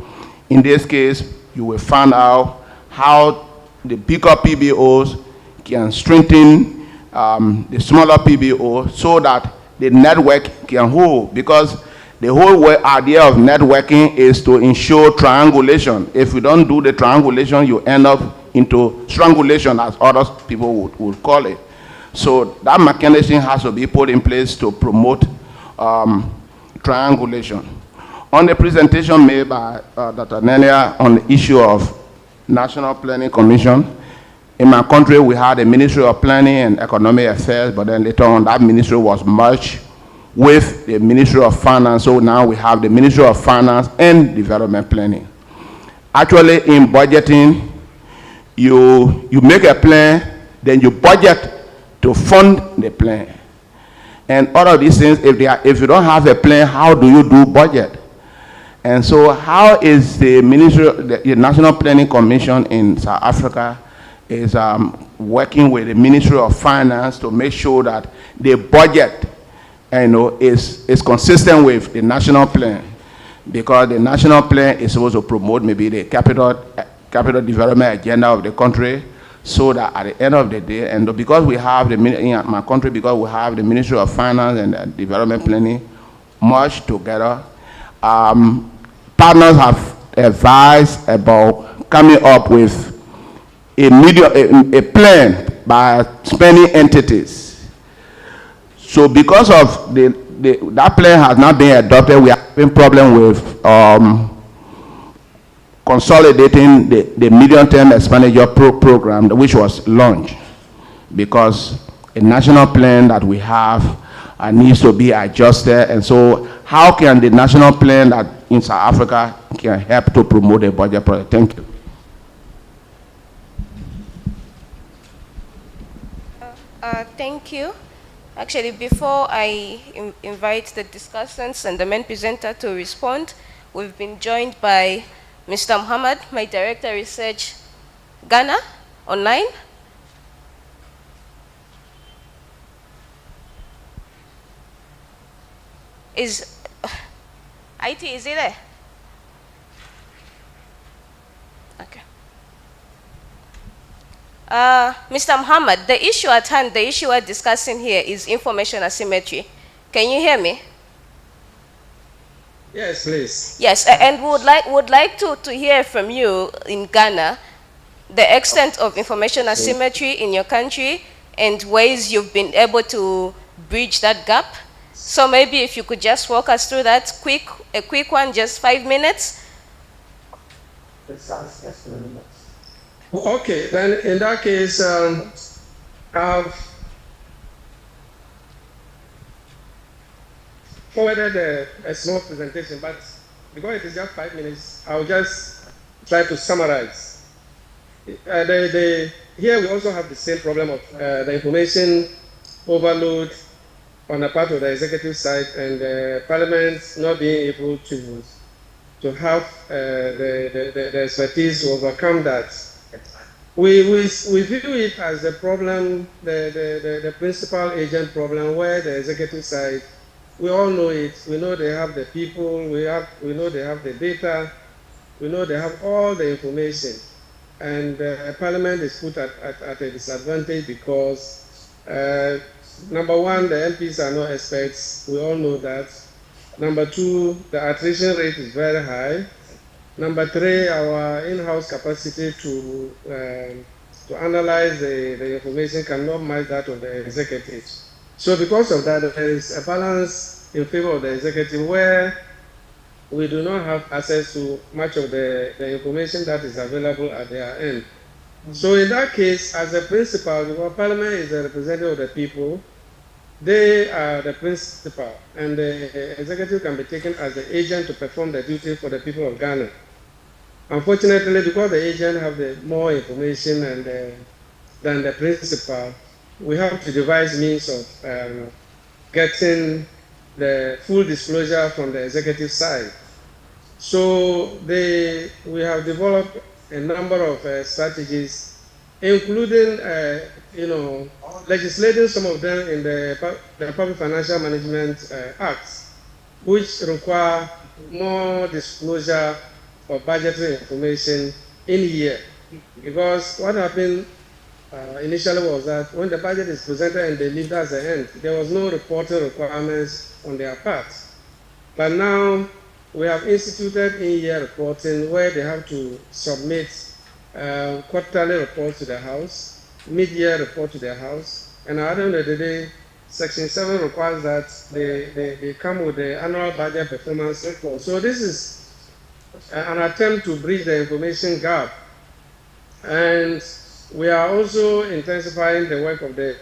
in this case, you will find out how the bigger PBOs can strengthen the smaller PBO so that the network can hold, because the whole idea of networking is to ensure triangulation. If you don't do the triangulation, you end up into strangulation, as other people would call it. So that mechanism has to be put in place to promote triangulation. On the presentation made by Dr. Nelia on the issue of National Planning Commission, in my country we had a Ministry of Planning and Economic Affairs, but then later on that ministry was merged with the Ministry of Finance. So now we have the Ministry of Finance and Development Planning. Actually, in budgeting, you make a plan, then you budget to fund the plan. And all of these things, if you don't have a plan, how do you do budget? And so how is the Ministry, the National Planning Commission in South Africa is working with the Ministry of Finance to make sure that the budget is consistent with the national plan, because the national plan is supposed to promote maybe the capital development agenda of the country, so that at the end of the day, and because we have in my country, because we have the Ministry of Finance and Development Planning merged together, partners have advised about coming up with a plan by spending entities. So because of that plan has not been adopted, we are having problem with consolidating the medium-term expenditure program, which was launched, because a national plan that we have needs to be adjusted. And so how can the national plan that in South Africa can help to promote a budget project? Thank you. Thank you. Actually, before I invite the discussants and the main presenter to respond, we've been joined by Mr. Muhammad, my Director Research, Ghana, online. Is IT, is he there? Okay. Mr. Muhammad, the issue at hand, the issue we're discussing here is information asymmetry. Can you hear me? Yes, please. Yes, and would like to hear from you in Ghana the extent of information asymmetry in your country and ways you've been able to bridge that gap. So maybe if you could just walk us through that a quick one, just 5 minutes. Okay, then in that case, I've forwarded a small presentation, but because it is just 5 minutes, I'll just try to summarize. Here we also have the same problem of the information overload on the part of the executive side, and Parliament not being able to have the expertise to overcome that. We view it as the problem, the principal agent problem, where the executive side, we all know it. We know they have the people. We know they have the data. We know they have all the information, and Parliament is put at a disadvantage because number one, the MPs are not experts. We all know that. Number two, the attrition rate is very high. Number three, our in-house capacity to analyze the information cannot match that of the executive. So because of that, there is a balance in favor of the executive where we do not have access to much of the information that is available at their end. So in that case, as a principal, because Parliament is the representative of the people, they are the principal, and the executive can be taken as the agent to perform the duty for the people of Ghana. Unfortunately, because the agent have more information than the principal, we have to devise means of getting the full disclosure from the executive side. So we have developed a number of strategies, including legislating some of them in the Public Financial Management Act, which require more disclosure of budgetary information in year. Because what happened initially was that when the budget is presented and they leave as the end, there was no reporting requirements on their part. But now we have instituted in-year reporting where they have to submit quarterly report to the House, mid-year report to the House, and at the end of the day, Section 7 requires that they come with the annual budget performance report. So this is an attempt to bridge the information gap. And we are also intensifying the work of the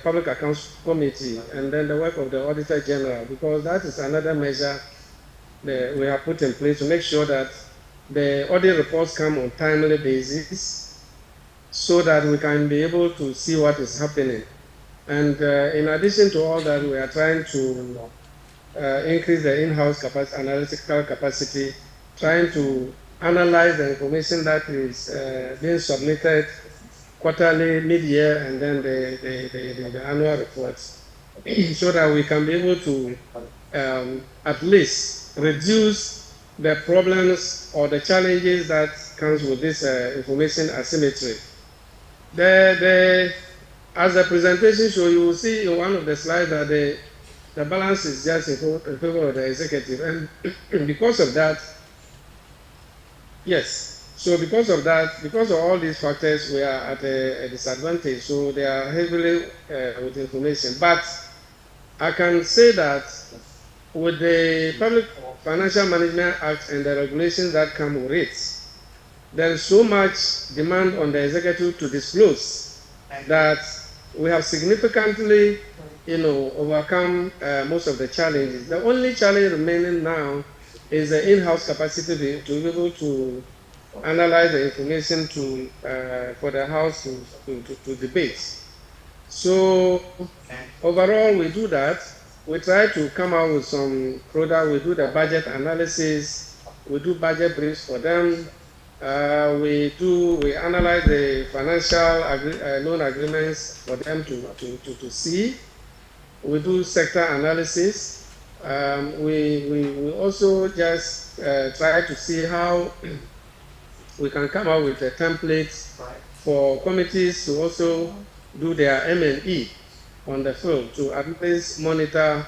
Public Accounts Committee and then the work of the Auditor General, because that is another measure that we have put in place to make sure that the audit reports come on timely basis so that we can be able to see what is happening. And in addition to all that, we are trying to increase the in-house analytical capacity, trying to analyze the information that is being submitted quarterly, mid-year, and then the annual reports, so that we can be able to at least reduce the problems or the challenges that comes with this information asymmetry. As the presentation shows, you will see in one of the slides that the balance is just in favor of the executive, and because of that, yes. So because of that, because of all these factors, we are at a disadvantage. So they are heavily with information. But I can say that with the Public Financial Management Act and the regulations that come with it, there is so much demand on the executive to disclose that we have significantly, overcome most of the challenges. The only challenge remaining now is the in-house capacity to be able to analyze the information for the House to debate. So overall, we do that. We try to come out with some product. We do the budget analysis. We do budget briefs for them. We analyze the financial loan agreements for them to see. We do sector analysis. We also just try to see how we can come up with a template for committees to also do their M&E on the field to at least monitor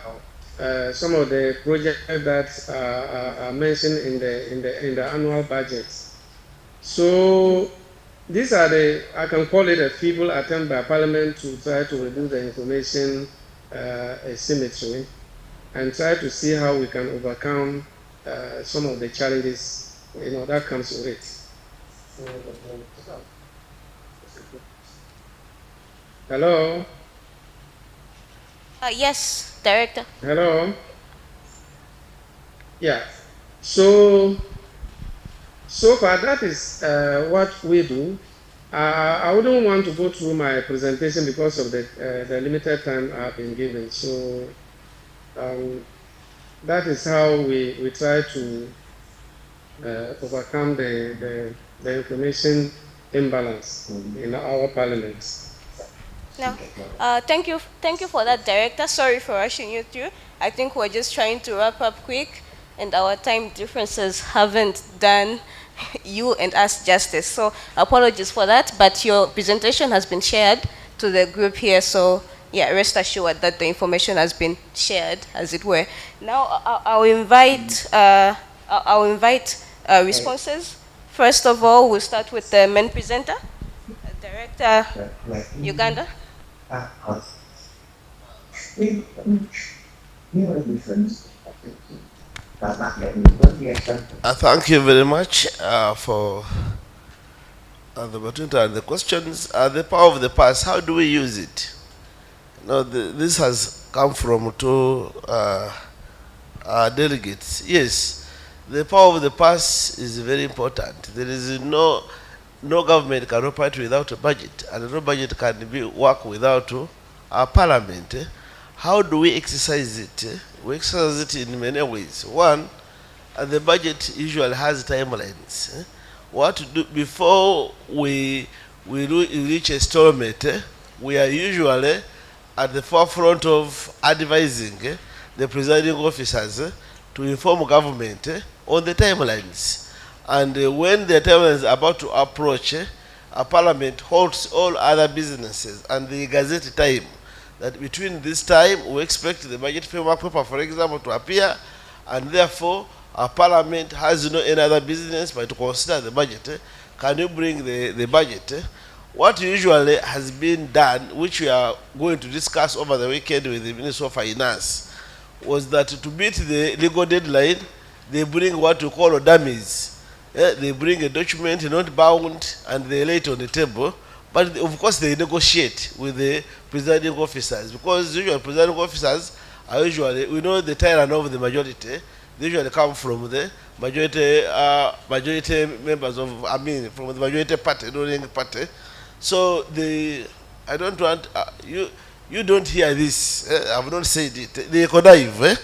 some of the projects that are mentioned in the annual budgets. So these are I can call it a feeble attempt by Parliament to try to reduce the information asymmetry and try to see how we can overcome some of the challenges that comes with it. Hello? Yes, Director. Hello? Yeah. So far, that is what we do. I wouldn't want to go through my presentation because of the limited time I've been given. So that is how we try to overcome the information imbalance in our Parliament. No. Thank you for that, Director. Sorry for rushing you through. I think we're just trying to wrap up quick, and our time differences haven't done you and us justice. So apologies for that, but your presentation has been shared to the group here. So yeah, rest assured that the information has been shared, as it were. Now I'll invite responses. First of all, we'll start with the main presenter, Director Uganda. Thank you very much for the opportunity and the questions. The power of the past, how do we use it? This has come from two delegates. Yes, the power of the past is very important. There is no government can operate without a budget, and no budget can work without a parliament. How do we exercise it? We exercise it in many ways. One, the budget usually has timelines. What to do before we reach a stalemate? We are usually at the forefront of advising the presiding officers to inform government on the timelines. And when the timelines are about to approach, a parliament holds all other businesses and the gazette time that between this time we expect the budget framework paper, for example, to appear, and therefore a parliament has no any other business but to consider the budget. Can you bring the budget? What usually has been done, which we are going to discuss over the weekend with the Minister of Finance, was that to meet the legal deadline, they bring what we call dummies. They bring a document not bound and they lay it on the table. But of course they negotiate with the presiding officers, because usually presiding officers are usually, we know the tyrant of the majority, they usually come from the majority members of, from the majority party, ruling party. So I don't want, you don't hear this, I've not said it, they connive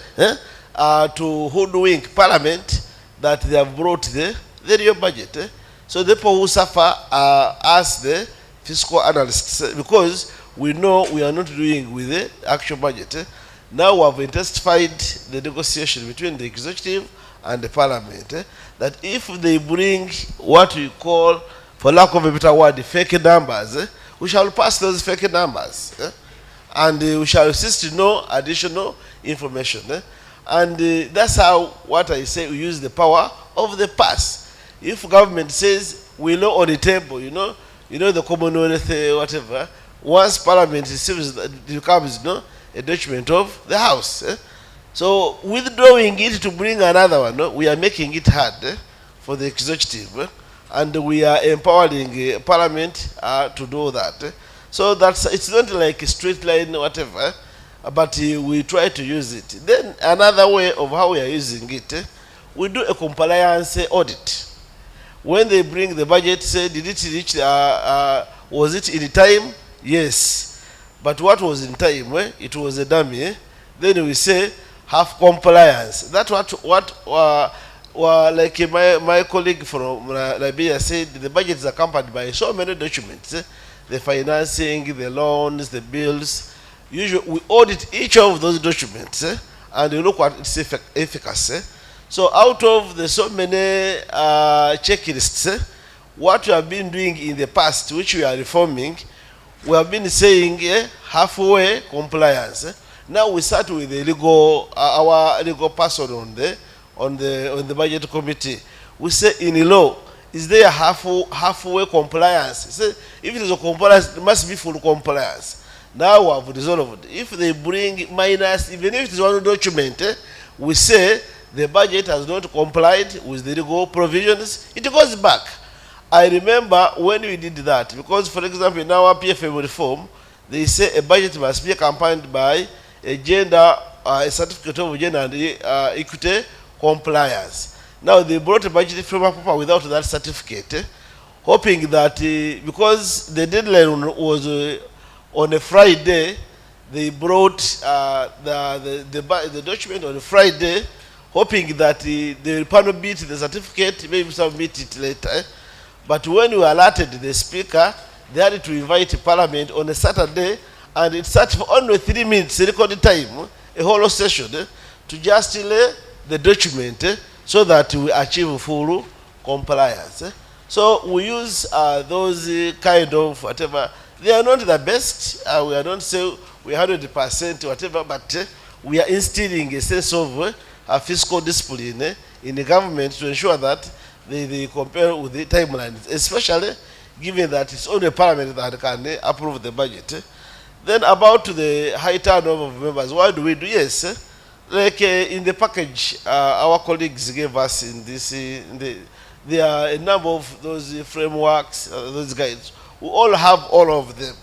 to hoodwink parliament that they have brought the real budget. So the people who suffer are us, the fiscal analysts, because we know we are not doing with the actual budget. Now we have intensified the negotiation between the executive and the parliament, that if they bring what we call, for lack of a better word, fake numbers, we shall pass those fake numbers, and we shall insist to no additional information. And that's how, what I say, we use the power of the past. If government says we know on the table, you know the Commonwealth, whatever, once parliament receives, it becomes a document of the House. So withdrawing it to bring another one, we are making it hard for the executive, and we are empowering parliament to do that. So it's not like a straight line, whatever, but we try to use it. Then another way of how we are using it, we do a compliance audit. When they bring the budget, say, did it reach, was it in time? Yes. But what was in time? It was a dummy. Then we say, have compliance. That's what like my colleague from Liberia said, the budget is accompanied by so many documents. The financing, the loans, the bills. Usually we audit each of those documents and we look at its efficacy. So out of the so many checklists, what we have been doing in the past, which we are reforming, we have been saying halfway compliance. Now we start with the legal, our legal person on the budget committee. We say in law, is there halfway compliance? Say, if it is a compliance, it must be full compliance. Now we have resolved. If they bring minus, even if it is one document, we say the budget has not complied with the legal provisions, it goes back. I remember when we did that, because for example in our PFM reform, they say a budget must be accompanied by a gender, a certificate of gender and equity compliance. Now they brought a budget framework paper without that certificate, hoping that because the deadline was on a Friday, they brought the document on a Friday, hoping that the panel beat the certificate, maybe submit it later. But when we alerted the speaker, they had to invite parliament on a Saturday, and it sat for only 3 minutes, record time, a whole session, to just lay the document so that we achieve full compliance. So we use those kind of whatever. They are not the best. We are not saying we are 100% whatever, but we are instilling a sense of fiscal discipline in the government to ensure that they compare with the timelines, especially given that it's only parliament that can approve the budget. Then about the high turnover of members, what do we do? Yes, like in the package our colleagues gave us in this, there are a number of those frameworks, those guides. We all have all of them.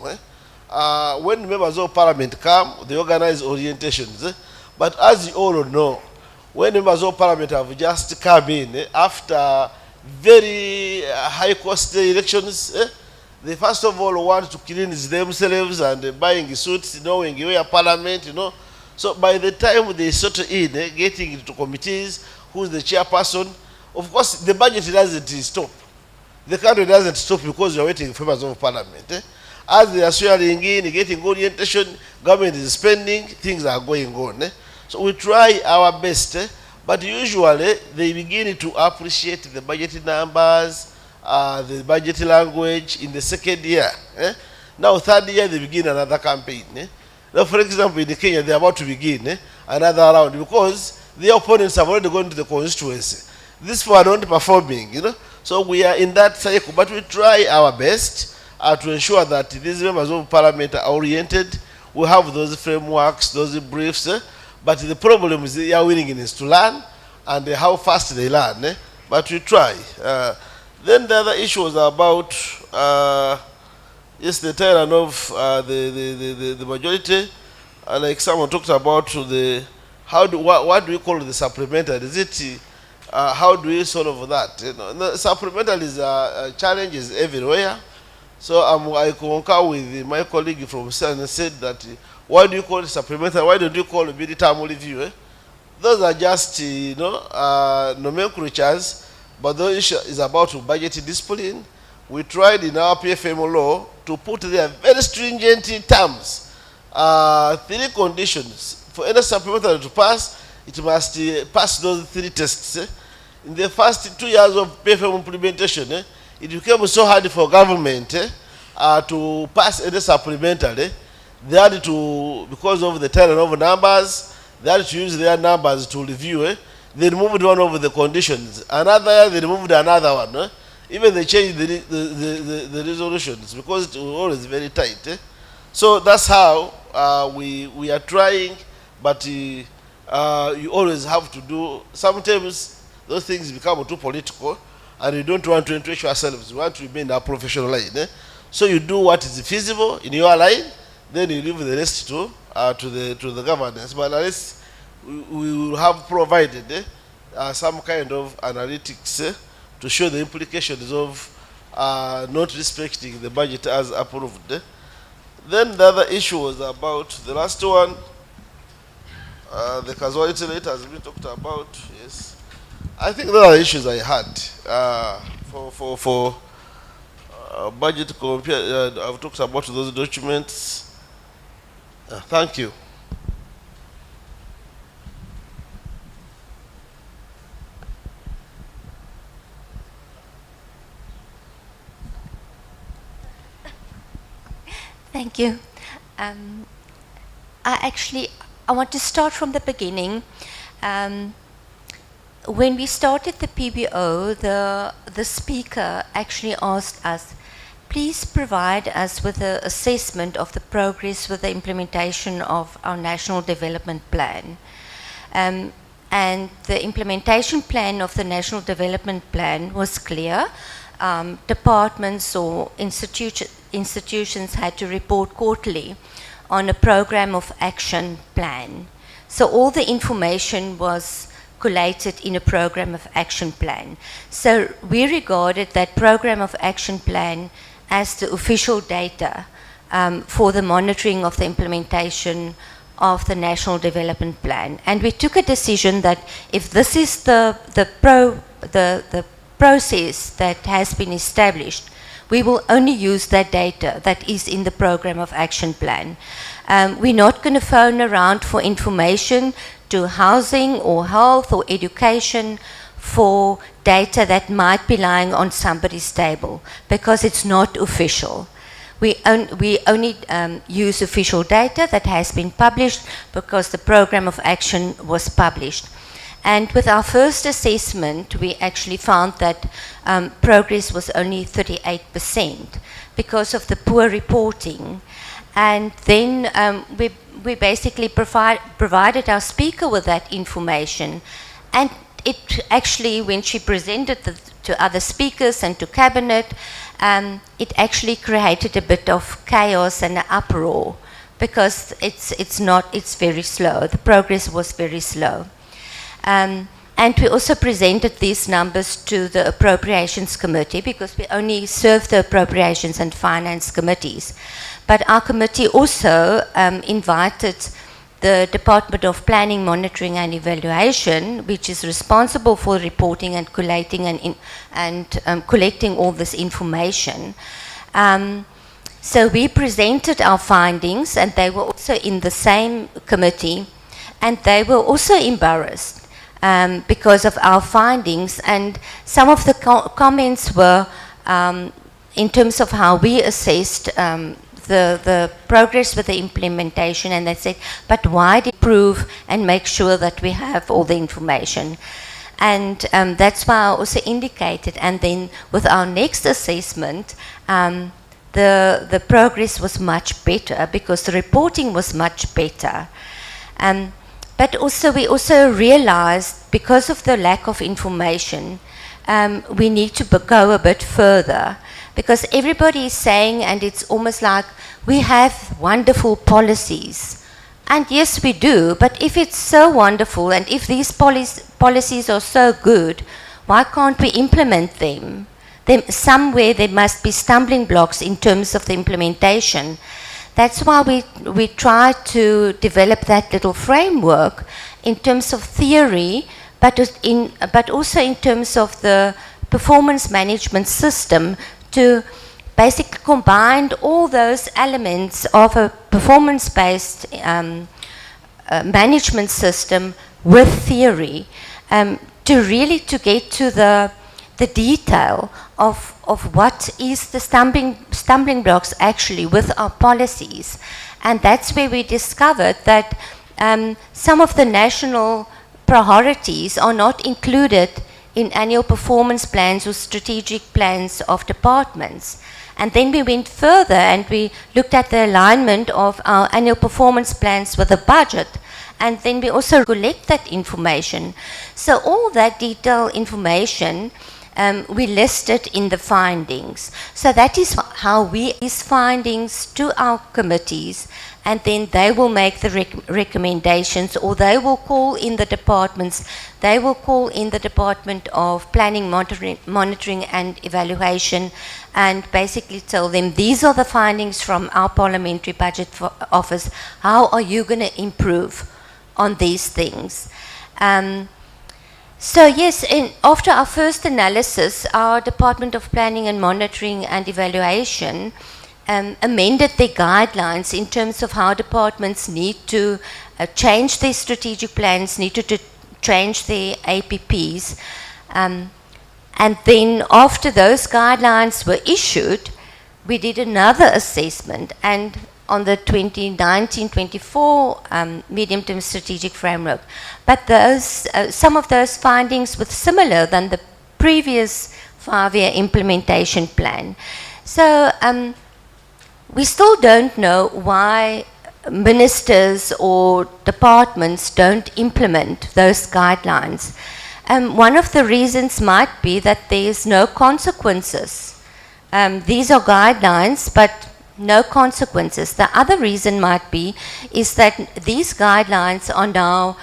When members of parliament come, they organize orientations. But as you all know, when members of parliament have just come in after very high cost elections, they first of all want to cleanse themselves and buying suits, knowing where parliament, So by the time they settle in, getting into committees, who's the chairperson, of course the budget doesn't stop. The country doesn't stop because you're waiting for members of parliament. As they are swearing in, getting orientation, government is spending, things are going on. So we try our best, but usually they begin to appreciate the budget numbers, the budget language in the second year. Now third year they begin another campaign. Now for example in Kenya they are about to begin another round because the opponents have already gone to the constituency. These people are not performing, So we are in that cycle, but we try our best to ensure that these members of parliament are oriented. We have those frameworks, those briefs, but the problem is their willingness to learn and how fast they learn. But we try. Then the other issue was about the tyrant of the majority. Like someone talked about the what do we call the supplementary? Is it how do we solve that? The supplementary is challenges everywhere. So I concur with my colleague from Sen said that why do you call it supplementary? Why don't you call it mid-term review? Those are just nomenclatures, but the issue is about budget discipline. We tried in our PFM law to put there very stringent terms, 3 conditions for any supplementary to pass. It must pass those 3 tests. In the first 2 years of PFM implementation, it became so hard for government to pass any supplementary. They had to, because of the turnover numbers, they had to use their numbers to review. They removed one of the conditions. Another year they removed another one. Even they changed the resolutions because it was always very tight. So that's how we are trying, but you always have to do. Sometimes those things become too political, and you don't want to entrench yourselves. You want to remain in a professional line. So you do what is feasible in your line, then you leave the rest to the governance. But at least we will have provided some kind of analytics to show the implications of not respecting the budget as approved. Then the other issue was about the last one, the casualty rate has been talked about. Yes, I think there are issues I had for budget compare. I've talked about those documents. Thank you. Thank you. I want to start from the beginning. When we started the PBO, the speaker actually asked us, please provide us with an assessment of the progress with the implementation of our National Development Plan. And the implementation plan of the National Development Plan was clear. Departments or institutions had to report quarterly on a program of action plan. So all the information was collated in a program of action plan. So we regarded that program of action plan as the official data for the monitoring of the implementation of the National Development Plan. And we took a decision that if this is the process that has been established, we will only use that data that is in the program of action plan. We're not going to phone around for information to housing or health or education for data that might be lying on somebody's table because it's not official. We only use official data that has been published because the program of action was published. And with our first assessment, we actually found that progress was only 38% because of the poor reporting. And then we basically provided our speaker with that information. And it actually, when she presented to other speakers and to cabinet, it actually created a bit of chaos and an uproar because it's very slow. The progress was very slow. And we also presented these numbers to the Appropriations Committee because we only serve the Appropriations and Finance Committees. But our committee also invited the Department of Planning, Monitoring and Evaluation, which is responsible for reporting and collating and collecting all this information. So we presented our findings, and they were also in the same committee. and they were also embarrassed because of our findings. And some of the comments were in terms of how we assessed the progress with the implementation, and they said, but why did prove and make sure that we have all the information? And that's why I also indicated. And then with our next assessment, the progress was much better because the reporting was much better. But also we also realized, because of the lack of information, we need to go a bit further, because everybody is saying, and it's almost like we have wonderful policies. And yes, we do, but if it's so wonderful and if these policies are so good, why can't we implement them? Somewhere there must be stumbling blocks in terms of the implementation. That's why we try to develop that little framework in terms of theory, but also in terms of the performance management system, to basically combine all those elements of a performance-based management system with theory, to really to get to the detail of what is the stumbling blocks actually with our policies. And that's where we discovered that some of the national priorities are not included in annual performance plans or strategic plans of departments. And then we went further and we looked at the alignment of our annual performance plans with the budget. And then we also collect that information. So all that detailed information we listed in the findings. So that is how we these findings to our committees, and then they will make the recommendations, or they will call in the departments. They will call in the Department of Planning, Monitoring and Evaluation, and basically tell them, these are the findings from our Parliamentary Budget Office. How are you going to improve on these things? So yes, after our first analysis, our Department of Planning and Monitoring and Evaluation amended their guidelines in terms of how departments need to change their strategic plans, need to change their APPs. And then after those guidelines were issued, we did another assessment, and on the 2019-24 medium-term strategic framework. But those, some of those findings were similar than the previous 5-year implementation plan. So we still don't know why ministers or departments don't implement those guidelines. One of the reasons might be that there's no consequences. These are guidelines, but no consequences. The other reason might be is that these guidelines are now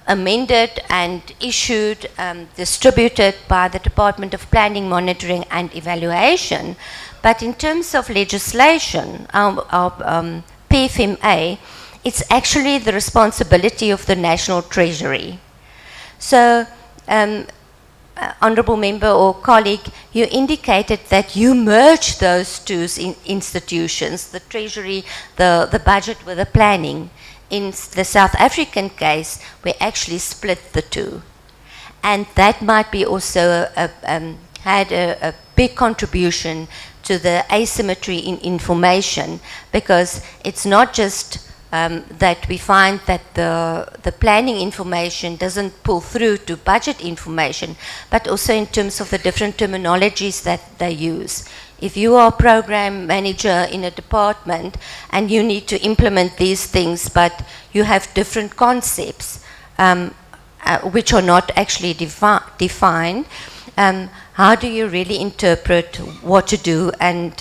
amended and issued, distributed by the Department of Planning, Monitoring and Evaluation. But in terms of legislation, our PFMA, it's actually the responsibility of the National Treasury. So, Honourable Member or colleague, you indicated that you merged those two institutions, the Treasury, the budget with the planning. In the South African case, we actually split the two. And that might be also had a big contribution to the asymmetry in information, because it's not just that we find that the planning information doesn't pull through to budget information, but also in terms of the different terminologies that they use. If you are a program manager in a department and you need to implement these things, but you have different concepts which are not actually defined, how do you really interpret what to do and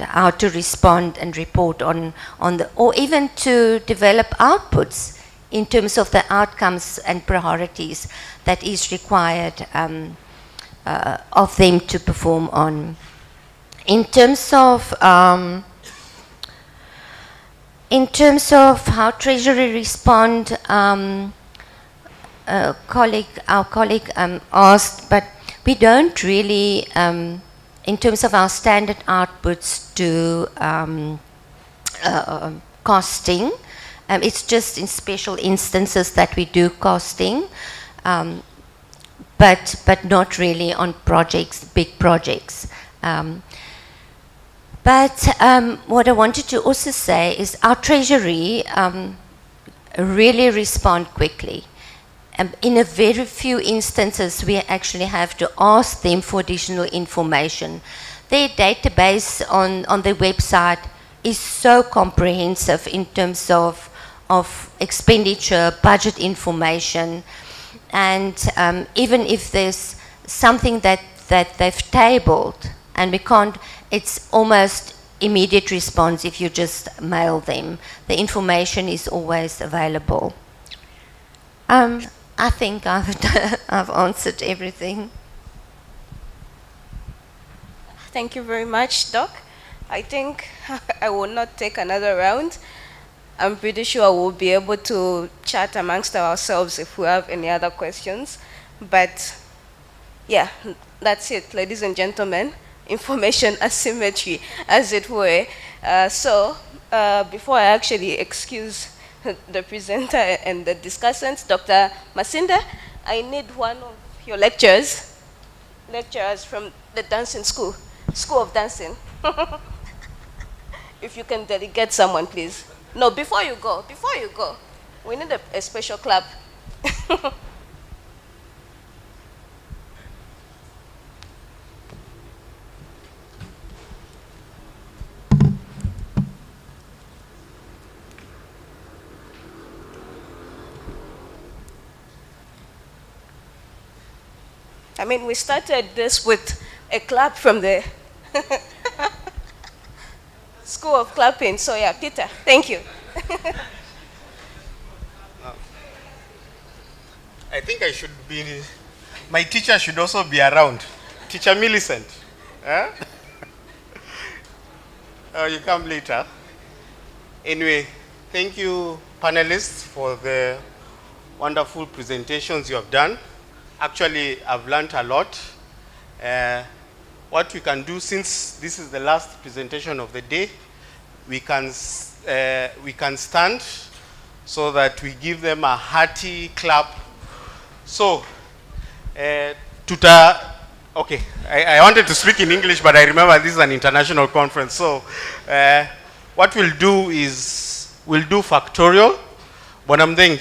how to respond and report on the, or even to develop outputs in terms of the outcomes and priorities that is required of them to perform on. In terms of how Treasury respond, our colleague asked, but we don't really, in terms of our standard outputs, do costing. It's just in special instances that we do costing, but not really on projects, big projects. What I wanted to also say is our Treasury really respond quickly. In a very few instances, we actually have to ask them for additional information. Their database on their website is so comprehensive in terms of expenditure, budget information, and even if there's something that they've tabled and we can't, it's almost immediate response if you just mail them. The information is always available. I think I've answered everything. Thank you very much, Doc. I think I will not take another round. I'm pretty sure we'll be able to chat amongst ourselves if we have any other questions. But yeah, that's it, ladies and gentlemen. Information asymmetry, as it were. Before I actually excuse the presenter and the discussants, Dr. Masinda, I need one of your lecturers from the dancing school of dancing. If you can delegate someone, please. No, before you go, we need a special clap. I mean, we started this with a clap from the School of Clapping. So yeah, Peter, thank you. I think I should be, my teacher should also be around. Teacher Millicent. Eh? Oh, you come later. Anyway, thank you panelists for the wonderful presentations you have done. Actually, I've learned a lot. What we can do, since this is the last presentation of the day, we can stand so that we give them a hearty clap. So, okay, I wanted to speak in English, but I remember this is an international conference. So, what we'll do is, we'll do factorial. Bonamdeng,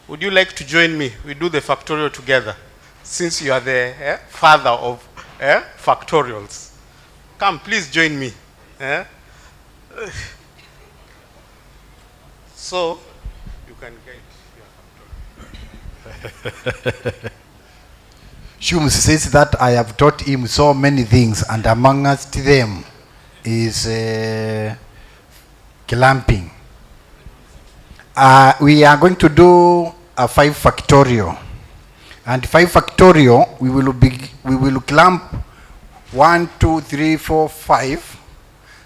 would you like to join me? We do the factorial together, since you are the father of factorials. Come, please join me. So, you can get your factorial. Shums says that I have taught him so many things, and amongst them is clamping. We are going to do a 5 factorial. And 5 factorial, we will clamp 1, 2, 3, 4, 5.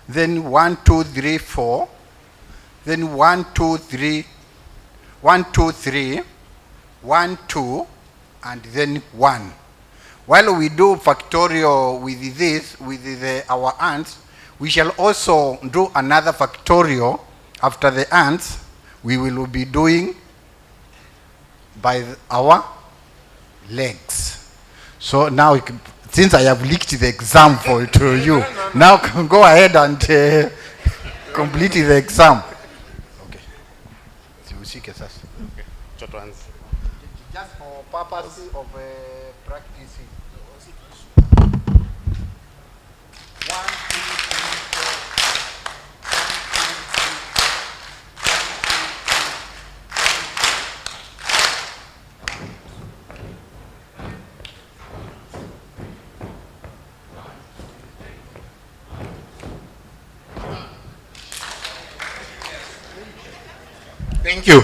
Then 1, 2, 3, 4. Then 1, 2, 3. 1, 2, 3. 1, 2. And then 1. While we do factorial with this, with our ants, we shall also do another factorial after the ants. We will be doing by our legs. So now, since I have leaked the example to you, now go ahead and complete the exam. Okay. Okay. Just for purpose of practicing. 1, 2, 3, 4. Thank you.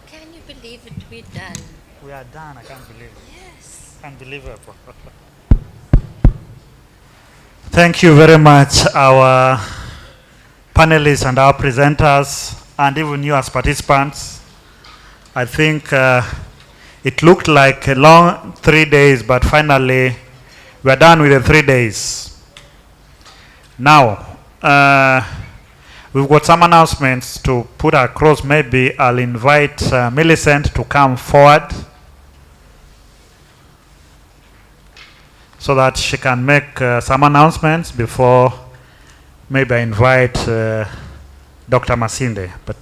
Can you believe it? We're done. We are done. I can't believe it. Yes. Unbelievable. Thank you very much, our panelists and our presenters, and even you as participants. I think it looked like a long 3 days, but finally we are done with the 3 days. Now, we've got some announcements to put across. Maybe I'll invite Millicent to come forward so that she can make some announcements before maybe I invite Dr. Masinde. But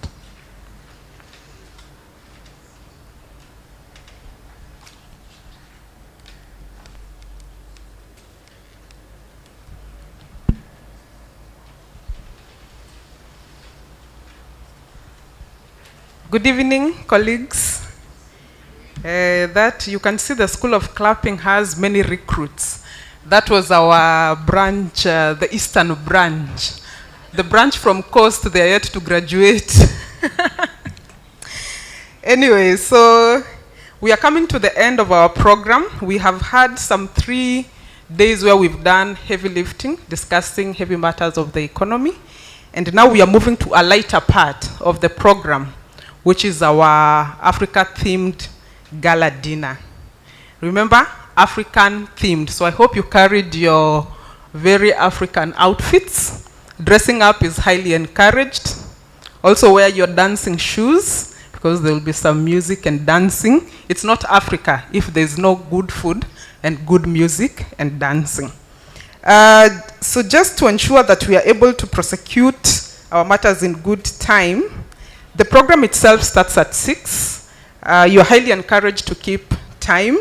good evening, colleagues. That you can see the School of Clapping has many recruits. That was our branch, the Eastern branch. The branch from Coast, they are yet to graduate. Anyway, so we are coming to the end of our program. We have had some 3 days where we've done heavy lifting, discussing heavy matters of the economy. And now we are moving to a lighter part of the program, which is our Africa-themed gala dinner. Remember, African themed. So I hope you carried your very African outfits. Dressing up is highly encouraged. Also wear your dancing shoes, because there will be some music and dancing. It's not Africa if there's no good food and good music and dancing. So just to ensure that we are able to prosecute our matters in good time, the program itself starts at 6. You're highly encouraged to keep time,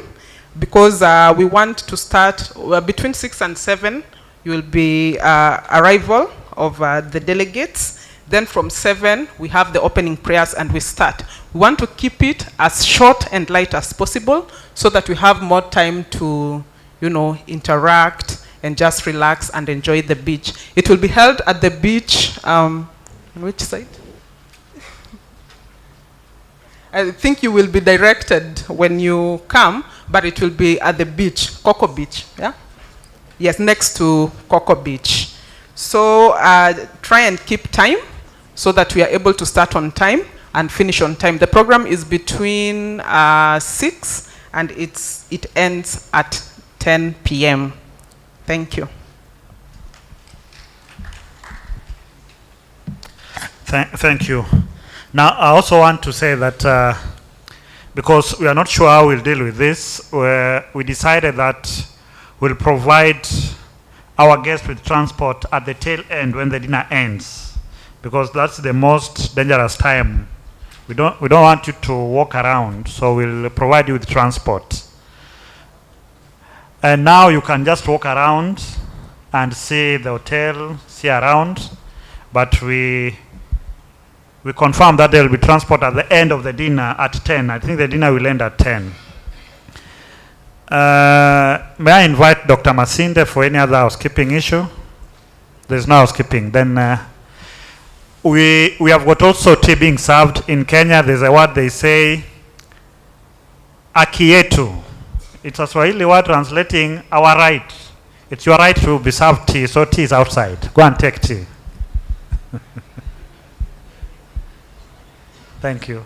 because we want to start between 6 and 7. You will be arrival of the delegates. Then from 7, we have the opening prayers and we start. We want to keep it as short and light as possible so that we have more time to, interact and just relax and enjoy the beach. It will be held at the beach, on which side? I think you will be directed when you come, but it will be at the beach, Coco Beach, yeah? Yes, next to Coco Beach. So try and keep time so that we are able to start on time and finish on time. The program is between 6 and it ends at 10 p.m. Thank you. Thank you. Now, I also want to say that because we are not sure how we'll deal with this, we decided that we'll provide our guests with transport at the tail end when the dinner ends, because that's the most dangerous time. We don't want you to walk around, so we'll provide you with transport. And now you can just walk around and see the hotel, see around, but we confirm that there will be transport at the end of the dinner at 10. I think the dinner will end at 10. May I invite Dr. Masinde for any other housekeeping issue? There's no housekeeping. Then we have got also tea being served in Kenya. There's a word they say, haki yetu. It's a Swahili word translating our right. It's your right to be served tea, so tea is outside. Go and take tea. Thank you.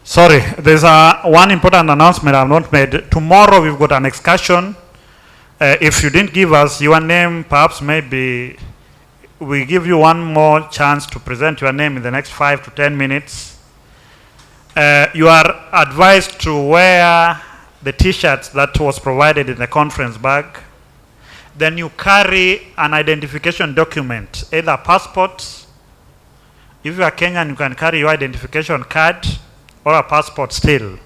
Sorry, there's one important announcement I've not made. Tomorrow we've got an excursion. If you didn't give us your name, perhaps maybe we give you one more chance to present your name in the next 5 to 10 minutes. You are advised to wear the t-shirts that was provided in the conference bag. Then you carry an identification document, either passport. If you are Kenyan, you can carry your identification card or a passport still.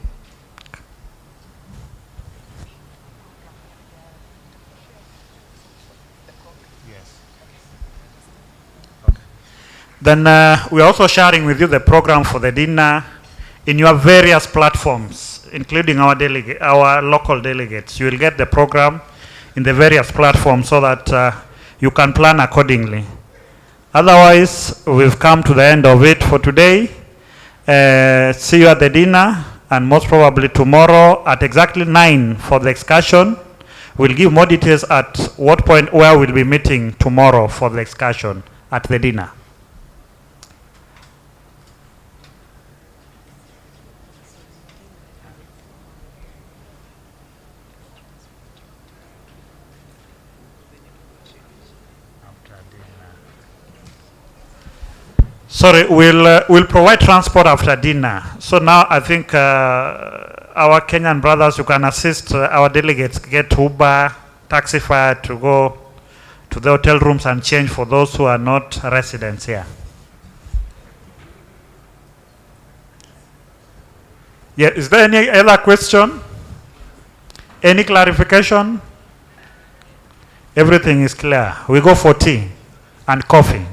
Then we're also sharing with you the program for the dinner in your various platforms, including our local delegates. You will get the program in the various platforms so that you can plan accordingly. Otherwise, we've come to the end of it for today. See you at the dinner, and most probably tomorrow at exactly 9 for the excursion. We'll give more details at what point where we'll be meeting tomorrow for the excursion at the dinner. Sorry, we'll provide transport after dinner. So now I think our Kenyan brothers, you can assist our delegates get Uber, taxi fare to go to the hotel rooms and change for those who are not residents here. Yeah, is there any other question? Any clarification? Everything is clear. We go for tea and coffee.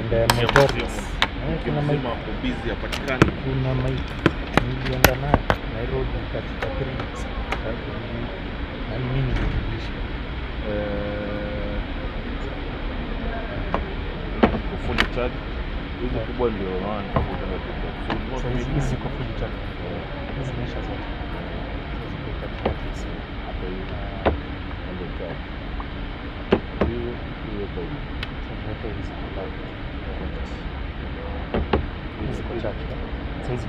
Kuna mic. Kuna mic. Nilienda nayo Nairobi katika 3 weeks. Na mimi nilirudisha. Fully charged. Hizi kubwa ndio naona nitakuta na kubwa. So hizi ziko fully charged. Hizi zinaisha zote. Ziko katika hapo hivi. Ndio charge. Hiyo kwa hiyo. So zote hizi ziko charged. Hizi ziko charged. So hizi